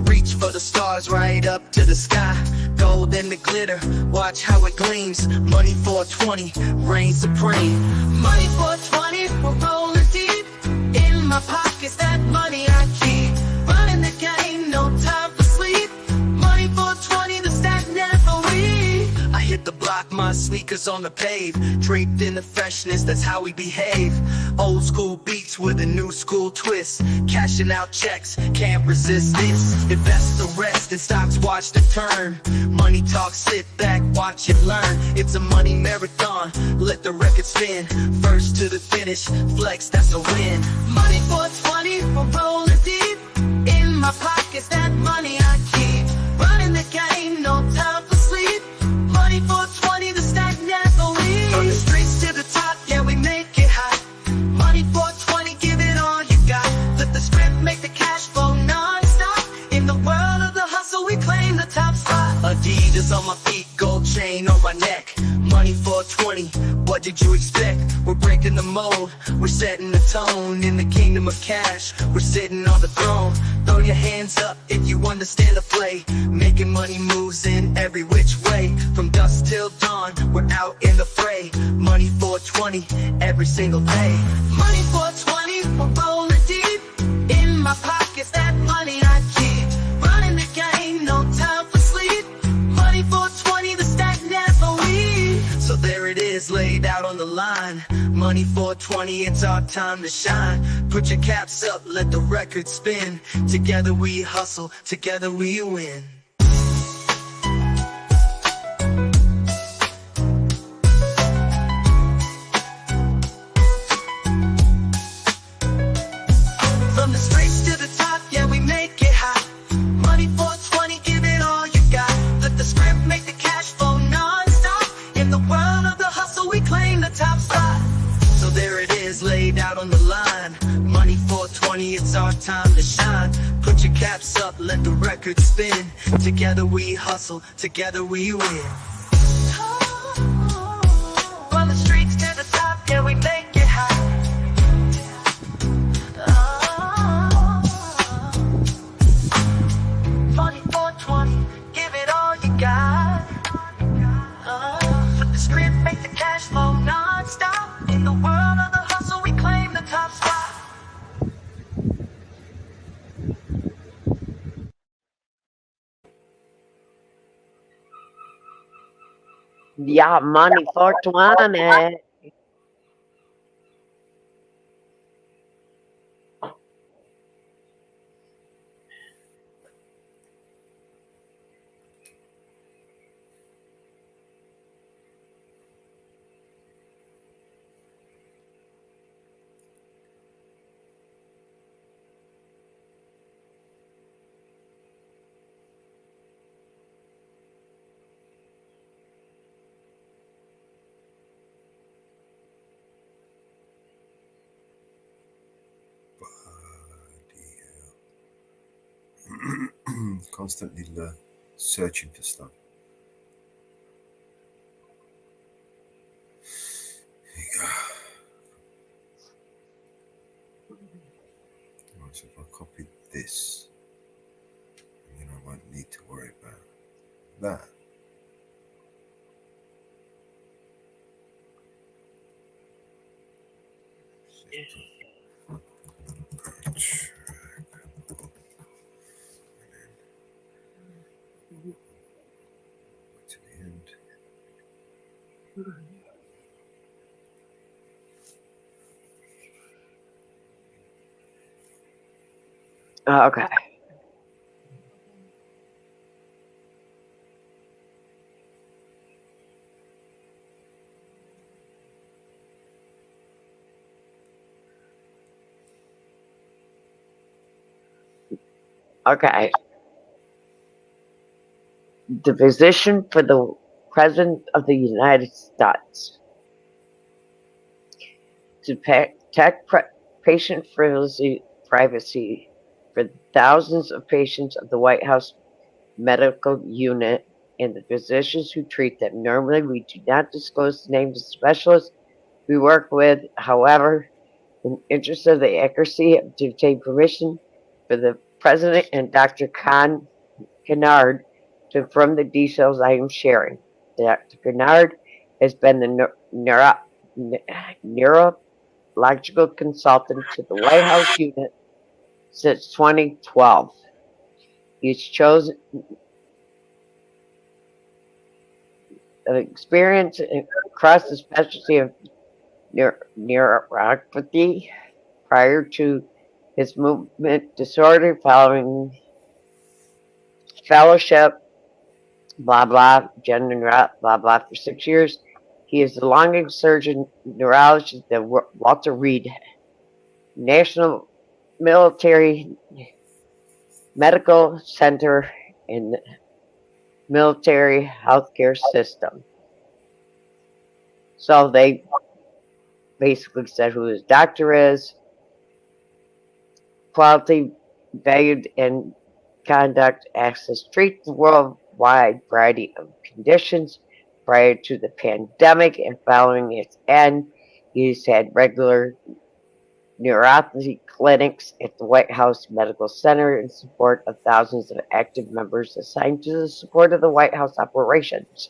Reach for the stars right up to the sky. Gold and the glitter, watch how it gleams. Money 420, reign supreme. Money 420, we're rolling deep. In my pockets, that money I keep. Running the game, no time for sleep. Money 420, the stack never leave. I hit the block, my sneakers on the pave. Draped in the freshness, that's how we behave. Old school beats with a new school twist. Cashing out checks, can't resist this. Invest the rest in stocks, watch the turn. Money talk, sit back, watch it learn. It's a money marathon, let the record spin. First to the finish, flex, that's a win. Money 420, we're rolling deep. In my pockets, that money I keep. Running the game, no time for sleep. Money 420, the stack never leaves. From the streets to the top, yeah, we make it hot. Money 420, give it all you got. Let the script make the cash flow non-stop. In the world of the hustle, we claim the top spot. Adidas on my feet, gold chain on my neck. Money 420, what did you expect? We're breaking the mold, we're setting the tone. In the kingdom of cash, we're sitting on the throne. Throw your hands up if you understand the play. Making money moves in every which way. From dusk till dawn, we're out in the fray. Money 420, every single day. Money 420, we're rolling deep. In my pockets, that money I keep. Running the game, no time for sleep. Money 420, the stack never leave. So there it is, laid out on the line. Money 420, it's our time to shine. Put your caps up, let the record spin. Together we hustle, together we win. From the streets to the top, yeah, we make it hot. Money 420, give it all you got. Let the script make the cash flow non-stop. In the world of the hustle, we claim the top spot. So there it is, laid out on the line. Money 420, it's our time to shine. Put your caps up, let the record spin. Together we hustle, together we win. From the streets to the top, yeah, we make it hot. Money 420, give it all you got. Let the script make the cash flow non-stop. In the world of the hustle, we claim the top spot. Yeah, money 420. Constantly searching for stuff. So if I copy this, then I won't need to worry about that. To the end. Okay. Okay. The position for the President of the United States to protect patient privacy for thousands of patients of the White House medical unit and the physicians who treat them. Normally, we do not disclose the names of specialists we work with. However, in the interest of the accuracy, to obtain permission for the President and Dr. Kennard to confirm the details I am sharing. Dr. Kennard has been the neurological consultant to the White House unit since 2012. He's chosen experience across the specialty of neuropathy prior to his movement disorder following fellowship, blah blah, gender blah blah for 6 years. He is the longest surgeon neurologist at Walter Reed National Military Medical Center in the military healthcare system. So they basically said who his doctor is, quality, valued, and conduct access treats the worldwide variety of conditions prior to the pandemic and following its end. He's had regular neuropathy clinics at the White House Medical Center in support of thousands of active members assigned to the support of the White House operations.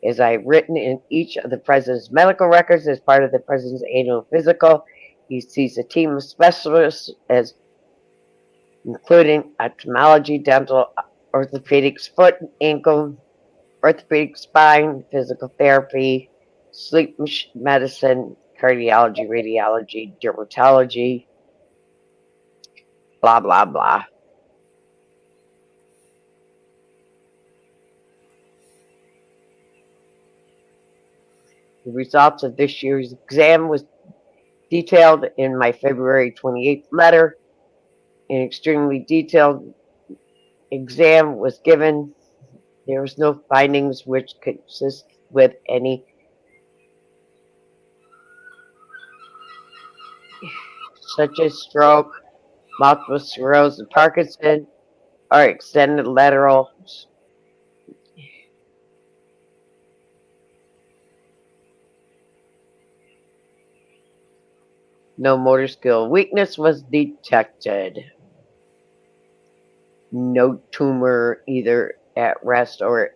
As I've written in each of the president's medical records as part of the president's annual physical, he sees a team of specialists as including ophthalmology, dental, orthopedics, foot and ankle, orthopedic spine, physical therapy, sleep medicine, cardiology, radiology, dermatology, blah, blah, blah. The results of this year's exam was detailed in my February 28th letter. An extremely detailed exam was given. There was no findings which could consist with any such as stroke, multiple sclerosis, Parkinson, or extended lateral no motor skill weakness was detected. No tumor either at rest or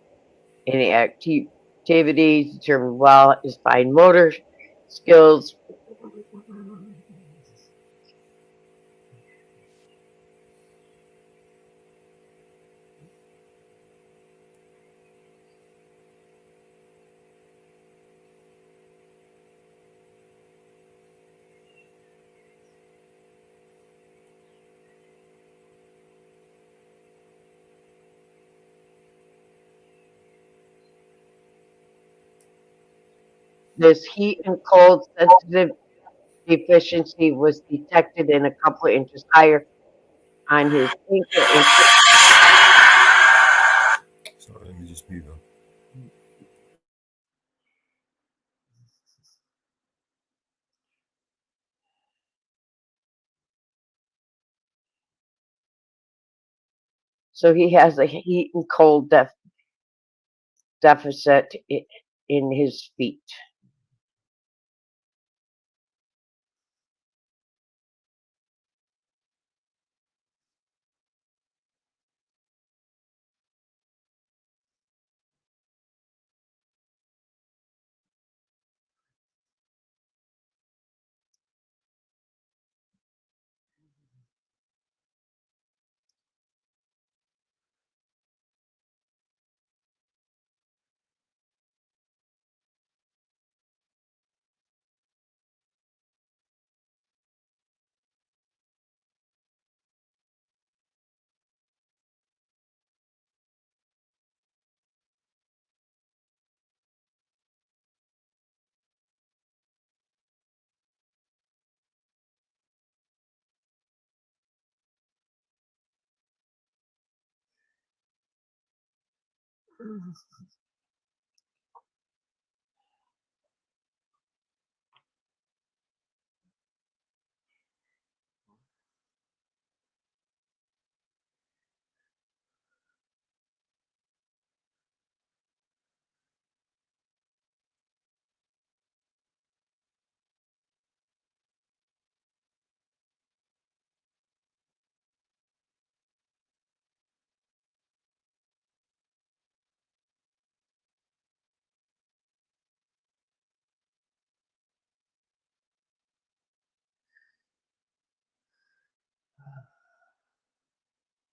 any activity determined well is fine motor skills. This heat and cold sensitive deficiency was detected in a couple of inches higher on his ankle and Sorry, let me just move on. so he has a heat and cold deficit in his feet.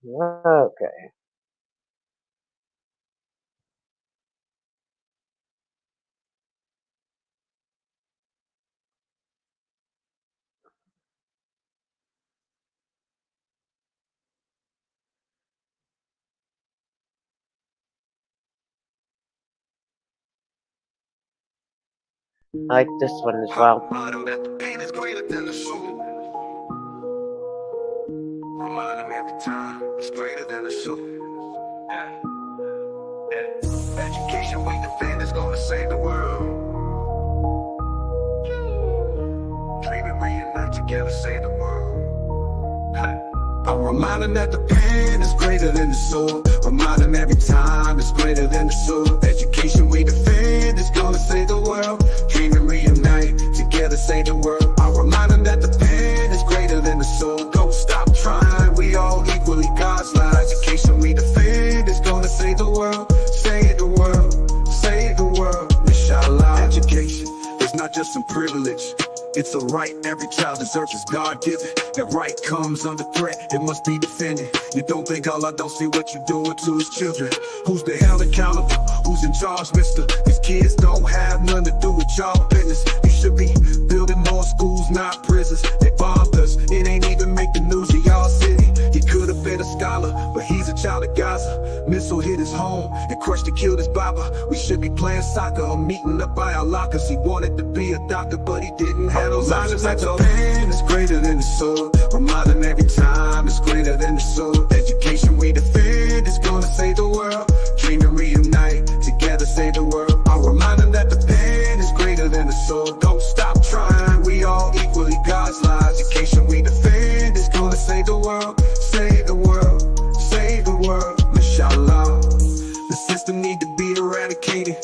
Okay. I like this one as well. Remind them that the pain is greater than the shoe. Remind them every time it's greater than the shoe. Education we defend is gonna save the world. Dream and reunite together, save the world. I remind them that the pen is greater than the soul. Remind them every time it's greater than the soul. Education we defend is gonna save the world. Dream and reunite together, save the world. I remind them that the pen is greater than the soul. Don't stop trying, we all equally God's light. Education we defend is gonna save the world. Save the world, save the world. Inshallah. Education is not just some privilege. It's a right every child deserves, is God-given. That right comes under threat, it must be defended. You don't think Allah don't see what you're doing to his children? Who's the hell accountable? Who's in charge, mister? These kids don't have nothing to do with y'all business. You should be building more schools, not prisons. They bombed us, it ain't even make the news of y'all city. He could have been a scholar, but he's a child of Gaza. Missile hit his home and crushed and killed his baba. We should be playing soccer or meeting up by our lockers. He wanted to be a doctor, but he didn't have those options. Like the pen is greater than the soul. Remind them every time it's greater than the soul. Education we defend is gonna save the world. Dream and reunite together, save the world. I'll remind them that the pen is greater than the soul. Don't stop trying, we all equally God's lives. Education we defend is gonna save the world. Save the world, save the world, inshallah. The system need to be eradicated.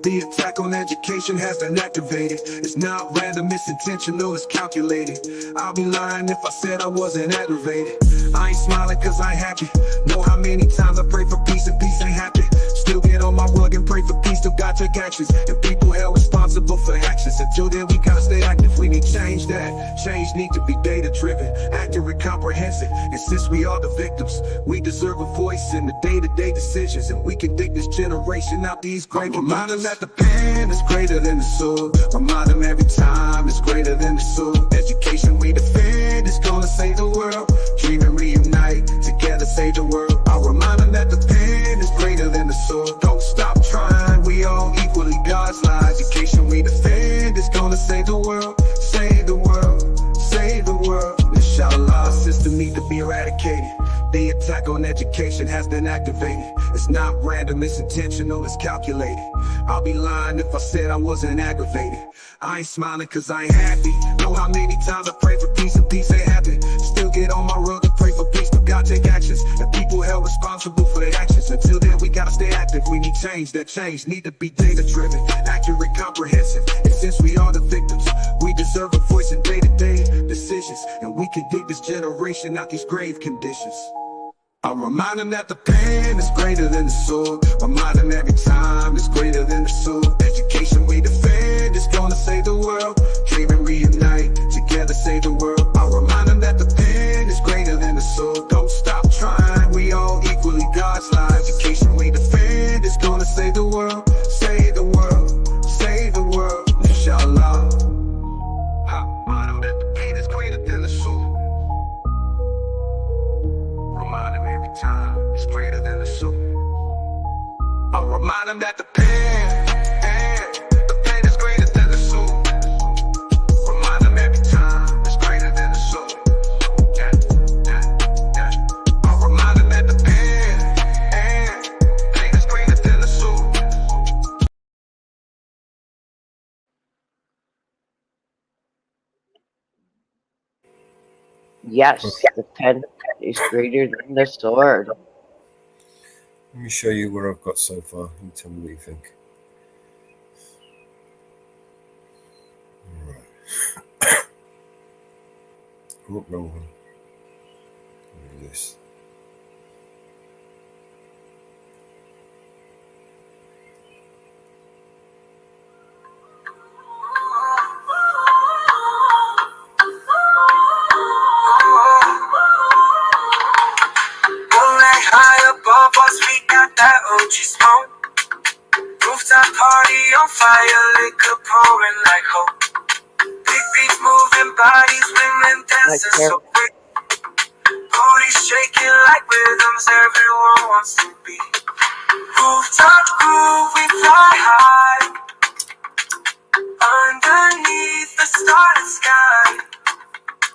The attack on education has been activated. It's not random, it's intentional, it's calculated. I'll be lying if I said I wasn't aggravated. I ain't smiling cause I ain't happy. Know how many times I pray for peace and peace ain't happy. Still get on my rug and pray for peace, still gotta take actions. And people held responsible for actions. Until then we gotta stay active, we need change. That change need to be data driven, accurate, comprehensive. And since we are the victims, we deserve a voice in the day-to-day decisions. And we can dig this generation out these grave. Remind them that the pen is greater than the soul. Remind them every time it's greater than the soul. Education we defend is gonna save the world. Dream and reunite together, save the world. I'll remind them that the pen is greater than the soul. Don't stop trying, we all equally God's lives. Education we defend is gonna save the world. Save the world, save the world. Inshallah, the system need to be eradicated. The attack on education has been activated. It's not random, it's intentional, it's calculated. I'll be lying if I said I wasn't aggravated. I ain't smiling cause I ain't happy. Know how many times I pray for peace and peace ain't happen. Still get on my rug and pray for peace, but God take actions. And people held responsible for their actions. Until then we gotta stay active, we need change. That change need to be data driven, accurate, comprehensive. And since we are the victims, we deserve a voice in day-to-day decisions. And we can dig this generation out these grave conditions. I'll remind them that the pen is greater than the soul. Remind them every time it's greater than the soul. Education we defend is gonna save the world. Dream and reunite together, save the world. I'll remind them that the pen is greater than the soul. Don't stop trying, we all equally God's lives. Education we defend is gonna save the world. Save the world, save the world, inshallah. I'll remind them that the pen is greater than the soul. Remind them every time it's greater than the soul. I'll remind them that the pen is greater than the soul. Remind them every time it's greater than the soul. I'll remind them that the pen is greater than Yes, the pen is greater than the sword. Let me show you where I've got so far and tell me what you think. Right. Oh, wrong one. Look at this. Rolling high above us, we got that OG smoke. Rooftop party on fire, liquor pouring like hope. Big beats moving bodies, women dancing so quick. Booty shaking like rhythms everyone wants to be. Rooftop groove, we fly high. Underneath the starlit sky.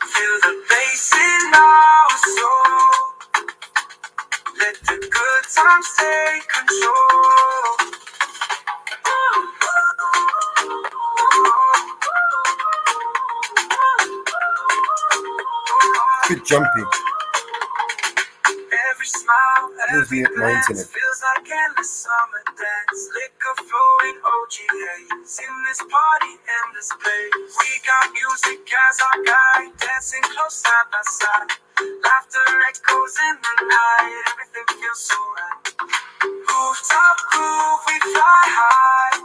Feel the bass in our soul. Let the good times take control. Good jumping. Every smile, There's every the lines in glance it. feels like endless summer dance. Liquor flowing OGAs in this party, in this place. We got music as our guide, dancing close side by side. Laughter echoes in the night, everything feels so right. Rooftop groove, we fly high.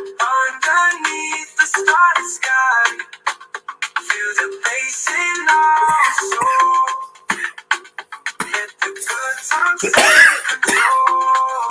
Underneath the starlit sky. Feel the bass in our soul. Let the good times take control.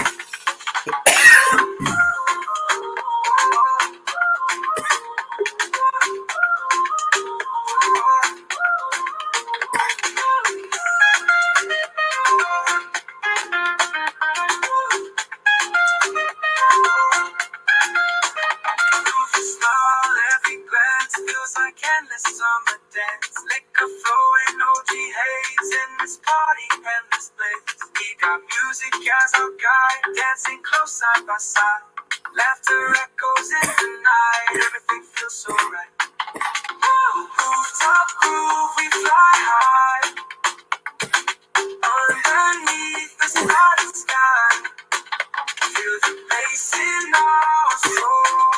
Every smile, every glance feels like endless summer dance. Liquor flowing, OG haze in this party, endless place. We got music as our guide, dancing close side by side. Laughter echoes in the night, everything feels so right. Rooftop groove, we fly high. Underneath the starlit sky. Feel the bass in our soul.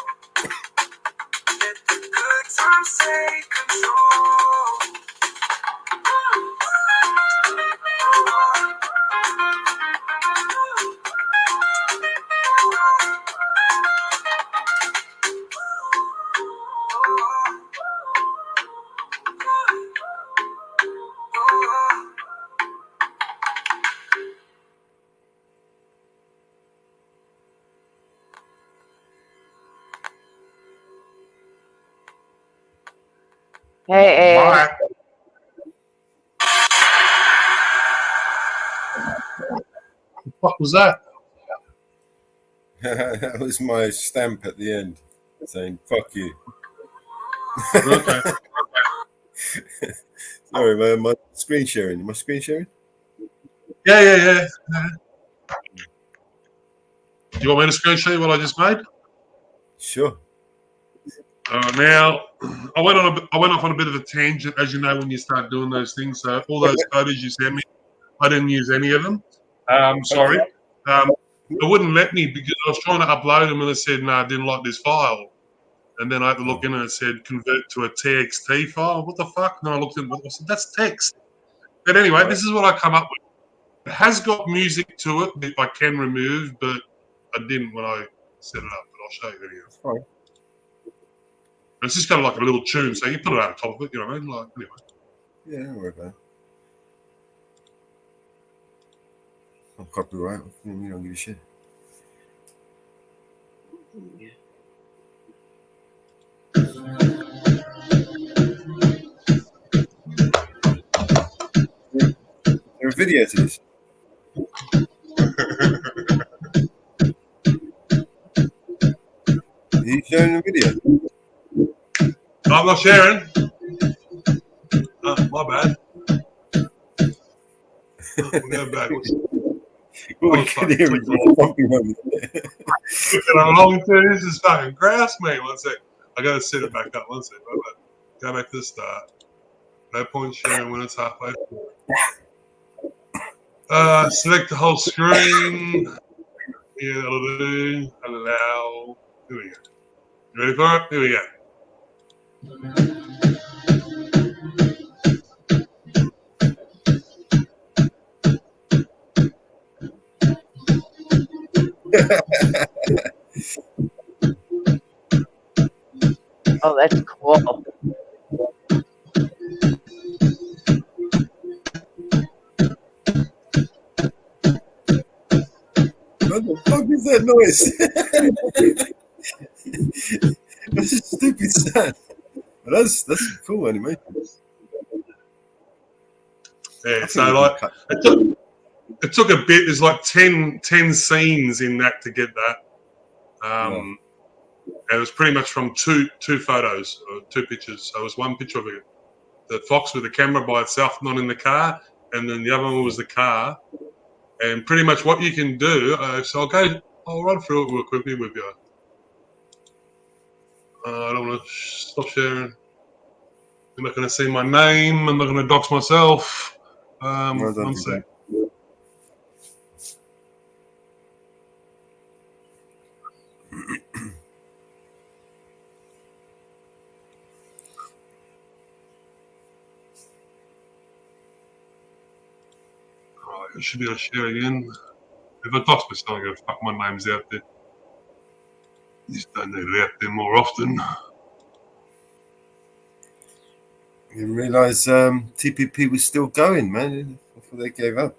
Let the good times take control. Hey, Bye. What was that? That was my stamp at the end saying "fuck you." Okay. Sorry, man. My screen sharing. Am I screen sharing? Yeah. Do you want me to screen show you what I just made? Sure. Now, I went off on a bit of a tangent, as you know, when you start doing those things. So all those photos you sent me, I didn't use any of them. Sorry. It wouldn't let me because I was trying to upload them and it said, no, I didn't like this file. And then I had to look in and it said, convert to a TXT file. What the fuck? And I looked in, I said, that's text. But anyway, this is what I come up with. It has got music to it that I can remove, but I didn't when I set it up. But I'll show you anyhow. Fine. It's just kind of like a little tune, so you put it on top of it, you know what I mean? Like, anyway. Yeah, don't worry about it. I'm copyright. You don't give a shit. There are videos of this. Are you showing the video? No, I'm not sharing. My bad. We'll go backwards. What we can hear is a bumpy one. I'm long to this is fucking grass, mate. One sec. I gotta set it back up. One sec. Go back to the start. No point sharing when it's halfway. Select the whole screen. Yeah, that'll do. Allow. Here we go. You ready for it? Here we go. Oh, that's cool. What the fuck is that noise? That's a stupid sound. But that's cool animation. Yeah, so like it took a bit. There's like 10 scenes in that to get that. And it was pretty much from two photos, or 2 pictures. So it was one picture of it, the fox with the camera by itself, not in the car, and then the other one was the car. And pretty much what you can do. So I'll run through it real quickly with you. I don't want to stop sharing. You're not going to see my name. I'm not going to dox myself. One sec. Right, I should be able to share again. If I dox myself, I'm going to fuck my name's out there. Just don't need it out there more often. I didn't realise TPP was still going, man. Before they gave up.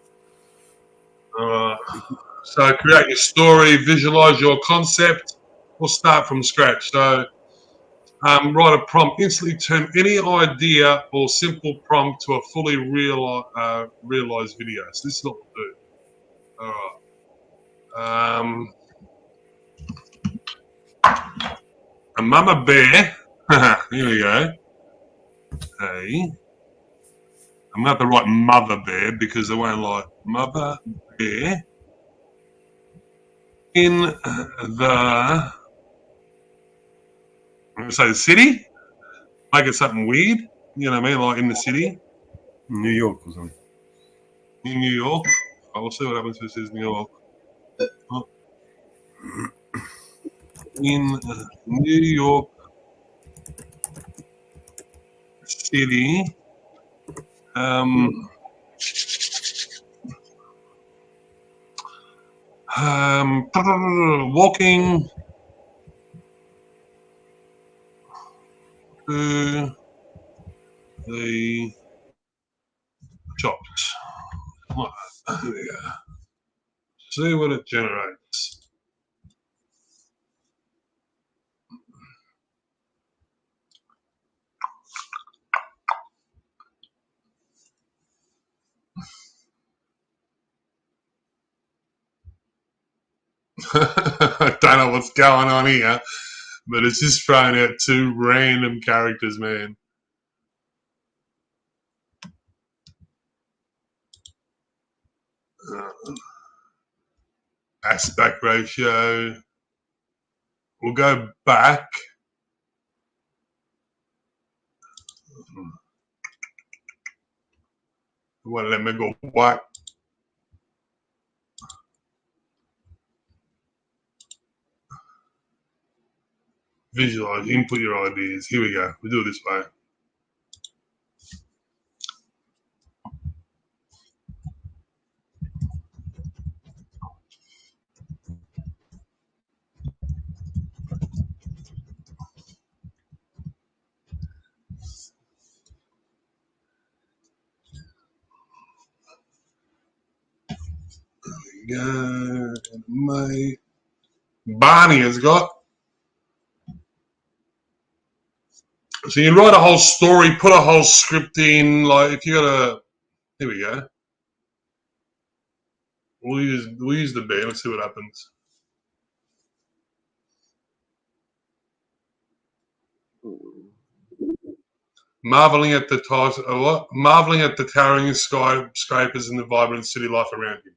So create your story, visualize your concept, or start from scratch. So write a prompt. Instantly turn any idea or simple prompt to a fully realized video. So this is what we'll do. All right. A mama bear. Here we go. Hey. I'm going to have to write mother bear because they won't like mother bear in the, I'm going to say the city. Make it something weird. You know what I mean? Like in the city. New York or something. In New York. Oh, we'll see what happens if it says New York. Oh. In New York City. Walking to the shops. There we go. See what it generates. I don't know what's going on here, but it's just throwing out 2 random characters, man. Aspect ratio. We'll go back. Well, let me go back. Visualize, input your ideas. Here we go. We do it this way. There we go. Barney has got. So you write a whole story, put a whole script in. Like if you got a, here we go. We'll use the bear. Let's see what happens. Marveling at the marveling at the towering skyscrapers and the vibrant city life around you.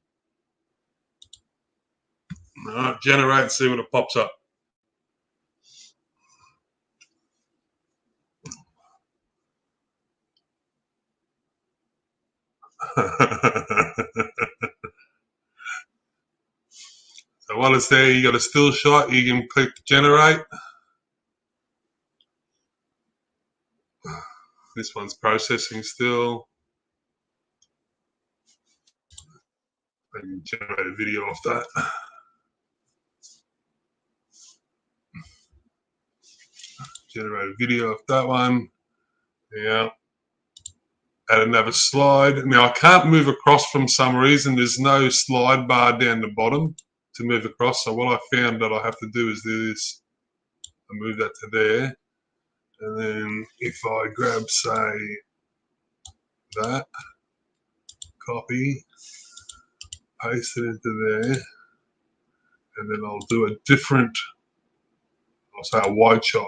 All right, generate. See what it pops up. So while it's there, you got a still shot. You can click generate. This one's processing still. I can generate a video off that. Generate a video off that one. Yeah. Add another slide. Now I can't move across for some reason. There's no slide bar down the bottom to move across. So what I found that I have to do is do this. I move that to there. And then if I grab, say, that, copy, paste it into there, and then I'll do a different, I'll say a wide shot.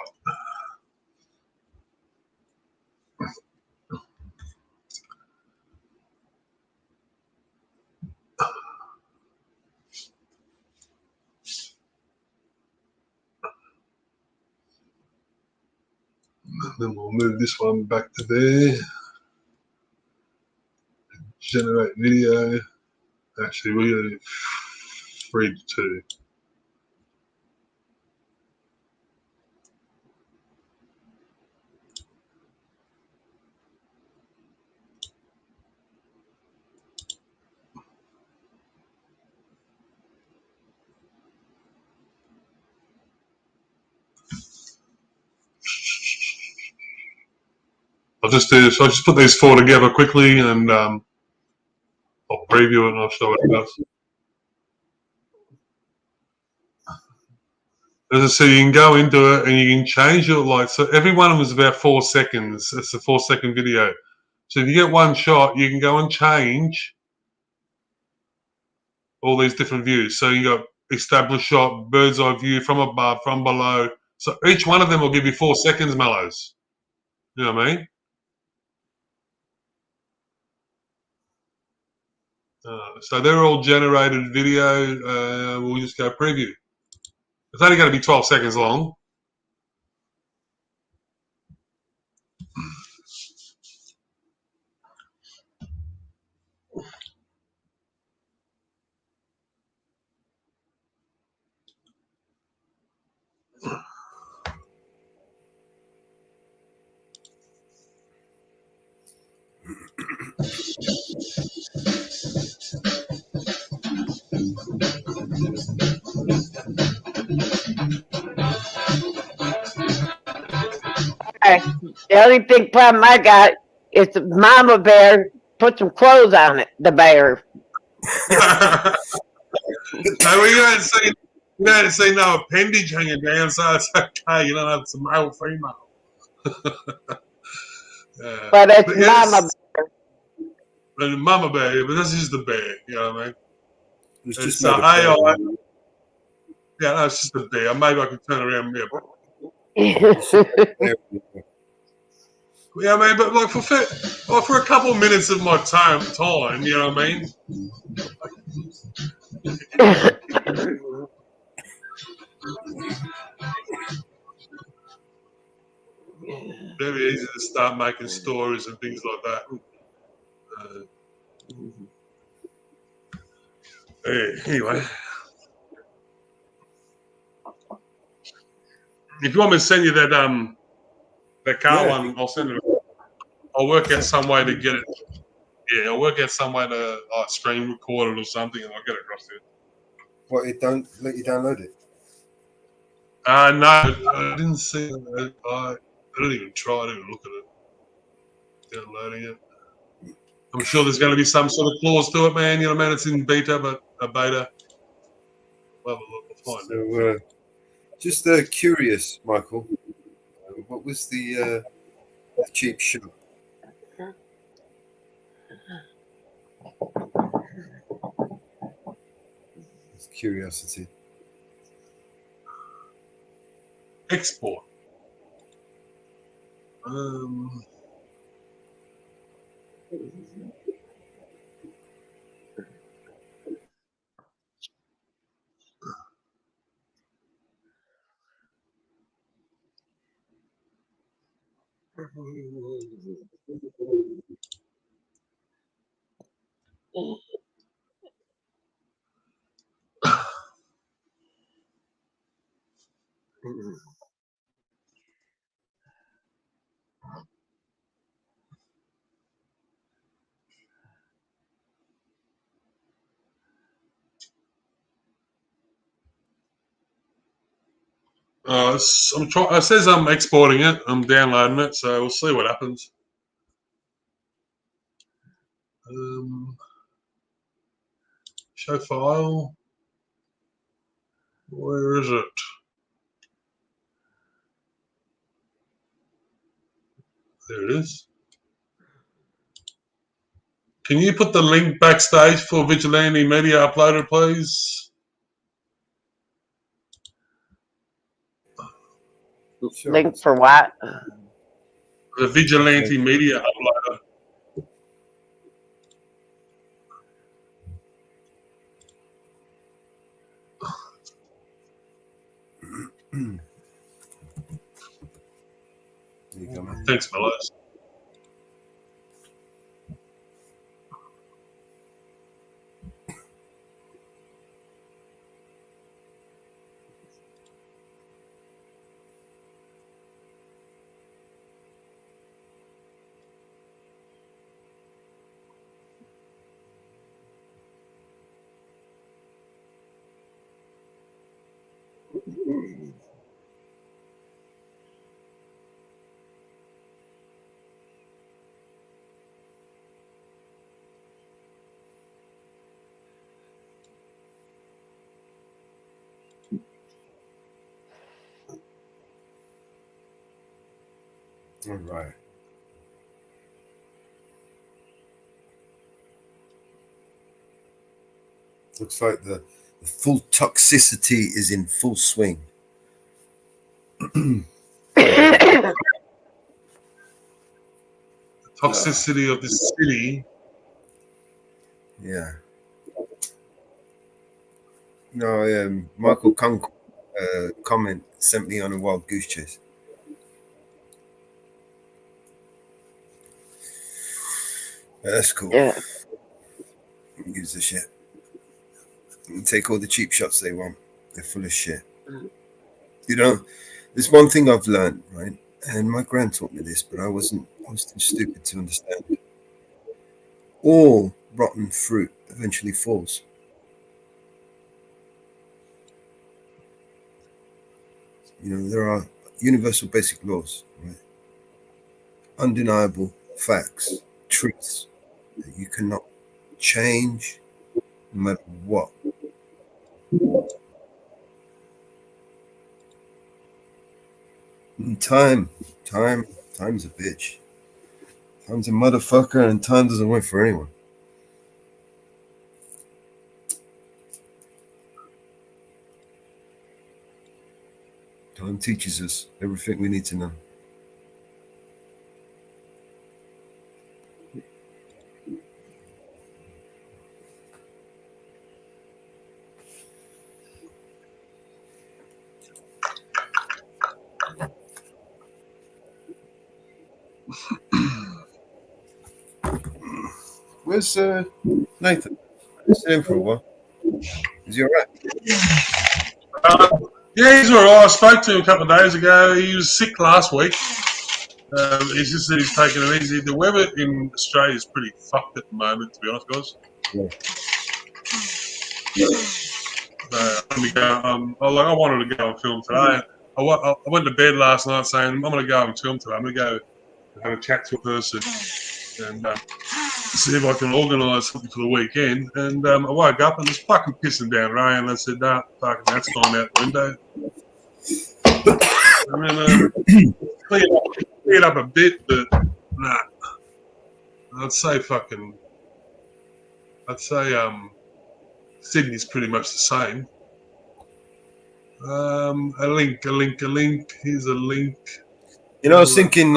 Then we'll move this one back to there. Generate video. Actually, we're going to 3 to 2. I'll just do this. I'll just put these 4 together quickly, and I'll preview it and I'll show it else. As I said, you can go into it and you can change it. Like, so every one of them is about 4 seconds. It's a 4-second video. So if you get one shot, you can go and change all these different views. So you got established shot, bird's eye view, from above, from below. So each one of them will give you 4 seconds, Mellows. You know what I mean? So they're all generated video. We'll just go preview. It's only going to be 12 seconds long. The only big problem I got is the mama bear put some clothes on it, the bear. No, you don't see no appendage hanging down, so it's okay. You don't have some male, female. But it's mama bear. And mama bear, but this is the bear. You know what I mean? It's It's just not a bear. AI. Yeah, no, it's just a bear. Maybe I can turn around. Yeah, I mean, but like for a couple of minutes of my time, you know what I mean? Very easy to start making stories and things like that. Anyway, if you want me to send you that car one, I'll send it. I'll work out some way to get it. Yeah, I'll work out some way to screen record it or something, and I'll get it across there. What, it don't let you download it? No, I didn't see it. I didn't even try. I didn't look at it. Downloading it. I'm sure there's going to be some sort of clause to it, man. You know what I mean? It's in beta, but a beta. We'll have a look. We'll find it. Just curious, Michael. What was the cheap shot? It's curiosity. Export. I'm trying. It says I'm exporting it. I'm downloading it, so we'll see what happens. Show file. Where is it? There it is. Can you put the link backstage for Vigilante Media uploaded, please? Sure. Link for what? The Vigilante Media uploader. There you go, man. Thanks, fellas. All right. Looks like the full toxicity is in full swing. Toxicity of this city. Yeah. No, Michael Kunk comment sent me on a wild goose chase. That's cool. Yeah. Who gives a shit? You can take all the cheap shots they want. They're full of shit. You know, there's one thing I've learned, right? And my grand taught me this, but I was too stupid to understand. All rotten fruit eventually falls. You know, there are universal basic laws, right? Undeniable facts, truths that you cannot change no matter what. And time's a bitch. Time's a motherfucker, and time doesn't wait for anyone. Time teaches us everything we need to know. Where's Nathan? I've seen him for a while. Is he all right? Yeah, he's all right. I spoke to him a couple of days ago. He was sick last week. He just said he's taking it easy. The weather in Australia is pretty fucked at the moment, to be honest, guys. I wanted to go and film today. I went to bed last night saying, I'm going to go and film today. I'm going to go and have a chat to a person and see if I can organise something for the weekend. And I woke up and it's fucking pissing down rain. And I said, nah, fucking that's gone out the window. And then cleared up a bit, but nah. I'd say Sydney's pretty much the same. A link. Here's a link. You know, I was thinking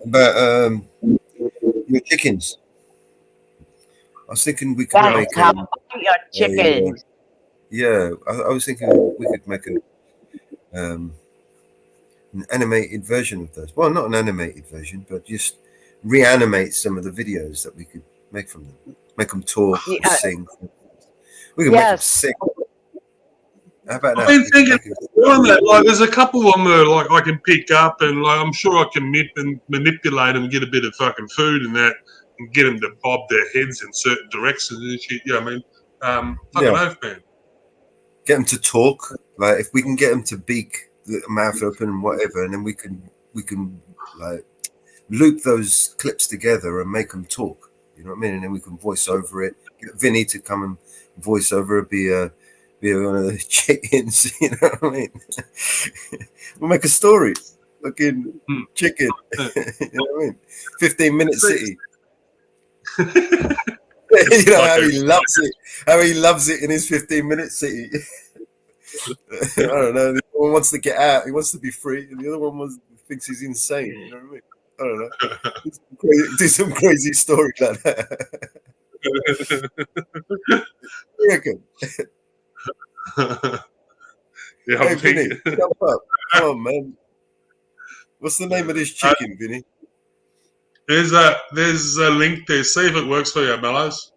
about your chickens. I was thinking we could make your chickens. Yeah, I was thinking we could make an animated version of those. Well, not an animated version, but just reanimate some of the videos that we could make from them. Make them talk, sing. We could make them sing. How about I've that? been thinking on that. Like, there's a couple of them that like I can pick up, and like I'm sure I can manipulate them, get a bit of fucking food and that, and get them to bob their heads in certain directions and shit. Yeah, I mean, fucking Yeah. oath, man. Get them to talk. Like if we can get them to beak the mouth open and whatever, and then we can like loop those clips together and make them talk. You know what I mean? And then we can voice over it. Get Vinny to come and voice over it. Be one of the chickens. You know what I mean? We'll make a story. Fucking chicken. You know what I mean? 15-minute city. You know how he loves it. How he loves it in his 15-minute city. I don't know. The one wants to get out. He wants to be free, and the other one thinks he's insane. You know what I mean? I don't know. Do some crazy story like that. You reckon? Yeah, Hey, Vinny, jump up. Come on, man. What's the name of this chicken, Vinny? There's a link there. See if it works for you, Mellows.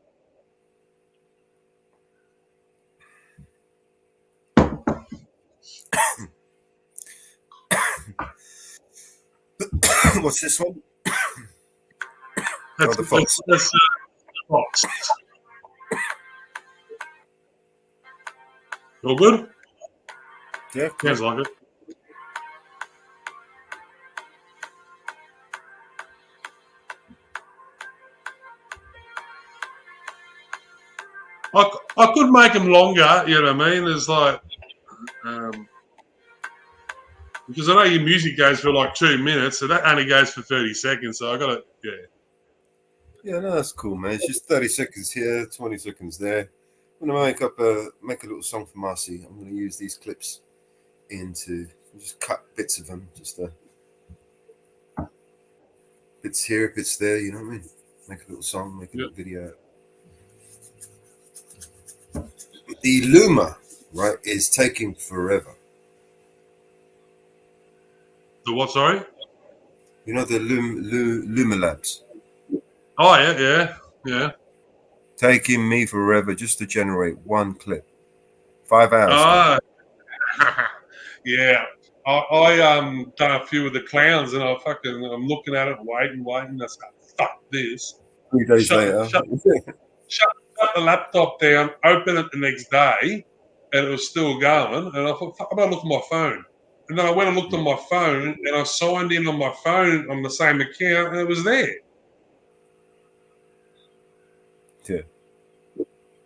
What's this one? That's the fox. That's fox. All good? Yeah, sounds like it. I could make them longer, you know what I mean? There's like, because I know your music goes for like 2 minutes, so that only goes for 30 seconds. So I got to, yeah. Yeah, no, that's cool, man. It's just 30 seconds here, 20 seconds there. I'm gonna make a little song for Marcy. I'm gonna use these clips into just cut bits of them, just bits here, bits there. You know what I mean? Make a little song, make a little video. The Luma, right, is taking forever. The what? Sorry. You know the Luma Labs. Oh yeah. Taking me forever just to generate one clip. 5 hours. Ah, yeah. I done a few of the clowns, and I'm looking at it, waiting. I said, fuck this. 3 days later. Shut the laptop down, open it the next day, and it was still going. And I thought, fuck, I'm gonna look at my phone. And then I went and looked on my phone, and I signed in on my phone on the same account, and it was there. Yeah.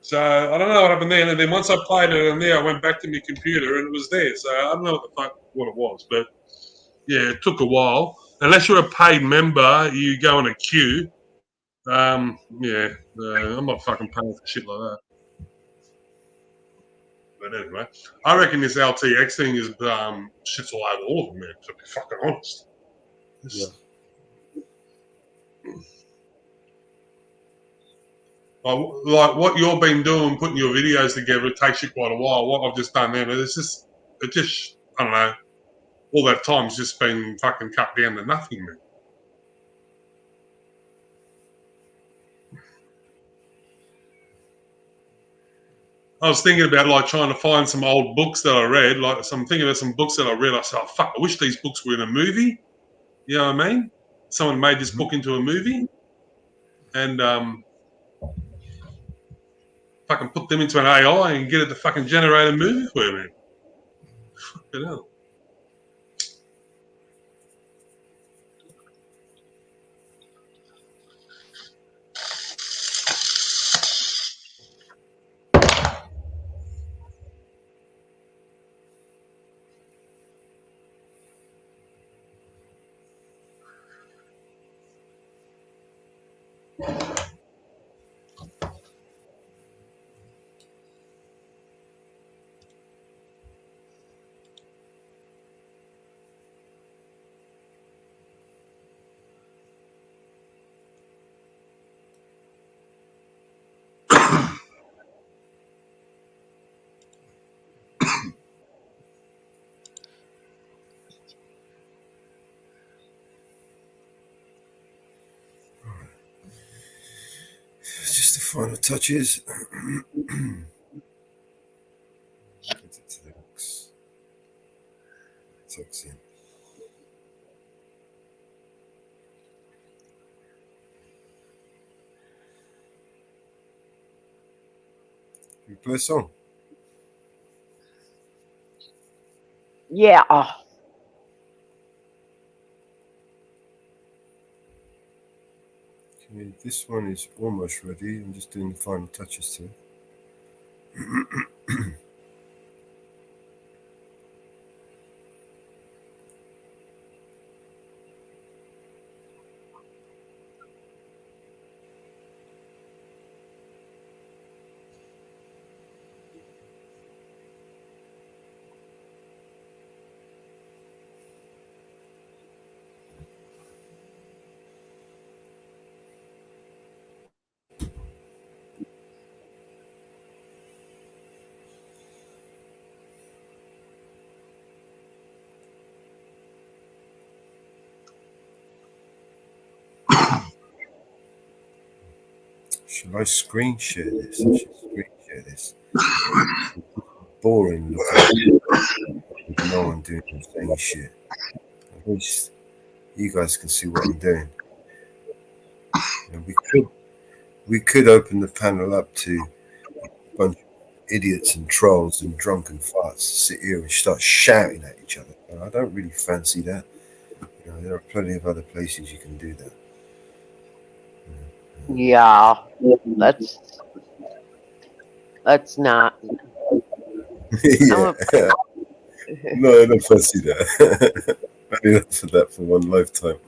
So I don't know what happened there. And then once I played it in there, I went back to my computer, and it was there. So I don't know what it was, but yeah, it took a while. Unless you're a paid member, you go in a queue. I'm not fucking paying for shit like that. But anyway, I reckon this LTX thing is shit's all over all of them, man, to be fucking honest. Yeah. Like what you've been doing, putting your videos together, it takes you quite a while. What I've just done there, but it just, I don't know, all that time's just been fucking cut down to nothing, man. I was thinking about like trying to find some old books that I read. Like, so I'm thinking about some books that I read. I said, oh, fuck, I wish these books were in a movie. You know what I mean? Someone made this book into a movie, and fucking put them into an AI and get it to fucking generate a movie for you, man. Fucking hell. Just the final touches. tucks in. You play a song. Yeah. Okay, this one is almost ready. I'm just doing the final touches to it. Shall I screen share this? I should screen share this. Boring looking. With no one doing the same shit. At least you guys can see what I'm doing. You know, we could open the panel up to a bunch of idiots and trolls and drunken farts sit here and start shouting at each other. And I don't really fancy that. You know, there are plenty of other places you can do that. Yeah. Let's not. Yeah. No, I don't fancy that. I need for that for one lifetime.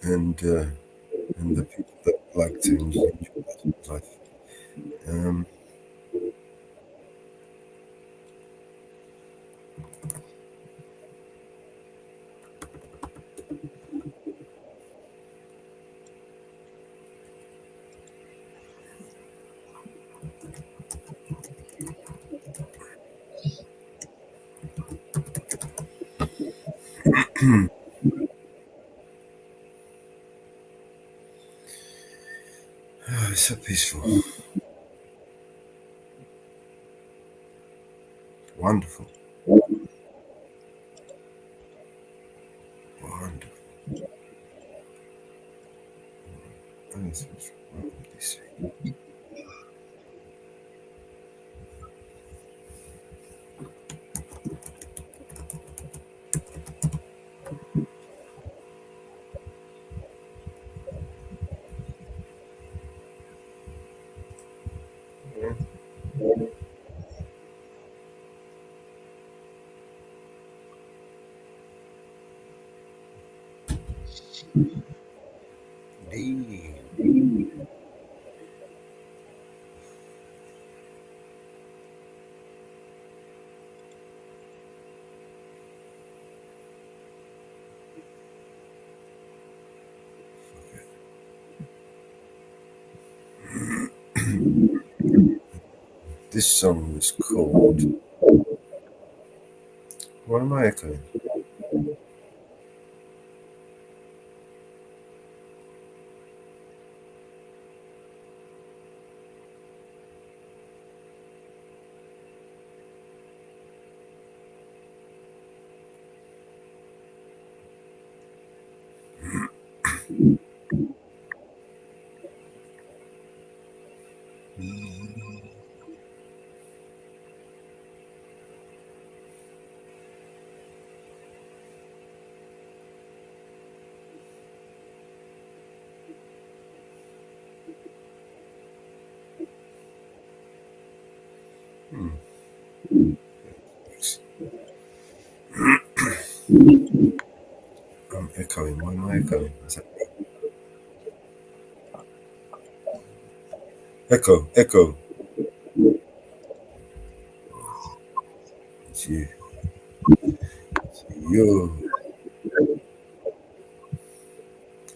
And the people that like to enjoy that life. Oh, it's so peaceful. Wonderful. Wonderful. This song was called. Why am I echoing? I'm echoing. Why am I echoing? Is that echo, echo. It's you. It's you.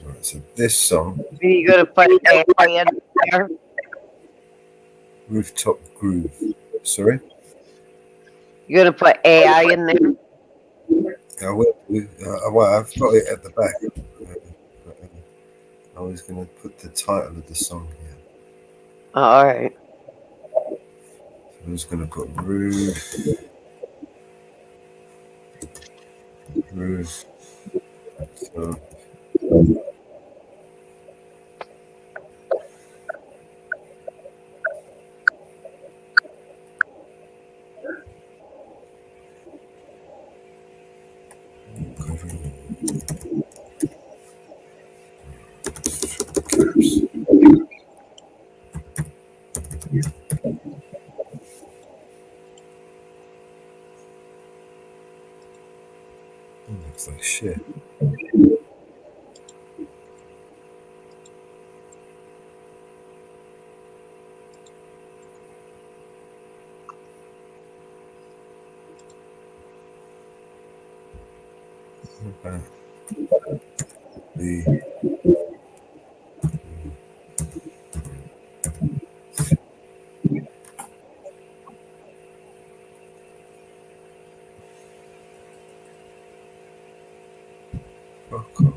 Alright, so this song. Are you gonna put AI in there? Rooftop Groove. Sorry? You're gonna put AI in there? I will. Well, I've got it at the back. I was going to put the title of the song here. All right. So I'm just going to put rude. Rude. So, looks like shit. Okay. The fuck off.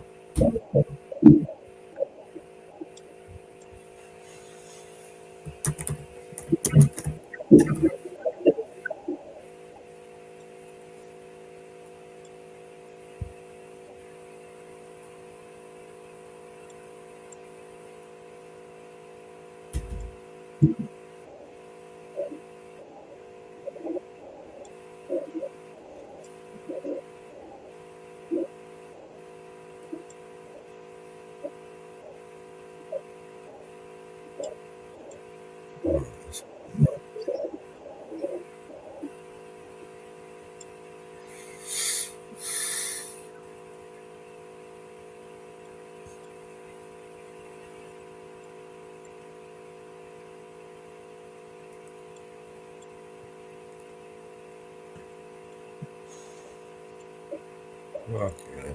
Okay.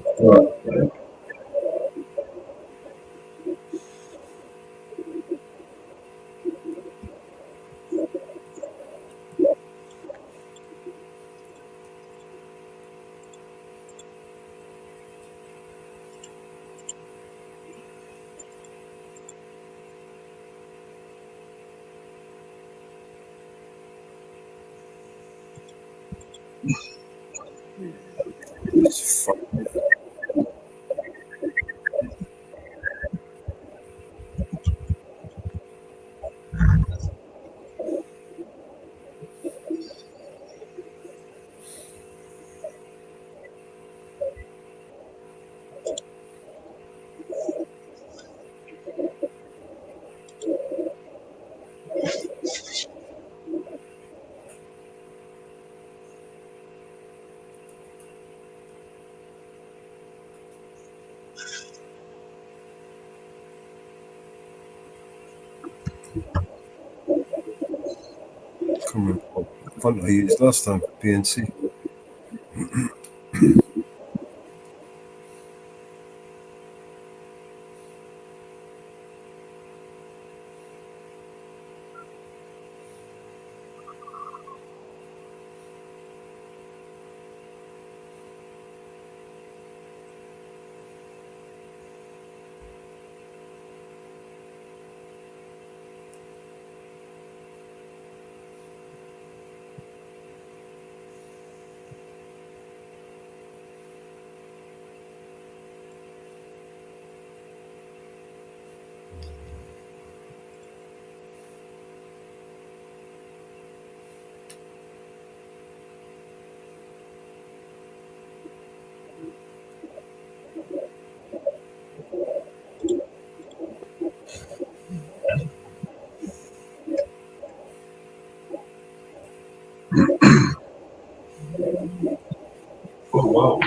It's fuck. Come on. Font I used last time, PNC. Oh wow.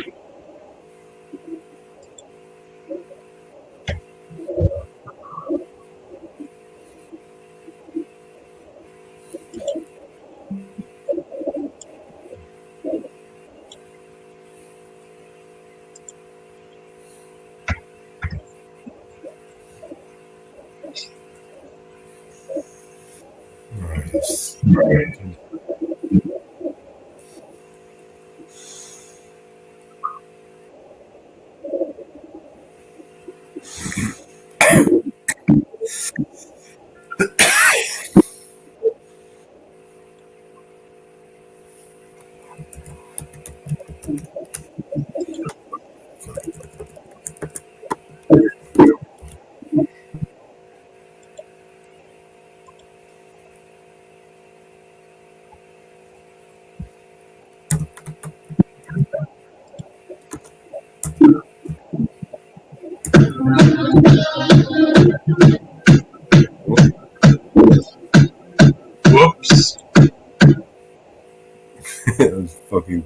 Right.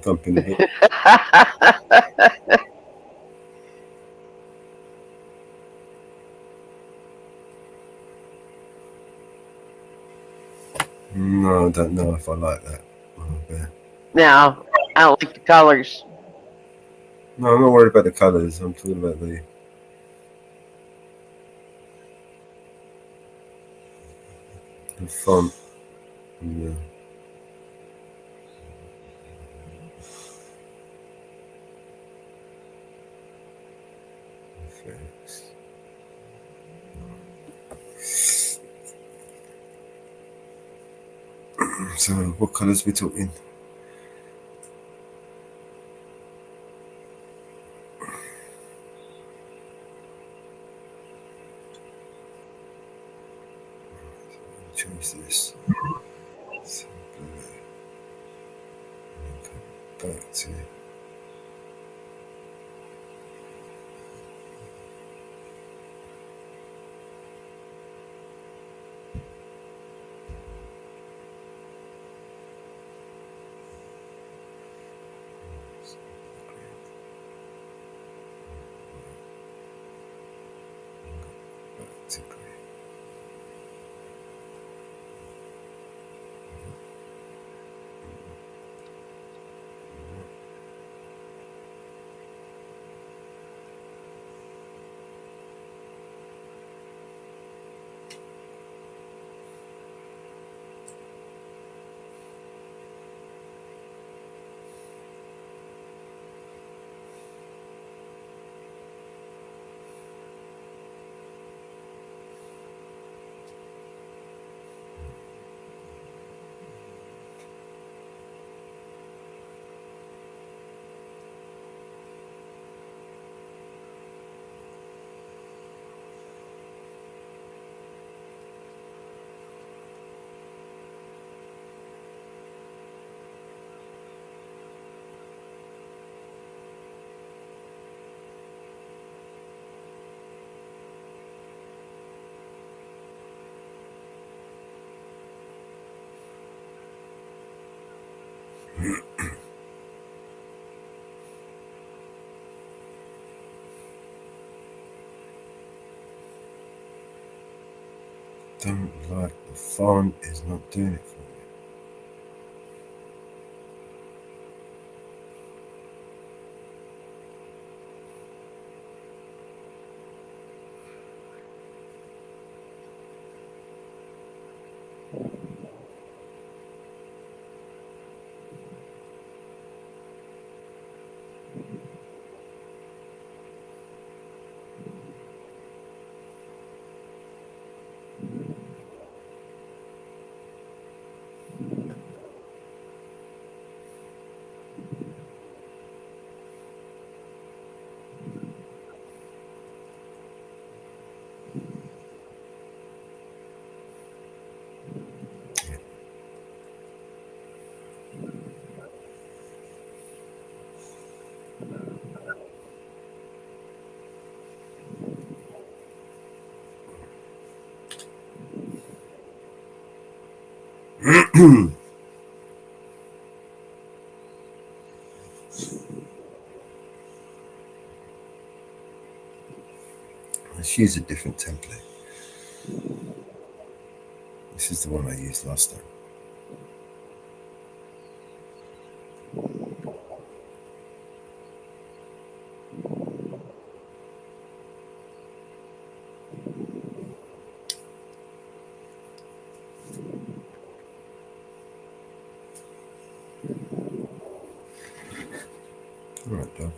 thumping a bit. No, I don't know if I like that. No, I don't like the colors. No, I'm not worried about the colours. I'm talking about the font. And the effects. So, what colours we talking? Choose this. So, back to don't like the font is not doing it for me. Let's use a different template. This is the one I used last time. All right, dog.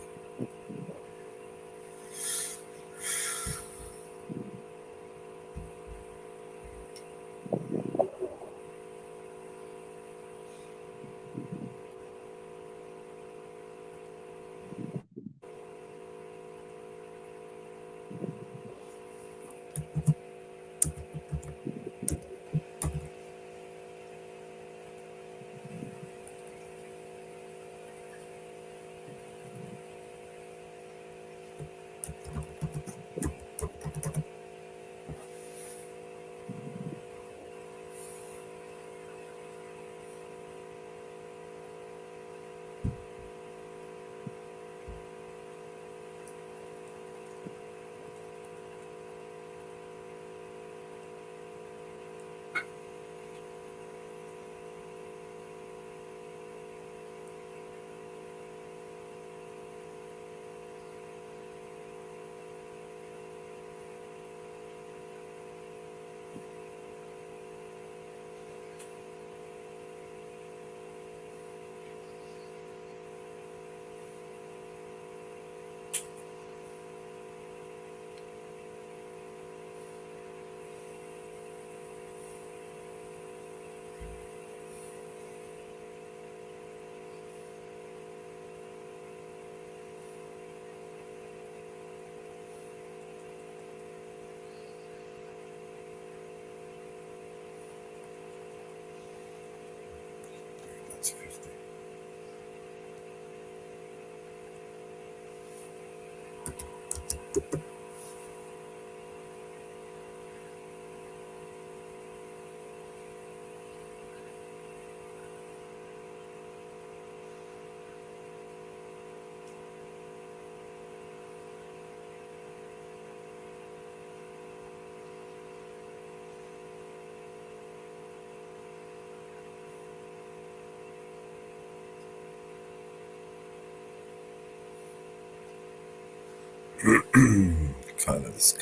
Colours.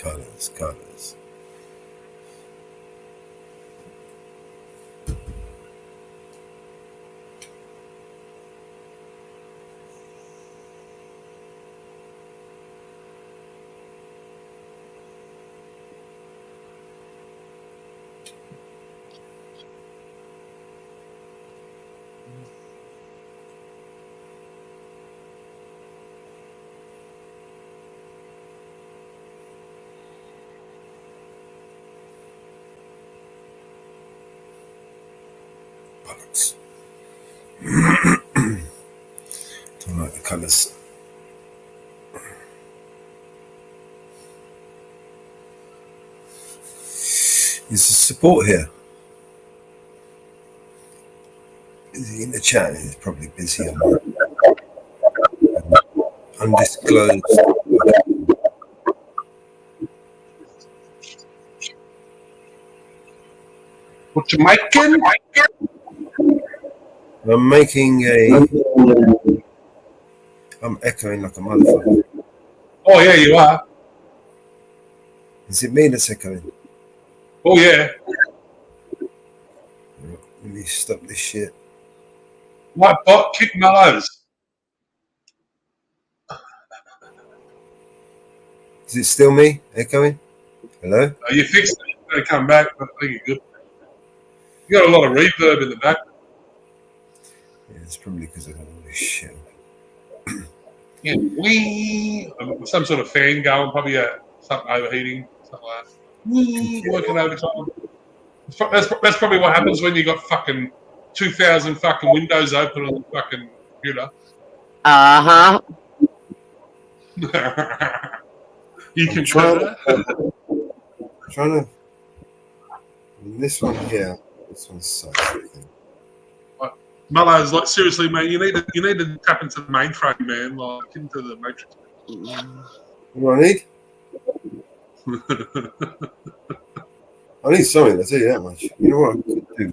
Bollocks. Don't like the colours. Is the support here? Is he in the chat? He's probably busy on undisclosed. What you making? I'm making I'm echoing like a motherfucker. Oh yeah, you are. Is it me that's echoing? Oh yeah. Let me stop this shit. White bot, kick Mellows. Is it still me echoing? Hello? You fixed it. It's going to come back, but I think you're good. You got a lot of reverb in the back. Yeah, it's probably because I got all this shit. Yeah, some sort of fan going, probably something overheating, something like that. Working overtime. That's probably what happens when you got fucking 2,000 fucking windows open on the fucking computer. Uh-huh. You can try that. Trying to. This one here. This one sucks. Mellows, like seriously, mate, you need to tap into the mainframe, man. Like get into the matrix. What do I need? I need something. I'll tell you that much. You know what? I could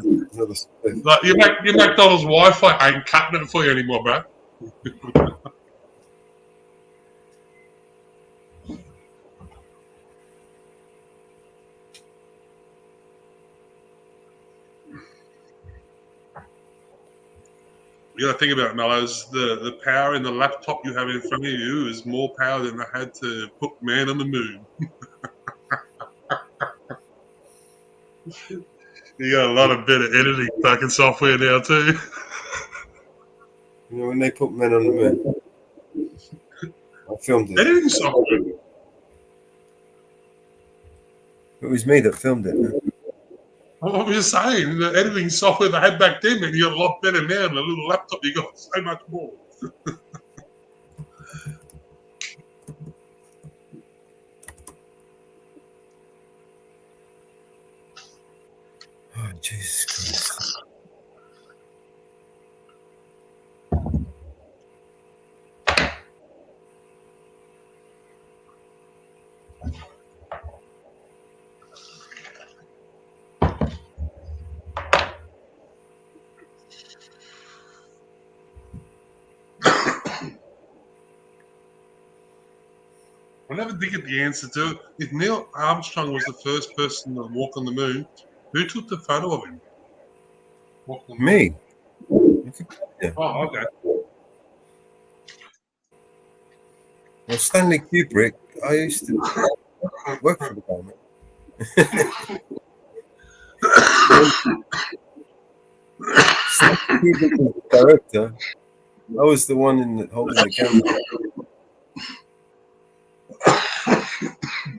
do another split. Like your McDonald's Wi-Fi ain't cutting it for you anymore, bro. You got to think about it, Mellows. The power in the laptop you have in front of you is more power than they had to put man on the moon. You got a lot of better editing fucking software now too. You know when they put men on the moon, I filmed it. Editing software. It was me that filmed it. Man. What was you saying? The editing software they had back then, man, you got a lot better now. The little laptop, you got so much more. Oh, Jesus Christ. I never did get the answer to it. If Neil Armstrong was the first person to walk on the moon, who took the photo of him? Me. Yeah. Oh, okay. Well, Stanley Kubrick, I used to work for the government. Stanley Kubrick was the director. I was the one holding the camera.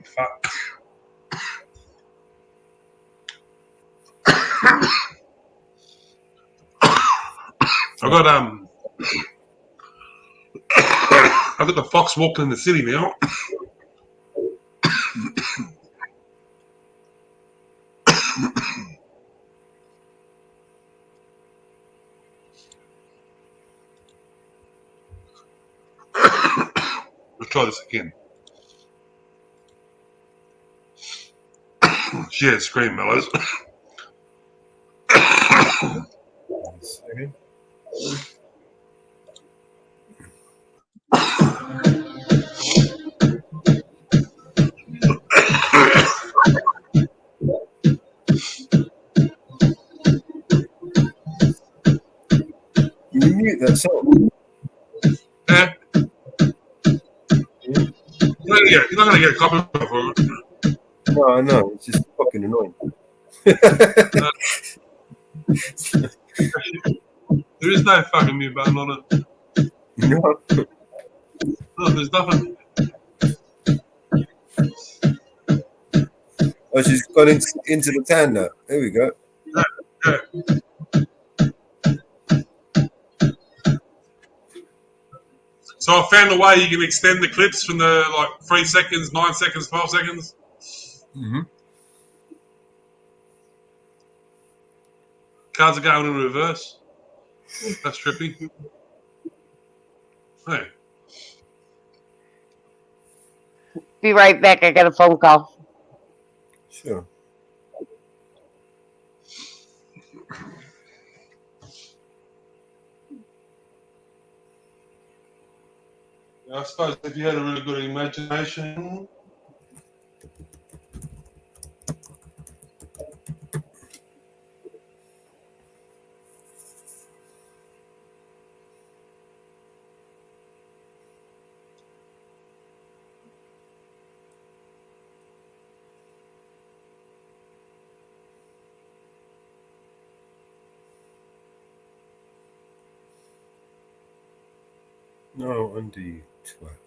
Fuck. I got the fox walking in the city now. Let's try this again. Share screen, Mellows. you mute that song? Yeah. You're not gonna get a copyright for it. No, I know. It's just fucking annoying. There is no fucking mute button on it. No. No, there's nothing. Oh, she's gone into the tan now. There we go. Yeah. So I found a way you can extend the clips from the 3 seconds, 9 seconds, 12 seconds. Mm-hmm. Cards are going in reverse. That's trippy. Hey. Be right back. I got a phone call. Sure. I suppose if you had a really good imagination. No, undo you twat.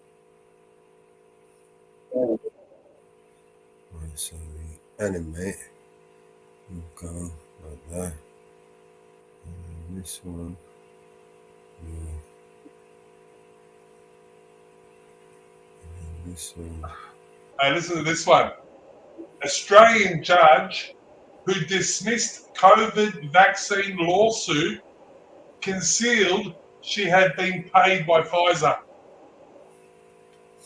Right, so the animate will go like that. And this one will. And this one. Hey, listen to this one. Australian judge who dismissed COVID vaccine lawsuit concealed she had been paid by Pfizer.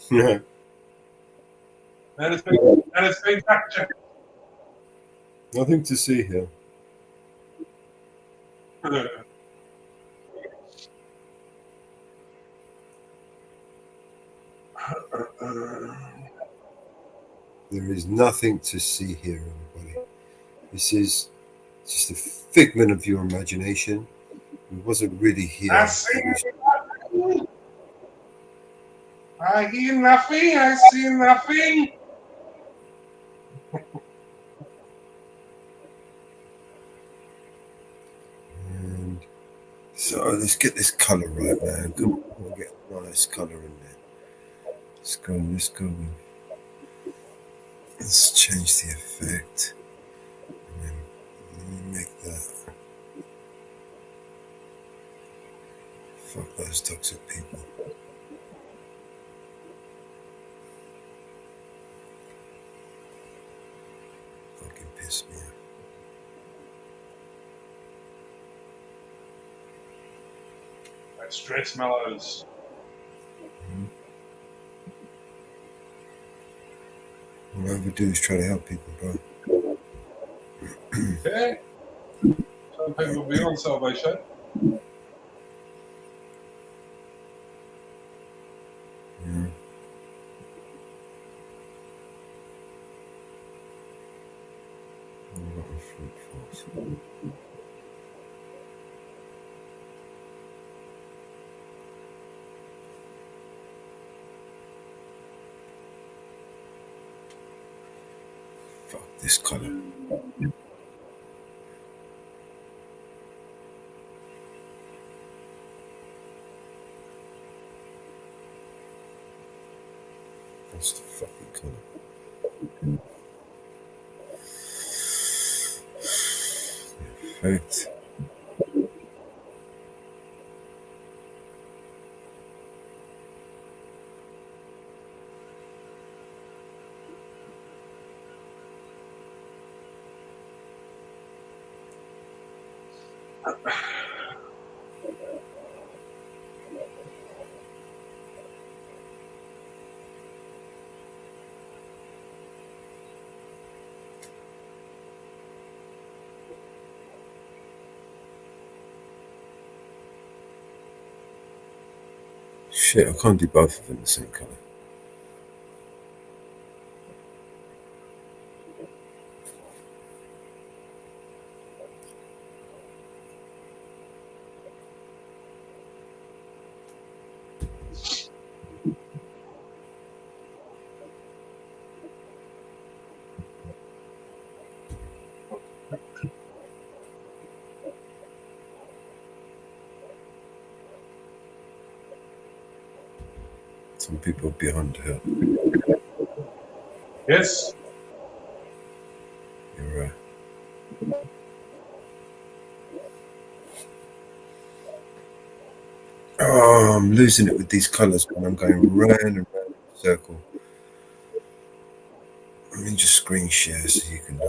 Yeah. And it's been fact-checked. Nothing to see here. There is nothing to see here, everybody. This is just a figment of your imagination. It wasn't really here. I see nothing. I hear nothing. I see nothing. And so let's get this color right, man. Come on, we'll get a nice color in there. Let's go. Let's change the effect. And then make that. Fuck those toxic people. Fucking piss me off. That's stress mellows. All I ever do is try to help people, bro. Yeah. Some people be on salvation. Yeah. Fuck this color. That's the fucking color. Effect. Shit, I can't do both of them the same color. Some people beyond help. Yes. You're right. Oh, I'm losing it with these colours, man. I'm going round and round in a circle. Let me just screen share so you can.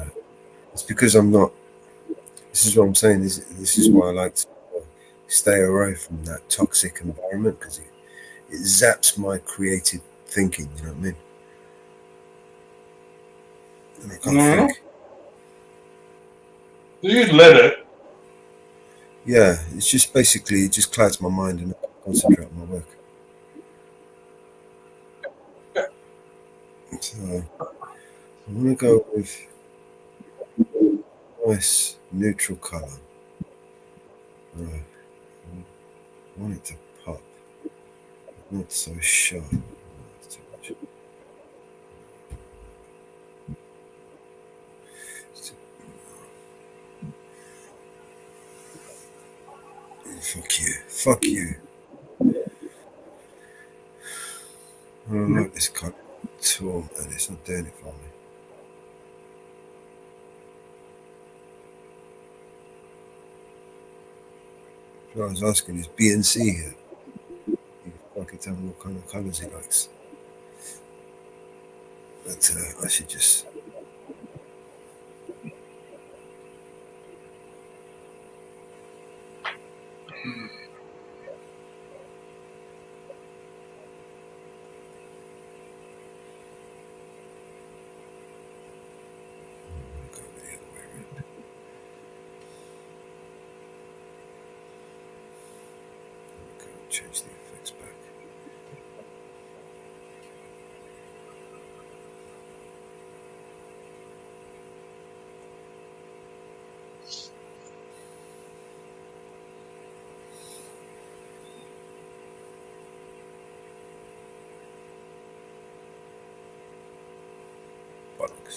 It's because I'm not. This is what I'm saying. This is why I like to stay away from that toxic environment, because it zaps my creative thinking. You know what I mean? And I can't think. You let it. Yeah, it's just basically it just clouds my mind and I can't concentrate on my work. So I want to go with nice neutral colour. I want it to pop, not so sharp. That's too much. Fuck you. Fuck you. I don't like this colour at all, and it's not doing it for me. So I was asking, is BNC here? You can fucking tell me what kind of colours he likes. But I should just. Go the other way around. Go change the effects back. Bollocks.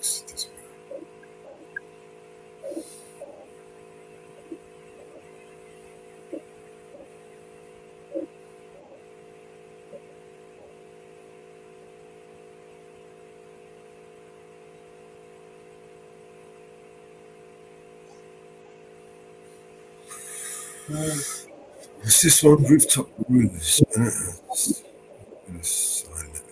Bollocks. Doesn't matter. What's this one? Rooftop roofs. Sign that.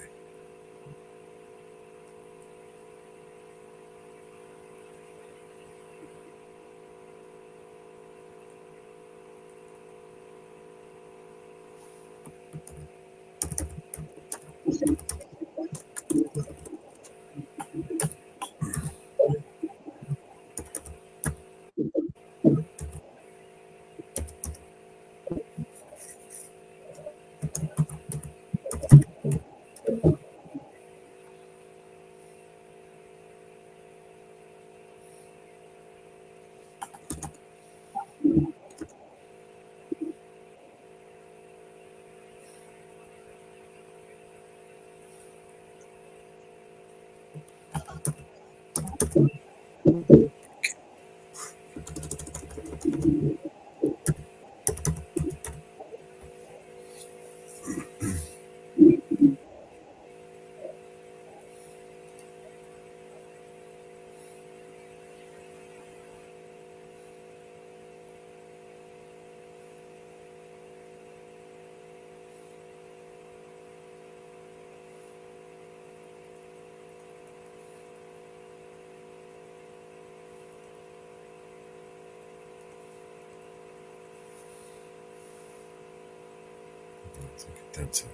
That's it.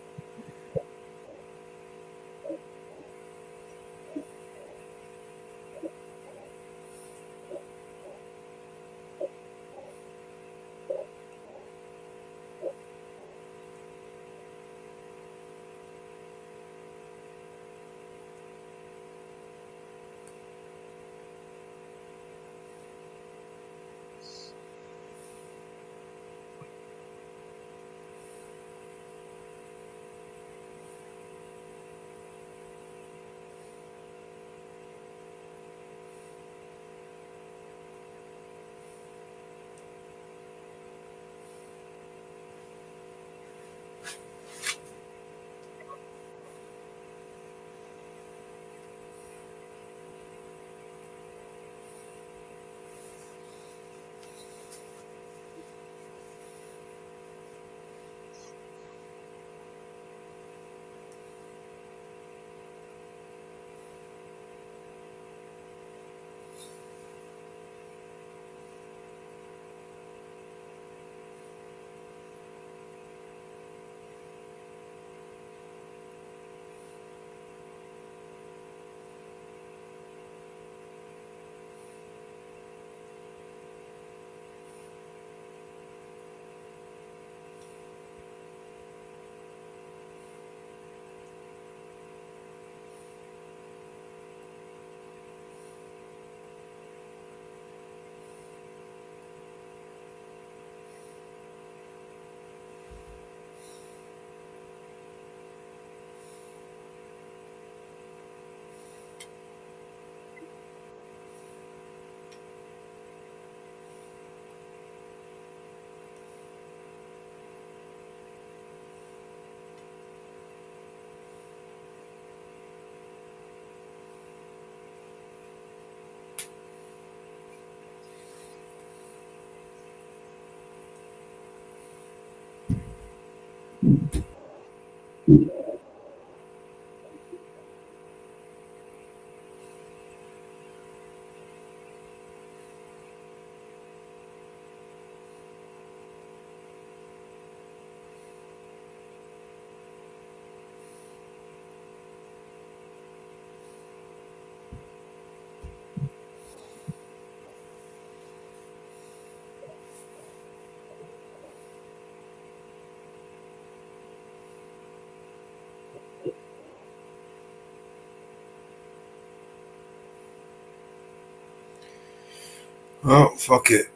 Oh, fuck it.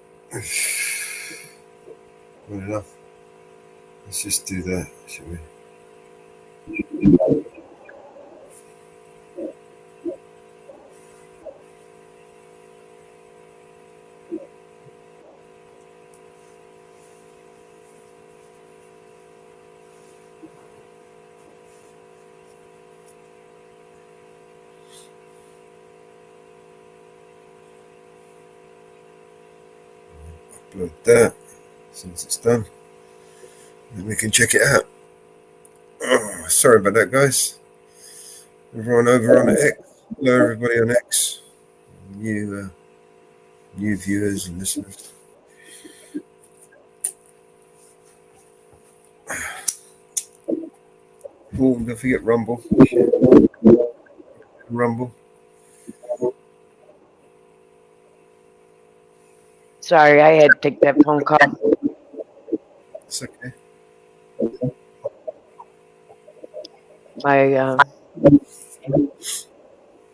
Good enough. Let's just do that, shall we? Upload that. Since it's done, then we can check it out. Oh, sorry about that, guys. Everyone over on X. Hello, everybody on X. New viewers and listeners. Oh, don't forget Rumble. Rumble. Sorry, I had to take that phone call. It's okay. It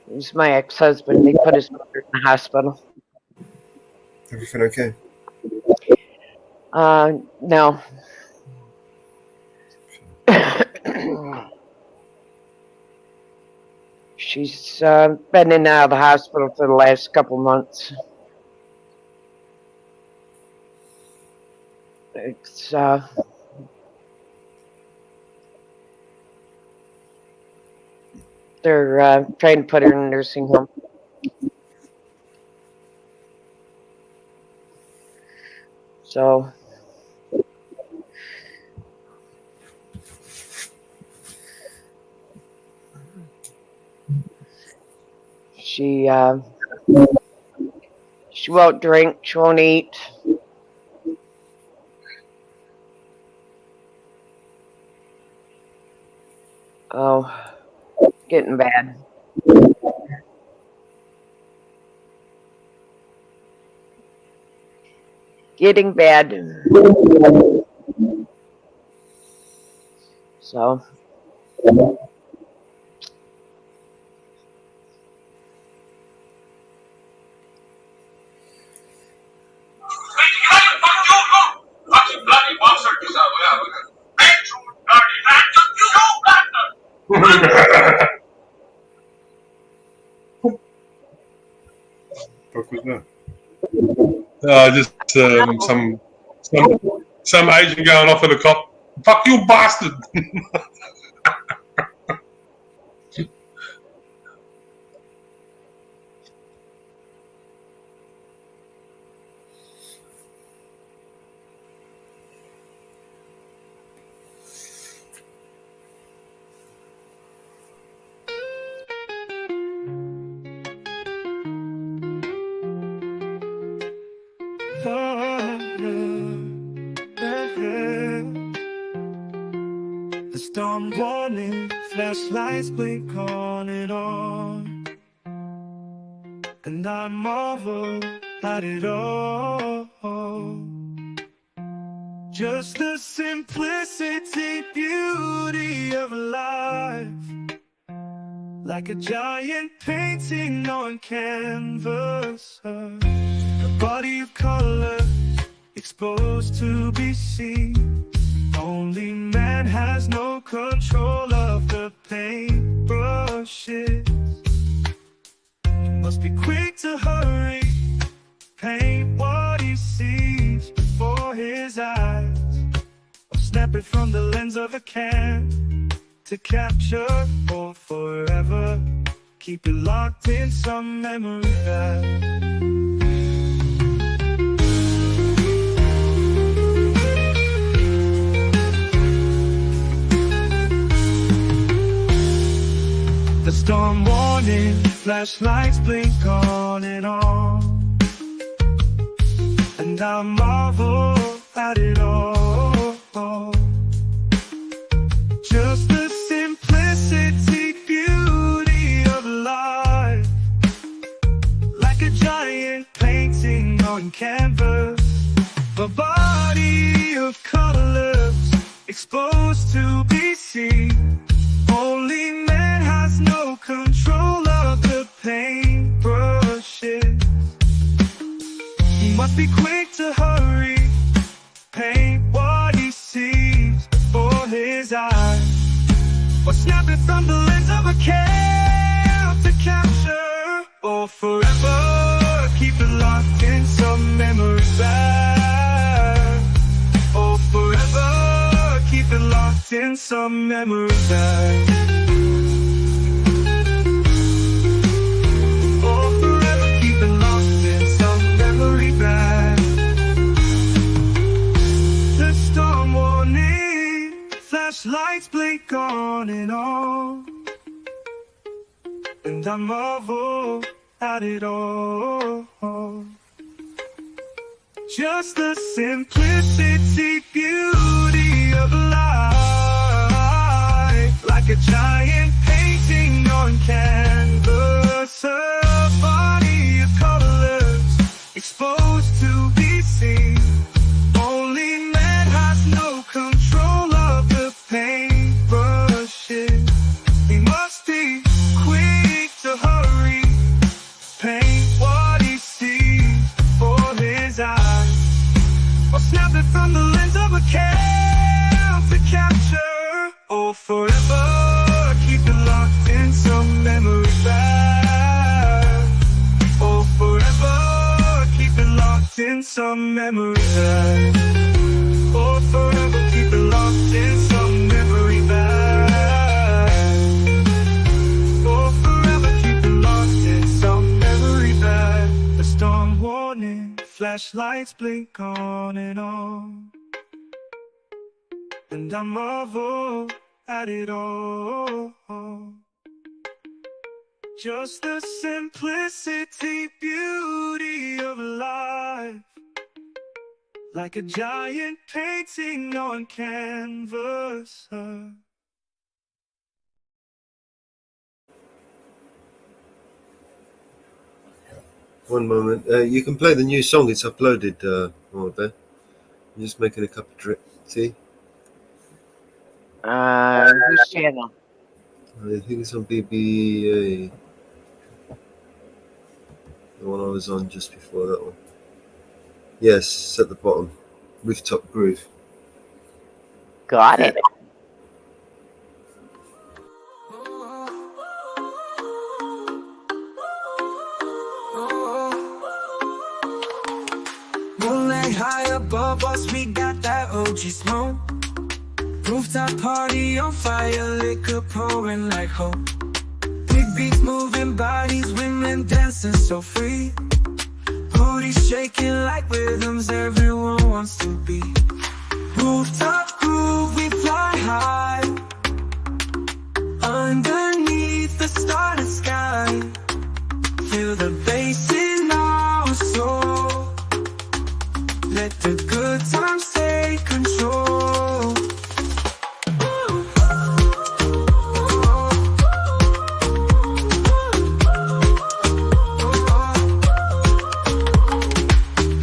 was my ex-husband. They put his mother in the hospital. Everything okay? No. She's been in and out of the hospital for the last couple months. It's they're trying to put her in a nursing home. So she won't drink, she won't eat. Oh, getting bad. Getting bad. So Fuck was that? Just some agent going off at a cop. Fuck you, bastard! The storm warning, flashlights blink on and on, and I marvel at it all. Just the simplicity, beauty of life, like a giant painting on canvas, a body of color exposed to be seen. Only man has no control of the paintbrushes. He must be quick to hurry, paint what he sees before his eyes, or snap it from the lens of a can to capture for forever. Keep it locked in some memory that the storm warning, flashlights blink on, and I marvel at it all. Just the simplicity, beauty of life, like a giant painting on canvas, a body of colors exposed to be seen. Only man has no control of the paintbrushes. He must be quick to hurry, paint what he sees before his eyes, or snap it from the lens of a can to capture or forever. Keep it locked in some memory back, or forever. Keep it locked in some memory back. Lights blink on, and I marvel at it all. Just the simplicity, beauty of life, like a giant painting on canvas, a body of colors exposed to be seen. Only man has no control of the paintbrushes. He must be quick to hurry, paint what he sees before his eyes, or snap it from the lens of a can to capture or forever. Keep it locked in some memory back. some memory back. Or forever keep it locked in some memory back. Or forever keep it locked in some memory back. The storm warning, flashlights blink on and on. And I marvel at it all. Just the simplicity, beauty of life. Like a giant painting on canvas. One moment. You can play the new song. It's uploaded, Order. I'm just making a cup of tea. Whose channel? I think it's on BBA. The one I was on just before that one. Yes, it's at the bottom. Rooftop Groove. Got it. Moonlight high above us, we got that OG smoke. Rooftop party on fire, liquor pouring like hope. Big beats moving bodies, women dancing so free. Booties shaking like rhythms everyone wants to be. Rooftop groove, we fly high. Underneath the starlit sky. Feel the bass in our soul. Let the good times take control.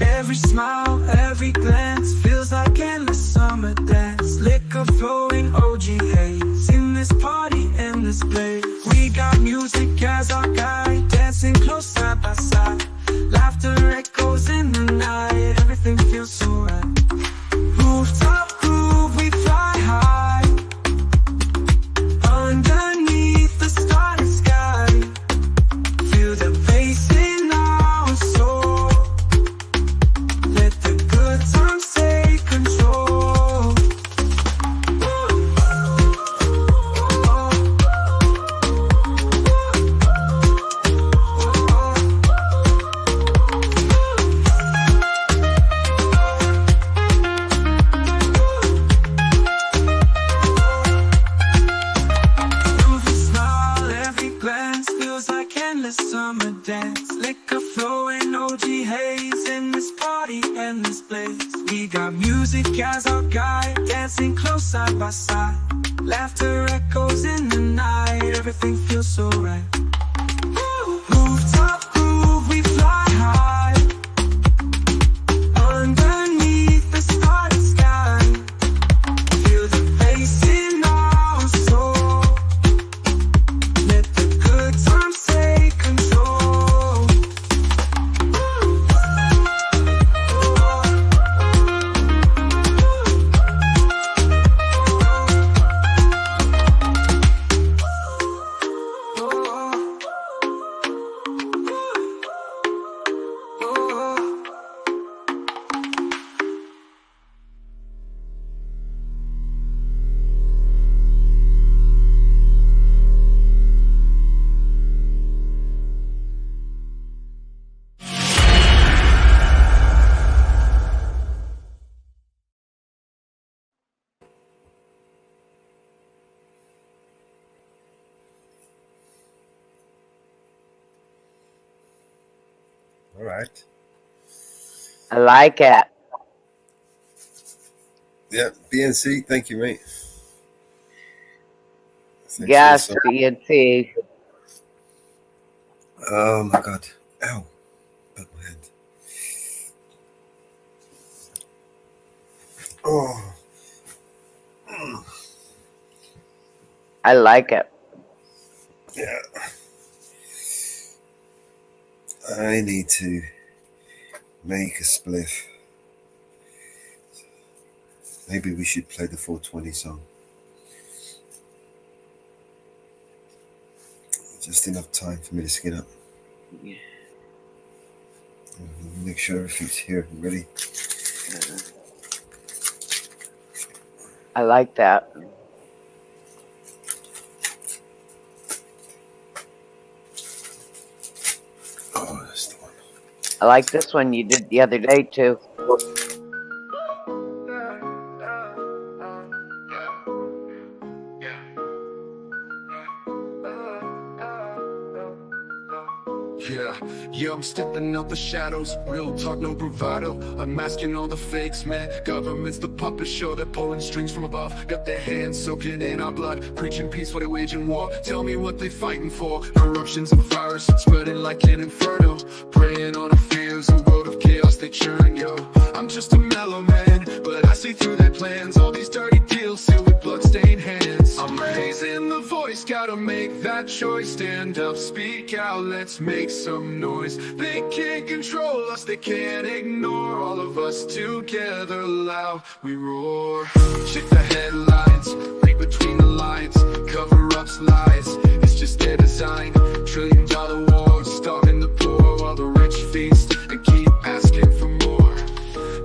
Every smile, every glance feels like endless summer dance. Liquor flowing, OG haze in this party, in this place. We got music as our guide, dancing close side by side. Laughter echoes in the night, everything feels so right. Rooftop groove, we fly high. Underneath the starlit sky. Feel the bass in our soul. Let the good times take control. Every smile, every glance feels like endless summer dance. Liquor flowing, OG haze in this party, in this place. We got music as our guide, dancing close side by side. Laughter echoes in the night, everything feels so right. Rooftop groove, we fly high. Underneath the starlit sky. Feel the bass in our soul. Let the good times take control. All right. I like it. Yeah, BNC, thank you, mate. Thanks for the Yes, song. BNC. Oh my God. Ow. Got my hand. Oh. I like it. Yeah. I need to make a spliff. Maybe we should play the 420 song. Just enough time for me to skin up. Yeah. Make sure everything's here and ready. I like that. Oh, that's the one. I like this one you did the other day too. Yeah, I'm stepping out the shadows, real talk, no bravado. I'm masking all the fakes, man. Government's the puppet show, they're pulling strings from above. Got their hands soaking in our blood, preaching peace while they waging war. Tell me what they fighting for. Corruption's a virus, spreading like an inferno. Preying on our fears, a world of chaos they churn, yo. I'm just a mellow man, but I see through their plans. All these dirty deals sealed with bloodstained hands. I'm raising the voice, gotta make that choice. Stand up, speak out, let's make some noise. They can't control us, they can't ignore. All of us together loud, we roar. Check the headlines, read between the lines. Cover-ups, lies, it's just their design. $1 trillion wars, starving the poor. While the rich feast and keep asking for more.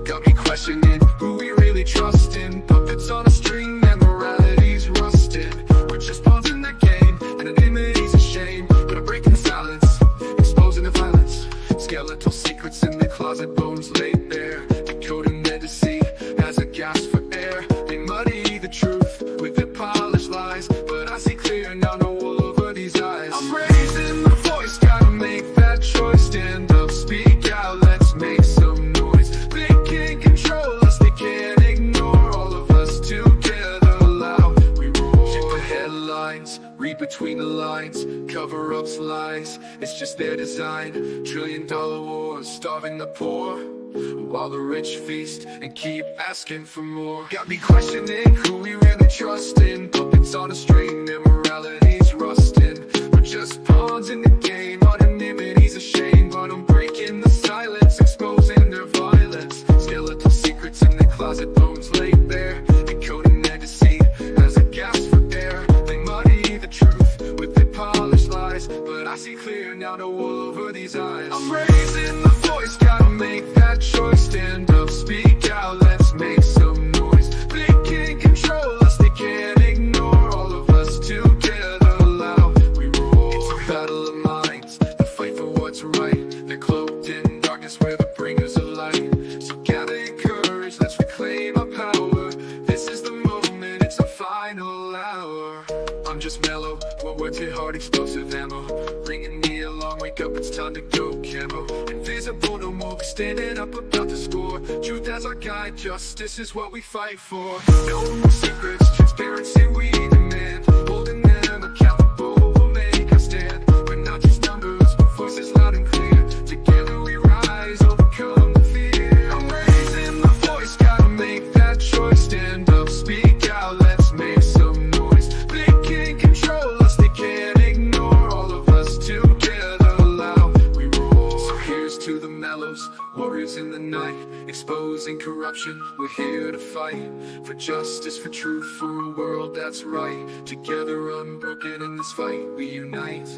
Got me questioning who we really trust in. Puppets on a string and morality's rusted. We're just pawns in the game, anonymity's a shame. But I'm breaking silence, exposing the violence. Skeletal secrets in the closet, bones laid bare. Decoding their deceit as a gasp for air. They muddy the truth with their polished lies, but I see clear now, no wool over these eyes. I'm raising the voice, gotta make that choice. Stand up, speak out, let's make some noise. They can't control us, they can't ignore. All of us together loud, we roar. Check the headlines, read between the lines. Cover-ups, lies, it's just their design. $1 trillion wars, starving the poor. While the rich feast and keep asking for more. Got me questioning who we really trust in. Puppets on a string, their morality's rusting. We're just pawns in the game, anonymity's a shame. But I'm breaking the silence, exposing their violence. Skeletal secrets in the closet, bones laid bare. Decoding their deceit as a gasp for air. They muddy the truth with their polished lies, but I see clear now, no wool over these eyes. I'm raising the voice, gotta make that choice. Stand up, speak out, let's make some noise. They can't control us, they can't ignore. All of us together loud, we roar. It's a battle of minds, the fight for what's right. They're cloaked in darkness, we're the bringers of light. So gather your courage, let's reclaim our power. This is the moment, it's our final hour. I'm just mellow, one word hit hard, explosive ammo. Bringing me along, wake up, it's time to go camo. Invisible, no more, we're standing up about to score. Truth as our guide, justice is what we fight for. No more secrets, transparency we demand. Holding them accountable, we'll make our stand. We're not just numbers, but voices loud and clear. Together we rise, overcome the fear. I'm raising the voice, gotta make that choice. Stand up, speak out, let's make some noise. They can't control us, they can't ignore. All of us together loud, we roar. So here's to the mellows, warriors in the night. Exposing corruption, we're here to fight. For justice, for truth, for a world that's right. Together unbroken in this fight, we unite.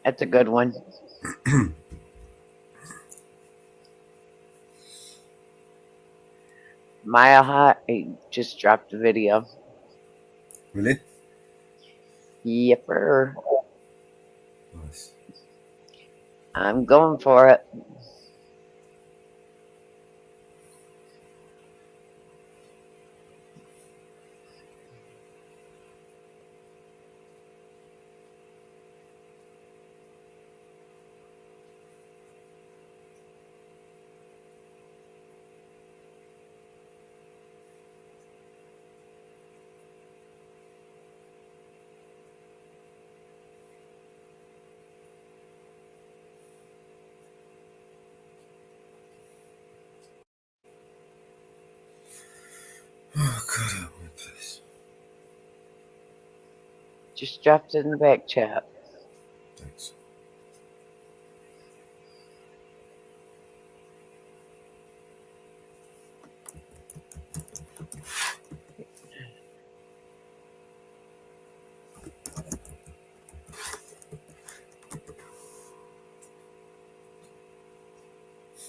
That's a good one. Mile High just dropped a video. Really? Yepper. Nice. I'm going for it. Oh, God, help me, please. Just dropped it in the back chat. Thanks.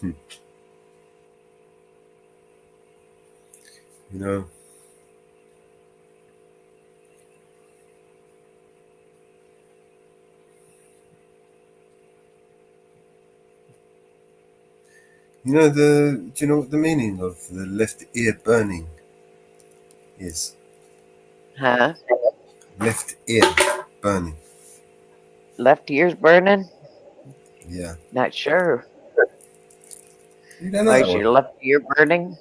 You know, do you know what the meaning of the left ear burning is? Huh? Left ear burning. Left ear's burning? Yeah. Not sure. You don't know Why that is your one? left ear burning?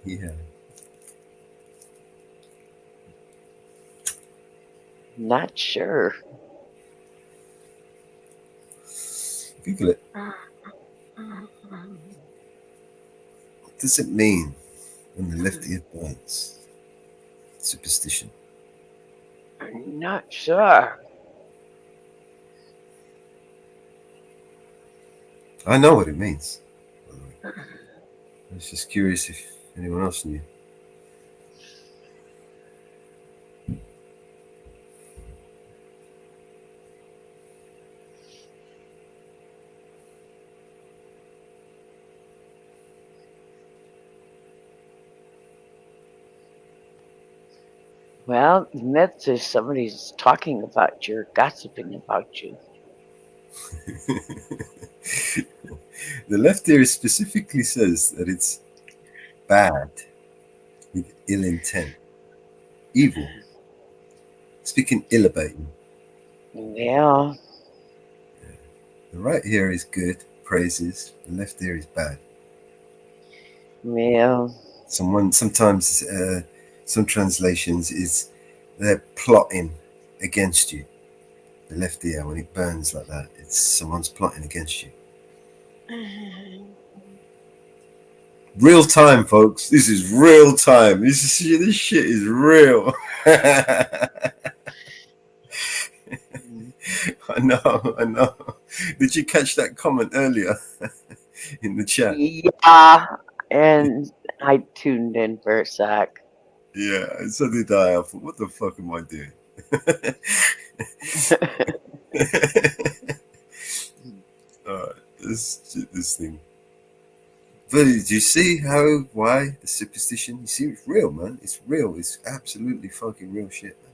Yeah. Not sure. Google it. What does it mean when the left ear burns? Superstition. I'm not sure. I know what it means. I was just curious if anyone else knew. Well, the myth is somebody's talking about you, gossiping about you. The left ear specifically says that it's bad, with ill intent, evil, speaking ill about you. Yeah. The right ear is good, praises. The left ear is bad. Yeah. Sometimes some translations is they're plotting against you. The left ear, when it burns like that, it's someone's plotting against you. Real time, folks. This is real time. This shit is real. I know. Did you catch that comment earlier in the chat? Yeah. And I tuned in for a sec. Yeah, so did I. I thought, what the fuck am I doing? This thing. But do you see why the superstition? You see, it's real, man. It's real. It's absolutely fucking real shit, man.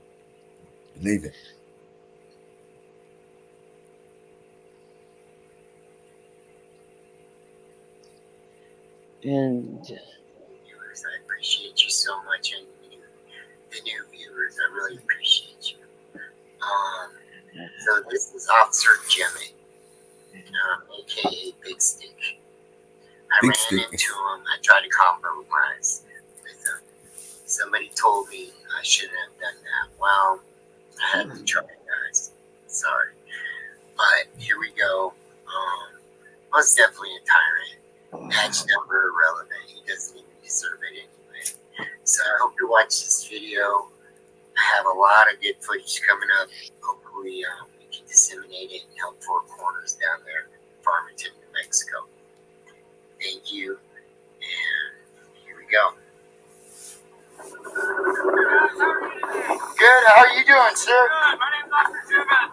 Believe it. And viewers, I appreciate you so much, and the new viewers, I really appreciate you. So this is Officer Jimmy, aka Big Stick. I ran into him. I tried to compromise with him. Somebody told me I shouldn't have done that. Well, I had to try, guys. Sorry, but here we go. Most definitely a tyrant. Match number irrelevant. He doesn't even deserve it anyway. So I hope you watch this video. I have a lot of good footage coming up. Hopefully we can disseminate it and help Four Corners down there, Farmington, New Mexico. Thank you, and here we go. Good. How are you doing, sir? Good. My name's Dr. Zubat.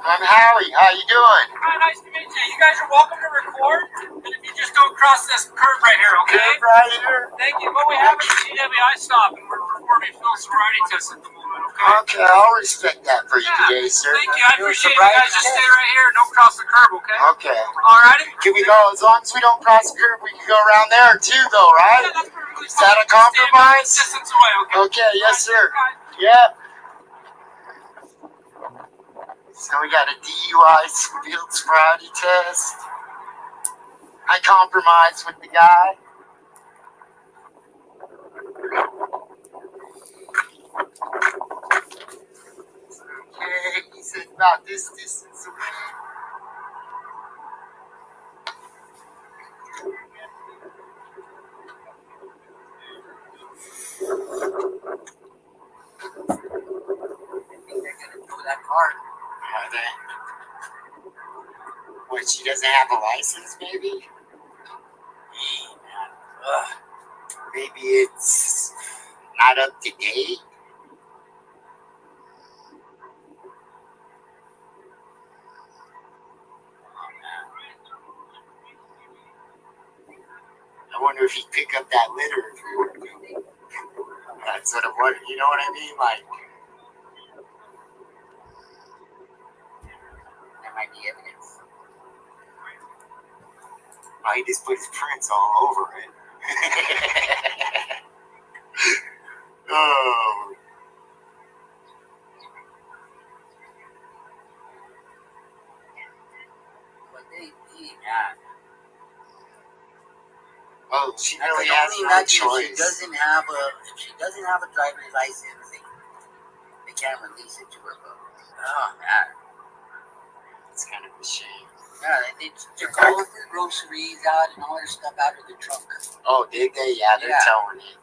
I'm Howie. How you doing? Hi, nice to meet you. You guys are welcome to record, and if you just don't cross this curve right here, okay? Curve right here. Thank you. What we have is a GWI stop, and we're performing field sobriety tests at the moment, okay? Okay, I'll respect that for you today, sir. Thank you. I appreciate it. You guys just stay right here and don't cross the curb, okay? Okay. Alrighty. Can we go, as long as we don't cross the curb, we can go around there too, though, right? Yeah, that's perfectly Is that a compromise? Distance away, okay? Okay, yes, sir. Yep. So we got a DUI field sobriety test. I compromised with the guy. Okay, he said about this distance away. That car. Are they? What, she doesn't have a license, maybe? Maybe it's not up to date. wonder if he'd pick up that litter if we were moving. That's what I'm wondering. You know what I mean? Like, that might be evidence. Oh, he just put his prints all over it. Oh. But yeah. Oh, she really has no choice. If she doesn't have a driver's license, they can't release it to her. Oh, man. It's kind of a shame. Yeah, they took all of her groceries out and all her stuff out of the trunk. Oh, did they? Yeah, they're towing it.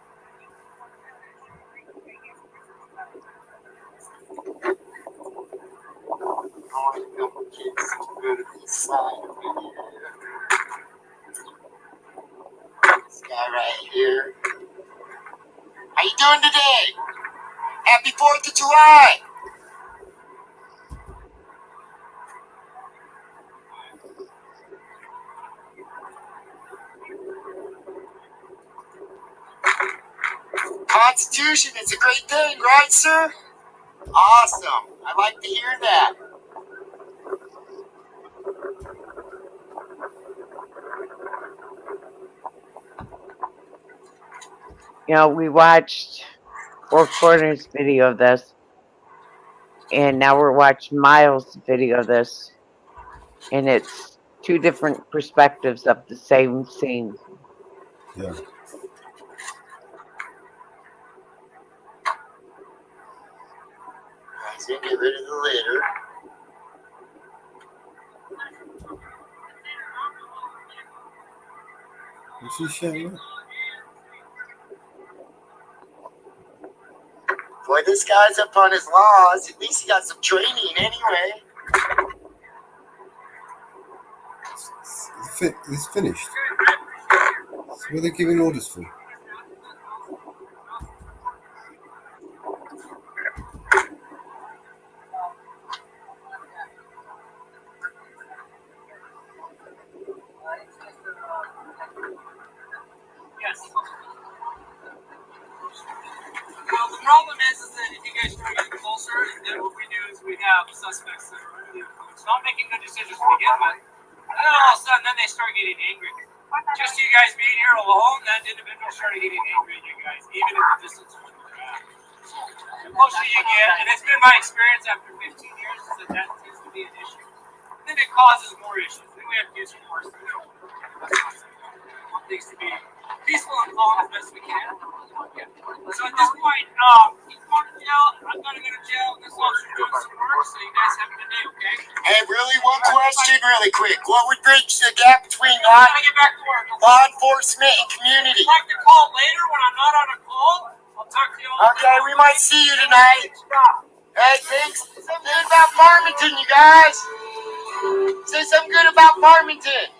Oh, the couple kids so good at this side over here. This guy right here. How you doing today? Happy 4th of July! Constitution is a great thing, right, sir? Awesome. I like to hear that. You know, we watched Four Corners video of this, and now we're watching Miles' video of this, and it's two different perspectives of the same scene. Yeah. He's gonna get rid of the litter. Is she shouting that? Boy, this guy's up on his laws. At least he got some training anyway. It's finished. So what are they giving orders for? Yes. Well, the problem is that if you guys start getting closer, then what we do is we have suspects that are really not making good decisions to begin with. And then all of a sudden, then they start getting angry. Just you guys being here alone, that individual started getting angry at you guys, even at the distance from where you're at. The closer you get, and it's been my experience after 15 years, is that that tends to be an issue. Then it causes more issues. Then we have to do some more stuff. We want things to be peaceful and calm as best we can. So at this point, he's going to jail. I'm going to go to jail. This officer doing some work, so you guys have a good day, okay? Hey, really, one question really quick. What would bridge the gap between Get back to work. law enforcement and community? I'd like to call later when I'm not on a call. I'll talk to you all. Okay, we might see you tonight. Hey, thanks. Something good about Farmington, you guys. Say something good about Farmington.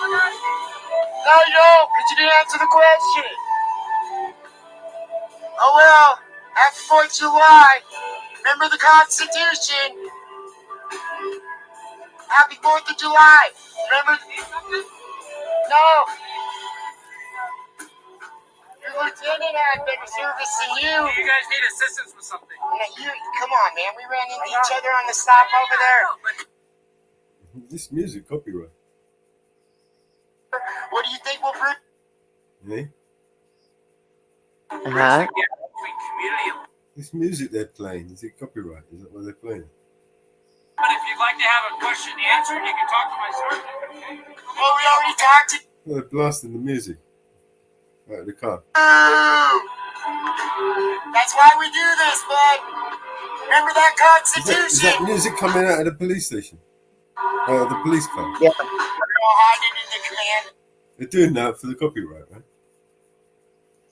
No, you don't, because you didn't answer the question. Oh, well, happy 4th of July. Remember the Constitution. Happy 4th of July. Remember? No. Your lieutenant had better service than you. You guys need assistance with something. Yeah, come on, man. We ran into each other on the stop over there. This music copyright. What do you think will bring? Me? Uh-huh. This music they're playing, is it copyright? Is that what they're playing? But if you'd like to have a question answered, you can talk to my sergeant. Well, we already talked to Oh, they're blasting the music. Out of the car. you. That's why we do this, bud. Remember that Constitution? Is that music coming out of the police station? The police car? Yeah. We're all hiding in the command. They're doing that for the copyright, right?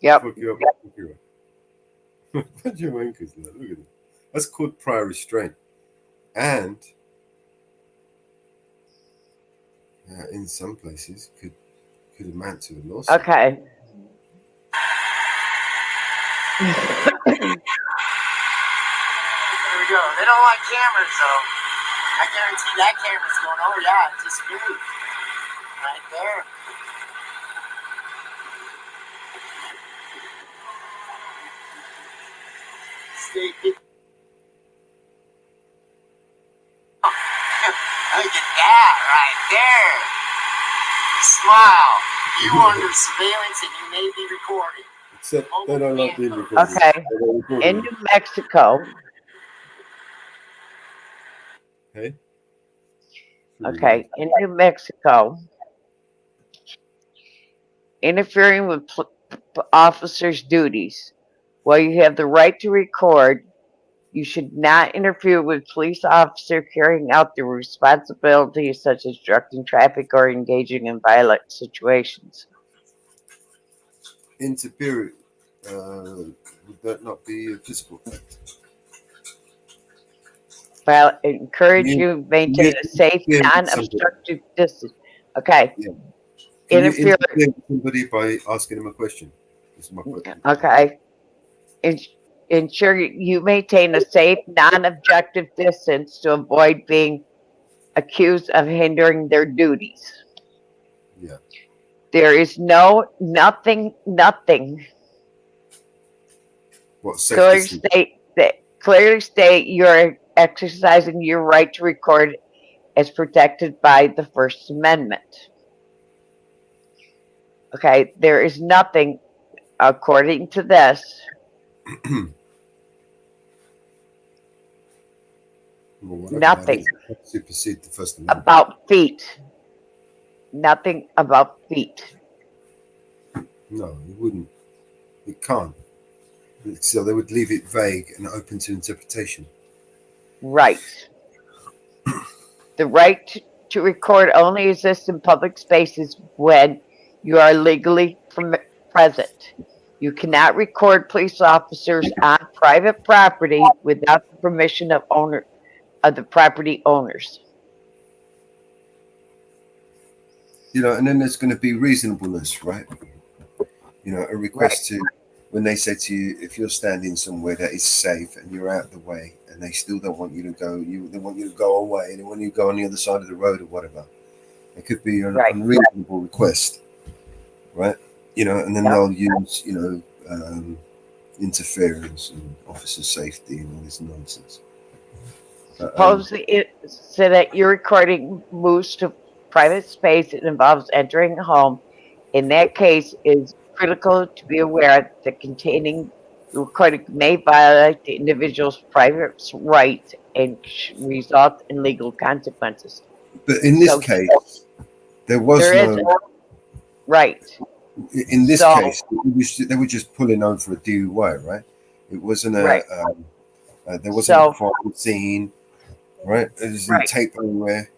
Yep. Fuck you up, copyright. Bunch of wankers, look at them. That's called prior restraint. And in some places could amount to a lawsuit. Okay. There we go. They don't like cameras, though. I guarantee that camera's going, oh, yeah, it's just me. Right there. Look at that right there. Smile. You under surveillance and you may be recorded. Except they don't like being recorded. Okay. They don't record In it. New Mexico, Okay. okay, in New Mexico, interfering with officers' duties. While you have the right to record, you should not interfere with police officer carrying out their responsibilities such as directing traffic or engaging in violent situations. Interfere. Would that not be a physical act? Encourage you to maintain a safe, non-obstructive distance. Okay. Yeah. Can you Interfere. interfere with somebody by asking them a question? This is my question. Okay. Ensure you maintain a safe, non-objective distance to avoid being accused of hindering their duties. Yeah. There is nothing. What safe Clearly state you're exercising your right to record as protected by the First Amendment. Okay, there is nothing, according to this, nothing supersede the First Amendment. about feet. Nothing about feet. No, it wouldn't. It can't. So they would leave it vague and open to interpretation. Right. The right to record only exists in public spaces when you are legally present. You cannot record police officers on private property without the permission of the property owners. You know, and then there's going to be reasonableness, right? You know, a request to, when they say to you, if you're standing somewhere that is safe and you're out of the way and they still don't want you to go, they want you to go away, they want you to go on the other side of the road or whatever. It could be an unreasonable request, right? You know, and then they'll use, you know, interference and officer safety and all this nonsense. Suppose so that your recording moves to private space, it involves entering a home. In that case, it is critical to be aware that containing the recording may violate the individual's private rights and result in legal consequences. But in this case, there was no right. In this case, they were just pulling over for a DUI, right? It wasn't there wasn't a crime scene, right? There was tape everywhere,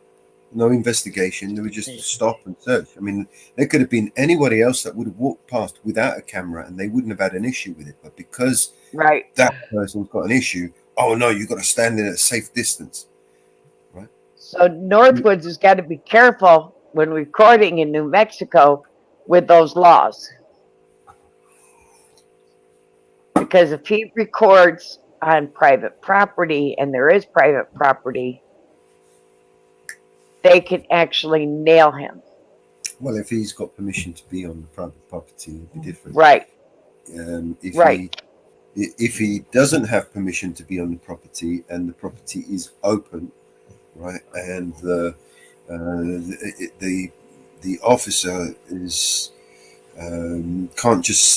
no investigation. They would just stop and search. I mean, there could have been anybody else that would have walked past without a camera, and they wouldn't have had an issue with it. But because that person's got an issue, oh no, you've got to stand in at a safe distance, right? So Northwoods has got to be careful when recording in New Mexico with those laws, because if he records on private property and there is private property, they can actually nail him. Well, if he's got permission to be on the private property, it'd be different, right? If he doesn't have permission to be on the property and the property is open, right, and the officer is can't just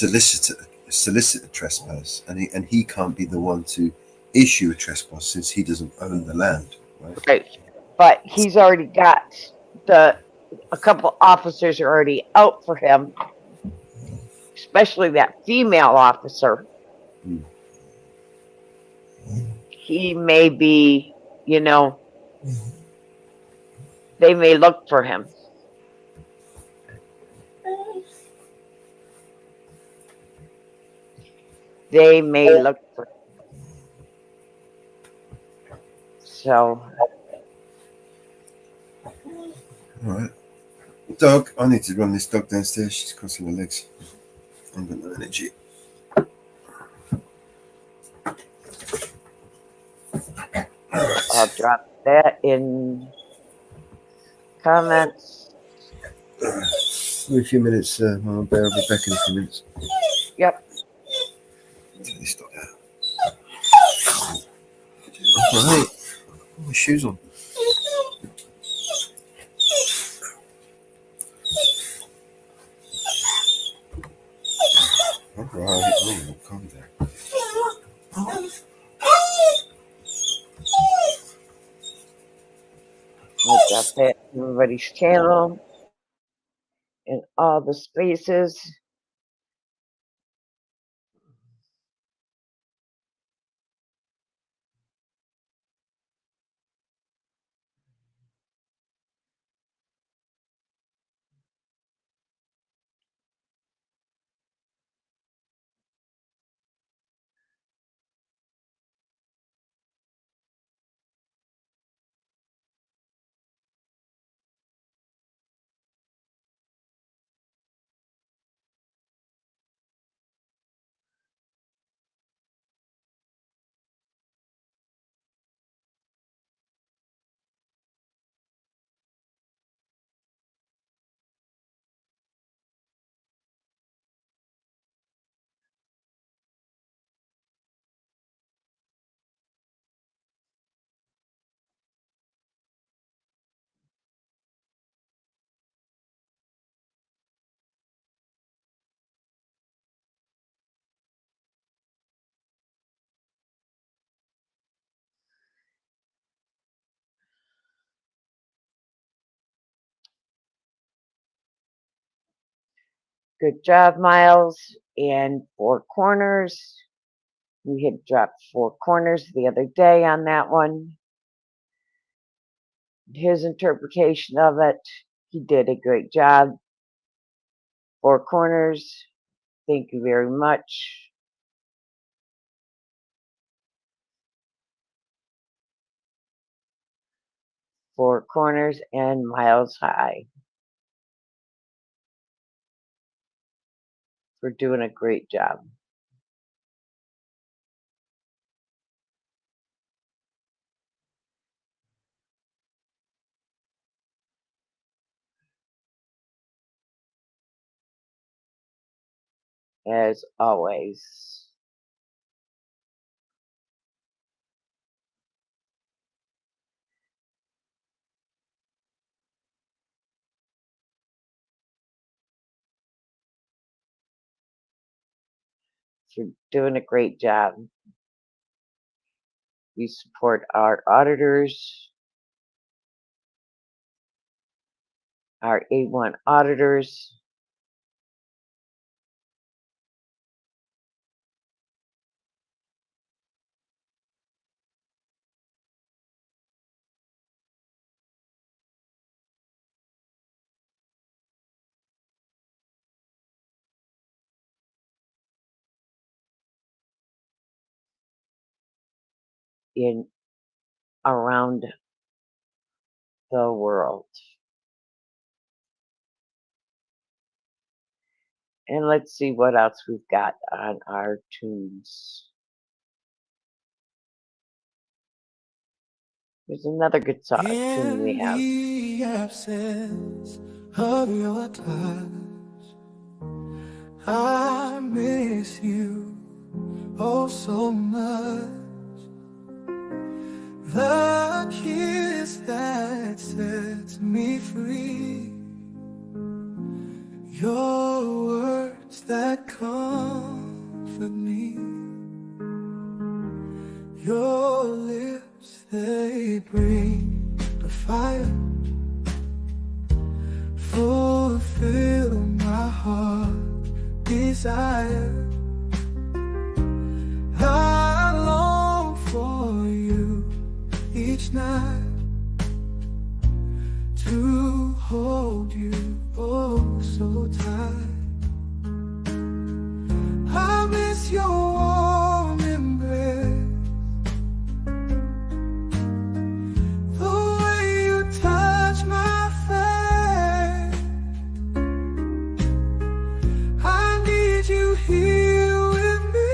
solicit a trespass, and he can't be the one to issue a trespass since he doesn't own the land, right? But he's already got a couple officers are already out for him, especially that female officer. He may be, you know, they may look for him. They may look for him. So. All right. Dog, I need to run this dog downstairs. She's crossing her legs. I've got no energy. I'll drop that in comments. Wait a few minutes, Mama Bear. I'll be back in a few minutes. Yep. Take this dog out. Right. Put my shoes on. Alright, oh, calm down. I'll drop that in everybody's channel in all the spaces. Good job, Miles. And 4 corners. We had dropped 4 corners the other day on that one. His interpretation of it, he did a great job. 4 corners. Thank you very much. Four corners and miles high for doing a great job. As always. You're doing a great job. We support our auditors, our A1 auditors. In around the world. And let's see what else we've got on our tunes. There's another good song tune we have. In the absence of your touch, I miss you oh so much. The kiss that sets me free, your words that comfort me, your lips, they bring the fire, fulfill my heart's desire. I long for you each night, to hold you oh so tight. I miss your warm embrace, the way you touch my face. I need you here with me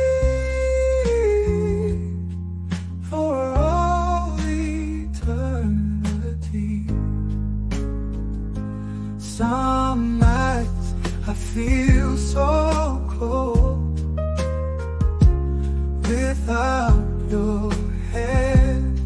for all eternity. Some nights I feel so cold without your hand.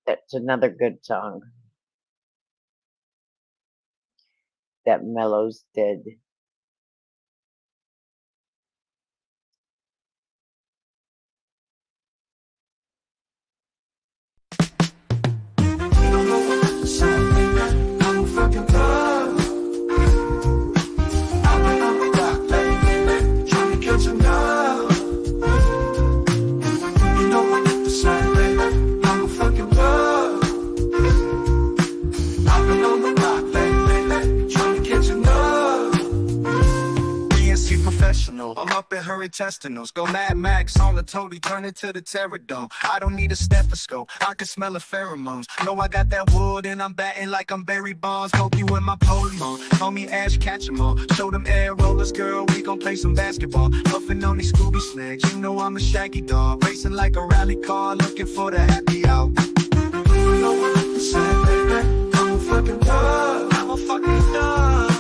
That's another good song that Mellows did. I'm up in her intestinals. Go Mad Max on the Toady, turn it to the Pterodon. I don't need a stethoscope, I can smell the pheromones. Know I got that wood and I'm batting like I'm Barry Bonds. Hope you in my Pokemon, call me Ash Ketchum. Show them air rollers, girl, we gon' play some basketball. Puffin' on these Scooby snacks, you know I'm a shaggy dog. Racing like a rally car, looking for the happy hour. You know what I'm saying, baby? I'm a fucking dog, I'm a fucking dog.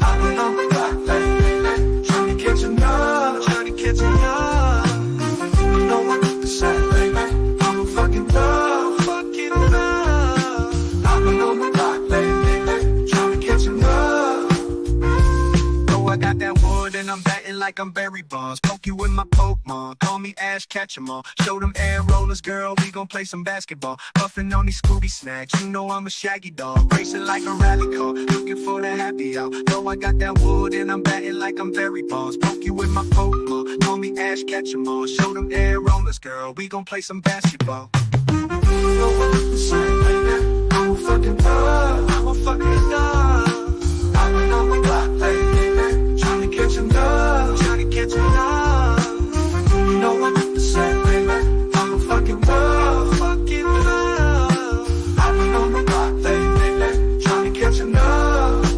I've been on the block, baby, trying to catch a nut, trying to catch a nut. You know what I'm saying, baby? I'm a fucking dog, fucking dog. I've been on the block, baby, trying to catch a nut. Though I got that wood and I'm batting like I'm Barry Bonds. Poke you with my Pokemon, call me Ash Ketchum. Show them air rollers, girl, we gon' play some basketball. Puffin' on these Scooby snacks, you know I'm a shaggy dog. Racing like a rally car, looking for the happy hour. Though I got that wood and I'm batting like I'm Barry Bonds. Poke you with my Pokemon, call me Ash Ketchum. Show them air rollers, girl, we gon' play some basketball. You know what I'm saying, baby? I'm a fucking dog, I'm a fucking dog. I've been on the block, baby, trying to catch a nut, trying to catch a nut. You know what I'm saying, baby? I'm a fucking dog, fucking dog. I've been on the block, baby, trying to catch a nut.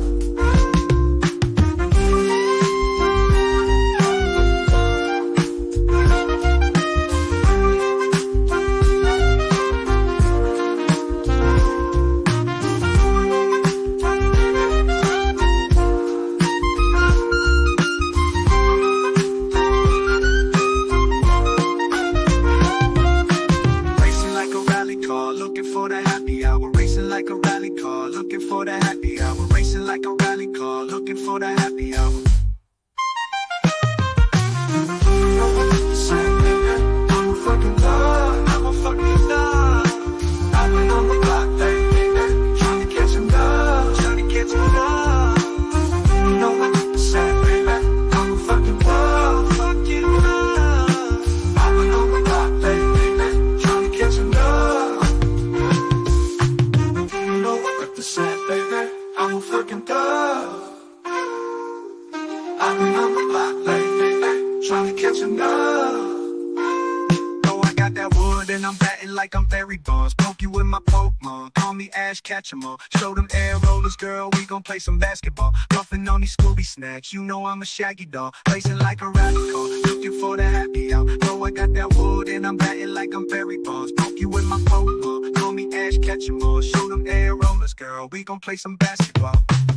Racing like a rally car, looking for the happy hour. Racing like a rally car, looking for the happy hour. Racing like a rally car, looking for the happy hour. You know what I'm saying, baby? I'm a fucking dog, I'm a fucking dog. I've been on the block, baby, trying to catch a nut, trying to catch a nut. You know what I'm saying, baby? I'm a fucking dog, fucking dog. I've been on the block, baby, trying to catch a nut. You know what I'm saying, baby? I'm a fucking dog. I've been on the block, baby, trying to catch a nut. Oh, I got that wood and I'm batting like I'm Barry Bonds. Poke you with my Pokemon, call me Ash Ketchum. Show them air rollers, girl, we gon' play some basketball. Puffin' on these Scooby snacks, you know I'm a shaggy dog. Racing like a rally car, looking for the happy hour. Oh, I got that wood and I'm batting like I'm Barry Bonds. Poke you with my Pokemon, call me Ash Ketchum. Show them air rollers, girl, we gon' play some basketball.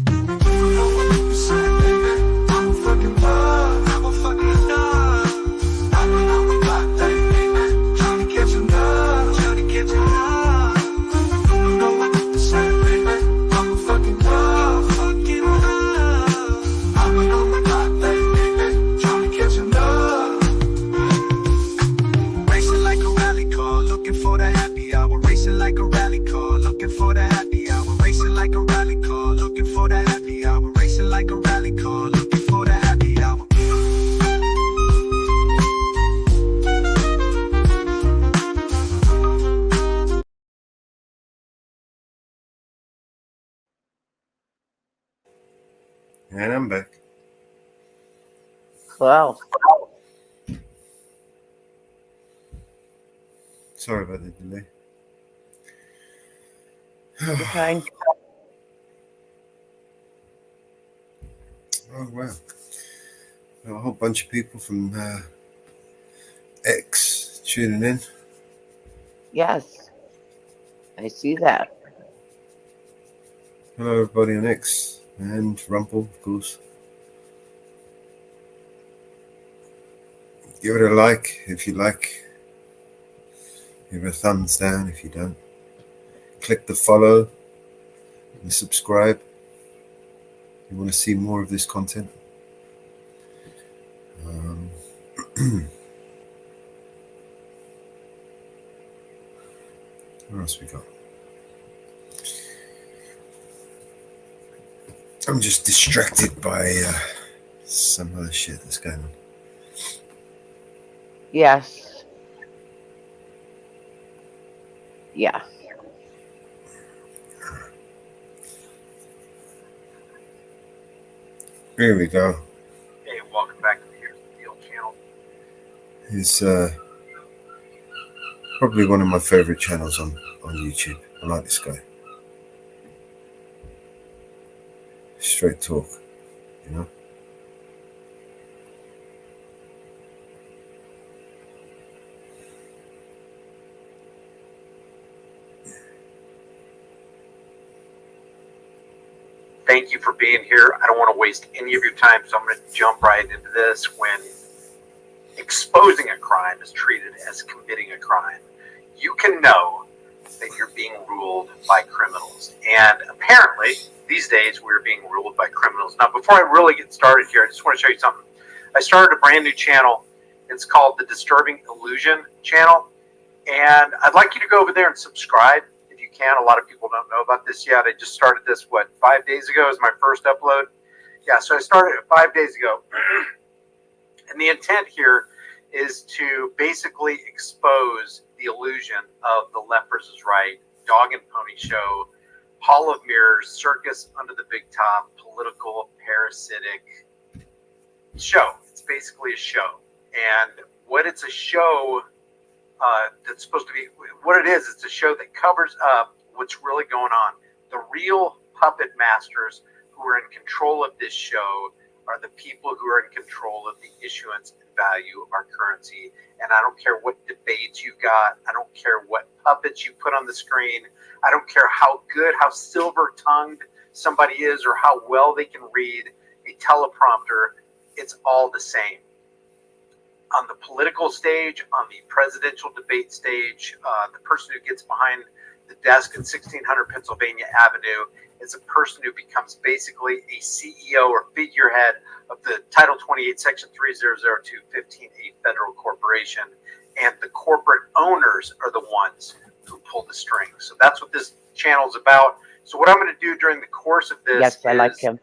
You know what I'm saying, baby? I'm a fucking dog, I'm a fucking dog. I've been on the block, baby, trying to catch a nut, trying to catch a nut. You know what I'm saying, baby? I'm a fucking dog, fucking dog. I've been on the block, baby, trying to catch a nut. Racing like a rally car, looking for the happy hour. Racing like a rally car, looking for the happy hour. Racing like a rally car, looking for the happy hour. Racing like a rally car, looking for the happy hour. And I'm back. Well, Sorry about the delay. you're fine. Oh, wow. A whole bunch of people from X tuning in. Yes, I see that. Hello, everybody on X. And Rumple, of course. Give it a like if you like. Give it a thumbs down if you don't. click the follow and subscribe. If you want to see more of this content. What else we got? I'm just distracted by some other shit that's going on. Yes. Yeah. Here we go. Hey, welcome back to the Here's the Deal channel. It's probably one of my favorite channels on YouTube. I like this guy. Straight talk, you know. Thank you for being here. I don't want to waste any of your time, so I'm going to jump right into this. When exposing a crime is treated as committing a crime, you can know that you're being ruled by criminals. And apparently, these days, we're being ruled by criminals. Now, before I really get started here, I just want to show you something. I started a brand new channel. It's called the Disturbing Illusion channel. And I'd like you to go over there and subscribe. A lot of people don't know about this yet. I just started this, 5 days ago is my first upload. Yeah, so I started it 5 days ago. And the intent here is to basically expose the illusion of the left versus right, dog and pony show, hall of mirrors, circus under the big top, political, parasitic show. It's basically a show. And what it's a show that's supposed to be, what it is, it's a show that covers up what's really going on. The real puppet masters who are in control of this show are the people who are in control of the issuance and value of our currency. And I don't care what debates you got. I don't care what puppets you put on the screen. I don't care how good, how silver-tongued somebody is or how well they can read a teleprompter. It's all the same. On the political stage, on the presidential debate stage, the person who gets behind the desk in 1600 Pennsylvania Avenue is a person who becomes basically a CEO or figurehead of the Title 28, Section 3002, 15A federal corporation. And the corporate owners are the ones who pull the strings. So that's what this channel is about. So what I'm going to do during the course of this Yes, I like him.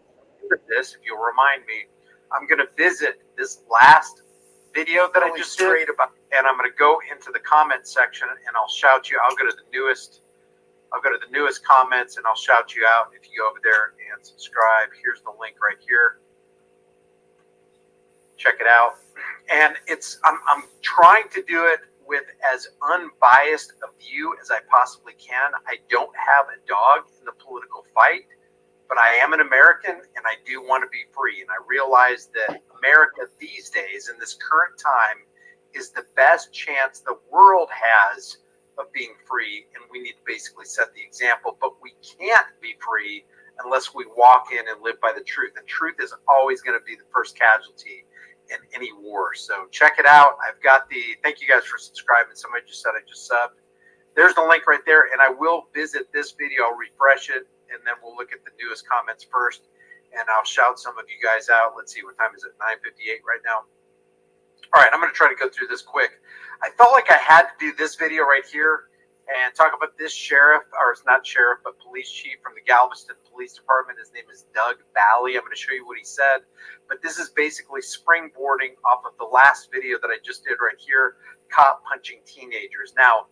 If you'll remind me, I'm going to visit this last video that I just did about, and I'm going to go into the comment section and I'll shout you. I'll go to the newest comments and I'll shout you out if you go over there and subscribe. Here's the link right here. Check it out. And I'm trying to do it with as unbiased a view as I possibly can. I don't have a dog in the political fight, but I am an American and I do want to be free. And I realize that America these days, in this current time, is the best chance the world has of being free. And we need to basically set the example. But we can't be free unless we walk in and live by the truth. And truth is always going to be the first casualty in any war. So check it out. I've got thank you guys for subscribing. Somebody just said I just subbed. There's the link right there. And I will visit this video, I'll refresh it, and then we'll look at the newest comments first. And I'll shout some of you guys out. Let's see, what time is it? 9:58 right now. All right, I'm going to try to go through this quick. I felt like I had to do this video right here and talk about this sheriff, or it's not sheriff, but police chief from the Galveston Police Department. His name is Doug Bally. I'm going to show you what he said. But this is basically springboarding off of the last video that I just did right here, cop punching teenagers. Now,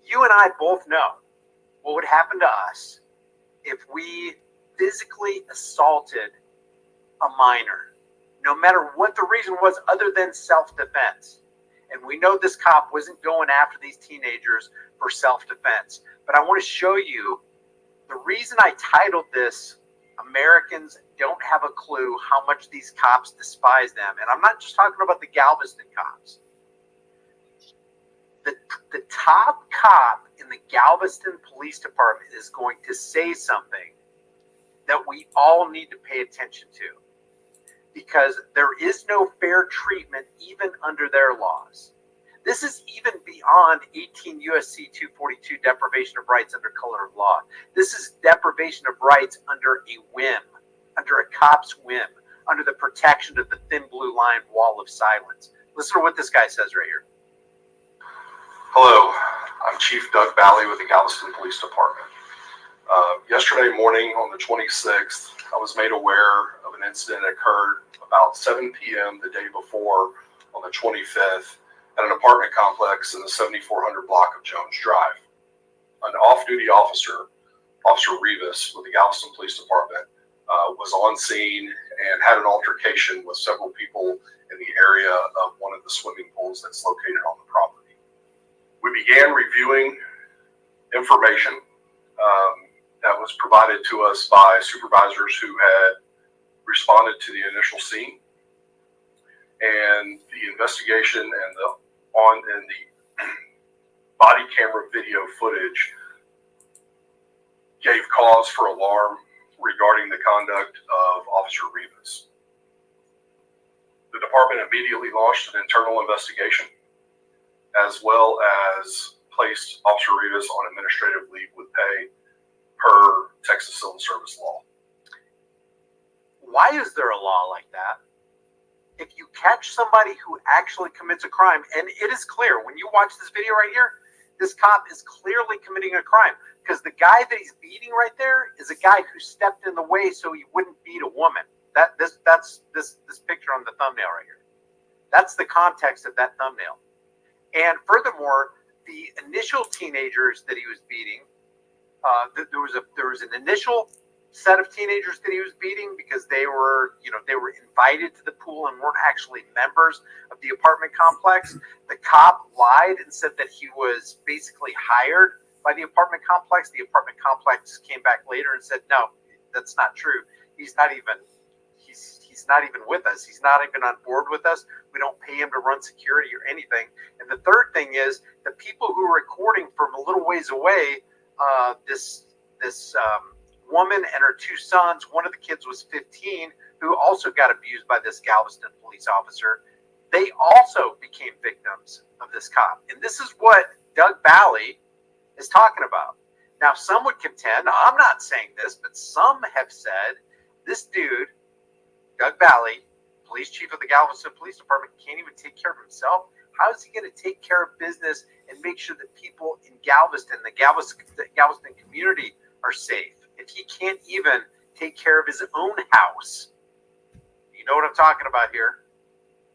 you and I both know what would happen to us if we physically assaulted a minor, no matter what the reason was other than self-defense. And we know this cop wasn't going after these teenagers for self-defense. But I want to show you the reason I titled this, Americans Don't Have a Clue How Much These Cops Despise Them. And I'm not just talking about the Galveston cops. The top cop in the Galveston Police Department is going to say something that we all need to pay attention to, because there is no fair treatment even under their laws. This is even beyond 18 USC 242 deprivation of rights under color of law. This is deprivation of rights under a whim, under a cop's whim, under the protection of the thin blue line wall of silence. Listen to what this guy says right here. Hello, I'm Chief Doug Bally with the Galveston Police Department. Yesterday morning on the 26th, I was made aware of an incident that occurred about 7 p.m. the day before on the 25th at an apartment complex in the 7400 block of Jones Drive. An off-duty officer, Officer Rivas with the Galveston Police Department, was on scene and had an altercation with several people in the area of one of the swimming pools that's located on the property. We began reviewing information that was provided to us by supervisors who had responded to the initial scene, and the investigation and the body camera video footage gave cause for alarm regarding the conduct of Officer Rivas. The department immediately launched an internal investigation, as well as placed Officer Rivas on administrative leave with pay per Texas Civil Service law. Why is there a law like that? If you catch somebody who actually commits a crime, and it is clear when you watch this video right here, this cop is clearly committing a crime, because the guy that he's beating right there is a guy who stepped in the way so he wouldn't beat a woman. That's this picture on the thumbnail right here. That's the context of that thumbnail. And furthermore, the initial teenagers that he was beating, there was an initial set of teenagers that he was beating because they were invited to the pool and weren't actually members of the apartment complex. The cop lied and said that he was basically hired by the apartment complex. The apartment complex came back later and said, no, that's not true. He's not even with us. He's not even on board with us. We don't pay him to run security or anything. And the third thing is the people who were recording from a little ways away, this woman and her two sons, one of the kids was 15, who also got abused by this Galveston police officer. They also became victims of this cop. And this is what Doug Bally is talking about. Now, some would contend, I'm not saying this, but some have said this dude, Doug Bally, police chief of the Galveston Police Department, can't even take care of himself. How is he going to take care of business and make sure that people in Galveston, the Galveston community, are safe if he can't even take care of his own house? You know what I'm talking about here.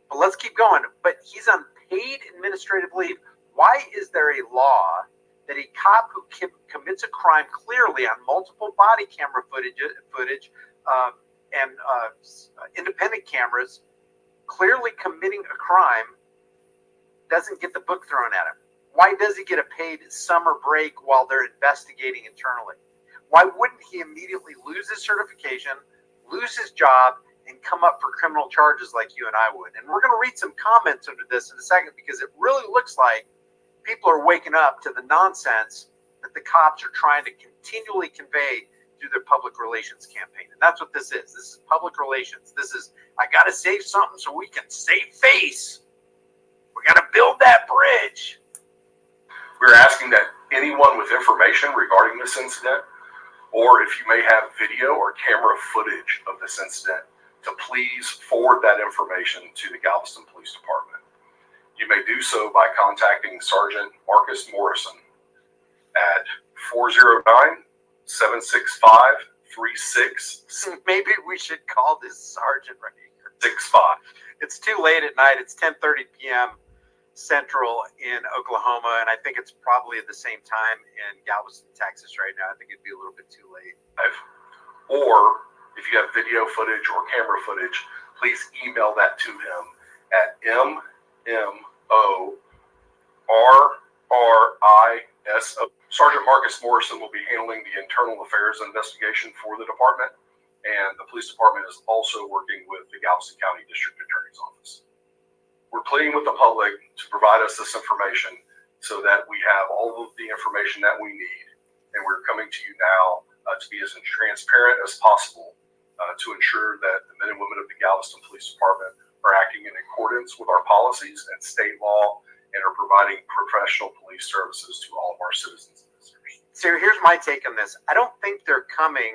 But let's keep going. But he's on paid administrative leave. Why is there a law that a cop who commits a crime clearly on multiple body camera footage and independent cameras, clearly committing a crime, doesn't get the book thrown at him? Why does he get a paid summer break while they're investigating internally? Why wouldn't he immediately lose his certification, lose his job, and come up for criminal charges like you and I would? And we're going to read some comments under this in a second, because it really looks like people are waking up to the nonsense that the cops are trying to continually convey through their public relations campaign. And that's what this is. This is public relations. This is, I got to save something so we can save face. We got to build that bridge. We're asking that anyone with information regarding this incident, or if you may have video or camera footage of this incident, to please forward that information to the Galveston Police Department. You may do so by contacting Sergeant Marcus Morrison at 409-765-36. Maybe we should call this sergeant right here. 65. It's too late at night. It's 10:30 p.m. Central in Oklahoma, and I think it's probably at the same time in Galveston, Texas right now. I think it'd be a little bit too late. Or if you have video footage or camera footage, please email that to him at MMORRISO. Sergeant Marcus Morrison will be handling the internal affairs investigation for the department, and the police department is also working with the Galveston County District Attorney's Office. We're pleading with the public to provide us this information so that we have all of the information that we need, and we're coming to you now to be as transparent as possible to ensure that the men and women of the Galveston Police Department are acting in accordance with our policies and state law and are providing professional police services to all of our citizens and visitors. So here's my take on this. I don't think they're coming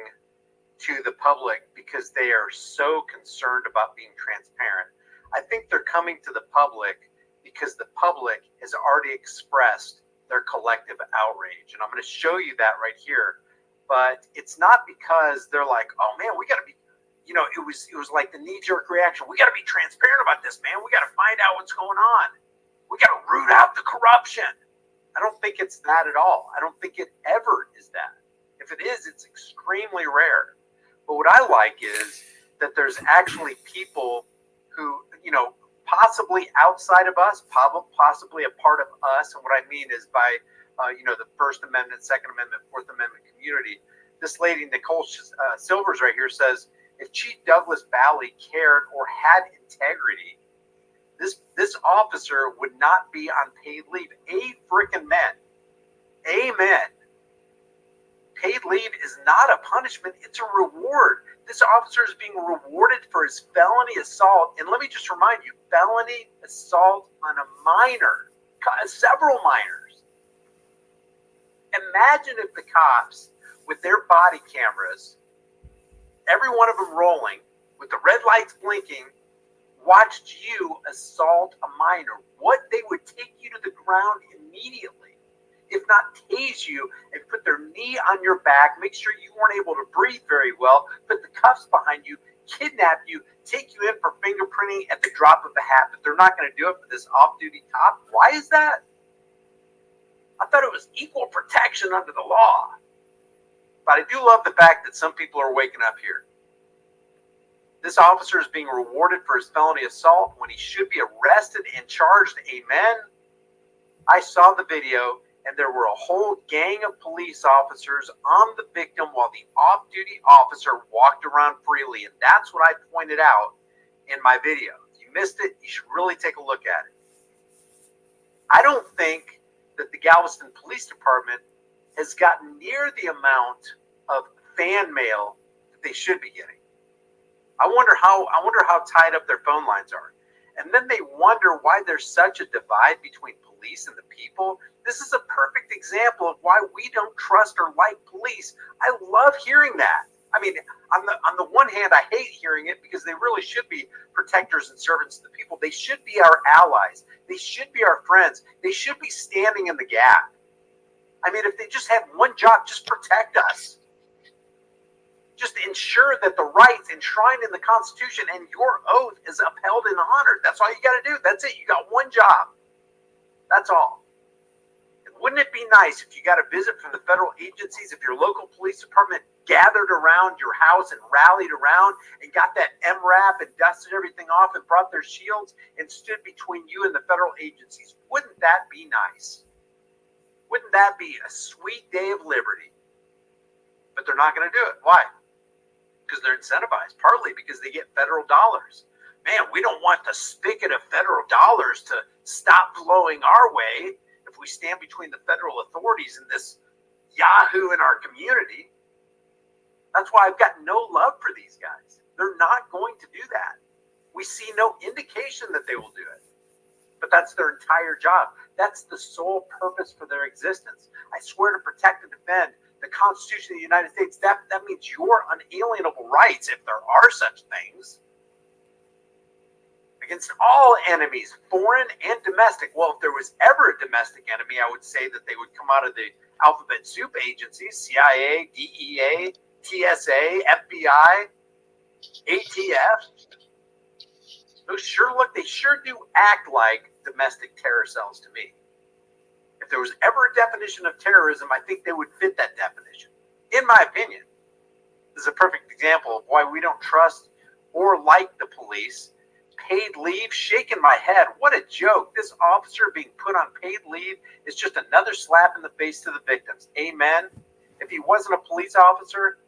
to the public because they are so concerned about being transparent. I think they're coming to the public because the public has already expressed their collective outrage. And I'm going to show you that right here. But it's not because they're like, oh man, we got to be, you know, it was like the knee-jerk reaction. We got to be transparent about this, man. We got to find out what's going on. We got to root out the corruption. I don't think it's that at all. I don't think it ever is that. If it is, it's extremely rare. But what I like is that there's actually people who, you know, possibly outside of us, possibly a part of us. And what I mean is by, you know, the First Amendment, Second Amendment, Fourth Amendment community. This lady, Nicole Silvers right here says, if Chief Douglas Bally cared or had integrity, this officer would not be on paid leave. Amen. Paid leave is not a punishment. It's a reward. This officer is being rewarded for his felony assault. And let me just remind you, felony assault on a minor, several minors. Imagine if the cops, with their body cameras, every one of them rolling, with the red lights blinking, watched you assault a minor. What they would take you to the ground immediately, if not tase you and put their knee on your back, make sure you weren't able to breathe very well, put the cuffs behind you, kidnap you, take you in for fingerprinting at the drop of a hat. But they're not going to do it for this off-duty cop. Why is that? I thought it was equal protection under the law. But I do love the fact that some people are waking up here. This officer is being rewarded for his felony assault when he should be arrested and charged. Amen. I saw the video, and there were a whole gang of police officers on the victim while the off-duty officer walked around freely. And that's what I pointed out in my video. If you missed it, you should really take a look at it. I don't think that the Galveston Police Department has gotten near the amount of fan mail that they should be getting. I wonder how tied up their phone lines are. And then they wonder why there's such a divide between police and the people. This is a perfect example of why we don't trust or like police. I love hearing that. I mean, on the one hand, I hate hearing it because they really should be protectors and servants of the people. They should be our allies. They should be our friends. They should be standing in the gap. I mean, if they just had one job, just protect us. Just ensure that the rights enshrined in the Constitution and your oath is upheld and honored. That's all you got to do. That's it. You got one job. That's all. And wouldn't it be nice if you got a visit from the federal agencies, if your local police department gathered around your house and rallied around and got that MRAP and dusted everything off and brought their shields and stood between you and the federal agencies? Wouldn't that be nice? Wouldn't that be a sweet day of liberty? But they're not going to do it. Why? Because they're incentivized, partly because they get federal dollars. Man, we don't want the spigot of federal dollars to stop flowing our way if we stand between the federal authorities and this yahoo in our community. That's why I've got no love for these guys. They're not going to do that. We see no indication that they will do it. But that's their entire job. That's the sole purpose for their existence. I swear to protect and defend the Constitution of the United States. That means your unalienable rights, if there are such things, against all enemies, foreign and domestic. Well, if there was ever a domestic enemy, I would say that they would come out of the alphabet soup agencies: CIA, DEA, TSA, FBI, ATF. Those they sure do act like domestic terror cells to me. If there was ever a definition of terrorism, I think they would fit that definition. In my opinion, this is a perfect example of why we don't trust or like the police. Paid leave, shaking my head. What a joke. This officer being put on paid leave is just another slap in the face to the victims. Amen. If he wasn't a police officer,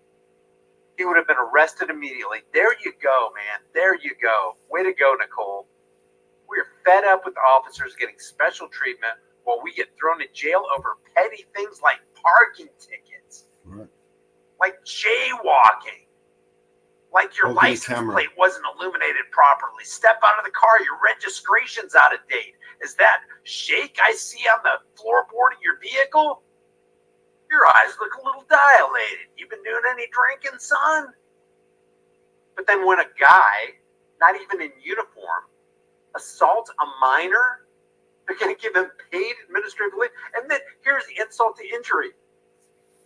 he would have been arrested immediately. There you go, man. There you go. Way to go, Nicole. We're fed up with officers getting special treatment while we get thrown in jail over petty things like parking tickets, Right. like jaywalking. Like your Holding a license camera. plate wasn't illuminated properly. Step out of the car, your registration's out of date. Is that shake I see on the floorboard of your vehicle? Your eyes look a little dilated. You been doing any drinking, son? But then when a guy, not even in uniform, assaults a minor, they're going to give him paid administrative leave. And then here's the insult to injury.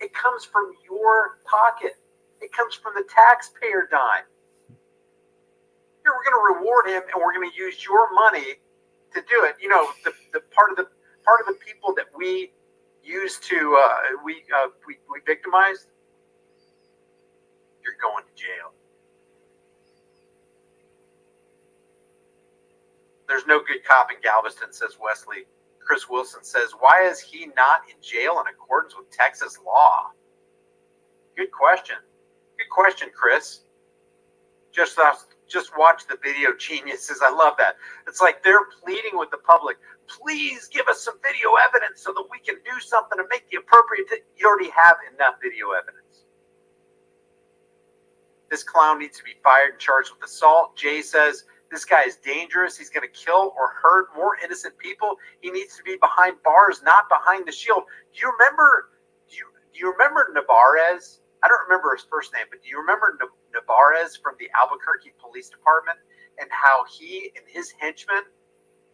It comes from your pocket. It comes from the taxpayer dime. Here, we're going to reward him, and we're going to use your money to do it. You know, the part of the people that we use to we victimize. You're going to jail. There's no good cop in Galveston, says Wesley. Chris Wilson says, why is he not in jail in accordance with Texas law? Good question. Good question, Chris. Just watch the video, geniuses. I love that. It's like they're pleading with the public. Please give us some video evidence so that we can do something to make the appropriate. You already have enough video evidence. This clown needs to be fired and charged with assault. Jay says, this guy is dangerous. He's going to kill or hurt more innocent people. He needs to be behind bars, not behind the shield. Do you remember Navarez? I don't remember his first name, but do you remember Navarez from the Albuquerque Police Department and how he and his henchmen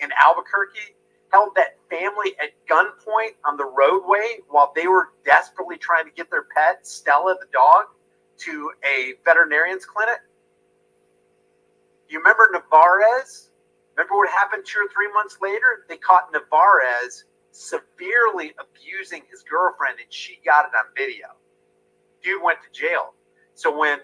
in Albuquerque held that family at gunpoint on the roadway while they were desperately trying to get their pet, Stella the dog, to a veterinarian's clinic? You remember Navarez? Remember what happened 2 or 3 months later? They caught Navarez severely abusing his girlfriend, and she got it on video. Dude went to jail. So when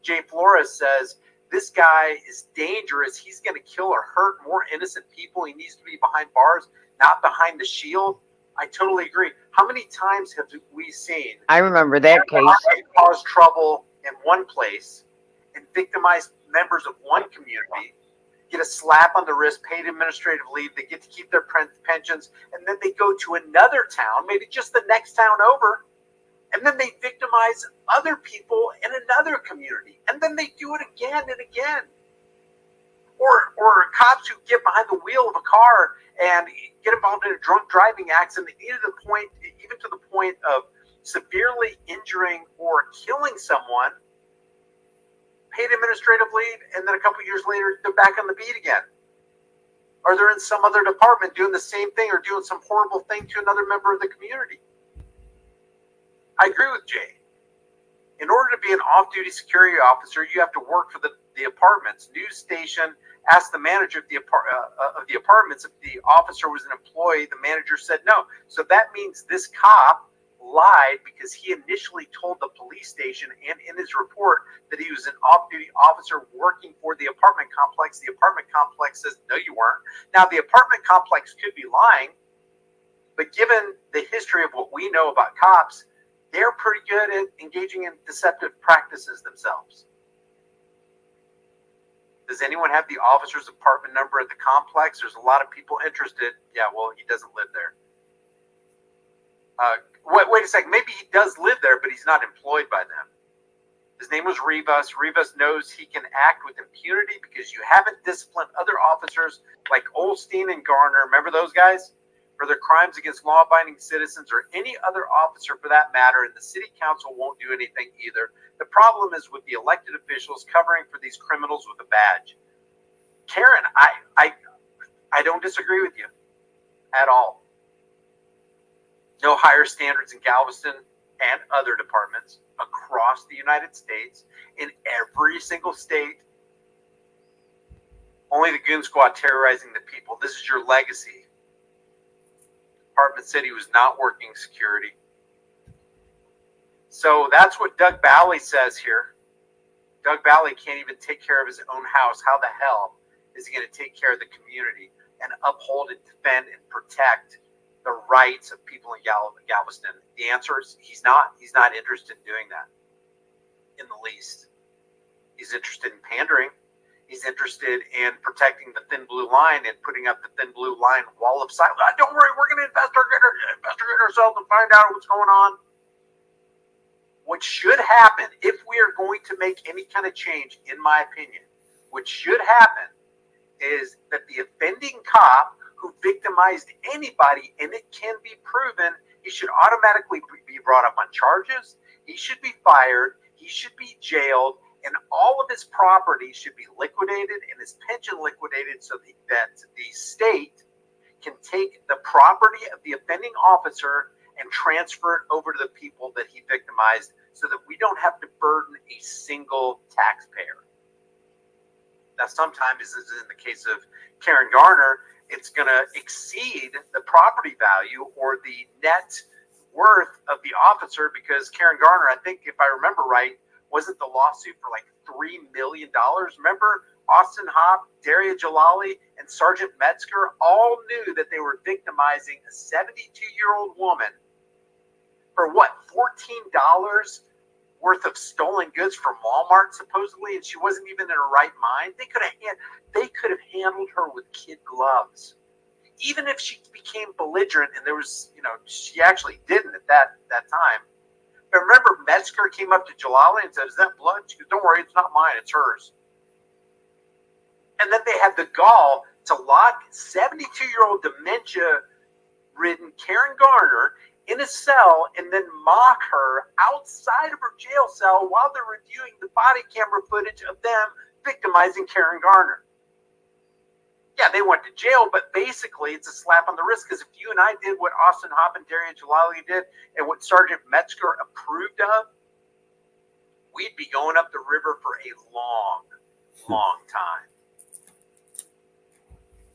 Jay Flores says this guy is dangerous, he's going to kill or hurt more innocent people, he needs to be behind bars, not behind the shield, I totally agree. How many times have we seen? I remember that case. Cause trouble in one place and victimize members of one community, get a slap on the wrist, paid administrative leave, they get to keep their pensions, and then they go to another town, maybe just the next town over, and then they victimize other people in another community, and then they do it again and again. Or cops who get behind the wheel of a car and get involved in a drunk driving accident, even to the point of severely injuring or killing someone, paid administrative leave, and then a couple years later, they're back on the beat again. Or they're in some other department doing the same thing or doing some horrible thing to another member of the community. I agree with Jay. In order to be an off-duty security officer, you have to work for the apartments. News station asked the manager of the apartments if the officer was an employee. The manager said no. So that means this cop lied because he initially told the police station and in his report that he was an off-duty officer working for the apartment complex. The apartment complex says, no, you weren't. Now, the apartment complex could be lying, but given the history of what we know about cops, they're pretty good at engaging in deceptive practices themselves. Does anyone have the officer's apartment number at the complex? There's a lot of people interested. Yeah, well, he doesn't live there. Wait a second. Maybe he does live there, but he's not employed by them. His name was Rivas. Rivas knows he can act with impunity because you haven't disciplined other officers like Olstein and Garner. Remember those guys? For their crimes against law-abiding citizens or any other officer for that matter, and the city council won't do anything either. The problem is with the elected officials covering for these criminals with a badge. Karen, I don't disagree with you at all. No higher standards in Galveston and other departments across the United States, in every single state. Only the goon squad terrorizing the people. This is your legacy. Apartment City was not working security. So that's what Doug Bally says here. Doug Bally can't even take care of his own house. How the hell is he going to take care of the community and uphold and defend and protect the rights of people in Galveston? The answer is he's not. He's not interested in doing that in the least. He's interested in pandering. He's interested in protecting the thin blue line and putting up the thin blue line wall of silence. Don't worry, we're going to investigate ourselves and find out what's going on. what should happen, if we are going to make any kind of change, in my opinion, what should happen is that the offending cop who victimized anybody, and it can be proven, he should automatically be brought up on charges. He should be fired. He should be jailed, and all of his property should be liquidated and his pension liquidated so that the state can take the property of the offending officer and transfer it over to the people that he victimized so that we don't have to burden a single taxpayer. Now, sometimes, as is in the case of Karen Garner, it's going to exceed the property value or the net worth of the officer, because Karen Garner, I think, if I remember right, wasn't the lawsuit for like $3 million? Remember, Austin Hopp, Daria Jalali, and Sergeant Metzger all knew that they were victimizing a 72-year-old woman for what, $14 worth of stolen goods from Walmart, supposedly, and she wasn't even in her right mind. They could have handled her with kid gloves, even if she became belligerent. And there was, she actually didn't at that time. But remember, Metzger came up to Jalali and said, "Is that blood?" She goes, "Don't worry, it's not mine, it's hers." And then they had the gall to lock 72-year-old dementia-ridden Karen Garner in a cell and then mock her outside of her jail cell while they're reviewing the body camera footage of them victimizing Karen Garner. Yeah, they went to jail, but basically it's a slap on the wrist, because if you and I did what Austin Hopp and Daria Jalali did and what Sergeant Metzger approved of, we'd be going up the river for a long, long time.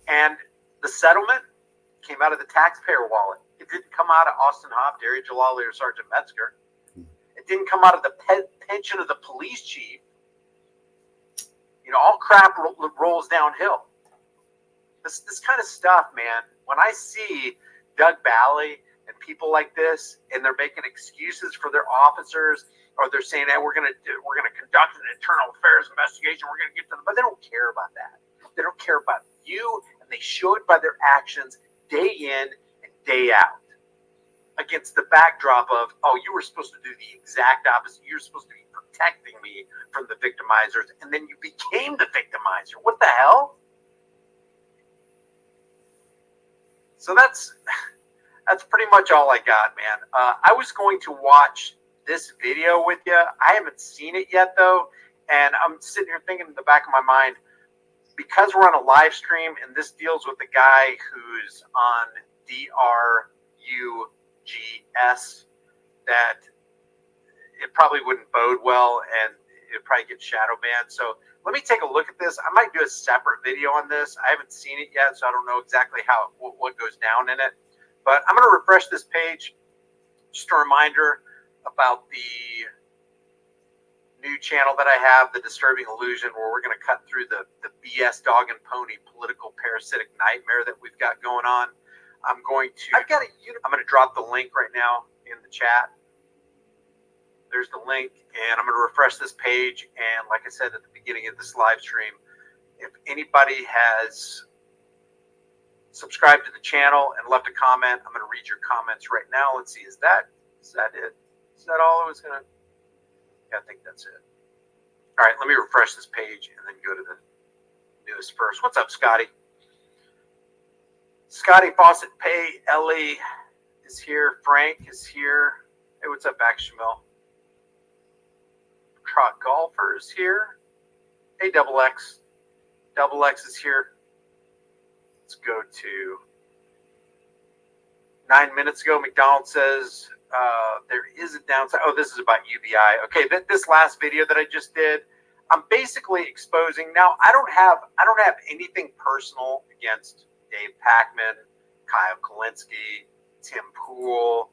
And the settlement came out of the taxpayer wallet. It didn't come out of Austin Hopp, Daria Jalali, or Sergeant Metzger. It didn't come out of the pension of the police chief. All crap rolls downhill. This kind of stuff, man, when I see Doug Bally and people like this, and they're making excuses for their officers, or they're saying, "Hey, we're gonna conduct an internal affairs investigation. We're gonna get to them," but they don't care about that. They don't care about you, and they show it by their actions day in and day out. Against the backdrop of, "Oh, you were supposed to do the exact opposite. You're supposed to be protecting me from the victimizers, and then you became the victimizer." What the hell? So that's pretty much all I got, man. I was going to watch this video with you. I haven't seen it yet, though, and I'm sitting here thinking in the back of my mind, because we're on a live stream and this deals with the guy who's on DRUGS, that it probably wouldn't bode well and it'd probably get shadow banned. So let me take a look at this. I might do a separate video on this. I haven't seen it yet, so I don't know exactly what goes down in it. But I'm going to refresh this page. Just a reminder about the new channel that I have, The Disturbing Illusion, where we're going to cut through the BS dog and pony political parasitic nightmare that we've got going on. I'm going to drop the link right now in the chat. There's the link, and I'm going to refresh this page. And like I said at the beginning of this live stream, if anybody has subscribed to the channel and left a comment, I'm going to read your comments right now. Let's see, is that it? Is that all I was going to? Yeah, I think that's it. All right, let me refresh this page and then go to the newest first. What's up, Scotty? Scotty Fawcett Pay, Ellie is here. Frank is here. Hey, what's up, Axamil? Trot Golfer is here. Hey, Double X. Double X is here. Let's go to 9 minutes ago. McDonald says there is a downside. Oh, this is about UBI. Okay, this last video that I just did, I'm basically exposing. Now, I don't have anything personal against Dave Packman, Kyle Kalinske, Tim Pool,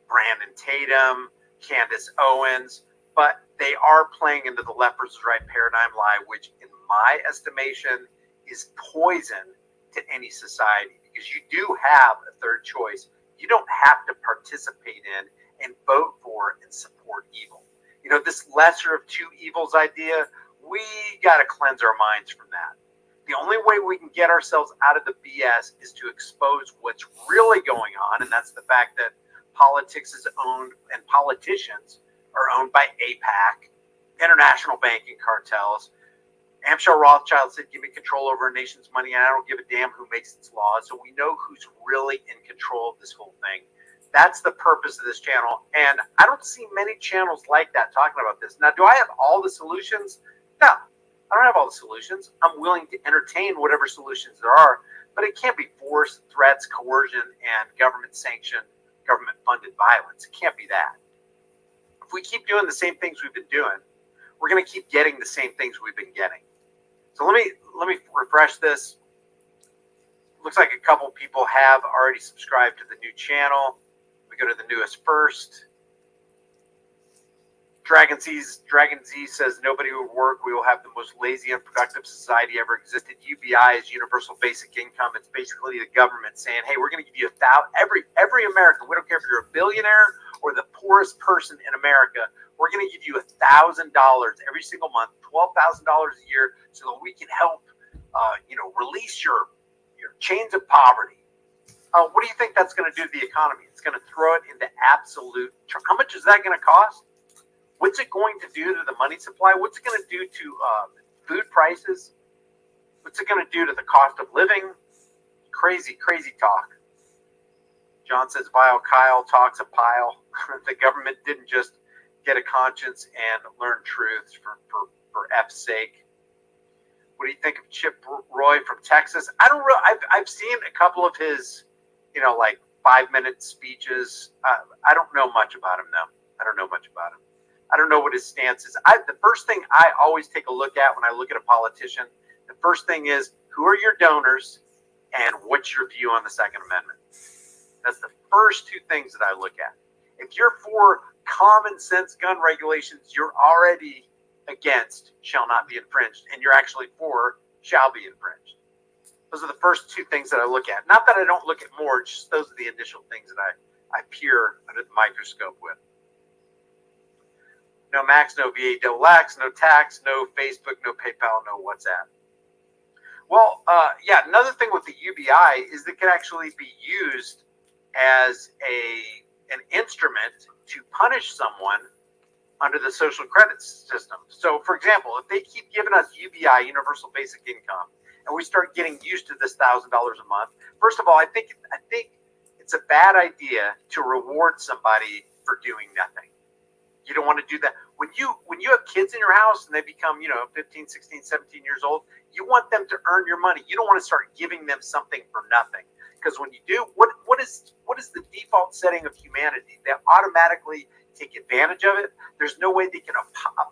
Brandon Tatum, Candace Owens, but they are playing into the left versus right paradigm lie, which in my estimation is poison to any society, because you do have a third choice. You don't have to participate in and vote for and support evil. This lesser of two evils idea, we got to cleanse our minds from that. The only way we can get ourselves out of the BS is to expose what's really going on, and that's the fact that politics is owned and politicians are owned by APAC, international banking cartels. Amschel Rothschild said, give me control over a nation's money, and I don't give a damn who makes its laws. So we know who's really in control of this whole thing. That's the purpose of this channel. And I don't see many channels like that talking about this. Now, do I have all the solutions? No, I don't have all the solutions. I'm willing to entertain whatever solutions there are, but it can't be force, threats, coercion, and government-sanctioned, government-funded violence. It can't be that. If we keep doing the same things we've been doing, we're going to keep getting the same things we've been getting. So let me refresh this. Looks like a couple people have already subscribed to the new channel. We go to the newest first. Dragon Z says, nobody would work. We will have the most lazy and productive society ever existed. UBI is universal basic income. It's basically the government saying, hey, we're going to give you every American. We don't care if you're a billionaire or the poorest person in America. We're going to give you $1,000 every single month, $12,000 a year, so that we can help, release your chains of poverty. What do you think that's going to do to the economy? It's going to throw it into absolute. How much is that going to cost? What's it going to do to the money supply? What's it going to do to food prices? What's it going to do to the cost of living? Crazy, crazy talk. John says, Vile Kyle talks a pile. The government didn't just get a conscience and learn truths for F's sake. What do you think of Chip Roy from Texas? I've seen a couple of his, like 5-minute speeches. I don't know much about him though. I don't know much about him. I don't know what his stance is. The first thing I always take a look at when I look at a politician, the first thing is, who are your donors and what's your view on the Second Amendment? That's the first two things that I look at. If you're for common sense gun regulations, you're already against shall not be infringed, and you're actually for shall be infringed. Those are the first two things that I look at. Not that I don't look at more, just those are the initial things that I peer under the microscope with. No Max, no VA double X, no tax, no Facebook, no PayPal, no WhatsApp. Well, another thing with the UBI is that it can actually be used as an instrument to punish someone under the social credit system. So, for example, if they keep giving us UBI, Universal Basic Income, and we start getting used to this $1,000 a month, first of all, I think it's a bad idea to reward somebody for doing nothing. You don't want to do that. When you have kids in your house and they become, 15, 16, 17 years old, you want them to earn your money. You don't want to start giving them something for nothing. Because when you do, what is the default setting of humanity? They automatically take advantage of it. There's no way they can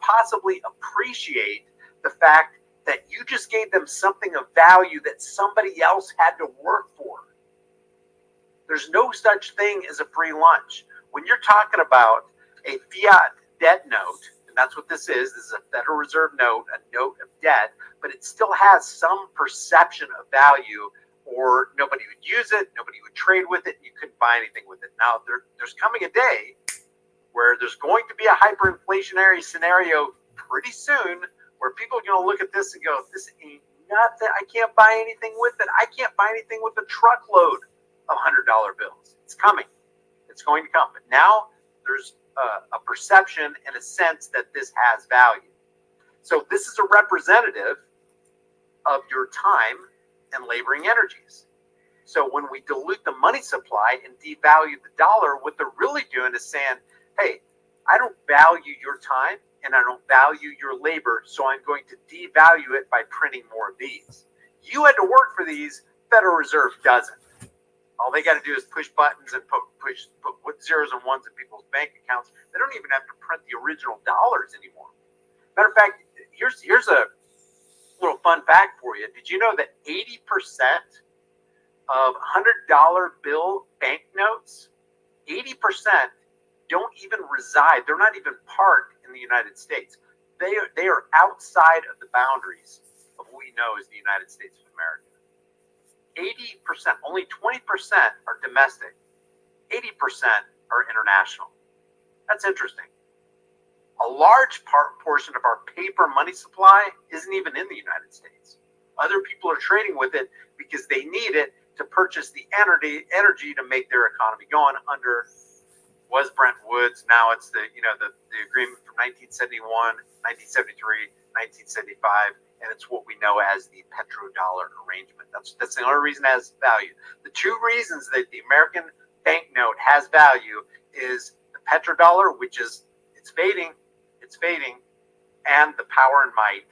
possibly appreciate the fact that you just gave them something of value that somebody else had to work for. There's no such thing as a free lunch. When you're talking about a fiat debt note, and that's what this is a Federal Reserve note, a note of debt, but it still has some perception of value, or nobody would use it, nobody would trade with it, you couldn't buy anything with it. Now, there's coming a day where there's going to be a hyperinflationary scenario pretty soon where people are going to look at this and go, this ain't nothing. I can't buy anything with it. I can't buy anything with a truckload of $100 bills. It's coming. It's going to come. But now there's a perception and a sense that this has value. So this is a representative of your time and laboring energies. So when we dilute the money supply and devalue the dollar, what they're really doing is saying, hey, I don't value your time and I don't value your labor, so I'm going to devalue it by printing more of these. You had to work for these, Federal Reserve doesn't. All they got to do is push buttons and put zeros and ones in people's bank accounts. They don't even have to print the original dollars anymore. Matter of fact, here's a little fun fact for you. Did you know that 80% of $100 bill banknotes, 80% don't even reside. They're not even parked in the United States. They are outside of the boundaries of what we know as the United States of America. 80%, only 20% are domestic. 80% are international. That's interesting. A large portion of our paper money supply isn't even in the United States. Other people are trading with it because they need it to purchase the energy to make their economy go on under was Brent Woods. Now it's the agreement from 1971, 1973, 1975, and it's what we know as the petrodollar arrangement. That's the only reason it has value. The two reasons that the American banknote has value is the petrodollar, which is it's fading, and the power and might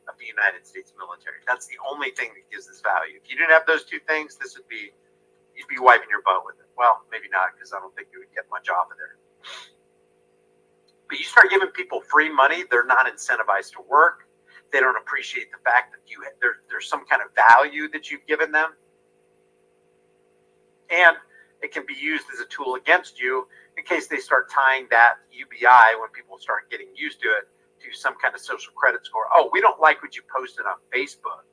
of the United States military. That's the only thing that gives this value. If you didn't have those two things, you'd be wiping your butt with it. Well, maybe not, because I don't think you would get much off of there. But you start giving people free money, they're not incentivized to work. They don't appreciate the fact that there's some kind of value that you've given them. And it can be used as a tool against you in case they start tying that UBI, when people start getting used to it, to some kind of social credit score. Oh, we don't like what you posted on Facebook,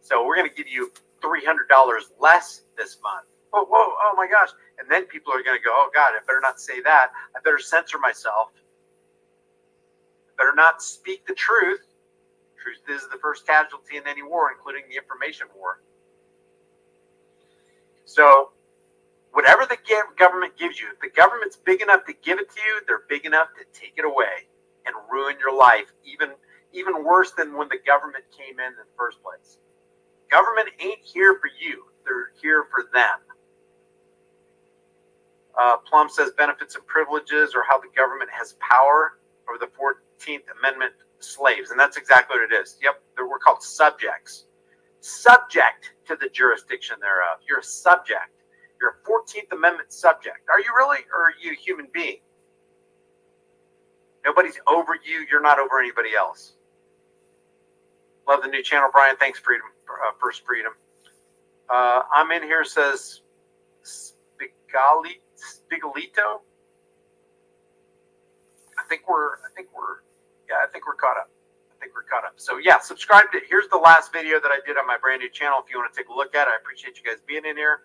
so we're going to give you $300 less this month. Whoa, oh my gosh. And then people are going to go, oh God, I better not say that. I better censor myself. I better not speak the truth. Truth is the first casualty in any war, including the information war. So whatever the government gives you, if the government's big enough to give it to you, they're big enough to take it away and ruin your life, even worse than when the government came in the first place. Government ain't here for you. They're here for them. Plum says benefits and privileges are how the government has power over the 14th Amendment slaves. And that's exactly what it is. Yep, we're called subjects. Subject to the jurisdiction thereof. You're a subject. You're a 14th Amendment subject. Are you really? Or are you a human being? Nobody's over you. You're not over anybody else. Love the new channel, Brian. Thanks, Freedom. First Freedom. I'm in here, says Spigalito. I think we're caught up. So yeah, subscribe to. Here's the last video that I did on my brand new channel. If you want to take a look at it, I appreciate you guys being in here.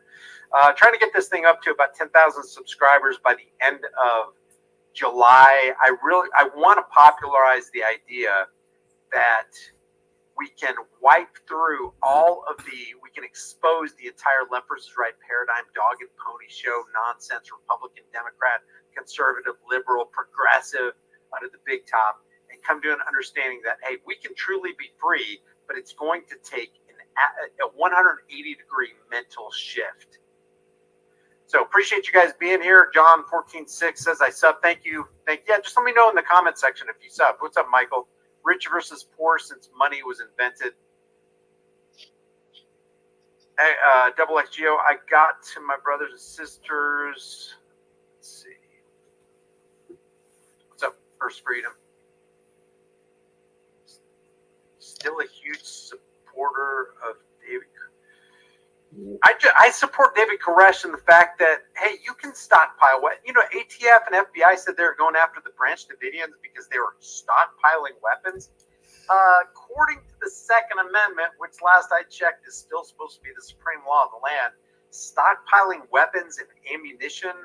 Trying to get this thing up to about 10,000 subscribers by the end of July. I want to popularize the idea that we can wipe through we can expose the entire left versus right paradigm, dog and pony show, nonsense, Republican, Democrat, conservative, liberal, progressive, under the big top, and come to an understanding that, hey, we can truly be free, but it's going to take a 180-degree mental shift. So appreciate you guys being here. John 14:6 says I sub. Thank you. Yeah, just let me know in the comment section if you sub. What's up, Michael? Rich versus poor since money was invented. Hey, Double XGO, I got to my brothers and sisters. Let's see. What's up, First Freedom? Still a huge supporter of David. I support David Koresh in the fact that, hey, you can stockpile what, ATF and FBI said they were going after the Branch Davidians because they were stockpiling weapons. According to the Second Amendment, which last I checked is still supposed to be the supreme law of the land, stockpiling weapons and ammunition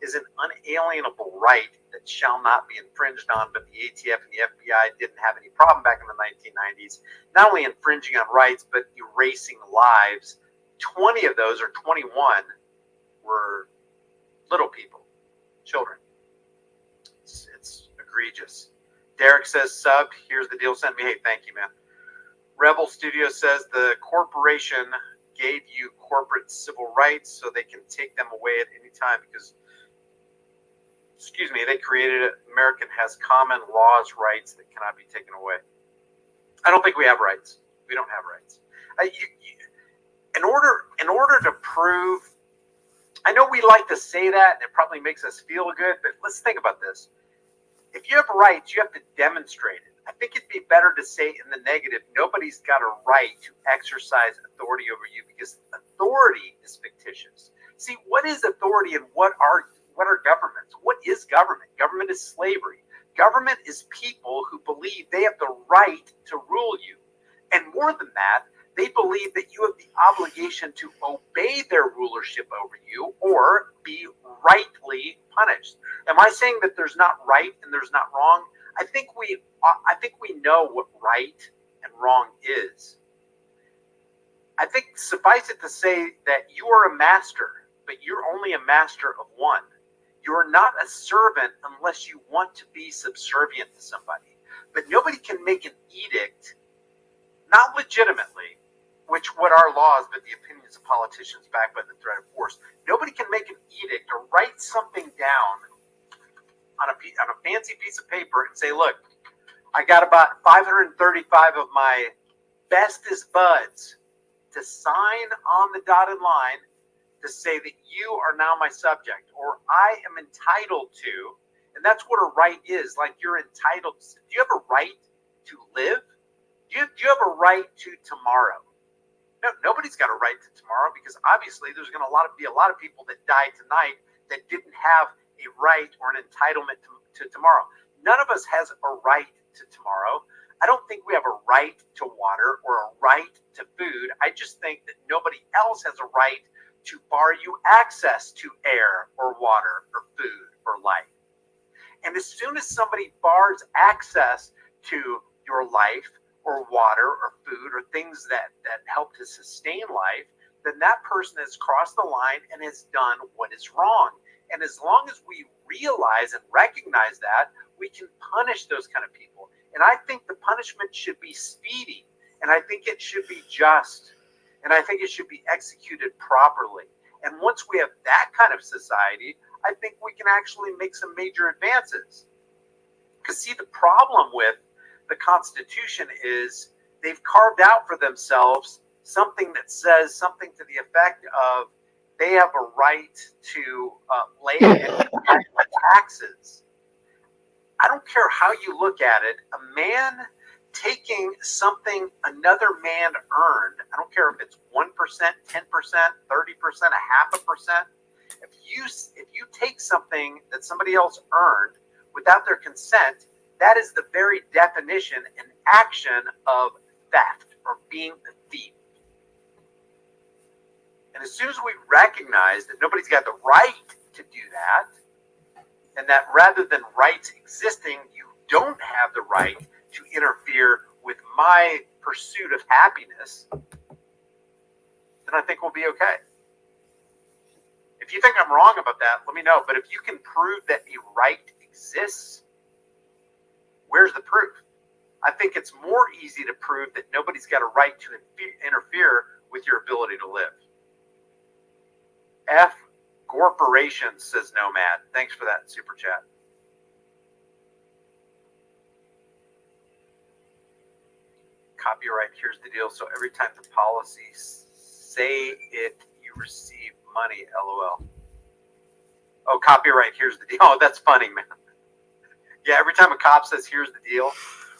is an unalienable right that shall not be infringed on, but the ATF and the FBI didn't have any problem back in the 1990s, not only infringing on rights, but erasing lives. 20 of those, or 21, were little people, children. It's egregious. Derek says, sub, here's the deal sent me. Hey, thank you, man. Rebel Studio says the corporation gave you corporate civil rights so they can take them away at any time because, they created it. American has common laws, rights that cannot be taken away. I don't think we have rights. We don't have rights. In order to prove, I know we like to say that, and it probably makes us feel good, but let's think about this. If you have rights, you have to demonstrate it. I think it'd be better to say in the negative, nobody's got a right to exercise authority over you because authority is fictitious. See, what is authority and what are governments? What is government? Government is slavery. Government is people who believe they have the right to rule you. And more than that, they believe that you have the obligation to obey their rulership over you or be rightly punished. Am I saying that there's not right and there's not wrong? I think we know what right and wrong is. I think suffice it to say that you are a master, but you're only a master of one. You're not a servant unless you want to be subservient to somebody. But nobody can make an edict, not legitimately, which what our laws, but the opinions of politicians backed by the threat of force. Nobody can make an edict or write something down on a fancy piece of paper and say, look, I got about 535 of my bestest buds to sign on the dotted line to say that you are now my subject, or I am entitled to, and that's what a right is. Like, you're entitled to. Do you have a right to live? Do you have a right to tomorrow? No, nobody's got a right to tomorrow, because obviously there's going to be a lot of people that die tonight that didn't have a right or an entitlement to tomorrow. None of us has a right to tomorrow. I don't think we have a right to water or a right to food. I just think that nobody else has a right to bar you access to air or water or food or life. And as soon as somebody bars access to your life or water or food or things that help to sustain life, then that person has crossed the line and has done what is wrong. And as long as we realize and recognize that, we can punish those kind of people. And I think the punishment should be speedy, and I think it should be just, and I think it should be executed properly. And once we have that kind of society, I think we can actually make some major advances. Because see, the problem with the Constitution is they've carved out for themselves something that says something to the effect of they have a right to lay and collect taxes. I don't care how you look at it. A man taking something another man earned, I don't care if it's 1%, 10%, 30%, 0.5%. If you take something that somebody else earned without their consent, that is the very definition and action of theft or being a thief. And as soon as we recognize that nobody's got the right to do that, and that rather than rights existing, you don't have the right to interfere with my pursuit of happiness, then I think we'll be okay. If you think I'm wrong about that, let me know. But if you can prove that a right exists, where's the proof? I think it's more easy to prove that nobody's got a right to interfere with your ability to live. F Corporations, says Nomad. Thanks for that super chat. Copyright, here's the deal. So every time the policies say it, you receive money, LOL. Oh, copyright, here's the deal. Oh, that's funny, man. Yeah, every time a cop says, here's the deal.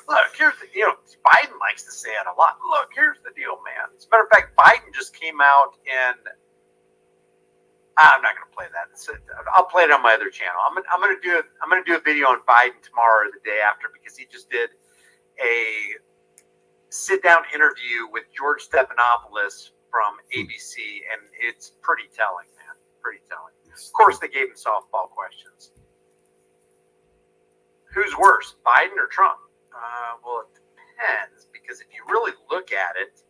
Look, here's the deal. Biden likes to say it a lot. Look, here's the deal, man. As a matter of fact, Biden just came out and I'm not going to play that. I'll play it on my other channel. I'm going to do a video on Biden tomorrow or the day after, because he just did a sit-down interview with George Stephanopoulos from ABC, and it's pretty telling, man. Pretty telling. Of course, they gave him softball questions. Who's worse, Biden or Trump? Well, it depends, because if you really look at it,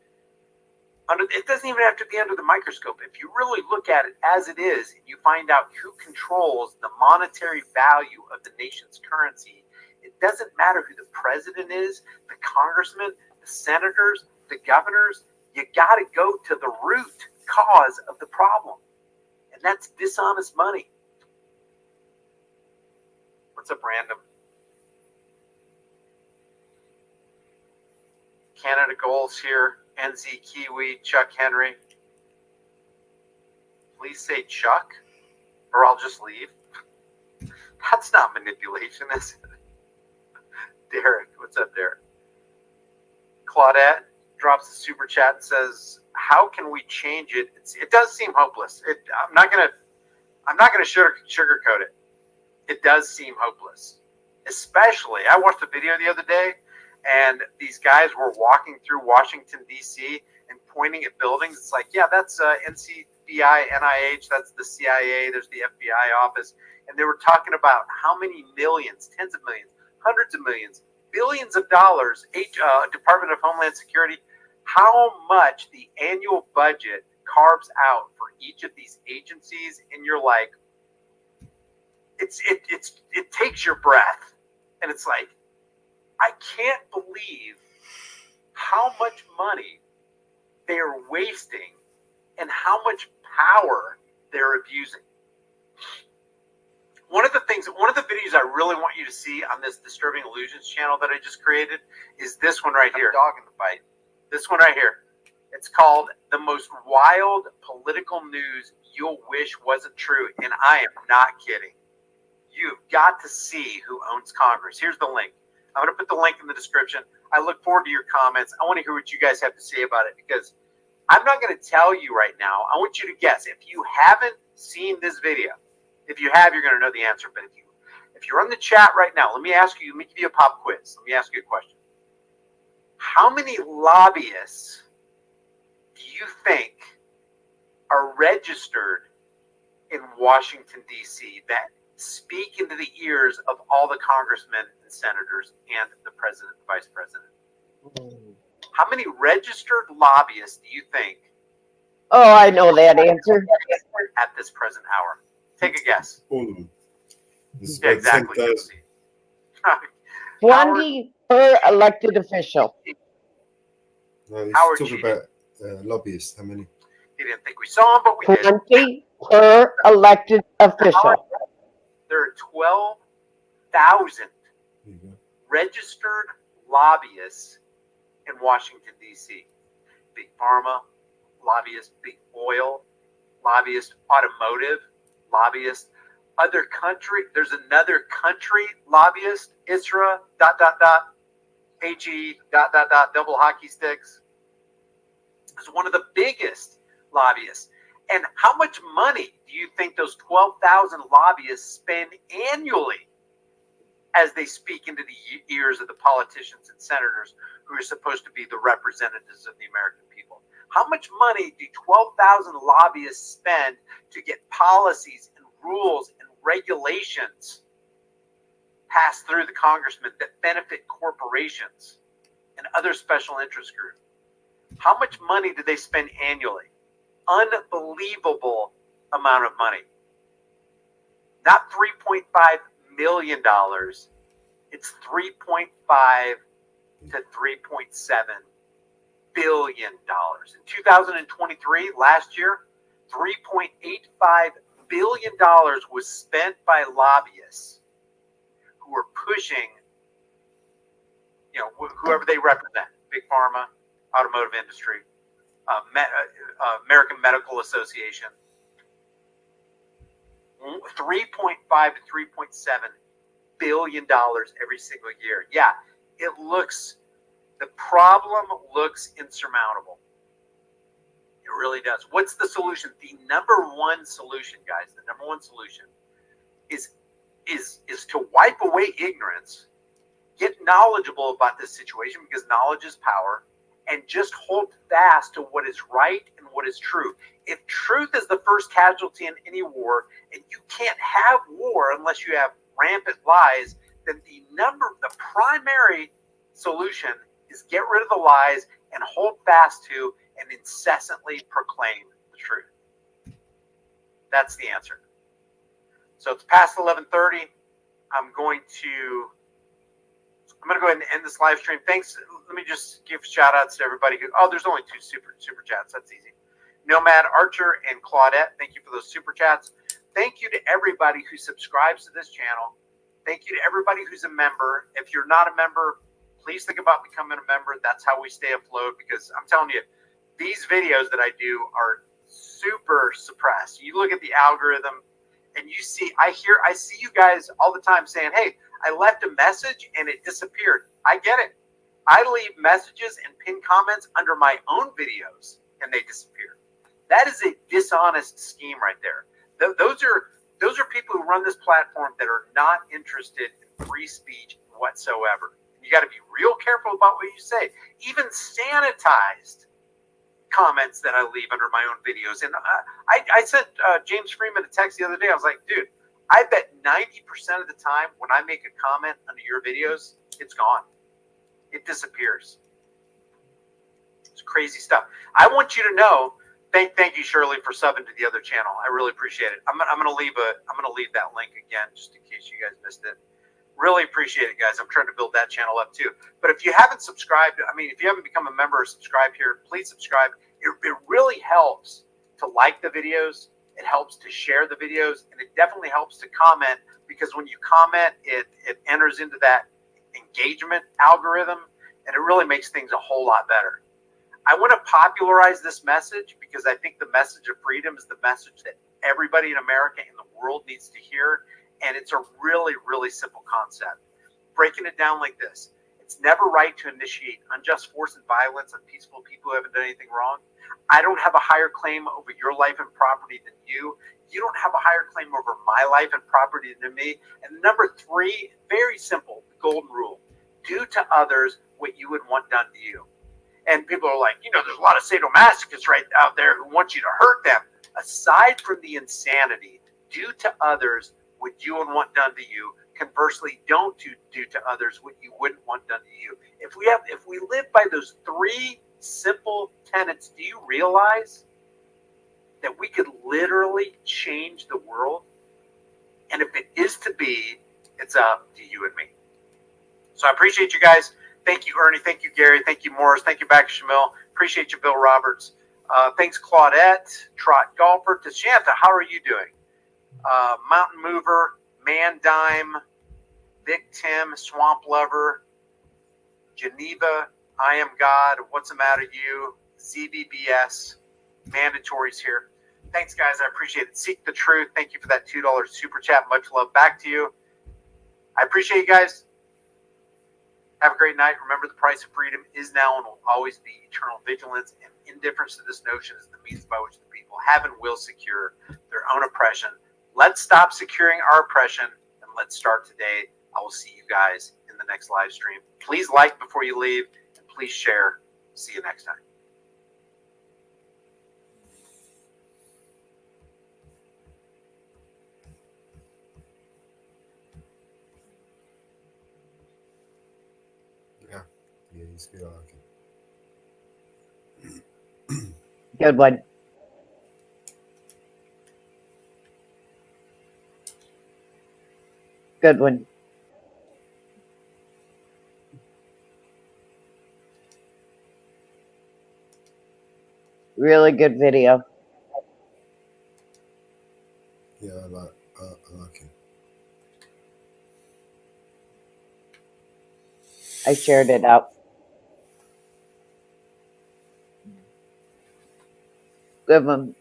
it doesn't even have to be under the microscope. If you really look at it as it is, and you find out who controls the monetary value of the nation's currency, it doesn't matter who the president is, the congressman, the senators, the governors. You got to go to the root cause of the problem, and that's dishonest money. What's up, random? Canada Goals here. NZ Kiwi, Chuck Henry. Please say Chuck, or I'll just leave. That's not manipulation, is it? Derek, what's up, Derek? Claudette drops a super chat and says, "How can we change it? It does seem hopeless. I'm not gonna sugarcoat it. It does seem hopeless. Especially, I watched a video the other day, and these guys were walking through Washington, D.C. and pointing at buildings. It's like, yeah, that's NCBI, NIH, that's the CIA, there's the FBI office. And they were talking about how many millions, tens of millions, hundreds of millions, billions of dollars, Department of Homeland Security, how much the annual budget carves out for each of these agencies. And you're like, it takes your breath, and it's like, I can't believe how much money they are wasting and how much power they're abusing. One of the videos I really want you to see on this Disturbing Illusions channel that I just created is this one right here. Dog in the fight. This one right here. It's called The Most Wild Political News You'll Wish Wasn't True. And I am not kidding. You've got to see who owns Congress. Here's the link. I'm going to put the link in the description. I look forward to your comments. I want to hear what you guys have to say about it, because I'm not going to tell you right now. I want you to guess. If you haven't seen this video, if you have, you're going to know the answer. But if you're on the chat right now, let me give you a pop quiz. Let me ask you a question. How many lobbyists do you think are registered in Washington, D.C. that speak into the ears of all the congressmen and senators and the president and vice president? How many registered lobbyists do you think? Oh, I know that answer. At this present hour. Take a guess. All of them. Yeah, exactly. 20 per elected official. No, he's Howard talking G. about lobbyists. How many? He didn't think we saw him, but we did. 20 per elected official. There are 12,000 registered lobbyists in Washington, D.C. Big pharma, lobbyists, big oil, lobbyists, automotive, lobbyists, other country. There's another country lobbyist, ISRA, ... AG ... double hockey sticks. Is one of the biggest lobbyists. And how much money do you think those 12,000 lobbyists spend annually as they speak into the ears of the politicians and senators who are supposed to be the representatives of the American people? How much money do 12,000 lobbyists spend to get policies and rules and regulations passed through the congressmen that benefit corporations and other special interest groups? How much money do they spend annually? Unbelievable amount of money. Not $3.5 million. It's $3.5 to $3.7 billion. In 2023, last year, $3.85 billion was spent by lobbyists who are pushing, whoever they represent, big pharma, automotive industry, American Medical Association. $3.5 to $3.7 billion every single year. Yeah, the problem looks insurmountable. It really does. What's the solution? The number one solution, guys, the number one solution is to wipe away ignorance, get knowledgeable about this situation, because knowledge is power, and just hold fast to what is right and what is true. If truth is the first casualty in any war, and you can't have war unless you have rampant lies, then the primary solution is get rid of the lies and hold fast to and incessantly proclaim the truth. That's the answer. So it's past 11:30. I'm going to go ahead and end this live stream. Thanks. Let me just give shout outs to everybody there's only 2 super chats. That's easy. Nomad, Archer, and Claudette, thank you for those super chats. Thank you to everybody who subscribes to this channel. Thank you to everybody who's a member. If you're not a member, please think about becoming a member. That's how we stay afloat, because I'm telling you, these videos that I do are super suppressed. You look at the algorithm and I see you guys all the time saying, hey, I left a message and it disappeared. I get it. I leave messages and pin comments under my own videos and they disappear. That is a dishonest scheme right there. Those are people who run this platform that are not interested in free speech whatsoever. You got to be real careful about what you say. Even sanitized comments that I leave under my own videos. And I sent James Freeman a text the other day. I was like, dude, I bet 90% of the time when I make a comment under your videos, it's gone. It disappears. It's crazy stuff. I want you to know Thank you, Shirley, for subbing to the other channel. I really appreciate it. I'm gonna leave that link again just in case you guys missed it. Really appreciate it, guys. I'm trying to build that channel up too. But if you haven't subscribed, I mean, if you haven't become a member or subscribed here, please subscribe. It really helps to like the videos. It helps to share the videos, and it definitely helps to comment, because when you comment, it enters into that engagement algorithm, and it really makes things a whole lot better. I want to popularize this message because I think the message of freedom is the message that everybody in America and the world needs to hear. And it's a really, really simple concept. Breaking it down like this: it's never right to initiate unjust force and violence on peaceful people who haven't done anything wrong. I don't have a higher claim over your life and property than you. You don't have a higher claim over my life and property than me. And number 3, very simple, the golden rule: do to others what you would want done to you. And people are like, there's a lot of sadomasochists right out there who want you to hurt them. Aside from the insanity, do to others what you would want done to you. Conversely, don't do to others what you wouldn't want done to you. If we live by those 3 simple tenets, do you realize that we could literally change the world? And if it is to be, it's up to you and me. So I appreciate you guys. Thank you, Ernie. Thank you, Gary. Thank you, Morris. Thank you, back Shamil. Appreciate you, Bill Roberts. Thanks, Claudette, Trot Golfer, Tashanta. How are you doing? Mountain Mover, Man Dime, Vic Tim, Swamp Lover, Geneva, I Am God, What's the Matter You, ZBBS, Mandatories here. Thanks, guys. I appreciate it. Seek the Truth. Thank you for that $2 super chat. Much love back to you. I appreciate you guys. Have a great night. Remember, the price of freedom is now and will always be eternal vigilance, and indifference to this notion is the means by which the people have and will secure their own oppression. Let's stop securing our oppression, and let's start today. I will see you guys in the next live stream. Please like before you leave, and please share. See you next time. Yeah, he's good. I like it. Good one. Good one. Really good video. Yeah, I like it. I shared it out. Good one.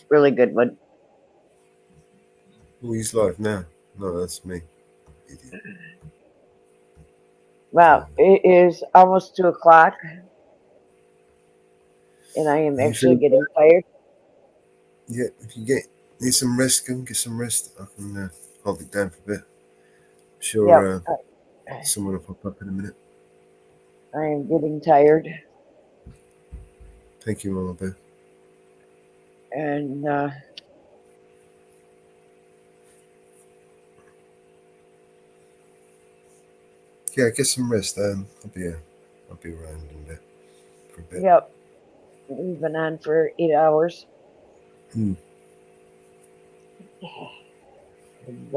Really good one. Oh, he's live now. No, that's me. Idiot. Wow, it is almost 2 o'clock, and I am Are you actually feeling getting better? tired. Yeah, if you need some rest, go and get some rest. I can hold it down for a bit. I'm sure someone will pop up in a minute. I am getting tired, Thank you, Mama Bear. and Yeah, get some rest. I'll be around in there for a bit. yep, we've been on for 8 hours. Hmm. And,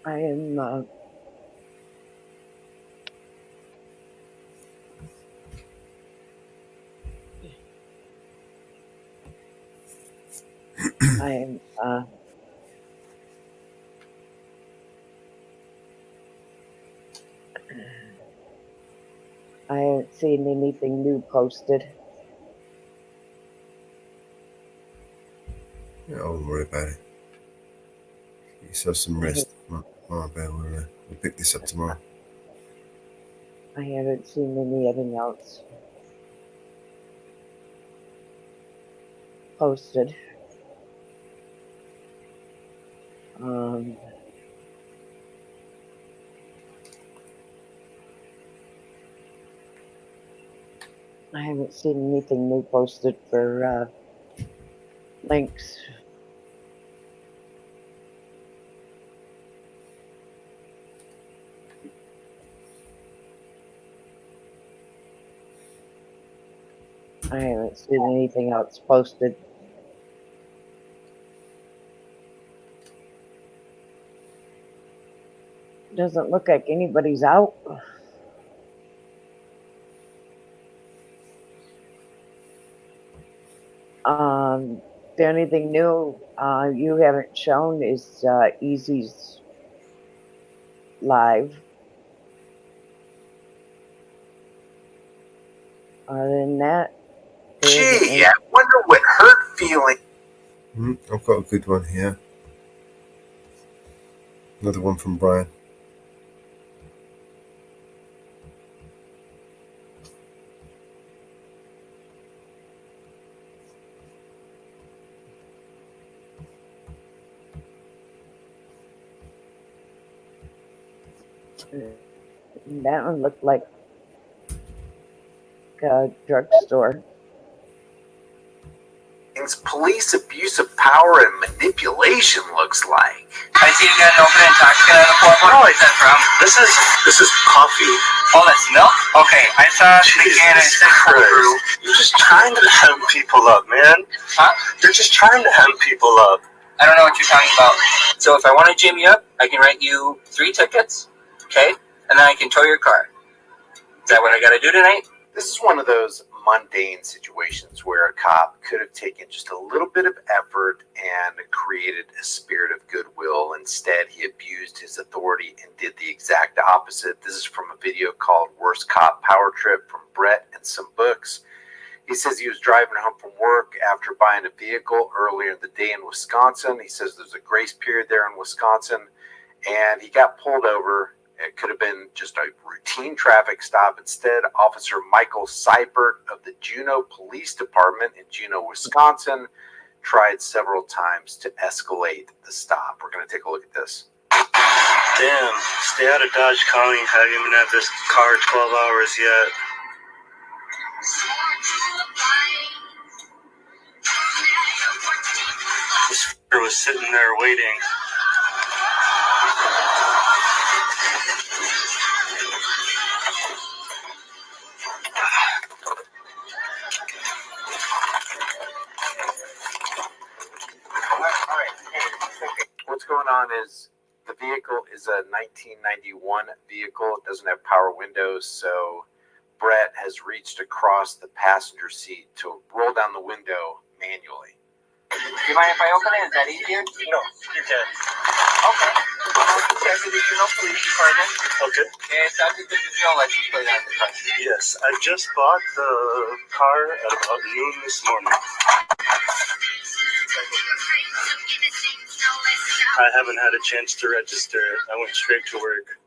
I am I haven't seen anything new posted. Yeah, I won't worry about it. Get yourself some rest. Mama Bear, we'll pick this up tomorrow. I haven't seen anything else posted. Um, I haven't seen anything new posted for links. I haven't seen anything else posted. Doesn't look like anybody's out. The only thing new you haven't shown is Easy's live. Other than that, Gee, I wonder what hurt feeling. I've got a good one here. Another one from Brian. That one looked like a drugstore. Police abuse of power and manipulation looks like. I see you got an open intoxicant on the floorboard. Where is that from? This is coffee. Oh, that's milk? Okay, I saw the can and it said cold brew. You're just trying to hem people up, man. Huh? You're just trying to hem people up. I don't know what you're talking about. So if I want to jam you up, I can write you 3 tickets, okay? And then I can tow your car. Is that what I got to do tonight? This is one of those mundane situations where a cop could have taken just a little bit of effort and created a spirit of goodwill. Instead, he abused his authority and did the exact opposite. This is from a video called Worst Cop Power Trip from Brett and some books. He says he was driving home from work after buying a vehicle earlier in the day in Wisconsin. He says there's a grace period there in Wisconsin, and he got pulled over. It could have been just a routine traffic stop. Instead, Officer Michael Seibert of the Juneau Police Department in Juneau, Wisconsin, tried several times to escalate the stop. We're going to take a look at this. Damn, stay out of Dodge County. Haven't even had this car 12 hours yet. This f***er was sitting there waiting. What's going on is the vehicle is a 1991 vehicle. It doesn't have power windows, so Brett has reached across the passenger seat to roll down the window manually. Do you mind if I open it? Is that easier? No, you can. Okay. Check with the Juneau Police Department. Okay. And subject to the license plate on the car. Yes, I just bought the car at about noon this morning. I haven't had a chance to register it. I went straight to work.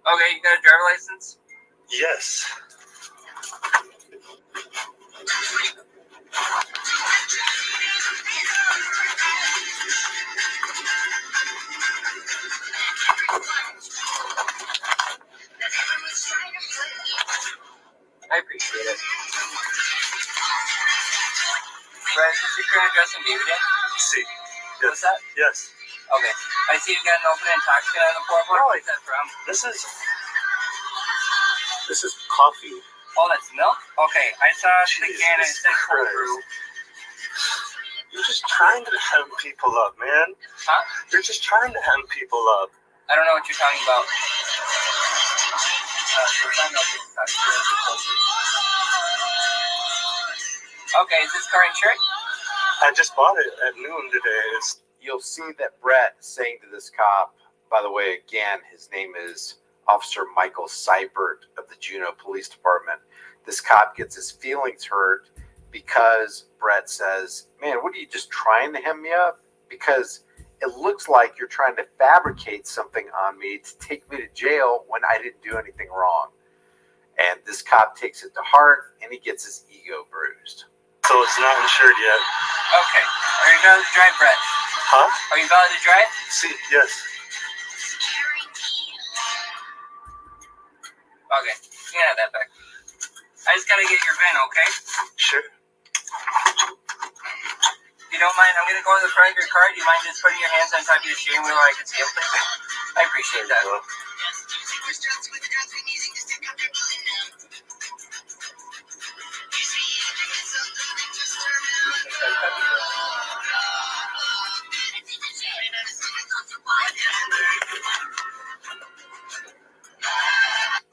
Okay, you got a driver license? Yes. I appreciate it. Brett, is this your current address in Beaverton? See. What's that? Yes. Okay. I see you got an open intoxicant on the floorboard. Where is that from? This is coffee. Oh, that's milk? Okay, I saw the can and it said cold brew. You're just trying to hem people up, man. Huh? You're just trying to hem people up. I don't know what you're talking about. Okay, is this car insured? I just bought it at noon today. You'll see that Brett saying to this cop, by the way, again, his name is Officer Michael Seibert of the Juneau Police Department. This cop gets his feelings hurt because Brett says, man, what are you just trying to hem me up? Because it looks like you're trying to fabricate something on me to take me to jail when I didn't do anything wrong. And this cop takes it to heart and he gets his ego bruised. So it's not insured yet. Okay. Are you going to drive, Brett? Huh? Are you valid to drive? See, yes. Okay, you can have that back. I just gotta get your VIN, okay? Sure. If you don't mind, I'm gonna go to the front of your car. Do you mind just putting your hands on top of your steering wheel where I can see them, please? I appreciate that.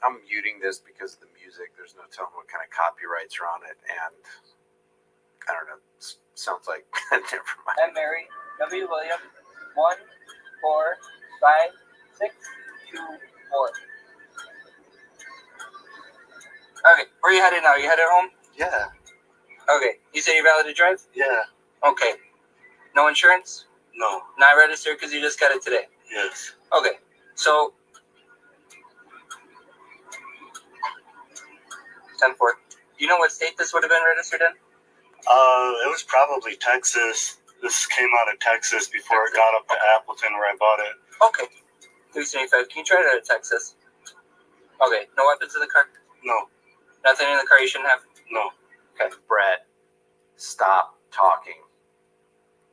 I'm muting this because of the music. There's no telling what kind of copyrights are on it, and I don't know. Sounds like never mind. I'm Mary W. William 1 4 5 6 2 4. Okay, where are you headed now? You headed home? Yeah. Okay, you say you're valid to drive? Yeah. Okay. No insurance? No. Not registered because you just got it today? Yes. Okay, so 10-4. Do you know what state this would have been registered in? It was probably Texas. This came out of Texas before it got up to Appleton where I bought it. Okay. 375. Can you try it out of Texas? Okay. No weapons in the car? No. Nothing in the car you shouldn't have? No. Okay, Brett, stop talking.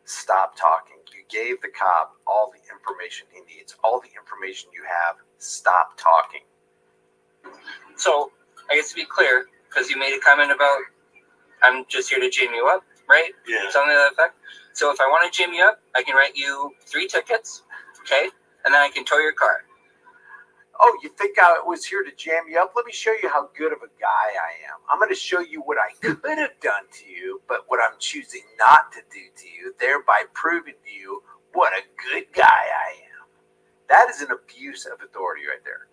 Stop talking. You gave the cop all the information he needs, all the information you have. Stop talking. So, I guess to be clear, because you made a comment about I'm just here to jam you up, right? Yeah. Something to that effect. So if I want to jam you up, I can write you 3 tickets, okay? And then I can tow your car. Oh, you think I was here to jam you up? Let me show you how good of a guy I am. I'm going to show you what I could have done to you, but what I'm choosing not to do to you, thereby proving to you what a good guy I am. That is an abuse of authority right there.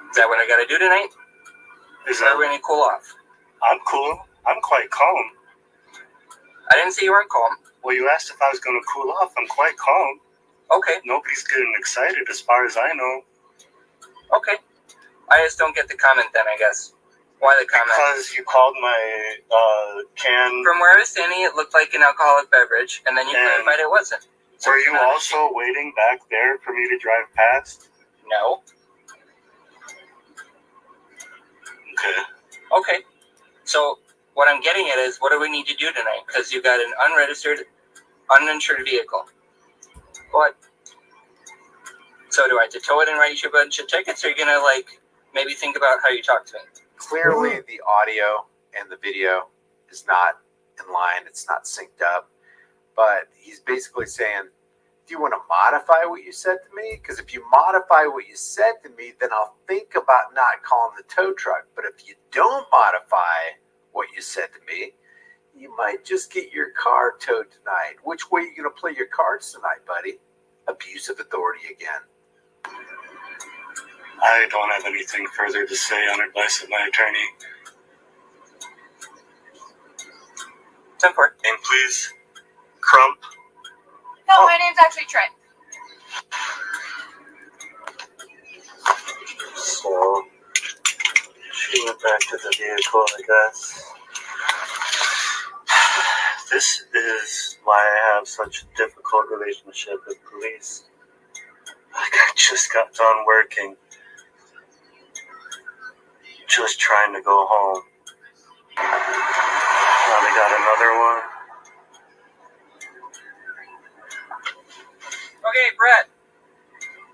Is that what I got to do tonight? Is that when you cool off? I'm cool. I'm quite calm. I didn't say you weren't calm. Well, you asked if I was going to cool off. I'm quite calm. Okay. Nobody's getting excited as far as I know. Okay. I just don't get the comment then, I guess. Why the comment? Because you called my can. From where I was standing, it looked like an alcoholic beverage, and then you clarified it wasn't. So were you also waiting back there for me to drive past? No. Okay. Okay. So what I'm getting at is, what do we need to do tonight? Because you got an unregistered, uninsured vehicle. What? So do I have to tow it and write you a bunch of tickets, or are you going to, like, maybe think about how you talk to me? Clearly, the audio and the video is not in line. It's not synced up. But he's basically saying, do you want to modify what you said to me? Because if you modify what you said to me, then I'll think about not calling the tow truck. But if you don't modify what you said to me, you might just get your car towed tonight. Which way are you going to play your cards tonight, buddy? Abuse of authority again. I don't have anything further to say on advice of my attorney. 10-4. And please, Crump. No, my name's actually Trent. So, she went back to the vehicle, I guess. This is why I have such a difficult relationship with police. Like, I just got done working. Just trying to go home. Now they got another one. Okay, Brett.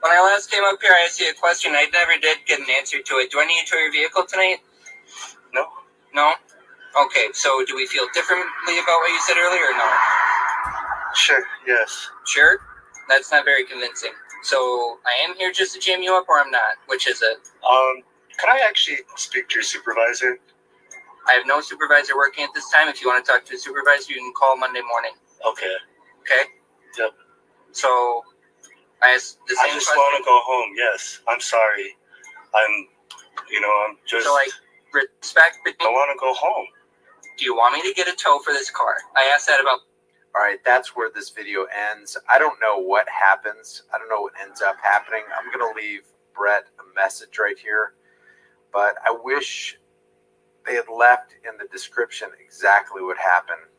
When I last came up here, I asked you a question. I never did get an answer to it. Do I need to tow your vehicle tonight? No. No? Okay, so do we feel differently about what you said earlier or no? Sure, yes. Sure? That's not very convincing. So I am here just to jam you up, or I'm not? Which is it? Can I actually speak to your supervisor? I have no supervisor working at this time. If you want to talk to a supervisor, you can call Monday morning. Okay. Okay? Yep. So I asked the same I just question. want to go home, yes. I'm sorry. I'm just... So, like, respect between... I want to go home. Do you want me to get a tow for this car? I asked that about... All right, that's where this video ends. I don't know what happens. I don't know what ends up happening. I'm going to leave Brett a message right here. But I wish they had left in the description exactly what happened.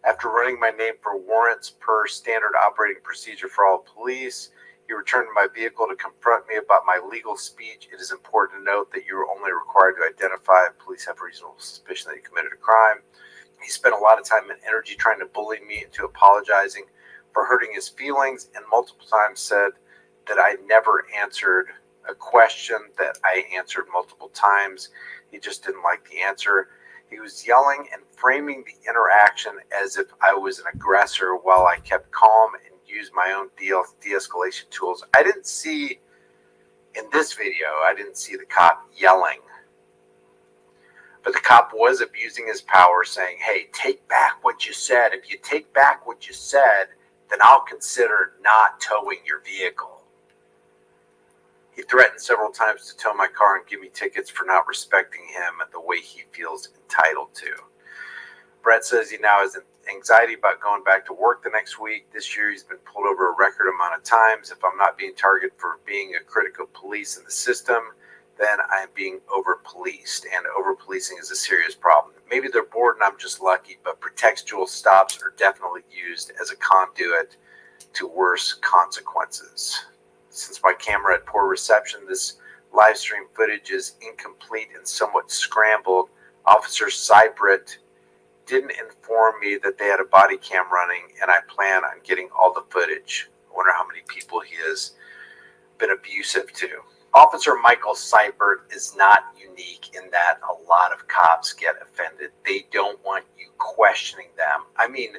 After running my name for warrants per standard operating procedure for all police, he returned to my vehicle to confront me about my legal speech. It is important to note that you are only required to identify if police have reasonable suspicion that you committed a crime. He spent a lot of time and energy trying to bully me into apologizing for hurting his feelings, and multiple times said that I never answered a question that I answered multiple times. He just didn't like the answer. He was yelling and framing the interaction as if I was an aggressor while I kept calm and used my own de-escalation tools. I didn't see, in this video, I didn't see the cop yelling. But the cop was abusing his power, saying, hey, take back what you said. If you take back what you said, then I'll consider not towing your vehicle. He threatened several times to tow my car and give me tickets for not respecting him the way he feels entitled to. Brett says he now has anxiety about going back to work the next week. This year he's been pulled over a record amount of times. If I'm not being targeted for being a critical police in the system, then I'm being over-policed, and over-policing is a serious problem. Maybe they're bored and I'm just lucky, but pretextual stops are definitely used as a conduit to worse consequences. Since my camera had poor reception, this live stream footage is incomplete and somewhat scrambled. Officer Seibert didn't inform me that they had a body cam running, and I plan on getting all the footage. I wonder how many people he has been abusive to. Officer Michael Seibert is not unique in that a lot of cops get offended. They don't want you questioning them. I mean,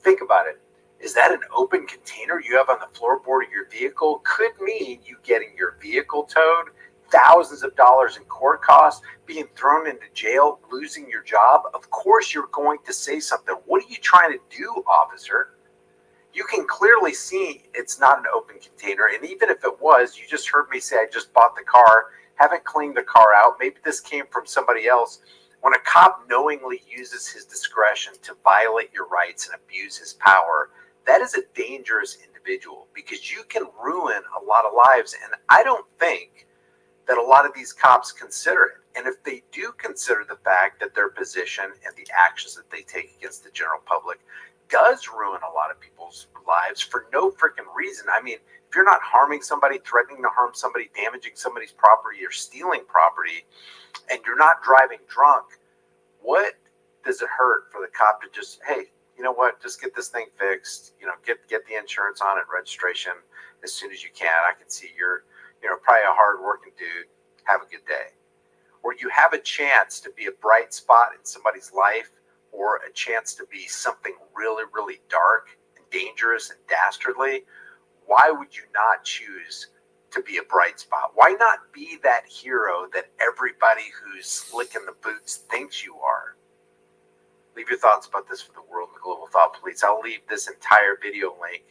think about it. Is that an open container you have on the floorboard of your vehicle? Could mean you getting your vehicle towed, thousands of dollars in court costs, being thrown into jail, losing your job. Of course you're going to say something. What are you trying to do, officer? You can clearly see it's not an open container, and even if it was, you just heard me say I just bought the car, haven't cleaned the car out, maybe this came from somebody else. When a cop knowingly uses his discretion to violate your rights and abuse his power, that is a dangerous individual, because you can ruin a lot of lives, and I don't think that a lot of these cops consider it. And if they do consider the fact that their position and the actions that they take against the general public does ruin a lot of people's lives for no freaking reason. I mean, if you're not harming somebody, threatening to harm somebody, damaging somebody's property, or stealing property, and you're not driving drunk, what does it hurt for the cop to just, hey, you know what, just get this thing fixed, get the insurance on it, registration as soon as you can. I can see you're probably a hard-working dude. Have a good day. Or you have a chance to be a bright spot in somebody's life, or a chance to be something really, really dark and dangerous and dastardly. Why would you not choose to be a bright spot? Why not be that hero that everybody who's licking the boots thinks you are? Leave your thoughts about this for the world and the Global Thought Police. I'll leave this entire video link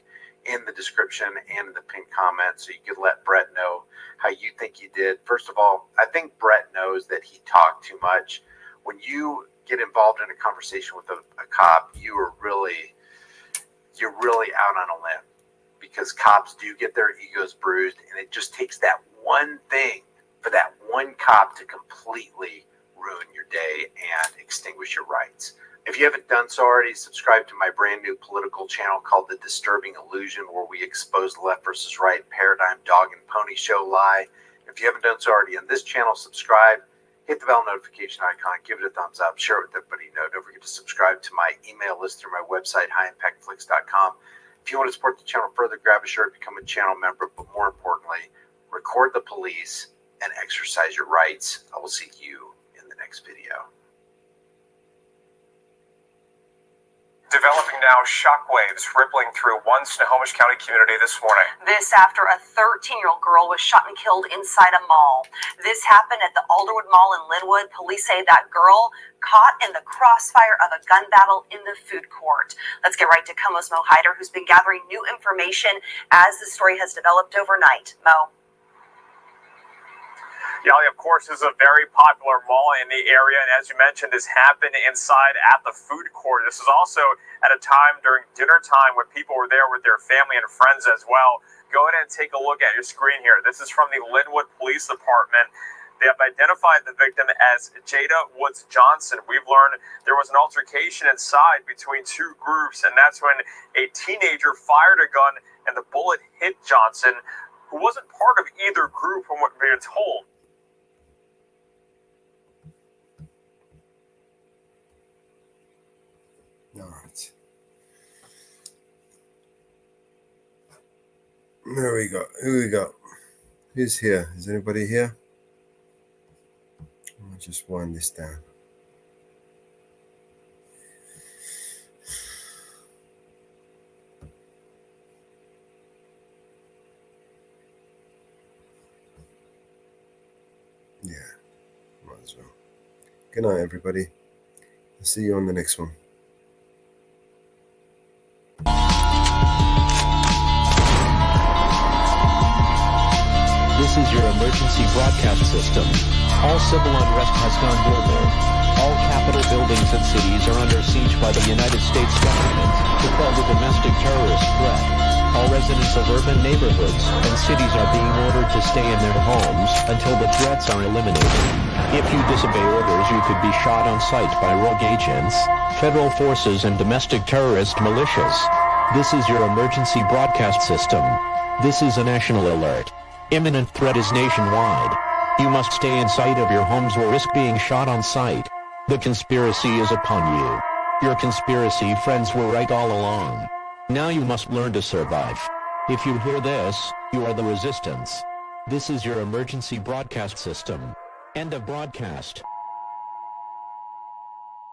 in the description and in the pinned comment so you can let Brett know how you think he did. First of all, I think Brett knows that he talked too much. When you get involved in a conversation with a cop, you're really out on a limb, because cops do get their egos bruised, and it just takes that one thing for that one cop to completely ruin your day and extinguish your rights. If you haven't done so already, subscribe to my brand new political channel called The Disturbing Illusion, where we expose the left versus right paradigm dog and pony show lie. If you haven't done so already on this channel, subscribe. Hit the bell notification icon, give it a thumbs up, share it with everybody you know. Don't forget to subscribe to my email list through my website, highimpactflix.com. If you want to support the channel further, grab a shirt, become a channel member, but more importantly, record the police and exercise your rights. I will see you in the next video. Developing now, shockwaves rippling through one Snohomish County community this morning. This after a 13-year-old girl was shot and killed inside a mall. This happened at the Alderwood Mall in Linwood. Police say that girl caught in the crossfire of a gun battle in the food court. Let's get right to Como's Mo Hyder, who's been gathering new information as the story has developed overnight. Mo. Yali, of course, is a very popular mall in the area, and as you mentioned, this happened inside at the food court. This is also at a time during dinner time when people were there with their family and friends as well. Go ahead and take a look at your screen here. This is from the Linwood Police Department. They have identified the victim as Jada Woods Johnson. We've learned there was an altercation inside between two groups, and that's when a teenager fired a gun and the bullet hit Johnson, who wasn't part of either group from what we're told. All right. There we go. Who we got? Who's here? Is anybody here? I'll just wind this down. Yeah, might as well. Good night, everybody. I'll see you on the next one. This is your emergency broadcast system. All civil unrest has gone global. All Capitol buildings and cities are under siege by the United States government to quell the domestic terrorist threat. All residents of urban neighborhoods and cities are being ordered to stay in their homes until the threats are eliminated. If you disobey orders, you could be shot on sight by rogue agents, federal forces, and domestic terrorist militias. This is your emergency broadcast system. This is a national alert. Imminent threat is nationwide. You must stay in sight of your homes or risk being shot on sight. The conspiracy is upon you. Your conspiracy friends were right all along. Now you must learn to survive. If you hear this, you are the resistance. This is your emergency broadcast system. End of broadcast.